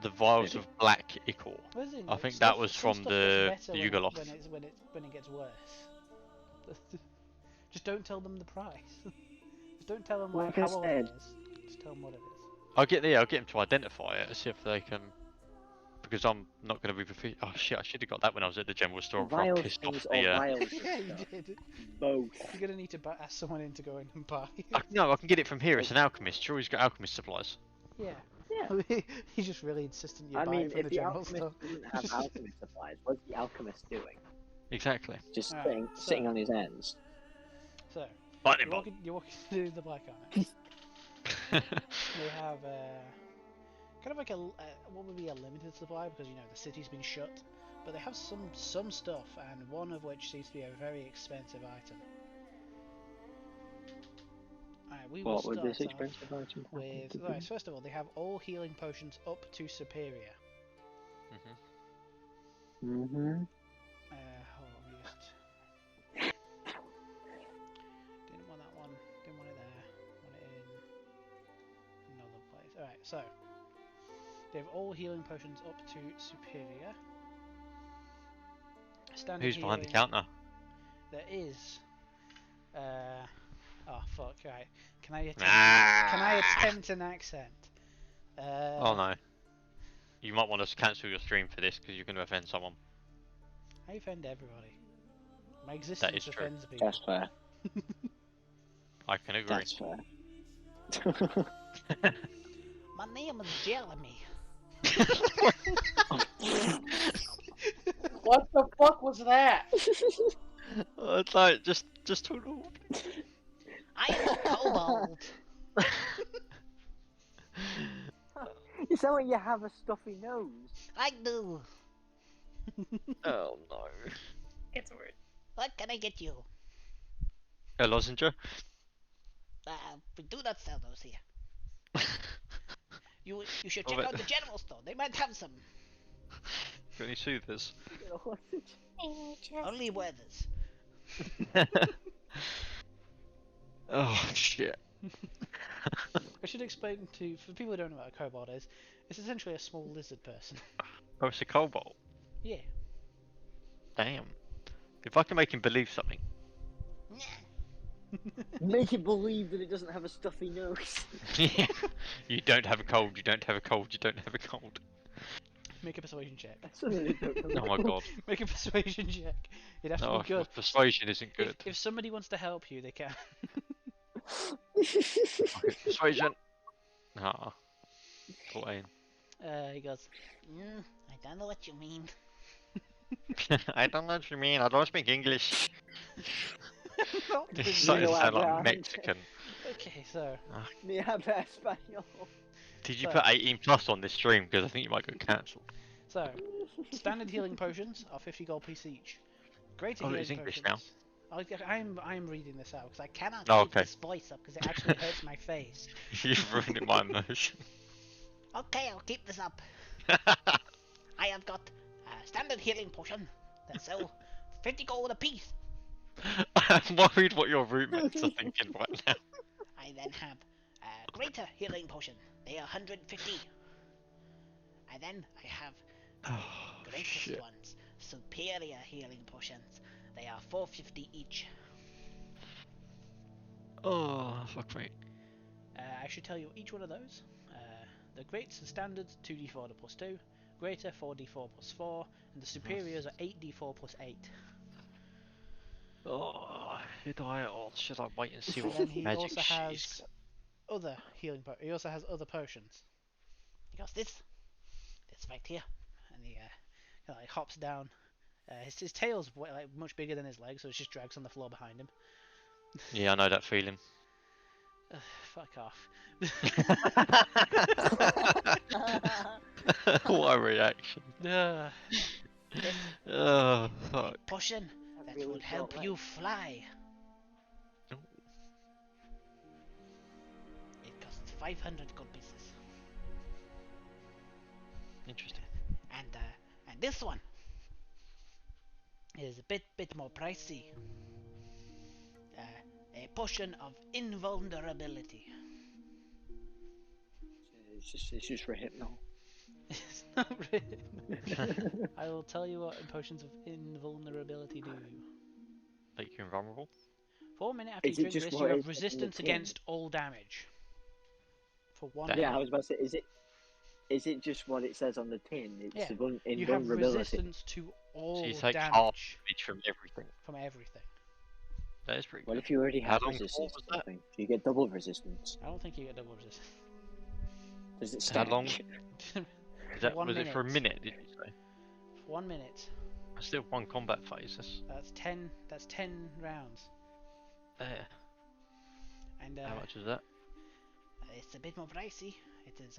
Speaker 4: the vials of black ichor.
Speaker 1: What is it?
Speaker 4: I think
Speaker 1: Stuff-
Speaker 4: that was
Speaker 1: some
Speaker 4: from
Speaker 1: stuff
Speaker 4: the
Speaker 1: gets better when
Speaker 4: Yugoloth.
Speaker 1: when it gets worse. Just don't tell them the price. Just don't tell them like
Speaker 5: Like I
Speaker 1: how old
Speaker 5: said.
Speaker 1: it is. Just tell them what it is.
Speaker 4: I'll get them to identify it and see if they can. Because I'm not going to be proficient. Oh shit! I should have got that when I was at the general store. Before I
Speaker 5: Vial
Speaker 4: pissed off
Speaker 5: things or
Speaker 4: the.
Speaker 5: vials of
Speaker 1: Yeah, you
Speaker 5: stuff.
Speaker 1: did.
Speaker 5: Both.
Speaker 1: You're gonna need to ask someone in to go in and buy.
Speaker 4: No, I can get it from here. It's an alchemist. Sure, he's got alchemist supplies.
Speaker 1: Yeah.
Speaker 5: Yeah.
Speaker 1: He's just really insistent you
Speaker 5: I
Speaker 1: buy
Speaker 5: mean,
Speaker 1: it from
Speaker 5: if
Speaker 1: the
Speaker 5: the
Speaker 1: general
Speaker 5: alchemist
Speaker 1: store.
Speaker 5: didn't have alchemist supplies, what's the alchemist doing?
Speaker 4: Exactly.
Speaker 5: Just
Speaker 1: Alright,
Speaker 5: sitting
Speaker 1: so-
Speaker 5: on his ends.
Speaker 1: So
Speaker 4: Lightning
Speaker 1: you're
Speaker 4: bolt.
Speaker 1: walking through the Black Onyx. They have kind of like what would be a limited supply because you know the city's been shut, but they have some stuff, and one of which seems to be a very expensive item. Alright, we will
Speaker 5: What would
Speaker 1: start
Speaker 5: this
Speaker 1: off
Speaker 5: expensive item happen
Speaker 1: with.
Speaker 5: to be?
Speaker 1: Right, first of all, they have all healing potions up to superior.
Speaker 5: Mm-hmm.
Speaker 1: Hold on, we just didn't want that one. Didn't want it there. Want it in another place. All right, so they have all healing potions up to superior. Standard
Speaker 4: Who's behind the
Speaker 1: healing,
Speaker 4: counter?
Speaker 1: There is. Oh fuck! Right. Can I attempt?
Speaker 4: Ah.
Speaker 1: Can I attempt an accent?
Speaker 4: Oh no. You might want to cancel your stream for this because you're going to offend someone.
Speaker 1: I offend everybody. My existence
Speaker 4: is true.
Speaker 1: offends people.
Speaker 5: That's fair.
Speaker 4: I can agree.
Speaker 5: That's fair.
Speaker 1: My name is Jeremy.
Speaker 2: What the fuck was that?
Speaker 4: It's like just talk normal.
Speaker 1: I am a kobold.
Speaker 5: You sound like you have a stuffy nose.
Speaker 1: I do.
Speaker 4: Oh no.
Speaker 6: It's weird.
Speaker 1: What can I get you?
Speaker 4: A lozenge?
Speaker 1: We do not sell those here. You should
Speaker 4: Oh,
Speaker 1: check
Speaker 4: but-
Speaker 1: out the general store. They might have some.
Speaker 4: Got any soothers?
Speaker 1: Only weathers.
Speaker 4: Oh shit.
Speaker 1: I should explain for people who don't know what a kobold is. It's essentially a small lizard person.
Speaker 4: Oh, it's a cobalt.
Speaker 1: Yeah.
Speaker 4: Damn. If I can make him believe something.
Speaker 5: Make it believe that it doesn't have a stuffy nose.
Speaker 4: You don't have a cold, you don't have a cold, you don't have a cold.
Speaker 1: Make a persuasion check.
Speaker 5: Suddenly don't know.
Speaker 4: Oh my god.
Speaker 1: Make a persuasion check. It'd have to
Speaker 4: No,
Speaker 1: be good.
Speaker 4: persuasion isn't good.
Speaker 1: If somebody wants to help you, they can.
Speaker 4: Okay, persuasion. Ah. 14.
Speaker 1: He goes, I don't know what you mean.
Speaker 4: I don't know what you mean. I don't speak English.
Speaker 1: Not
Speaker 4: It's
Speaker 1: really.
Speaker 4: starting to
Speaker 5: No
Speaker 4: sound
Speaker 5: habla.
Speaker 4: like Mexican.
Speaker 1: Okay, so
Speaker 5: Me habla español.
Speaker 4: Did you
Speaker 1: So-
Speaker 4: put 18 plus on this stream? Because I think you might get cancelled.
Speaker 1: standard healing potions are 50 gold piece each. Greater
Speaker 4: Oh,
Speaker 1: healing
Speaker 4: it's English
Speaker 1: potions. I'm reading this out because I cannot
Speaker 4: Oh,
Speaker 1: keep
Speaker 4: okay.
Speaker 1: this voice up because it actually hurts my face.
Speaker 4: You've ruined my immersion.
Speaker 1: Okay, I'll keep this up. I have got a standard healing potion that sell 50 gold a piece.
Speaker 4: I'm worried what your roommates are thinking right now.
Speaker 1: I then have a greater healing potion. They are 150. And then I have
Speaker 4: Oh,
Speaker 1: greatest
Speaker 4: shit.
Speaker 1: ones, superior healing potions. They are 450 each.
Speaker 4: Oh, fuck me.
Speaker 1: I should tell you each one of those. The greats and standards 2d4 plus 2, greater 4d4 plus 4, and the superiors are 8d4 plus 8.
Speaker 4: Oh, should I or should I wait and see
Speaker 1: And
Speaker 4: what
Speaker 1: then he
Speaker 4: magic
Speaker 1: also
Speaker 4: shit
Speaker 1: has
Speaker 4: is?
Speaker 1: other healing. He also has other potions. He goes this right here, and he kind of like hops down. His tail's like much bigger than his legs, so it just drags on the floor behind him.
Speaker 4: Yeah, I know that feeling.
Speaker 1: Fuck off.
Speaker 4: What a reaction.
Speaker 1: Uh,
Speaker 4: Oh, fuck.
Speaker 1: potion that
Speaker 5: really
Speaker 1: will help
Speaker 5: felt
Speaker 1: you
Speaker 5: like-
Speaker 1: fly.
Speaker 4: Ooh.
Speaker 1: It costs 500 gold pieces.
Speaker 4: Interesting.
Speaker 1: And this one is a bit more pricey. A potion of invulnerability.
Speaker 5: It's just for hypno.
Speaker 1: It's not really. I will tell you what potions of invulnerability do.
Speaker 4: Make you invulnerable?
Speaker 1: For a minute after you
Speaker 5: Is it
Speaker 1: drink
Speaker 5: just
Speaker 1: this, you
Speaker 5: what
Speaker 1: have
Speaker 5: is in the
Speaker 1: resistance
Speaker 5: tin?
Speaker 1: against all damage. For 1
Speaker 4: Damn.
Speaker 1: minute.
Speaker 5: Yeah, I was about to say, is it just what it says on the tin? It's
Speaker 1: Yeah, you have
Speaker 5: invulnerability.
Speaker 1: resistance to all
Speaker 4: So you take half
Speaker 1: damage
Speaker 4: damage from everything.
Speaker 1: from everything.
Speaker 4: That is pretty
Speaker 5: What
Speaker 4: good.
Speaker 5: if you already
Speaker 4: How
Speaker 5: have
Speaker 4: long
Speaker 5: resistance
Speaker 4: was
Speaker 5: to
Speaker 4: that?
Speaker 5: something? Do you get double resistance?
Speaker 1: I don't think you get double resistance.
Speaker 5: Does it
Speaker 4: How
Speaker 5: stack?
Speaker 4: long? Is that,
Speaker 1: 1
Speaker 4: was it for a
Speaker 1: minute.
Speaker 4: minute, did you say?
Speaker 1: For 1 minute.
Speaker 4: I still have one combat phase.
Speaker 1: That's 10 rounds.
Speaker 4: There.
Speaker 1: And
Speaker 4: How much is that?
Speaker 1: it's a bit more pricey. It is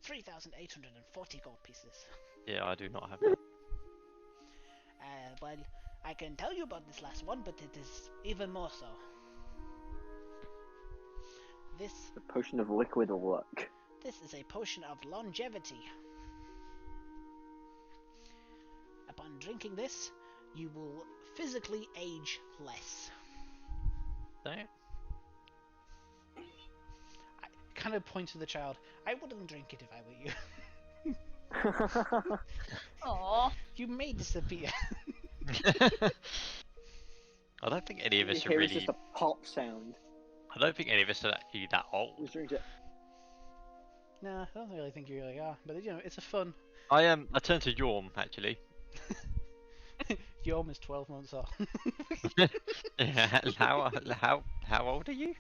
Speaker 1: 3,840 gold pieces.
Speaker 4: Yeah, I do not have that.
Speaker 1: Well, I can tell you about this last one, but it is even more so. This
Speaker 5: The potion of liquid luck.
Speaker 1: is a potion of longevity. Upon drinking this, you will physically age less.
Speaker 4: There.
Speaker 1: I kind of point to the child. I wouldn't drink it if I were you.
Speaker 6: Aww.
Speaker 1: You may disappear.
Speaker 4: I don't think any of us are
Speaker 5: Here is
Speaker 4: really.
Speaker 5: just a pop sound.
Speaker 4: I don't think any of us are actually that old.
Speaker 5: Just drink it.
Speaker 1: Nah, I don't really think you really are. But you know, it's a fun.
Speaker 4: I am. I turned to Yorm actually.
Speaker 1: Yom is 12 months old.
Speaker 4: How old are you?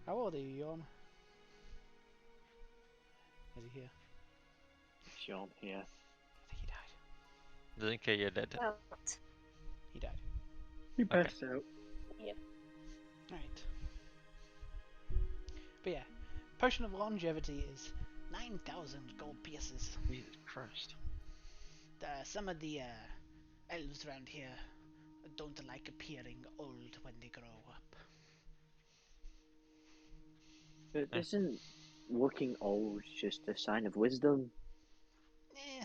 Speaker 1: How old are you, Yom? Is he here?
Speaker 5: Sean here.
Speaker 1: I think he died.
Speaker 4: Doesn't care you're dead.
Speaker 6: Well,
Speaker 1: He died.
Speaker 5: He passed out.
Speaker 1: Right. But yeah, potion of longevity is 9,000 gold pieces.
Speaker 4: Jesus Christ.
Speaker 1: Some of the elves around here don't like appearing old when they grow up.
Speaker 5: But isn't looking old just a sign of wisdom?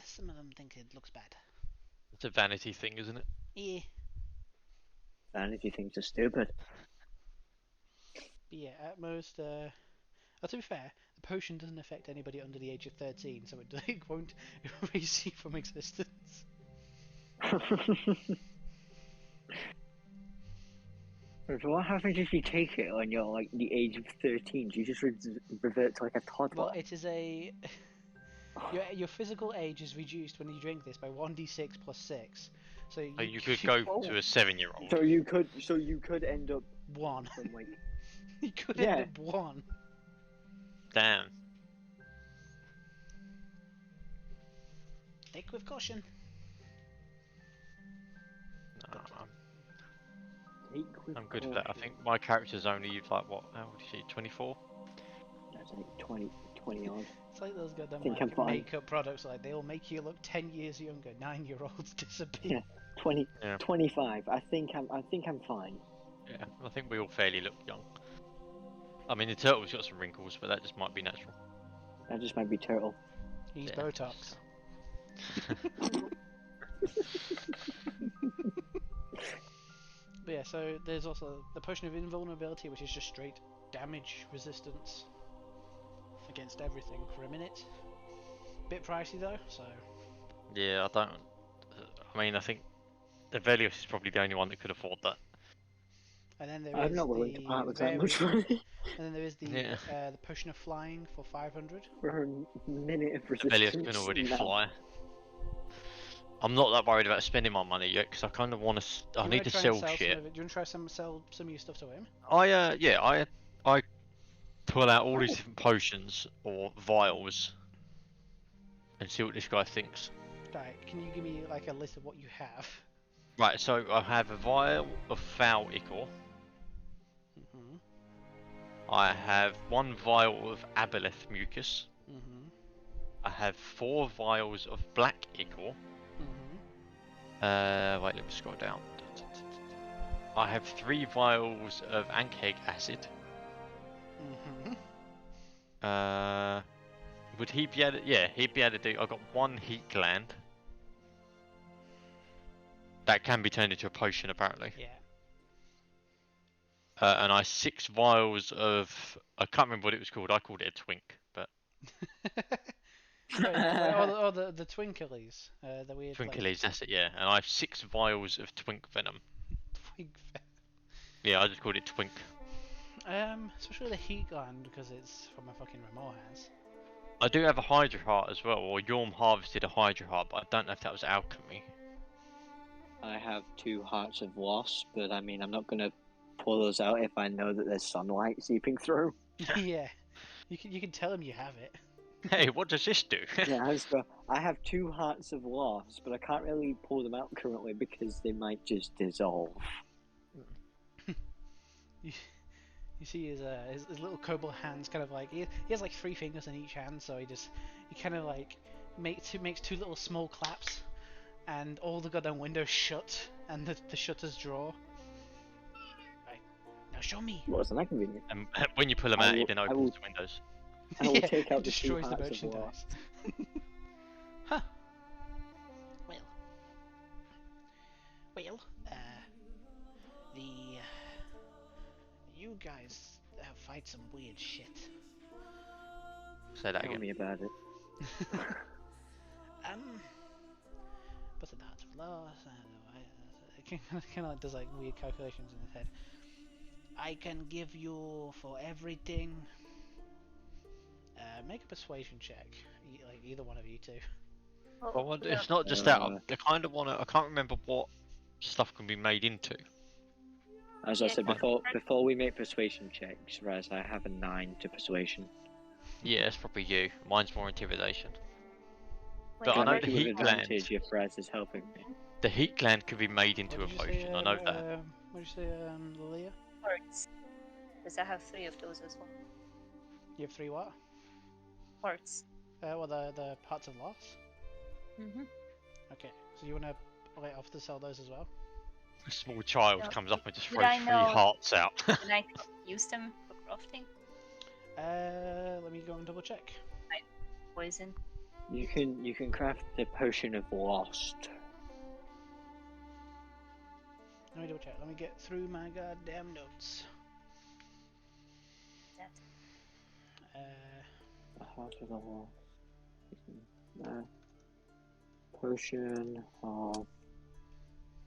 Speaker 1: Some of them think it looks bad.
Speaker 4: It's a vanity thing, isn't it?
Speaker 1: Yeah,
Speaker 5: Vanity things are stupid.
Speaker 1: but yeah, at most, to be fair, the potion doesn't affect anybody under the age of 13, so it won't erase you from existence.
Speaker 5: So what happens if you take it when you're like the age of 13? Do you just revert to like a toddler?
Speaker 1: Well, it is a Your physical age is reduced when you drink this by 1d6 plus 6. So
Speaker 4: So you could go to a 7-year-old.
Speaker 5: So you could end up
Speaker 1: one.
Speaker 5: from like
Speaker 1: You could
Speaker 5: Yeah.
Speaker 1: end up one.
Speaker 4: Damn.
Speaker 1: Take with caution.
Speaker 4: No,
Speaker 5: take with
Speaker 4: I'm good with that. I
Speaker 5: caution.
Speaker 4: think my character's only like what? How old is she? 24.
Speaker 5: That's like 20 odd.
Speaker 1: It's like those goddamn
Speaker 5: Think I'm
Speaker 1: like
Speaker 5: fine.
Speaker 1: makeup products. Like they will make you look 10 years younger. 9-year-olds disappear.
Speaker 5: Yeah. 20,
Speaker 4: Yeah.
Speaker 5: 25. I think I'm fine.
Speaker 4: Yeah, I think we all fairly look young. I mean, the turtle's got some wrinkles, but that just might be natural.
Speaker 5: That just might be turtle.
Speaker 1: He's
Speaker 4: Yeah.
Speaker 1: Botox. But yeah, so there's also the potion of invulnerability, which is just straight damage resistance against everything for a minute. Bit pricey though, so
Speaker 4: Yeah, I don't. I mean, I think Evelios is probably the only one that could afford that.
Speaker 1: and then there
Speaker 5: I'm
Speaker 1: is
Speaker 5: not willing to
Speaker 1: the
Speaker 5: part with that much money
Speaker 1: and then there is
Speaker 4: Yeah.
Speaker 1: the potion of flying for 500.
Speaker 5: for a minute of
Speaker 4: Evelios
Speaker 5: resistance.
Speaker 4: can already
Speaker 5: Nah.
Speaker 4: fly. I'm not that worried about spending my money yet, because I kind of want to. I need to sell shit.
Speaker 1: Do you want to try sell some of your stuff to him?
Speaker 4: I pull out all these different potions or vials and see what this guy thinks.
Speaker 1: Right, can you give me like a list of what you have?
Speaker 4: Right, so I have a vial of foul ichor.
Speaker 1: Mhm.
Speaker 4: I have 1 vial of aboleth mucus.
Speaker 1: Mhm.
Speaker 4: I have 4 vials of black ichor.
Speaker 1: Mhm.
Speaker 4: Wait, let me scroll down. I have 3 vials of ankheg acid.
Speaker 1: Mhm.
Speaker 4: Would he be able to, yeah, he'd be able to do, I've got 1 heat gland. That can be turned into a potion apparently.
Speaker 1: Yeah.
Speaker 4: And I 6 vials of, I can't remember what it was called, I called it a twink, but
Speaker 1: The twinklies, the weird
Speaker 4: twinklies, that's it, yeah. And I have 6 vials of twink venom.
Speaker 1: like
Speaker 4: Yeah, I just called it twink.
Speaker 1: especially the heat gland because it's from a fucking Ramohans.
Speaker 4: I do have a Hydra heart as well, or Yorm harvested a Hydra heart, but I don't know if that was alchemy.
Speaker 5: I have 2 hearts of wasp, but I mean, I'm not gonna pull those out if I know that there's sunlight seeping through.
Speaker 1: Yeah, you can tell him you have it.
Speaker 4: Hey, what does this do?
Speaker 5: Yeah, I have 2 hearts of wasp, but I can't really pull them out currently because they might just dissolve.
Speaker 1: You see his little kobold hands kind of like he has like 3 fingers in each hand, so he kind of like makes 2 little small claps, and all the goddamn windows shut and the shutters draw. Right, now show me.
Speaker 5: Wasn't that convenient?
Speaker 4: And when you pull them
Speaker 5: I
Speaker 4: out, he
Speaker 5: will-
Speaker 4: then
Speaker 5: I
Speaker 4: opens
Speaker 5: will-
Speaker 4: the windows.
Speaker 5: I will
Speaker 1: Yeah,
Speaker 5: take out
Speaker 1: it
Speaker 5: the 2
Speaker 1: destroys the
Speaker 5: hearts of
Speaker 1: merchandise.
Speaker 5: wasp.
Speaker 1: Huh. Well, the you guys fight some weird shit.
Speaker 4: Say that
Speaker 5: Tell
Speaker 4: again.
Speaker 5: me about it.
Speaker 1: What's the heart of loss? It kind of like does like weird calculations in his head. I can give you for everything. Make a persuasion check, like either one of you two.
Speaker 4: Well, it's not just that. I kind of want to. I can't remember what stuff can be made into.
Speaker 5: As I
Speaker 6: Yeah,
Speaker 5: said
Speaker 6: can
Speaker 5: before we make persuasion checks, Raz, I have a 9 to persuasion.
Speaker 4: Yeah, it's probably you. Mine's more intimidation.
Speaker 6: When
Speaker 4: But I
Speaker 6: you
Speaker 4: know
Speaker 6: work
Speaker 4: the
Speaker 5: With
Speaker 4: heat gland.
Speaker 5: advantage if Raz is helping me.
Speaker 4: The heat gland could be made into a
Speaker 1: What did you say,
Speaker 4: potion. I know that.
Speaker 1: What did you say, Lilia?
Speaker 6: Hearts. Because I have 3 of those as well.
Speaker 1: You have 3 what?
Speaker 6: Hearts.
Speaker 1: Well, the parts of loss.
Speaker 6: Mm-hmm.
Speaker 1: Okay, so you wanna offer to sell those as well?
Speaker 4: A small child
Speaker 6: No,
Speaker 4: comes up and just
Speaker 6: did
Speaker 4: throws
Speaker 6: I
Speaker 4: 3
Speaker 6: know-
Speaker 4: hearts out.
Speaker 6: Can I use them for crafting?
Speaker 1: Let me go and double check.
Speaker 6: Poison.
Speaker 5: You can craft the potion of lost.
Speaker 1: Let me double check. Let me get through my goddamn notes.
Speaker 6: That.
Speaker 5: The heart of the lost. Potion of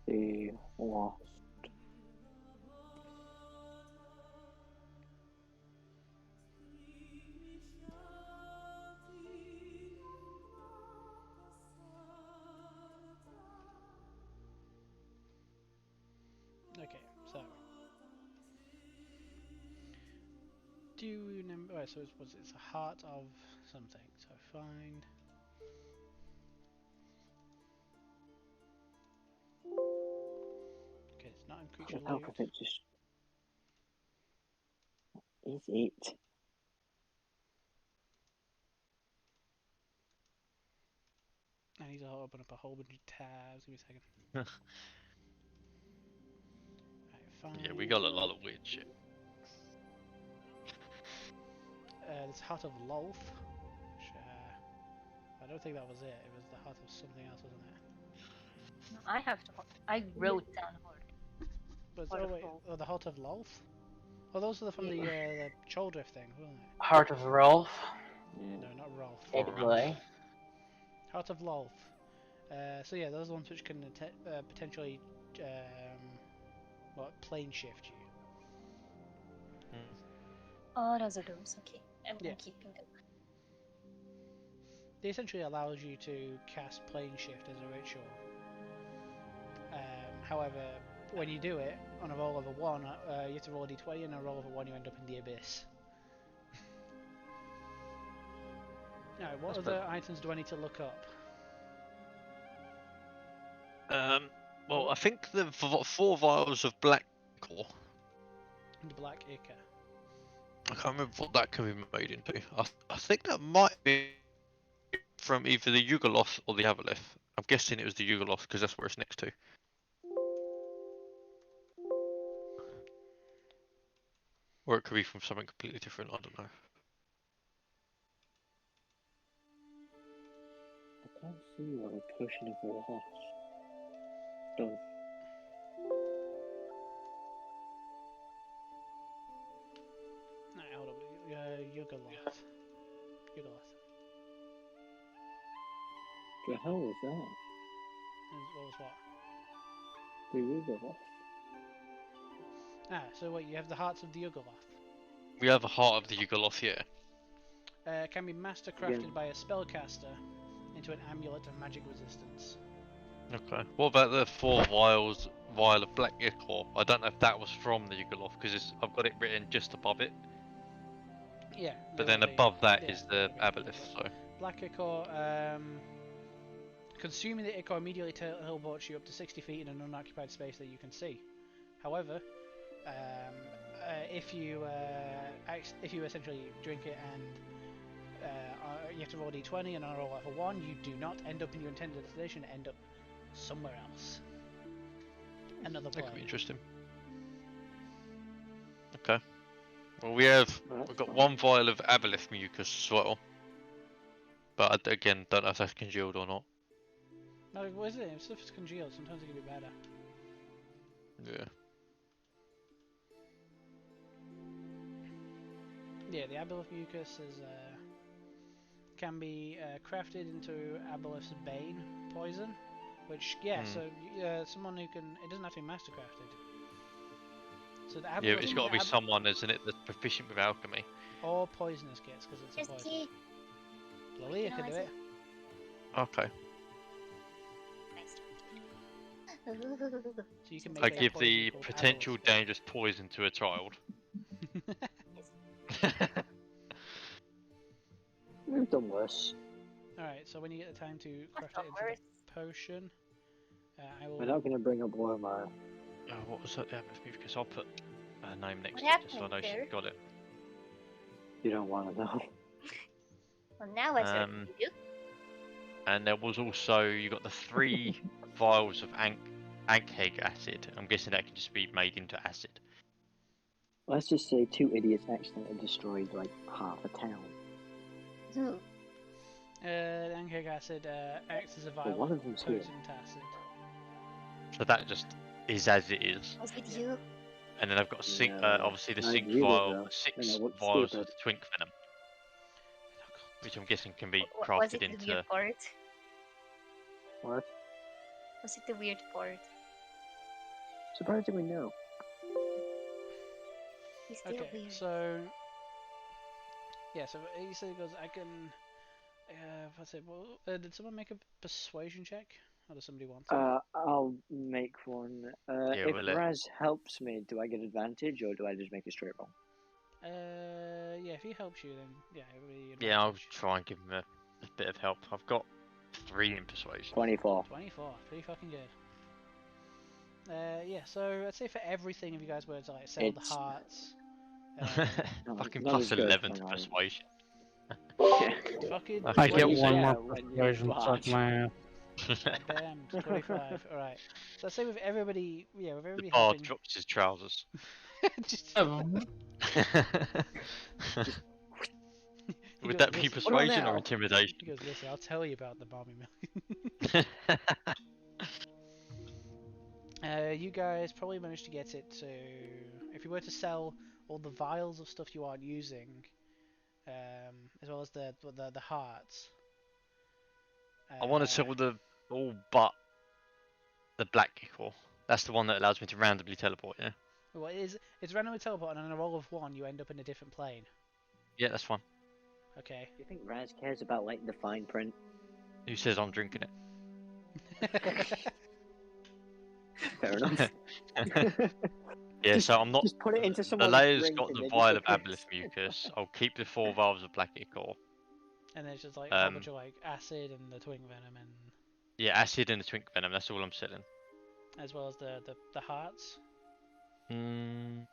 Speaker 5: the lost.
Speaker 1: Do you remember? Right, so it's a heart of something. So find. Okay, it's not in creature
Speaker 5: Can't help
Speaker 1: loot.
Speaker 5: if it just is it.
Speaker 1: I need to open up a whole bunch of tabs. Give me a second. Right, find.
Speaker 4: Yeah, we got a lot of weird shit.
Speaker 1: There's Heart of Lolth. Which, I don't think that was it. It was the heart of something else, wasn't it?
Speaker 6: I have to. I wrote down horde.
Speaker 1: But
Speaker 6: Heart
Speaker 1: oh
Speaker 6: of
Speaker 1: wait,
Speaker 6: Lolth.
Speaker 1: oh, the Heart of Lolth. Oh, those are from the Choldrift thing, weren't they?
Speaker 2: Heart of Rolf.
Speaker 1: No, not Rolf.
Speaker 2: Anyway.
Speaker 1: Heart of Lolth. So yeah, those are the ones which can potentially plane shift you.
Speaker 6: Oh, those are those. Okay, I'm
Speaker 1: Yeah.
Speaker 6: keeping them.
Speaker 1: They essentially allows you to cast plane shift as a ritual. However, when you do it on a roll of a 1, you have to roll a d20, and on a roll of a 1 you end up in the abyss. Alright, what other items do I need to look up?
Speaker 4: Well, I think the 4 vials of black core.
Speaker 1: The Black Ichor.
Speaker 4: I can't remember what that can be made into. I think that might be from either the Yugoloth or the Avalith. I'm guessing it was the Yugoloth because that's where it's next to. Or it could be from something completely different, I don't know.
Speaker 5: I can't see what a potion of loss does.
Speaker 1: Alright, hold on. Yugoloth. Yugoloth.
Speaker 5: The hell was that?
Speaker 1: What was what?
Speaker 5: The Yugoloth.
Speaker 1: So wait, you have the hearts of the Yugoloth.
Speaker 4: We have a heart of the Yugoloth here.
Speaker 1: Can be master crafted by a spellcaster into an amulet of magic resistance.
Speaker 4: Okay. What about the 4 vial of black ichor? I don't know if that was from the Yugoloth because I've got it written just above it.
Speaker 1: Yeah.
Speaker 4: But then above that is the
Speaker 1: that'll be
Speaker 4: Aboleth, so.
Speaker 1: Black Ichor, consuming the Ichor immediately teleports you up to 60 feet in an unoccupied space that you can see. However, if you essentially drink it and you have to roll a d20 and on a roll of a 1, you do not end up in your intended destination, end up somewhere else. Another
Speaker 4: That could be
Speaker 1: plane.
Speaker 4: interesting. Okay. Well, we've got 1 vial of Aboleth mucus as well. But again, don't know if that's congealed or not.
Speaker 1: No, what is it? If stuff is congealed, sometimes it can be better.
Speaker 4: Yeah.
Speaker 1: Yeah, the Aboleth mucus can be crafted into Aboleth's Bane poison, which so someone who can, it doesn't have to be master crafted. So the
Speaker 4: Yeah, it's got to be someone, isn't it, that's proficient with alchemy.
Speaker 1: Or poisonous gets, because it's a poison. Lilia can do it.
Speaker 4: Okay.
Speaker 1: So you can make
Speaker 4: I
Speaker 1: a
Speaker 4: give
Speaker 1: poison
Speaker 4: the
Speaker 1: called
Speaker 4: potential
Speaker 1: Aboleth's
Speaker 4: dangerous poison to a child.
Speaker 5: We've done worse.
Speaker 1: Alright, so when you get the time to craft it into the potion, I will...
Speaker 5: We're not going to bring up Wormire.
Speaker 4: Oh, what was that? Yeah, because I'll put a name next
Speaker 6: What
Speaker 4: to it just so I
Speaker 6: happened
Speaker 4: know
Speaker 6: there?
Speaker 4: she's got it.
Speaker 5: You don't want to know.
Speaker 6: Well, now I certainly do.
Speaker 4: And there was also, you got the 3 vials of Ankheg acid. I'm guessing that can just be made into acid.
Speaker 5: Let's just say 2 idiots accidentally destroyed like half a town.
Speaker 6: Ooh.
Speaker 1: Ankheg acid acts as a vial
Speaker 5: one
Speaker 1: of
Speaker 5: of them's
Speaker 1: potent
Speaker 5: here.
Speaker 1: acid.
Speaker 4: So that just is as it is.
Speaker 6: Was it you?
Speaker 4: And then I've got obviously the
Speaker 5: I
Speaker 4: 6
Speaker 5: agree with
Speaker 4: vial,
Speaker 5: her.
Speaker 4: 6
Speaker 5: And I look
Speaker 4: vials
Speaker 5: stupid.
Speaker 4: of twink venom, which I'm guessing can be
Speaker 6: Was
Speaker 4: crafted
Speaker 6: it the
Speaker 4: into.
Speaker 6: weird part?
Speaker 5: What?
Speaker 6: Was it the weird part?
Speaker 5: Surprisingly, no.
Speaker 6: He's still
Speaker 1: Okay,
Speaker 6: weird.
Speaker 1: so... Yeah, so he said he goes, I can... what's it? Well, did someone make a persuasion check? Or does somebody want to?
Speaker 5: I'll make one.
Speaker 4: Yeah,
Speaker 5: If
Speaker 4: we'll let.
Speaker 5: Raz helps me, do I get advantage or do I just make a straight roll?
Speaker 1: Yeah, if he helps you, then yeah, it would be
Speaker 4: Yeah, I'll
Speaker 1: advantage.
Speaker 4: try and give him a bit of help. I've got 3 in persuasion.
Speaker 5: 24.
Speaker 1: 24, pretty fucking good. Yeah, so I'd say for everything, if you guys were to like sell the
Speaker 5: It's-
Speaker 1: hearts,
Speaker 5: No,
Speaker 4: Fucking
Speaker 5: not
Speaker 4: plus
Speaker 5: as good
Speaker 4: 11
Speaker 5: for
Speaker 4: to
Speaker 5: now.
Speaker 4: persuasion.
Speaker 1: fucking
Speaker 3: I get
Speaker 5: you
Speaker 1: 20,
Speaker 3: one
Speaker 5: say
Speaker 3: more
Speaker 5: that when you
Speaker 3: persuasion, suck
Speaker 5: watch.
Speaker 3: my ass.
Speaker 1: damn, 25. All right. So I'd say with everybody, yeah, with
Speaker 4: The
Speaker 1: everybody
Speaker 4: bard
Speaker 1: helping,
Speaker 4: drops his trousers.
Speaker 1: just he
Speaker 4: Would
Speaker 1: goes,
Speaker 4: that be
Speaker 1: listen.
Speaker 4: persuasion or
Speaker 5: now?
Speaker 4: intimidation?
Speaker 1: He goes, listen, I'll tell you about the Barmy Mill. You guys probably managed to get it to, if you were to sell all the vials of stuff you aren't using, as well as the hearts.
Speaker 4: I want to sell the all but the black ichor. That's the one that allows me to randomly teleport, yeah?
Speaker 1: Well, it's randomly teleport, and on a roll of 1, you end up in a different plane.
Speaker 4: Yeah, that's fine.
Speaker 1: Okay.
Speaker 5: Do you think Raz cares about like the fine print?
Speaker 4: Who says I'm drinking
Speaker 5: Fair enough.
Speaker 4: it? Yeah,
Speaker 5: Just-
Speaker 4: so I'm not...
Speaker 5: Just put it into
Speaker 4: The
Speaker 5: someone's
Speaker 4: layer's
Speaker 5: drink
Speaker 4: got
Speaker 5: and
Speaker 4: the
Speaker 5: it
Speaker 4: vial of
Speaker 5: disappears.
Speaker 4: aboleth mucus. I'll keep the 4 vials of black ichor.
Speaker 1: And there's just like a whole bunch of like acid and the twin venom, and
Speaker 4: Yeah, acid and the twink venom, that's all I'm selling.
Speaker 1: as well as the hearts.
Speaker 4: Mm,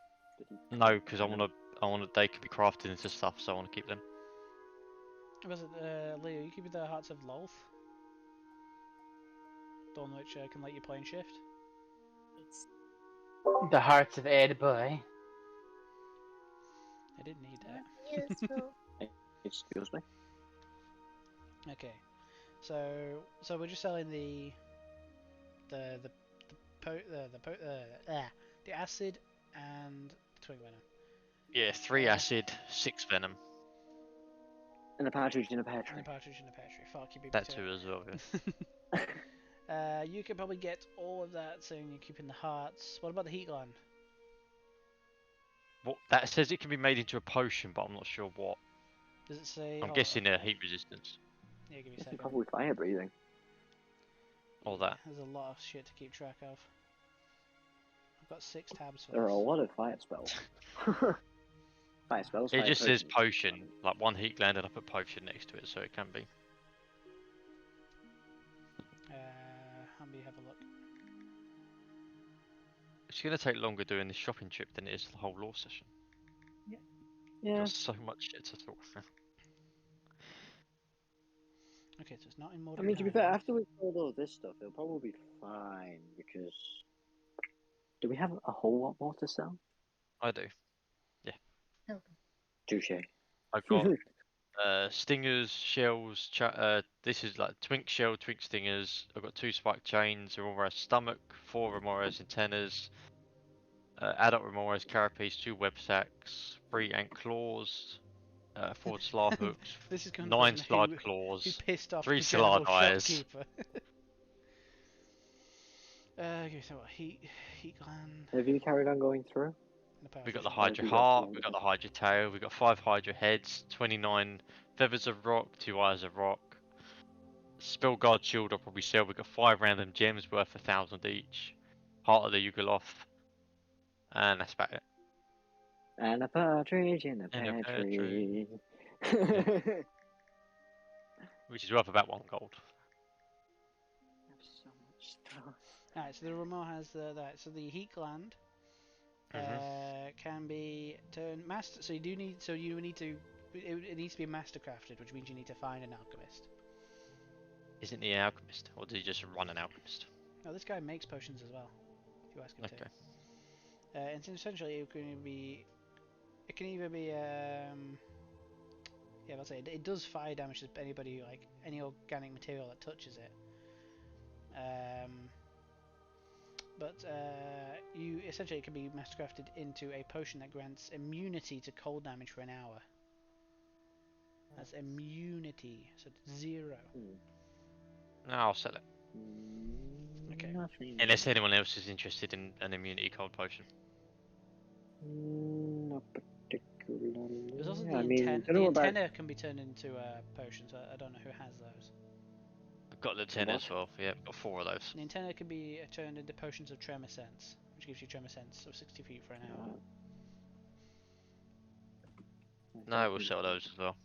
Speaker 4: no, because I want they could be crafted into stuff, so I want to keep them.
Speaker 1: Was it Leo? You keep the hearts of Lolth, the one which can let you plane shift.
Speaker 2: The hearts of Ed Boy.
Speaker 1: I didn't need that.
Speaker 6: Useful.
Speaker 5: Excuse me.
Speaker 1: Okay, so we're just selling the the acid and the twin venom.
Speaker 4: Yeah, 3 acid, 6 venom.
Speaker 5: And a partridge in a pear
Speaker 1: And
Speaker 5: tree.
Speaker 1: the partridge and the pear tree. Fuck, you beat me
Speaker 4: That
Speaker 1: to
Speaker 4: too as well, yeah.
Speaker 1: it. You could probably get all of that, so you're keeping the hearts. What about the heat gland?
Speaker 4: What that says it can be made into a potion, but I'm not sure what.
Speaker 1: Does it say?
Speaker 4: I'm
Speaker 1: hold
Speaker 4: guessing
Speaker 1: on.
Speaker 4: heat resistance.
Speaker 1: Yeah, give me a
Speaker 5: It's
Speaker 1: second.
Speaker 5: probably fire breathing.
Speaker 4: All that.
Speaker 1: There's a lot of shit to keep track of. I've got 6 tabs for
Speaker 5: There are a
Speaker 1: this.
Speaker 5: lot of fire spells. Fire spells.
Speaker 4: It
Speaker 5: fire
Speaker 4: just says
Speaker 5: potions.
Speaker 4: potion, like 1 heat gland, and I put potion next to it, so it can be.
Speaker 1: Let me have a look.
Speaker 4: It's gonna take longer doing this shopping trip than it is the whole lore session.
Speaker 5: Yeah.
Speaker 4: Got so much shit to talk through.
Speaker 1: Okay, so it's not in
Speaker 5: I
Speaker 1: modern
Speaker 5: mean, to be fair,
Speaker 1: times.
Speaker 5: after we do all this stuff, it'll probably be fine because. Do we have a whole lot more to sell?
Speaker 4: I do.
Speaker 5: Touche.
Speaker 4: I've got stingers, shells. This is like twink shell, twink stingers. I've got 2 spike chains, Remora's stomach, 4 Remora's antennas, adult Remora's carapace, 2 web sacks, 3 ant claws, 4 slaw hooks,
Speaker 1: This is coming
Speaker 4: 9
Speaker 1: from
Speaker 4: slard
Speaker 1: who
Speaker 4: claws,
Speaker 1: pissed off
Speaker 4: 3
Speaker 1: the general
Speaker 4: slard eyes.
Speaker 1: shopkeeper. Okay, so what? Heat gland.
Speaker 5: Have you carried on going through?
Speaker 4: We got the
Speaker 5: Or have
Speaker 4: Hydra
Speaker 5: you got
Speaker 4: heart,
Speaker 5: to-
Speaker 4: we got the Hydra tail, we got 5 Hydra heads, 29 feathers of rock, 2 eyes of rock. Spell guard shield I'll probably sell. We got 5 random gems worth 1,000 each. Heart of the Yugoloth, and that's about it.
Speaker 5: And a partridge in a
Speaker 4: And a
Speaker 5: pear
Speaker 4: pear
Speaker 5: tree.
Speaker 4: Which is worth about 1 gold.
Speaker 5: So much stuff.
Speaker 1: Alright, so the Ramar has that. So the heat gland can be turned master. So you need to. It needs to be master crafted, which means you need to find an alchemist.
Speaker 4: Isn't he an alchemist, or did he just run an alchemist?
Speaker 1: Oh, this guy makes potions as well. If you ask him
Speaker 4: Okay.
Speaker 1: to. And so essentially, it can either be yeah, I'll say it does fire damage to anybody, like any organic material that touches it. But you essentially, it can be mastercrafted into a potion that grants immunity to cold damage for an hour. That's immunity, so it's 0.
Speaker 4: No, I'll sell it.
Speaker 1: Okay.
Speaker 5: Nothing.
Speaker 4: Unless anyone else is interested in an immunity cold potion.
Speaker 5: Not particularly.
Speaker 1: There's also
Speaker 5: I
Speaker 1: the
Speaker 5: mean,
Speaker 1: antenna.
Speaker 5: don't
Speaker 1: The
Speaker 5: know about-
Speaker 1: antenna can be turned into a potion, so I don't know who has those.
Speaker 4: I've got the 10 as well. Yeah, I've got 4 of those.
Speaker 1: The antenna can be turned into potions of tremor sense, which gives you tremor sense of 60 feet for an hour.
Speaker 4: No, we'll sell those as well.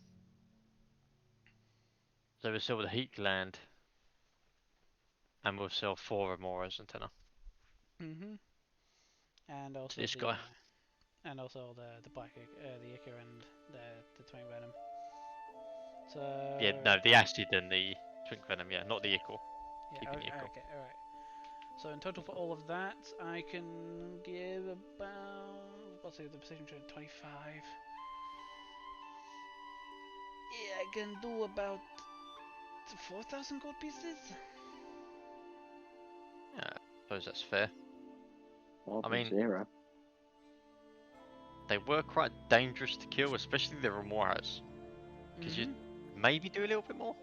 Speaker 4: So we'll sell the heat gland, and we'll sell 4 Amora's antenna
Speaker 1: And
Speaker 4: to
Speaker 1: also
Speaker 4: this
Speaker 1: the
Speaker 4: guy.
Speaker 1: and also the black the ichor and the twin venom. So
Speaker 4: Yeah, no, the acid and the twin venom, yeah, not the ichor.
Speaker 1: yeah,
Speaker 4: Keeping the ichor.
Speaker 1: okay, all right. So in total for all of that, I can give about what's the precision trade 25. Yeah, I can do about 4,000 gold pieces.
Speaker 4: Yeah, I suppose that's fair.
Speaker 5: More
Speaker 4: I
Speaker 5: than
Speaker 4: mean-
Speaker 5: 0.
Speaker 4: They were quite dangerous to kill, especially the Remoras. Because you maybe do a little bit more.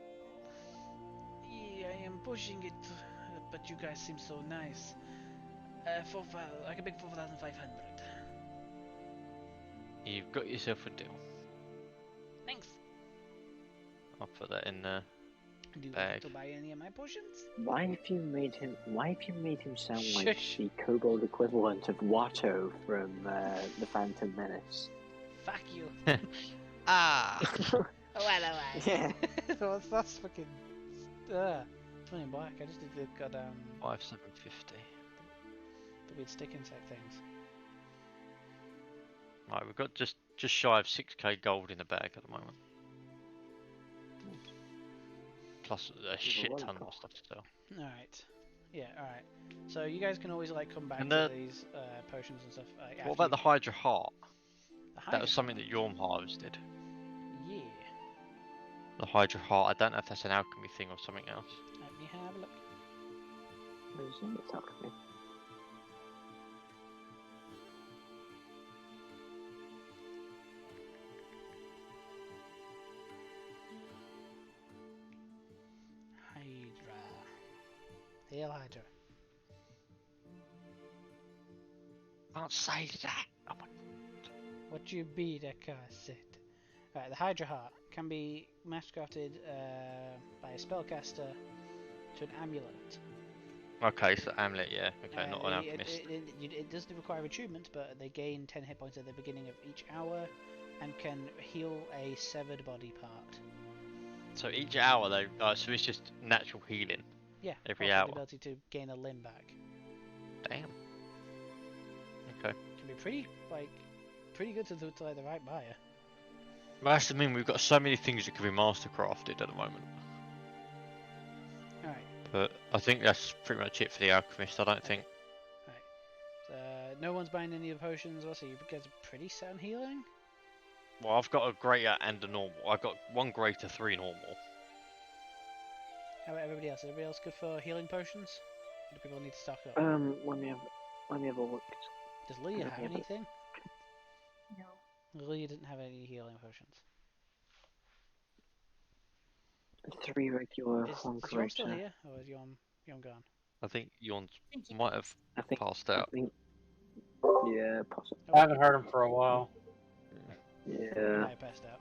Speaker 1: Yeah, I am pushing it, but you guys seem so nice. I can make 4,500.
Speaker 4: You've got yourself a deal.
Speaker 1: Thanks.
Speaker 4: I'll put that in there.
Speaker 1: Do you
Speaker 4: Bag.
Speaker 1: want to buy any of my potions?
Speaker 5: Why have you made him sound like
Speaker 1: Shush.
Speaker 5: the kobold equivalent of Watto from the Phantom Menace?
Speaker 1: Fuck you.
Speaker 4: Ah!
Speaker 1: Oh, well.
Speaker 5: Yeah.
Speaker 1: that's fucking. 20 in black. I just did the goddamn
Speaker 4: 5750.
Speaker 1: the weird stick insect things.
Speaker 4: Right, we've got just shy of 6k gold in the bag at the moment. Plus a shit ton more stuff to sell.
Speaker 1: Alright. Yeah, alright. So you guys can always like come back
Speaker 4: And
Speaker 1: to these potions and stuff.
Speaker 4: What about the Hydra Heart?
Speaker 1: the
Speaker 4: That was something that Yorm harvested.
Speaker 1: Yeah.
Speaker 4: The Hydra Heart, I don't know if that's an alchemy thing or something else.
Speaker 1: Let me have a look.
Speaker 5: Where's it? Talk to me.
Speaker 1: Hydra. Hail Hydra.
Speaker 4: Can't say that. Oh my.
Speaker 1: What you be the cassette? Alright, the Hydra Heart can be mass-crafted by a spellcaster to an amulet.
Speaker 4: Okay, so amulet, yeah. Okay, not an
Speaker 1: It,
Speaker 4: alchemist.
Speaker 1: it does require attunement, but they gain 10 hit points at the beginning of each hour and can heal a severed body part.
Speaker 4: So each hour though, so it's just natural healing.
Speaker 1: Yeah,
Speaker 4: Every
Speaker 1: also
Speaker 4: hour.
Speaker 1: the ability to gain a limb back.
Speaker 4: Damn. Okay.
Speaker 1: Can be pretty good to like the right buyer.
Speaker 4: Well, that's the mean. We've got so many things that can be mastercrafted at the moment.
Speaker 1: Alright,
Speaker 4: But I think that's pretty much it for the alchemist. I don't think.
Speaker 1: so no one's buying any of the potions, so you guys are pretty set on healing?
Speaker 4: Well, I've got a greater and a normal. I've got 1 greater, 3 normal.
Speaker 1: How about everybody else? Is everybody else good for healing potions? Or do people need to stock up?
Speaker 5: Let me have a look.
Speaker 1: Does Lilia have
Speaker 5: yeah, but-
Speaker 1: anything?
Speaker 6: No.
Speaker 1: Lilia didn't have any healing potions.
Speaker 5: 3 regular,
Speaker 1: Is
Speaker 5: 1
Speaker 1: Yorm still
Speaker 5: greater.
Speaker 1: here, or is Yorm gone?
Speaker 4: I think Yorn's
Speaker 6: Thank you.
Speaker 4: might have
Speaker 5: I think.
Speaker 4: passed
Speaker 5: I
Speaker 4: out.
Speaker 5: think. Yeah, possibly.
Speaker 2: I haven't heard him for a while.
Speaker 1: He
Speaker 5: Yeah.
Speaker 1: might have passed out.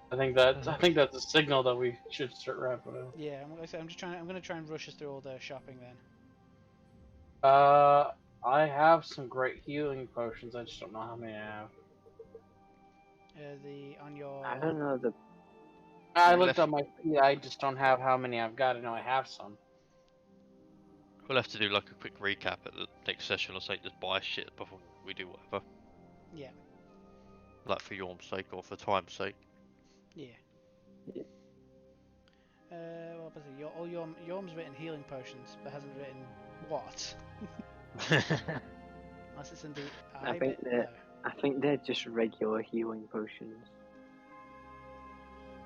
Speaker 2: I think that's a signal that we should start wrapping up.
Speaker 1: Yeah, I'm gonna try and rush us through all the shopping then.
Speaker 2: I have some great healing potions. I just don't know how many I have.
Speaker 1: On your.
Speaker 5: I don't know the.
Speaker 2: I looked on my feed. I just don't have how many I've got. I know I have some.
Speaker 4: We'll have to do like a quick recap at the next session or say just buy shit before we do whatever.
Speaker 1: Yeah.
Speaker 4: Like for Yorm's sake or for time's sake.
Speaker 1: Yeah.
Speaker 5: Yeah.
Speaker 1: What was it? Yorm's written healing potions, but hasn't written what? Unless it's in the
Speaker 5: I think
Speaker 1: bit?
Speaker 5: that-
Speaker 1: No.
Speaker 5: I think they're just regular healing potions.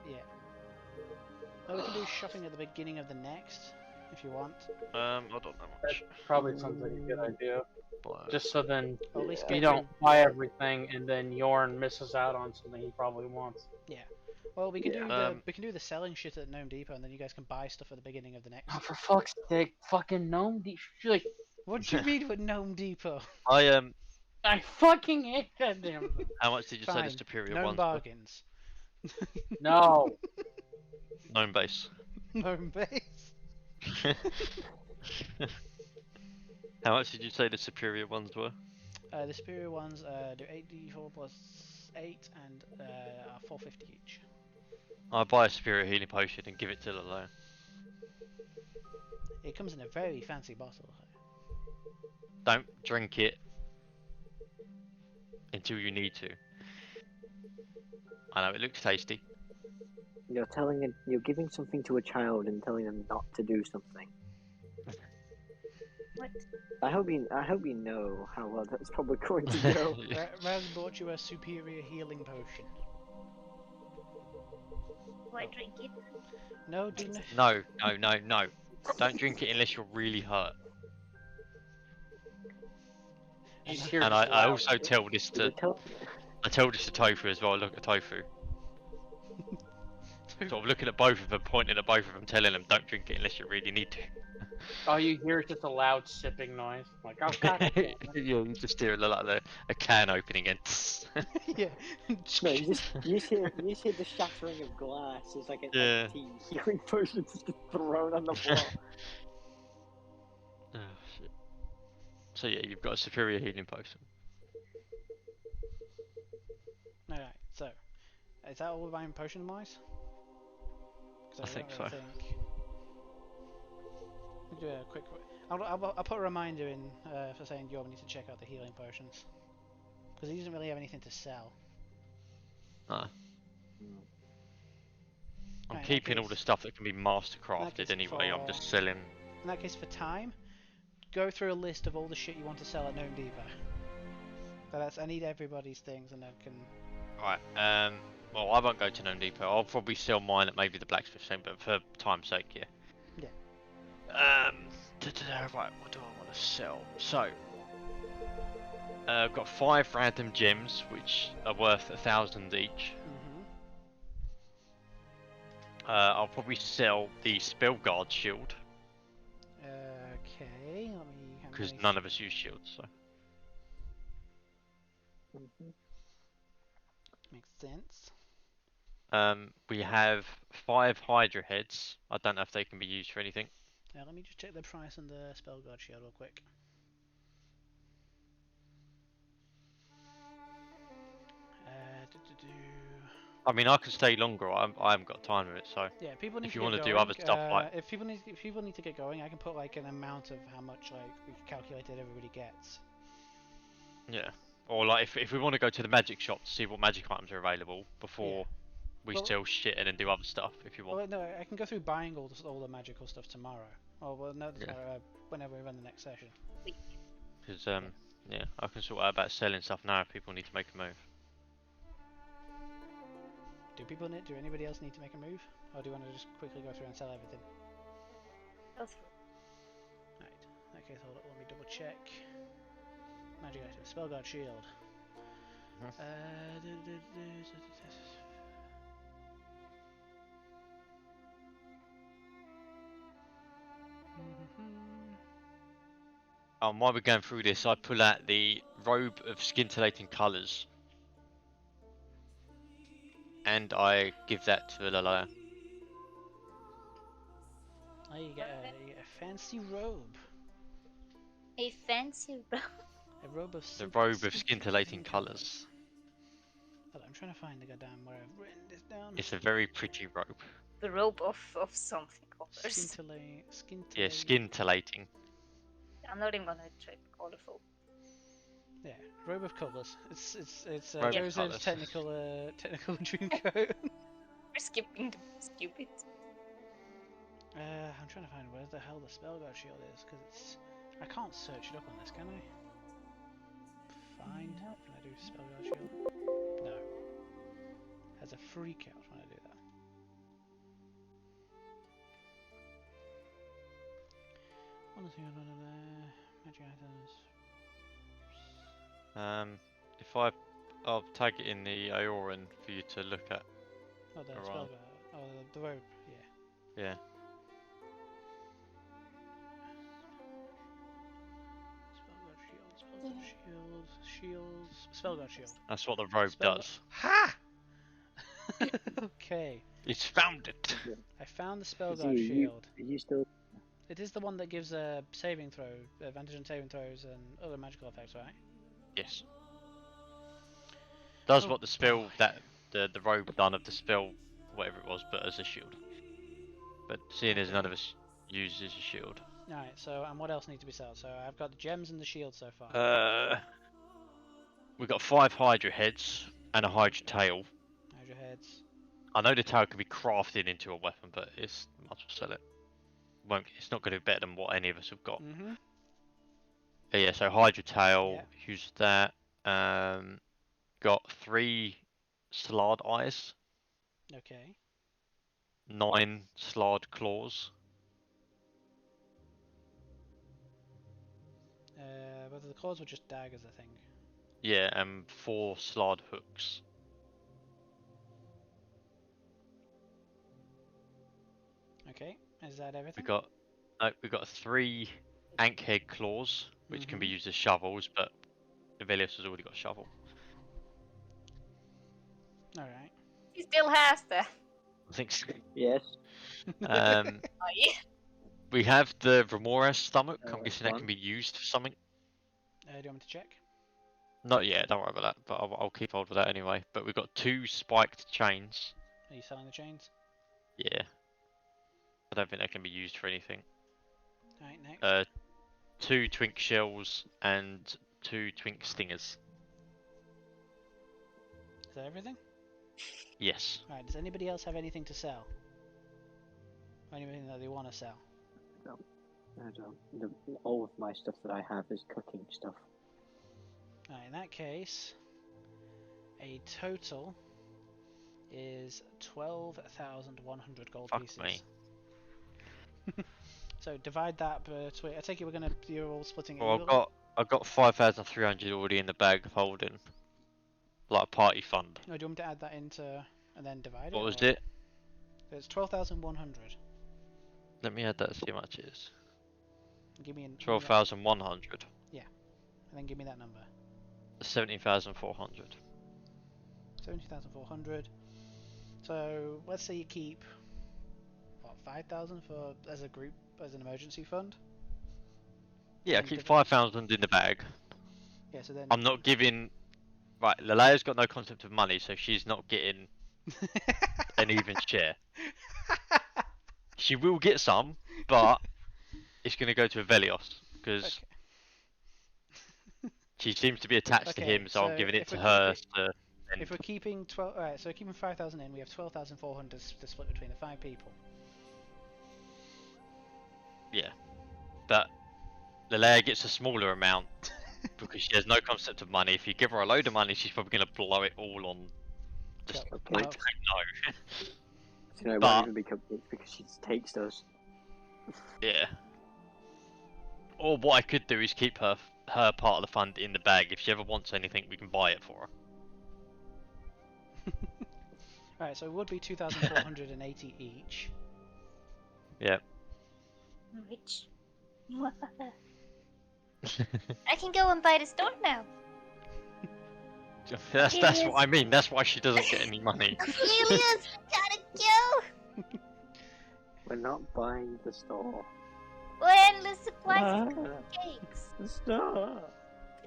Speaker 1: Yeah. Well, we can do shopping at the beginning of the next, if you want.
Speaker 4: I don't know much.
Speaker 2: Probably sounds like a good idea.
Speaker 4: But,
Speaker 2: Just so then
Speaker 1: Or at least
Speaker 2: you
Speaker 1: get
Speaker 2: don't
Speaker 1: through-
Speaker 2: buy everything and then Yorn misses out on something he probably wants.
Speaker 1: Well, we can
Speaker 5: Yeah.
Speaker 1: do the selling shit at Gnome Depot, and then you guys can buy stuff at the beginning of the next.
Speaker 2: Oh, for fuck's sake, fucking gnome! Like,
Speaker 1: What do you mean with Gnome Depot?
Speaker 2: I fucking hate that damn thing.
Speaker 4: How much did you say the
Speaker 1: Fine.
Speaker 4: superior
Speaker 1: Gnome
Speaker 4: ones were?
Speaker 1: bargains.
Speaker 2: No.
Speaker 4: Gnome base.
Speaker 1: Gnome base.
Speaker 4: How much did you say the superior ones were?
Speaker 1: The superior ones do 8d4 plus cost 8 and are 450 each.
Speaker 4: I buy a spirit healing potion and give it to Lalo.
Speaker 1: It comes in a very fancy bottle.
Speaker 4: Don't drink it until you need to. I know it looks tasty.
Speaker 5: You're giving something to a child and telling them not to do something.
Speaker 6: What?
Speaker 5: I hope you know how well that's probably going to go.
Speaker 1: Raz bought you a superior healing potion.
Speaker 6: Do I drink it?
Speaker 1: No, do
Speaker 4: No. Don't drink it unless you're really hurt.
Speaker 2: You just hear
Speaker 4: And
Speaker 2: just
Speaker 4: I
Speaker 2: loud.
Speaker 4: also tell this to Tofu as well. Look at Tofu. Sort of looking at both of them, pointing at both of them, telling them don't drink it unless you really need to.
Speaker 2: All you hear is just a loud sipping noise. Like, oh god.
Speaker 4: Yeah, you just hear like a can opening and.
Speaker 1: yeah.
Speaker 5: No, you just hear the shattering of glass as like a
Speaker 4: Yeah.
Speaker 5: tea healing potion just gets thrown on the floor.
Speaker 4: Oh, shit. So yeah, you've got a superior healing potion.
Speaker 1: Alright, so is that all about potion wise?
Speaker 4: I think so.
Speaker 1: I'll do a quick. I'll put a reminder in for saying you all need to check out the healing potions because he doesn't really have anything to sell.
Speaker 4: No. I'm
Speaker 1: Right, in that
Speaker 4: keeping all the
Speaker 1: case-
Speaker 4: stuff that can be master
Speaker 1: in that
Speaker 4: crafted
Speaker 1: case
Speaker 4: anyway. I'm
Speaker 1: for-
Speaker 4: just selling.
Speaker 1: In that case, for time, go through a list of all the shit you want to sell at Gnome Depot. I need everybody's things, and I can.
Speaker 4: Right. Well, I won't go to Gnome Depot. I'll probably sell mine at maybe the blacksmith thing, but for time's sake, yeah.
Speaker 1: Yeah.
Speaker 4: Right. What do I want to sell? So. I've got 5 random gems, which are worth 1,000 each. I'll probably sell the Spellguard shield,
Speaker 1: Okay, let me.
Speaker 4: because none of us use shields, so.
Speaker 1: Makes sense.
Speaker 4: We have 5 Hydra heads. I don't know if they can be used for anything.
Speaker 1: Let me just check the price on the Spellguard shield real quick.
Speaker 4: I mean, I could stay longer. I haven't got time with it, so.
Speaker 1: Yeah, people need
Speaker 4: If
Speaker 1: to
Speaker 4: you
Speaker 1: get
Speaker 4: want to
Speaker 1: going.
Speaker 4: do other stuff like.
Speaker 1: if people need to get going, I can put like an amount of how much like we calculated everybody gets.
Speaker 4: Yeah. Or like if we want to go to the magic shop to see what magic items are available before we
Speaker 1: Well-
Speaker 4: sell shit and then do other stuff if you want.
Speaker 1: Well, no, I can go through buying all the magical stuff tomorrow. Oh well, no,
Speaker 4: Yeah.
Speaker 1: tomorrow, whenever we run the next session.
Speaker 4: Because yeah, I can sort out about selling stuff now if people need to make a move.
Speaker 1: Do anybody else need to make a move, or do you want to just quickly go through and sell everything?
Speaker 6: Go through.
Speaker 1: Right. In that case, hold up. Let me double check. Magic item, Spellguard shield.
Speaker 4: While we're going through this, I pull out the robe of scintillating colours. And I give that to Lalaya.
Speaker 1: Oh, you get a fancy robe.
Speaker 6: A fancy robe.
Speaker 1: A robe of
Speaker 4: The robe of scintillating colours.
Speaker 1: Hold on, I'm trying to find the goddamn where I've written this down.
Speaker 4: It's a very pretty robe.
Speaker 6: The robe of something colors.
Speaker 1: Scintillate.
Speaker 4: Yeah, scintillating.
Speaker 6: I'm not even gonna try colorful.
Speaker 1: Yeah, robe of colours. It's
Speaker 4: Robe of
Speaker 1: Joseph's
Speaker 4: colours.
Speaker 1: technical dream coat.
Speaker 6: We're skipping the stupid.
Speaker 1: I'm trying to find where the hell the Spellguard shield is, because I can't search it up on this, can I? Find. Can I do Spellguard shield? No. Has a freak out when I do that. Magic items.
Speaker 4: I'll tag it in the Aoran for you to look at.
Speaker 1: Oh, the
Speaker 4: Alright.
Speaker 1: Spellguard. Oh, the robe. Yeah.
Speaker 4: Yeah.
Speaker 1: Spellguard shields. Spellguard shield.
Speaker 4: That's what the robe does.
Speaker 1: Ha! Okay.
Speaker 4: It's found it.
Speaker 1: I found the Spellguard shield.
Speaker 5: You still?
Speaker 1: It is the one that gives a saving throw, advantage on saving throws and other magical effects, right?
Speaker 4: Yes. Does
Speaker 1: Oh,
Speaker 4: what the spell
Speaker 1: boy.
Speaker 4: that the rogue done of the spell, whatever it was, but as a shield. But seeing as none of us uses a shield.
Speaker 1: Alright, so, and what else needs to be sold? So, I've got the gems and the shield so far.
Speaker 4: We've got 5 Hydra heads and a Hydra tail.
Speaker 1: Hydra heads.
Speaker 4: I know the tail can be crafted into a weapon, but it's might as well sell it. It's not going to be better than what any of us have got.
Speaker 1: Mm-hmm.
Speaker 4: But yeah, so Hydra tail,
Speaker 1: Yeah.
Speaker 4: use that. Got 3 Slard eyes,
Speaker 1: Okay.
Speaker 4: 9 Slard claws.
Speaker 1: Whether the claws were just daggers, I think.
Speaker 4: Yeah, and 4 Slard hooks.
Speaker 1: Okay. Is that everything?
Speaker 4: We got 3 Ankhead claws, which can be
Speaker 1: Mhm.
Speaker 4: used as shovels, but Evelius has already got a shovel.
Speaker 1: Alright.
Speaker 6: He still has that.
Speaker 4: I think so.
Speaker 5: Yes.
Speaker 4: Um,
Speaker 6: Oh, yeah.
Speaker 4: we have the Remora stomach. I'm
Speaker 5: that's
Speaker 4: guessing that
Speaker 5: fun.
Speaker 4: can be used for something.
Speaker 1: Do you want me to check?
Speaker 4: Not yet, don't worry about that, but I'll keep hold of that anyway. But we've got 2 spiked chains.
Speaker 1: Are you selling the chains?
Speaker 4: Yeah. I don't think they can be used for anything.
Speaker 1: Alright, next.
Speaker 4: 2 twink shells and 2 twink stingers.
Speaker 1: Is that everything?
Speaker 4: Yes.
Speaker 1: Alright, does anybody else have anything to sell? Or anything that they want to sell?
Speaker 5: I don't. All of my stuff that I have is cooking stuff.
Speaker 1: Alright, in that case, a total is 12,100 gold
Speaker 4: Fuck
Speaker 1: pieces.
Speaker 4: me.
Speaker 1: So divide that between. I take it you're all splitting it
Speaker 4: Well,
Speaker 1: equally?
Speaker 4: I've got 5,300 already in the bag of holding. Like a party fund.
Speaker 1: Or do you want me to add that into and then divide
Speaker 4: What
Speaker 1: it?
Speaker 4: was
Speaker 1: or?
Speaker 4: it?
Speaker 1: So it's 12,100.
Speaker 4: Let me add that and see how much it is.
Speaker 1: Give me
Speaker 4: 12,100.
Speaker 1: and then give me that number.
Speaker 4: 17,400.
Speaker 1: 70,400. So let's say you keep what 5,000 for as a group as an emergency fund.
Speaker 4: Yeah, I
Speaker 1: And
Speaker 4: keep 5,000 in the bag.
Speaker 1: Yeah, so then
Speaker 4: I'm not giving. Right, Lalea's got no concept of money, so she's not getting an even share. She will get some, but it's going to go to Evelios because she seems to be attached to
Speaker 1: Okay,
Speaker 4: him, so I'm
Speaker 1: so
Speaker 4: giving it
Speaker 1: if
Speaker 4: to
Speaker 1: we're
Speaker 4: her.
Speaker 1: if we're keeping 12, alright, so keeping 5,000 in, we have 12,400 to split between the 5 people.
Speaker 4: Yeah, but Lalea gets a smaller amount because she has no concept of money. If you give her a load of money, she's probably going to blow it all on. Just
Speaker 1: Cool.
Speaker 5: Okay.
Speaker 4: I don't know.
Speaker 5: So it
Speaker 4: But-
Speaker 5: won't even be cupcakes because she just takes those.
Speaker 4: Yeah. Or what I could do is keep her part of the fund in the bag. If she ever wants anything, we can buy it for her.
Speaker 1: Alright, so it would be 2,480 each.
Speaker 4: Yeah.
Speaker 6: Rich. I can go and buy the store now.
Speaker 4: That's what I mean. That's why she doesn't get any money.
Speaker 6: Cornelius, gotta go.
Speaker 5: We're not buying the store.
Speaker 6: We're endless supplies of cakes.
Speaker 5: The store.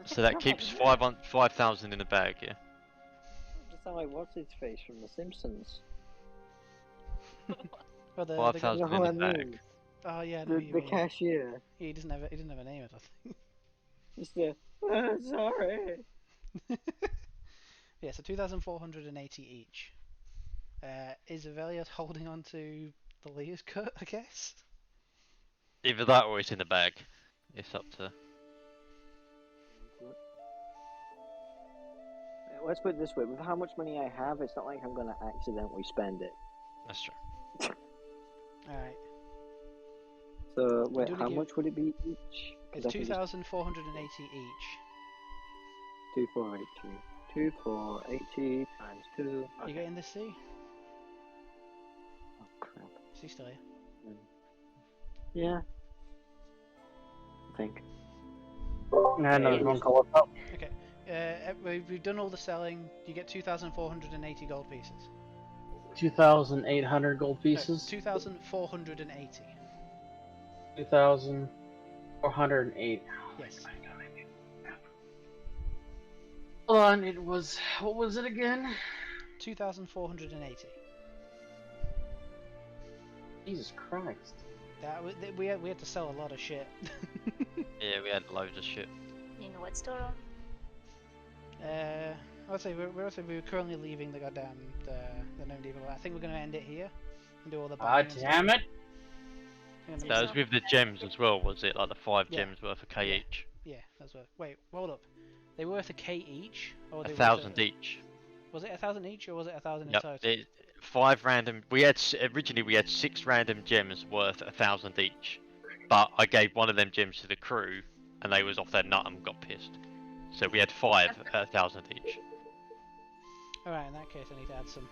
Speaker 4: So that keeps 5,000 in the bag. Yeah.
Speaker 5: Just sound like what's his face from The Simpsons.
Speaker 1: Well, the
Speaker 4: 5,000
Speaker 5: You know
Speaker 4: in
Speaker 5: who
Speaker 4: the
Speaker 5: I
Speaker 4: bag.
Speaker 5: mean?
Speaker 1: Oh yeah, I know who you
Speaker 5: The
Speaker 1: mean.
Speaker 5: cashier.
Speaker 1: He doesn't have a name, I don't think.
Speaker 5: Just the. Sorry.
Speaker 1: Yeah, so 2,480 each. Is Avelios holding on to the Leah's cut, I guess?
Speaker 4: Either that or it's in the bag. It's up to.
Speaker 5: Let's put it this way: with how much money I have, it's not like I'm gonna accidentally spend it.
Speaker 4: That's true.
Speaker 1: Alright.
Speaker 5: So wait,
Speaker 1: do
Speaker 5: how
Speaker 1: give-
Speaker 5: much would it be each?
Speaker 1: It's 2,480 each.
Speaker 5: 2480. 2480 times 2.
Speaker 1: You
Speaker 5: Okay.
Speaker 1: getting this, C?
Speaker 5: Oh crap.
Speaker 1: Is he still here?
Speaker 5: Yeah. I think.
Speaker 3: I know
Speaker 5: Yeah,
Speaker 3: there's one call up.
Speaker 1: Okay. We've done all the selling. You get 2,480 gold pieces.
Speaker 3: 2,800 gold
Speaker 1: No,
Speaker 3: pieces.
Speaker 1: 2,480.
Speaker 3: 2,408.
Speaker 1: Yes.
Speaker 2: Hold on, it was. What was it again?
Speaker 1: 2,480.
Speaker 2: Jesus Christ.
Speaker 1: We had to sell a lot of shit.
Speaker 4: Yeah, we had loads of shit.
Speaker 6: You know what store?
Speaker 1: I'd say we're currently leaving the goddamn the No Depot. I think we're gonna end it here and do all the
Speaker 2: Ah,
Speaker 1: buying. and
Speaker 2: damn
Speaker 1: stuff.
Speaker 2: it!
Speaker 1: And then
Speaker 4: That
Speaker 1: we-
Speaker 4: was with the gems as well, was it? Like the 5
Speaker 1: Yeah.
Speaker 4: gems worth of K
Speaker 1: Yeah.
Speaker 4: each.
Speaker 1: Yeah, that's what. Wait, hold up. They were worth a K each, or were they
Speaker 4: 1,000
Speaker 1: worth a,
Speaker 4: each.
Speaker 1: Was it 1,000 each, or was it 1,000 in
Speaker 4: Yep.
Speaker 1: total?
Speaker 4: 5 random. Originally we had 6 random gems worth 1,000 each, but I gave one of them gems to the crew, and they was off their nut and got pissed. So we had 5 at 1,000 each.
Speaker 1: Alright, in that case, I need to add some.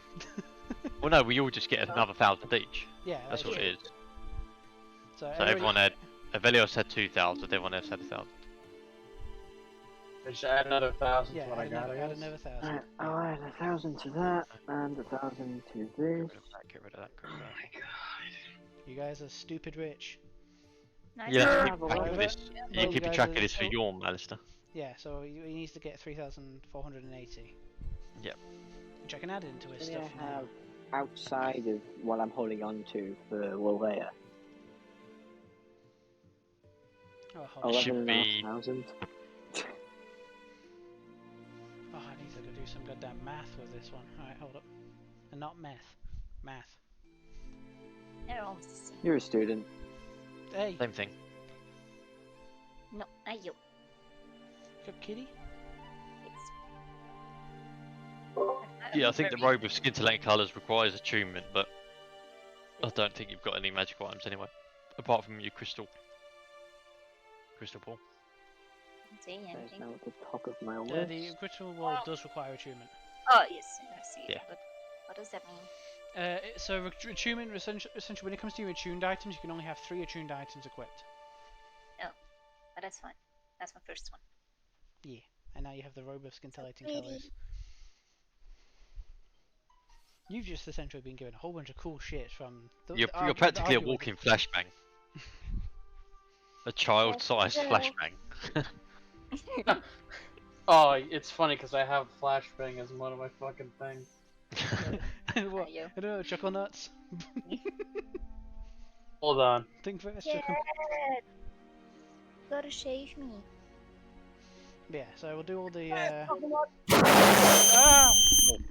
Speaker 4: Well, no, we all just get another 1,000 each.
Speaker 1: Yeah,
Speaker 4: That's what it is.
Speaker 1: So,
Speaker 4: So everyone had. Avelios had 2,000. Everyone else had 1,000.
Speaker 2: Just add another 1,000
Speaker 1: Yeah,
Speaker 2: to what I got.
Speaker 1: add another 1,000.
Speaker 5: Alright, I'll add 1,000 to that and 1,000 to
Speaker 4: Get
Speaker 5: this.
Speaker 4: rid of that. Get rid of that. Get rid of that.
Speaker 1: You guys are stupid rich.
Speaker 6: Nice.
Speaker 4: You have to
Speaker 5: Yeah,
Speaker 4: keep
Speaker 5: but
Speaker 4: track of
Speaker 5: whatever.
Speaker 4: this.
Speaker 1: Well,
Speaker 4: You
Speaker 1: you
Speaker 4: keep
Speaker 1: guys
Speaker 4: track
Speaker 1: are-
Speaker 4: of this for Yorm, Alistair.
Speaker 1: Yeah, so he needs to get 3,480.
Speaker 4: Yep.
Speaker 1: Which I can add into his
Speaker 5: What do
Speaker 1: stuff
Speaker 5: I
Speaker 1: now.
Speaker 5: have outside of what I'm holding on to for Lolea?
Speaker 1: Oh, hold on.
Speaker 4: Should
Speaker 5: 11,500.
Speaker 1: Oh, I need to go do some goddamn math with this one. Alright, hold up. And not meth. Math.
Speaker 6: They're almost the same.
Speaker 5: You're a student.
Speaker 1: Hey,
Speaker 4: Same thing.
Speaker 6: No, not you.
Speaker 1: good kitty.
Speaker 6: It's...
Speaker 4: Yeah, I think the robe with scintillating colours requires attunement, but I don't think you've got any magical items anyway, apart from your crystal ball.
Speaker 6: See
Speaker 5: That is
Speaker 6: anything?
Speaker 5: now at the top of my list.
Speaker 1: The critical wall does require attunement.
Speaker 6: Oh, yes, I see it.
Speaker 4: Yeah.
Speaker 6: But what does that mean?
Speaker 1: So attunement, essentially, when it comes to your attuned items, you can only have 3 attuned items equipped.
Speaker 6: But that's fine. That's my first one.
Speaker 1: Yeah, and now you have the robe of scintillating
Speaker 6: pretty.
Speaker 1: colours. You've just essentially been given a whole bunch of cool shit from the.
Speaker 4: You're
Speaker 1: the
Speaker 4: practically a
Speaker 1: arguably-
Speaker 4: walking flashbang. A child-sized
Speaker 6: Yeah.
Speaker 4: flashbang.
Speaker 2: Oh, it's funny because I have flashbang as one of my fucking things.
Speaker 1: What?
Speaker 6: you?
Speaker 1: I don't know, chuckle nuts.
Speaker 2: Hold on.
Speaker 1: Think first,
Speaker 6: Yeah.
Speaker 1: chuckle.
Speaker 6: Gotta shave me.
Speaker 1: Yeah, so we'll do all the.
Speaker 6: Ah!
Speaker 4: Oh,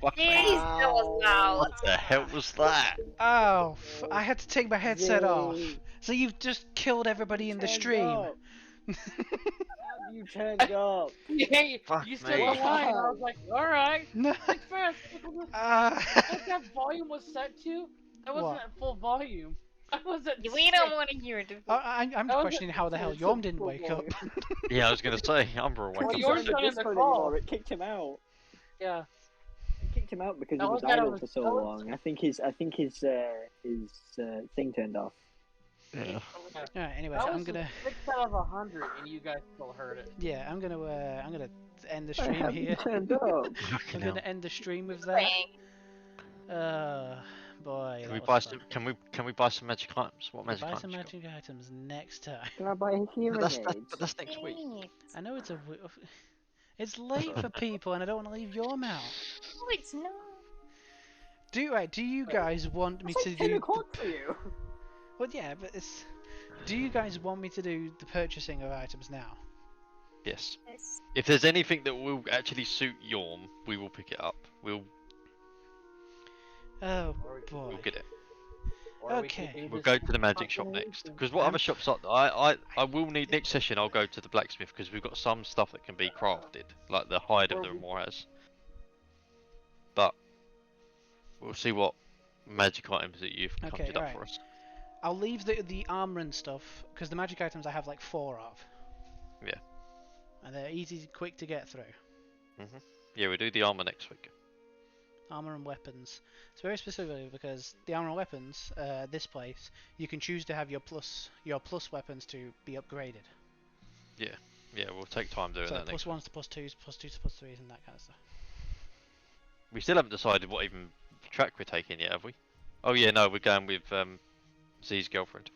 Speaker 4: fuck me.
Speaker 6: Jeez, that was loud.
Speaker 4: What the hell was that?
Speaker 1: Oh, I had to take my headset off.
Speaker 5: Yay.
Speaker 1: So you've just killed everybody in the
Speaker 5: Turned
Speaker 1: stream.
Speaker 5: up. You turned up.
Speaker 2: Yeah,
Speaker 4: Fuck
Speaker 2: you said
Speaker 4: me.
Speaker 2: the line. I was like, alright.
Speaker 1: No.
Speaker 2: Like, first, what that volume was set to? That wasn't
Speaker 1: What?
Speaker 2: at full volume. I was at
Speaker 6: We don't want to hear the.
Speaker 1: I'm
Speaker 2: That was
Speaker 1: questioning how the hell
Speaker 5: It's
Speaker 1: Yom
Speaker 5: a
Speaker 1: didn't wake up.
Speaker 4: Yeah, I was gonna say, Umbra
Speaker 2: Well,
Speaker 4: awake.
Speaker 5: He
Speaker 2: yours
Speaker 5: wasn't
Speaker 2: not in the
Speaker 5: Discord
Speaker 2: call.
Speaker 5: anymore, it kicked him out.
Speaker 2: Yeah.
Speaker 5: It kicked him out because
Speaker 2: That
Speaker 5: he was
Speaker 2: was that
Speaker 5: idle
Speaker 2: was-
Speaker 5: for so
Speaker 2: that was-
Speaker 5: long. I think his thing turned off.
Speaker 4: Yeah.
Speaker 1: Alright, anyway,
Speaker 2: That
Speaker 1: I'm
Speaker 2: was
Speaker 1: gonna.
Speaker 2: 6 out of 100, and you guys still heard it.
Speaker 1: Yeah, I'm gonna end the
Speaker 5: I
Speaker 1: stream
Speaker 5: haven't
Speaker 1: here.
Speaker 5: turned up.
Speaker 1: I'm
Speaker 4: Fucking
Speaker 1: gonna
Speaker 4: hell.
Speaker 1: end the stream with that.
Speaker 6: Praying.
Speaker 1: Boy.
Speaker 4: Can
Speaker 1: that
Speaker 4: we
Speaker 1: was
Speaker 4: buy
Speaker 1: fun.
Speaker 4: some? Can we buy some magic items? What
Speaker 1: We'll
Speaker 4: magic
Speaker 1: buy
Speaker 4: items?
Speaker 1: some
Speaker 4: you got?
Speaker 1: magic items next time.
Speaker 5: Can I buy hearing
Speaker 4: But
Speaker 5: aids?
Speaker 4: that's next week.
Speaker 6: Great.
Speaker 1: I know it's late for people, and I don't want to leave Yom out.
Speaker 6: No, it's not.
Speaker 1: Do you guys want me
Speaker 5: It's
Speaker 1: to
Speaker 5: like 10
Speaker 1: do?
Speaker 5: o'clock for you.
Speaker 1: Well, yeah, but it's. Do you guys want me to do the purchasing of items now?
Speaker 4: Yes.
Speaker 6: It's
Speaker 4: If there's anything that will actually suit Yorm, we will pick it up. We'll
Speaker 1: Oh
Speaker 2: Or
Speaker 1: boy.
Speaker 4: get it.
Speaker 2: or we
Speaker 1: Okay.
Speaker 2: could either
Speaker 4: We'll go to the magic
Speaker 2: fucking
Speaker 4: shop
Speaker 2: leave
Speaker 4: next.
Speaker 2: them.
Speaker 4: Because what other shops are I will need next session. I'll go to the blacksmith because we've got some stuff that can be crafted, like the hide of the remoras. But we'll see what magic items that you've
Speaker 1: Okay,
Speaker 4: conjured up
Speaker 1: alright.
Speaker 4: for us.
Speaker 1: I'll leave the armor and stuff because the magic items I have like 4 of.
Speaker 4: Yeah.
Speaker 1: And they're easy, quick to get through.
Speaker 4: Yeah, we'll do the armor next week.
Speaker 1: Armor and weapons. It's very specifically because the armor and weapons, this place, you can choose to have your plus weapons to be upgraded.
Speaker 4: Yeah, we'll take time doing
Speaker 1: So
Speaker 4: that next week.
Speaker 1: +1s to +2s, +2s to +3s, and that kind of stuff.
Speaker 4: We still haven't decided what even track we're taking yet, have we? Oh yeah, no, we're going with Z's girlfriend.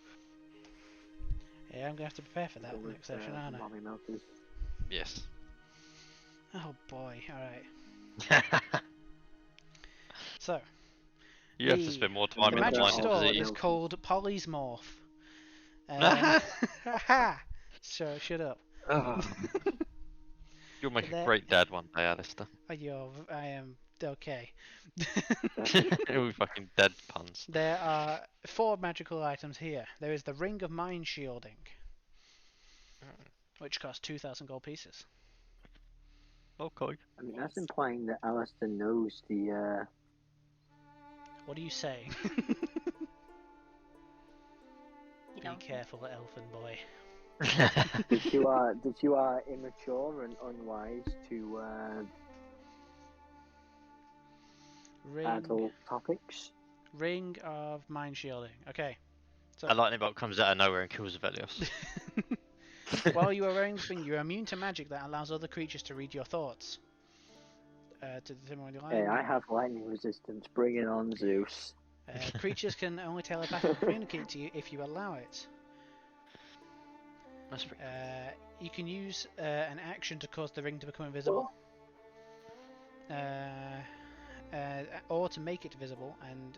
Speaker 1: Yeah, I'm gonna have to prepare for that
Speaker 5: Go with,
Speaker 1: next session, aren't I?
Speaker 5: mommy milkers.
Speaker 4: Yes.
Speaker 1: Oh Oh boy, alright. So,
Speaker 4: You have to spend more time
Speaker 1: the
Speaker 4: in the
Speaker 1: magic
Speaker 4: mind of
Speaker 1: store
Speaker 4: disease.
Speaker 1: is called Polly's Morph. Haha! So, shut up.
Speaker 4: Oh. You'll make a
Speaker 1: There-
Speaker 4: great dad one day, Alistair.
Speaker 1: I am okay.
Speaker 4: All fucking dad puns.
Speaker 1: There are 4 magical items here. There is the Ring of Mind Shielding, which costs 2,000 gold pieces.
Speaker 4: Okay.
Speaker 5: I mean, that's implying that Alistair knows the.
Speaker 1: What are you saying?
Speaker 6: You
Speaker 1: Be
Speaker 6: know,
Speaker 1: careful, elfin boy.
Speaker 5: That you are immature and unwise to adult topics.
Speaker 1: Ring of Mind Shielding. Okay. So,
Speaker 4: A lightning bolt comes out of nowhere and kills Velios.
Speaker 1: while you are wearing this ring, you are immune to magic that allows other creatures to read your thoughts. To determine when you're lying.
Speaker 5: Hey, I have lightning resistance. Bring it on, Zeus.
Speaker 1: Creatures can only telepathically communicate to you if you allow it.
Speaker 4: That's pretty
Speaker 1: You can use an action to cause the ring to become invisible. Or to make it visible, and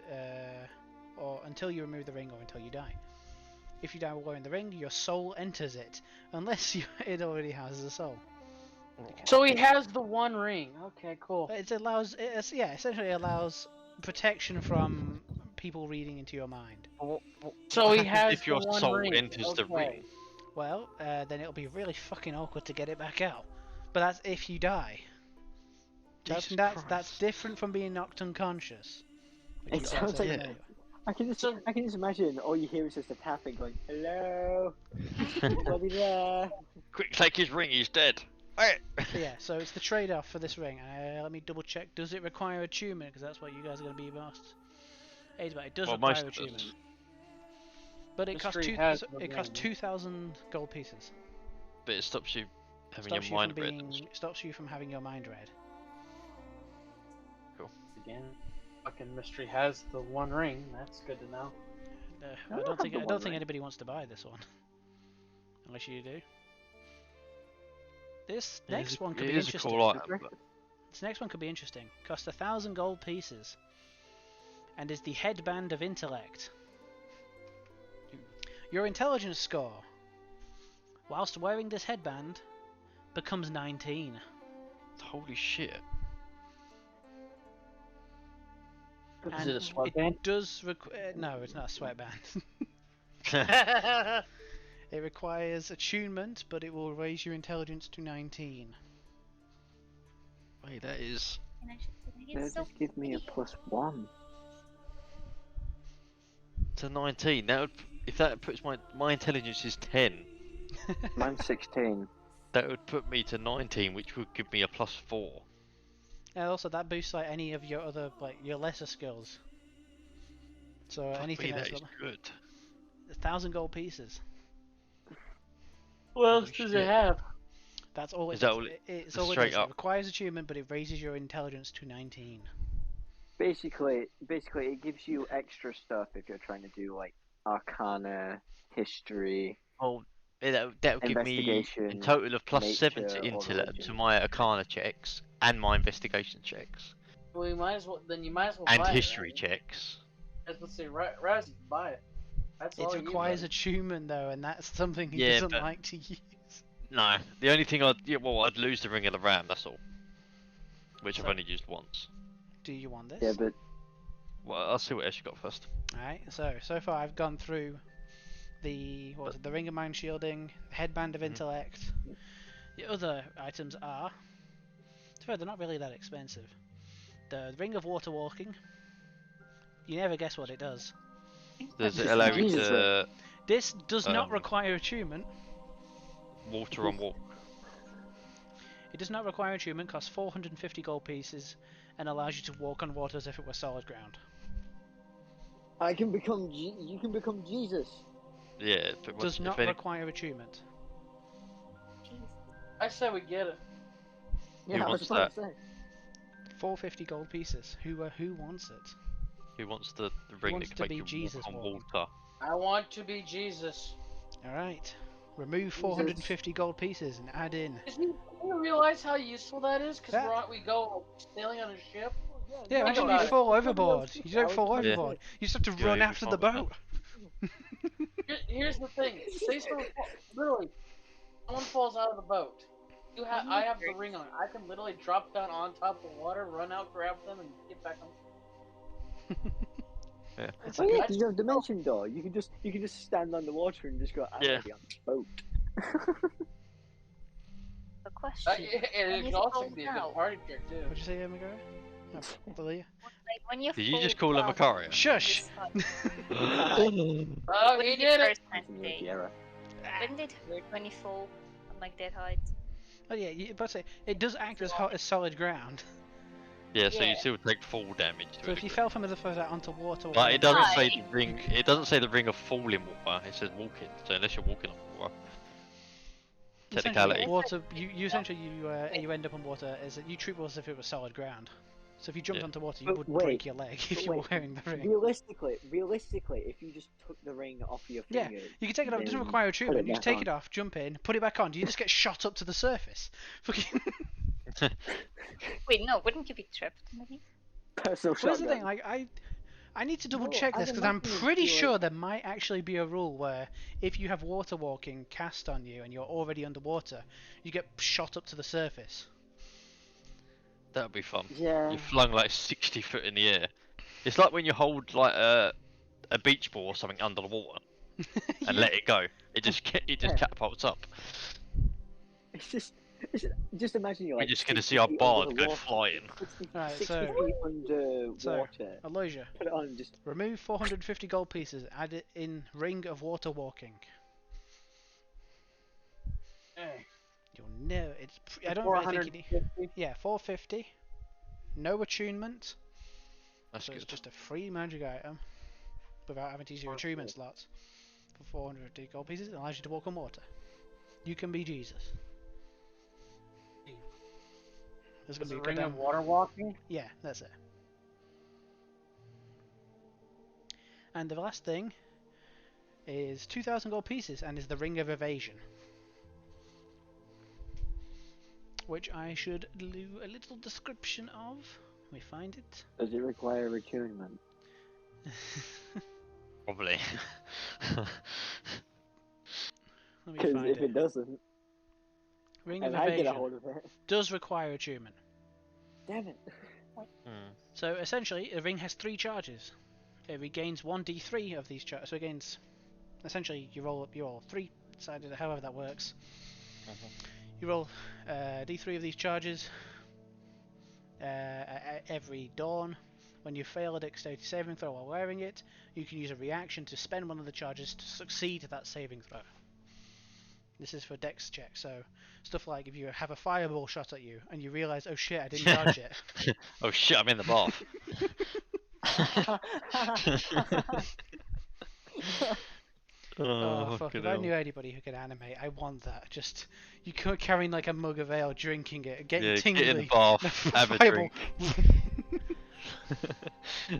Speaker 1: or until you remove the ring or until you die. If you die while wearing the ring, your soul enters it, unless it already has a soul.
Speaker 2: So he has the one ring. Okay, cool.
Speaker 1: It essentially allows protection from people reading into your mind.
Speaker 2: So
Speaker 4: What
Speaker 2: he
Speaker 4: happens
Speaker 2: has
Speaker 4: if your
Speaker 2: the one
Speaker 4: soul
Speaker 2: ring.
Speaker 4: enters the
Speaker 2: Okay.
Speaker 4: ring?
Speaker 1: Well, then it'll be really fucking awkward to get it back out. But that's if you die. That's
Speaker 4: Christ.
Speaker 1: different from being knocked unconscious. which
Speaker 5: It
Speaker 1: you
Speaker 5: sounds
Speaker 1: guys
Speaker 5: like
Speaker 1: are familiar with.
Speaker 5: I can just imagine all you hear is just a tapping going, "Hello, anybody there?"
Speaker 4: Quick, take his ring, he's dead. Hey!
Speaker 1: But yeah, so it's the trade-off for this ring. Let me double check. Does it require attunement? Because that's what you guys are going to be most aids about. It does
Speaker 4: Well,
Speaker 1: require
Speaker 4: most of
Speaker 1: attunement.
Speaker 4: us.
Speaker 1: But it costs
Speaker 2: Mystery has the
Speaker 1: it costs
Speaker 2: ring.
Speaker 1: 2,000 gold pieces.
Speaker 4: But it stops you having
Speaker 1: Stops
Speaker 4: your
Speaker 1: you from
Speaker 4: mind read.
Speaker 1: stops you from having your mind read.
Speaker 2: Again, fucking mystery has the one ring. That's good to know.
Speaker 1: I don't think
Speaker 5: the one ring.
Speaker 1: anybody wants to buy this one, unless you do. This next one could
Speaker 4: It
Speaker 1: be
Speaker 4: is a
Speaker 1: interesting.
Speaker 4: cool item, but
Speaker 1: This next one could be interesting. Costs 1,000 gold pieces, and is the Headband of Intellect. Your intelligence score, whilst wearing this headband, becomes 19.
Speaker 4: holy shit.
Speaker 2: Is it a sweatband?
Speaker 1: It does no, it's not a sweatband. It requires attunement, but it will raise your intelligence to 19.
Speaker 4: Wait, that is.
Speaker 6: and I should say,
Speaker 5: They
Speaker 6: it's so
Speaker 5: just give me a
Speaker 6: pretty.
Speaker 5: +1.
Speaker 4: To 19. That would, if that puts my intelligence is 10.
Speaker 5: Mine's 16.
Speaker 4: That would put me to 19, which would give me a +4.
Speaker 1: And also that boosts like any of your other your lesser skills. So
Speaker 4: Fuck
Speaker 1: anything
Speaker 4: me,
Speaker 1: else.
Speaker 4: that is good.
Speaker 1: 1,000 gold pieces.
Speaker 2: What else
Speaker 4: Holy
Speaker 2: does
Speaker 4: shit.
Speaker 2: it have?
Speaker 1: That's all it
Speaker 4: Is that
Speaker 1: does.
Speaker 4: all
Speaker 1: It's
Speaker 4: just
Speaker 1: all it
Speaker 4: straight
Speaker 1: does.
Speaker 4: up?
Speaker 1: It requires attunement, but it raises your intelligence to 19.
Speaker 5: Basically, it gives you extra stuff if you're trying to do like Arcana, History,
Speaker 4: Oh, yeah, that would give me a
Speaker 5: Investigation,
Speaker 4: total of +7
Speaker 5: Nature,
Speaker 4: to
Speaker 5: or
Speaker 4: intellect to
Speaker 5: Religion.
Speaker 4: my Arcana checks and my investigation checks
Speaker 2: Well, you might as well. Then you might as well
Speaker 4: and
Speaker 2: buy
Speaker 4: history
Speaker 2: it.
Speaker 4: checks.
Speaker 2: Right? Let's say, Raz, you can buy it. That's
Speaker 1: It
Speaker 2: all
Speaker 1: requires
Speaker 2: you,
Speaker 1: attunement though, and that's something he
Speaker 4: Yeah,
Speaker 1: doesn't
Speaker 4: but-
Speaker 1: like to use.
Speaker 4: No, the only thing I'd lose the Ring of the Ram. That's all. Which I've
Speaker 1: So-
Speaker 4: only used once.
Speaker 1: Do you want this?
Speaker 5: Yeah, but
Speaker 4: Well, I'll see what else you got first.
Speaker 1: Alright, so far I've gone through the the Ring of Mind Shielding, Headband of
Speaker 4: Mhm.
Speaker 1: Intellect. The other items are, to be fair, they're not really that expensive. The Ring of Water Walking. You never guess what it does.
Speaker 4: Does it
Speaker 5: Just
Speaker 4: allow you
Speaker 5: Jesus
Speaker 4: to
Speaker 1: This does not
Speaker 4: Um,
Speaker 1: require attunement.
Speaker 4: water on walk?
Speaker 1: It does not require attunement, costs 450 gold pieces, and allows you to walk on water as if it were solid ground.
Speaker 5: you can become Jesus.
Speaker 4: Yeah, pretty much.
Speaker 1: Does not
Speaker 4: if any,
Speaker 1: require attunement.
Speaker 6: Jeez.
Speaker 2: I say we get it.
Speaker 5: Yeah,
Speaker 4: Who
Speaker 5: I was
Speaker 4: wants
Speaker 5: about to say.
Speaker 1: 450 gold pieces. Who wants it?
Speaker 4: who wants the ring
Speaker 1: wants
Speaker 4: that
Speaker 1: to
Speaker 4: can
Speaker 1: be
Speaker 4: make you
Speaker 1: Jesus
Speaker 4: walk on
Speaker 1: walking?
Speaker 4: water?
Speaker 2: I want to be Jesus.
Speaker 1: Alright. Remove 450 gold pieces and add in.
Speaker 2: You realize how useful that is? Because
Speaker 1: Yeah.
Speaker 2: we go sailing on a ship.
Speaker 1: Yeah,
Speaker 2: Think
Speaker 1: imagine
Speaker 2: about
Speaker 1: you
Speaker 2: it.
Speaker 1: fall overboard. You don't fall
Speaker 4: Yeah.
Speaker 1: overboard. You just have to
Speaker 4: Yeah,
Speaker 1: run
Speaker 4: you'll be
Speaker 1: after the
Speaker 4: fine with that.
Speaker 1: boat.
Speaker 2: Here's the thing. Say someone literally, someone falls out of the boat. I have the ring on. I can literally drop down on top of the water, run out, grab them, and get back on.
Speaker 4: Yeah.
Speaker 1: It's
Speaker 5: Oh
Speaker 1: a
Speaker 5: yeah,
Speaker 1: bit.
Speaker 5: because you have dimension door. You can just stand on the water and just go. I'm
Speaker 4: Yeah.
Speaker 5: gonna be on this boat.
Speaker 6: A question.
Speaker 2: It
Speaker 6: When you
Speaker 2: could also
Speaker 6: fall
Speaker 2: be a
Speaker 6: down,
Speaker 2: good party trick too.
Speaker 1: What'd you say, Amigara? Oh, Lilia?
Speaker 6: like when you
Speaker 4: Did
Speaker 6: fall
Speaker 4: you just call him
Speaker 6: down
Speaker 4: Macario?
Speaker 1: Shush!
Speaker 6: this
Speaker 2: Oh, he
Speaker 6: wouldn't
Speaker 2: did it!
Speaker 6: first time today. Wouldn't it hurt when you fall from like that height?
Speaker 1: Oh yeah, but say it does act as hot as solid ground.
Speaker 4: Yeah, so you
Speaker 6: Yeah.
Speaker 4: still take full damage to
Speaker 1: So
Speaker 4: a
Speaker 1: if you
Speaker 4: degree.
Speaker 1: fell from the further onto water,
Speaker 4: But it doesn't say
Speaker 6: Why?
Speaker 4: the ring. It doesn't say the ring of falling water. It says walking. So unless you're walking on water,
Speaker 1: essentially
Speaker 4: technicality.
Speaker 1: water. You essentially you end up on water as you treat water as if it was solid ground. So if you jumped
Speaker 4: Yeah.
Speaker 1: onto water, you
Speaker 5: But
Speaker 1: would
Speaker 5: wait,
Speaker 1: break your leg if you were
Speaker 5: wait.
Speaker 1: wearing the ring.
Speaker 5: Realistically, if you just took the ring off your
Speaker 1: Yeah,
Speaker 5: fingers,
Speaker 1: you can take it off. It doesn't
Speaker 5: then
Speaker 1: require a
Speaker 5: put
Speaker 1: treatment. You just
Speaker 5: back
Speaker 1: take it off, jump in, put it back on. You just get shot up to the surface. Fucking.
Speaker 6: Wait, no, wouldn't you be trapped in the ring?
Speaker 5: Personal
Speaker 1: Well, here's the
Speaker 5: shotgun.
Speaker 1: thing. I need to double
Speaker 5: No,
Speaker 1: check
Speaker 5: I'd
Speaker 1: this because I'm
Speaker 5: imagine it'd
Speaker 1: pretty
Speaker 5: be
Speaker 1: sure
Speaker 5: like-
Speaker 1: there might actually be a rule where if you have water walking cast on you and you're already underwater, you get shot up to the surface.
Speaker 4: That'd be fun.
Speaker 5: Yeah.
Speaker 4: You're flung like 60 foot in the air. It's like when you hold like a beach ball or something under the water and
Speaker 1: Yeah.
Speaker 4: let it go. It just
Speaker 5: Yeah.
Speaker 4: catapults up.
Speaker 5: Just imagine you're
Speaker 4: We're
Speaker 5: like.
Speaker 4: just gonna
Speaker 5: 60
Speaker 4: see our
Speaker 5: feet
Speaker 4: bard
Speaker 5: under
Speaker 4: go
Speaker 5: the water,
Speaker 4: flying.
Speaker 5: 60,
Speaker 1: Right,
Speaker 5: 60
Speaker 1: so-
Speaker 5: feet underwater.
Speaker 1: Aloysia,
Speaker 5: Put it on. Just
Speaker 1: remove 450 gold pieces. Add it in ring of water walking. You'll know it's. I don't really think you need.
Speaker 2: 450.
Speaker 1: Yeah, 450. No attunement.
Speaker 4: That's
Speaker 1: So it's
Speaker 4: good.
Speaker 1: just a free magic item without having to use your attunement slots for 450 gold pieces. It allows you to walk on water. You can be Jesus. There's
Speaker 2: Is
Speaker 1: gonna
Speaker 2: a
Speaker 1: be a
Speaker 2: ring
Speaker 1: goddamn.
Speaker 2: of water walking?
Speaker 1: Yeah, that's it. And the last thing is 2,000 gold pieces and is the Ring of Evasion. Which I should do a little description of. Let me find it.
Speaker 5: does it require attunement?
Speaker 4: Probably.
Speaker 1: Let me
Speaker 5: Because
Speaker 1: find
Speaker 5: if
Speaker 1: it.
Speaker 5: it doesn't,
Speaker 1: Ring of
Speaker 5: and I get a
Speaker 1: Evasion
Speaker 5: hold of it,
Speaker 1: does require attunement.
Speaker 5: damn it.
Speaker 4: Hmm.
Speaker 1: So essentially, the ring has 3 charges. It regains 1d3 of these charges. So it gains. Essentially, you roll 3-sided, however that works. You roll d3 of these charges at every dawn. When you fail a dexterity saving throw while wearing it, you can use a reaction to spend one of the charges to succeed that saving throw. This is for dex checks, so stuff like if you have a fireball shot at you and you realise, oh shit, I didn't dodge it.
Speaker 4: Oh shit! I'm in the bath.
Speaker 1: Oh fuck!
Speaker 4: fucking
Speaker 1: If I
Speaker 4: hell.
Speaker 1: knew anybody who could animate, I want that. Just you carrying like a mug of ale, drinking it, getting
Speaker 4: Yeah,
Speaker 1: tingly.
Speaker 4: get in the bath, have a
Speaker 1: fireball.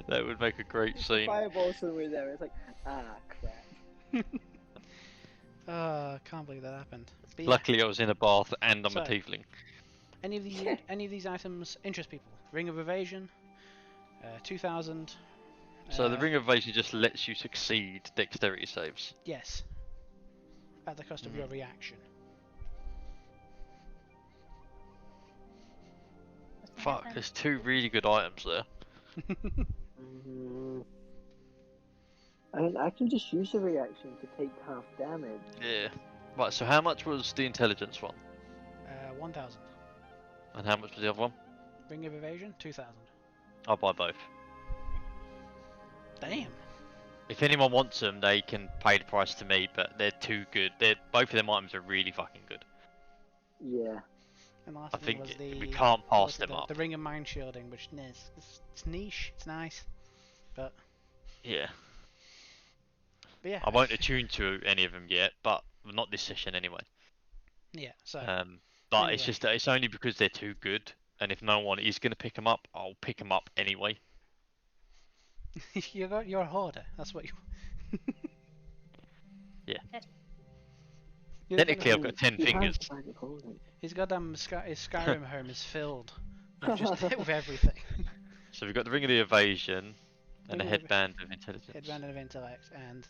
Speaker 4: That would make a great
Speaker 5: Just a
Speaker 4: scene.
Speaker 5: fireball somewhere there. It's like, crap.
Speaker 1: Oh, I can't believe that happened. But yeah,
Speaker 4: Luckily, I was in a bath and I'm a
Speaker 1: So-
Speaker 4: tiefling.
Speaker 1: any of these items interest people. Ring of Evasion, 2,000.
Speaker 4: So the Ring of Evasion just lets you succeed dexterity saves.
Speaker 1: Yes. At the cost of your reaction.
Speaker 4: Fuck, there's 2 really good items there.
Speaker 5: I can just use a reaction to take half damage.
Speaker 4: Yeah. Right, so how much was the intelligence one?
Speaker 1: 1,000.
Speaker 4: And how much was the other one?
Speaker 1: Ring of Evasion, 2,000.
Speaker 4: I'll buy both.
Speaker 1: Damn.
Speaker 4: If anyone wants them, they can pay the price to me, but they're too good. Both of them items are really fucking good.
Speaker 5: Yeah.
Speaker 1: And the last
Speaker 4: I
Speaker 1: thing
Speaker 4: think
Speaker 1: was the.
Speaker 4: we can't
Speaker 1: what was
Speaker 4: pass
Speaker 1: it,
Speaker 4: them
Speaker 1: the,
Speaker 4: up.
Speaker 1: The Ring of Mind Shielding, which it's niche, it's nice. But
Speaker 4: Yeah.
Speaker 1: yeah.
Speaker 4: I won't attune to any of them yet, but not this session anyway.
Speaker 1: Yeah, so.
Speaker 4: But it's
Speaker 1: anyway.
Speaker 4: just that it's only because they're too good, and if no one is gonna pick them up, I'll pick them up anyway.
Speaker 1: You're a hoarder, that's what you.
Speaker 4: Yeah.
Speaker 1: You're
Speaker 4: Technically, I've
Speaker 1: gonna-
Speaker 4: got 10
Speaker 5: You have
Speaker 4: fingers.
Speaker 5: to find it holding.
Speaker 1: His goddamn his Skyrim home is filled with just with everything.
Speaker 4: So we've got the Ring of the Evasion and the
Speaker 1: Ring of the-
Speaker 4: Headband of Intelligence.
Speaker 1: Headband of intellect and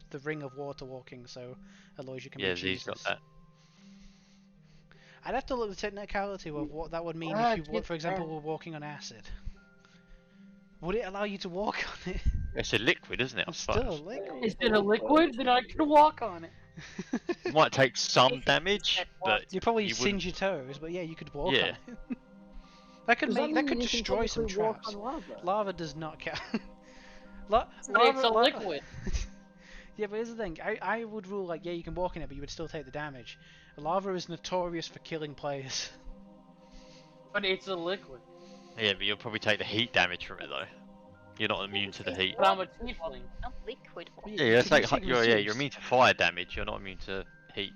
Speaker 1: the ring of water walking, so Aloysia can
Speaker 4: Yeah,
Speaker 1: be
Speaker 4: he's got
Speaker 1: Jesus.
Speaker 4: that.
Speaker 1: I'd have to look at the technicality of what that would mean
Speaker 2: Ah,
Speaker 1: if you,
Speaker 2: get
Speaker 1: for example,
Speaker 2: that.
Speaker 1: were walking on acid. Would it allow you to walk on it?
Speaker 4: It's a liquid, isn't it? I
Speaker 1: It's still a
Speaker 4: suppose.
Speaker 1: liquid.
Speaker 2: Is it a liquid? Then I can walk on it.
Speaker 4: You might take
Speaker 6: If
Speaker 4: some
Speaker 6: it's
Speaker 4: damage,
Speaker 6: that
Speaker 4: but
Speaker 6: water.
Speaker 1: You probably
Speaker 4: you
Speaker 1: singe
Speaker 4: wouldn't.
Speaker 1: your toes, but yeah, you could walk
Speaker 4: Yeah.
Speaker 1: on it. That could
Speaker 5: Does that
Speaker 1: make that
Speaker 5: mean
Speaker 1: could
Speaker 5: you can
Speaker 1: destroy some
Speaker 5: technically walk
Speaker 1: traps.
Speaker 5: on lava?
Speaker 1: Lava does not count.
Speaker 2: It's a liquid.
Speaker 1: Yeah, but here's the thing. I would rule like, yeah, you can walk in it, but you would still take the damage. Lava is notorious for killing players.
Speaker 2: But it's a liquid.
Speaker 4: Yeah, but you'll probably take the heat damage from it though. You're not immune to the heat.
Speaker 2: But I'm a tiefling.
Speaker 6: Not liquid water.
Speaker 4: Yeah, that's
Speaker 1: you
Speaker 4: like
Speaker 1: can
Speaker 4: you're
Speaker 1: Zeus.
Speaker 4: immune to fire damage. You're not immune to heat.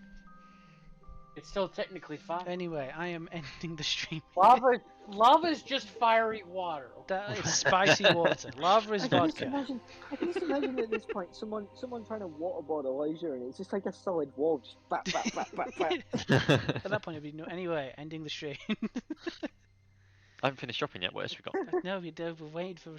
Speaker 2: It's still technically fire.
Speaker 1: Anyway, I am ending the stream.
Speaker 2: Lava is just fiery water.
Speaker 1: That is spicy water. Lava is
Speaker 5: I can just
Speaker 1: vodka.
Speaker 5: imagine. I can just imagine at this point someone trying to waterboard Elijah, and it's just like a solid wall, just bap bap bap bap bap.
Speaker 1: At that point, it'd be no. Anyway, ending the stream.
Speaker 4: I haven't finished shopping yet. What else we got?
Speaker 1: No, we don't. We're waiting for.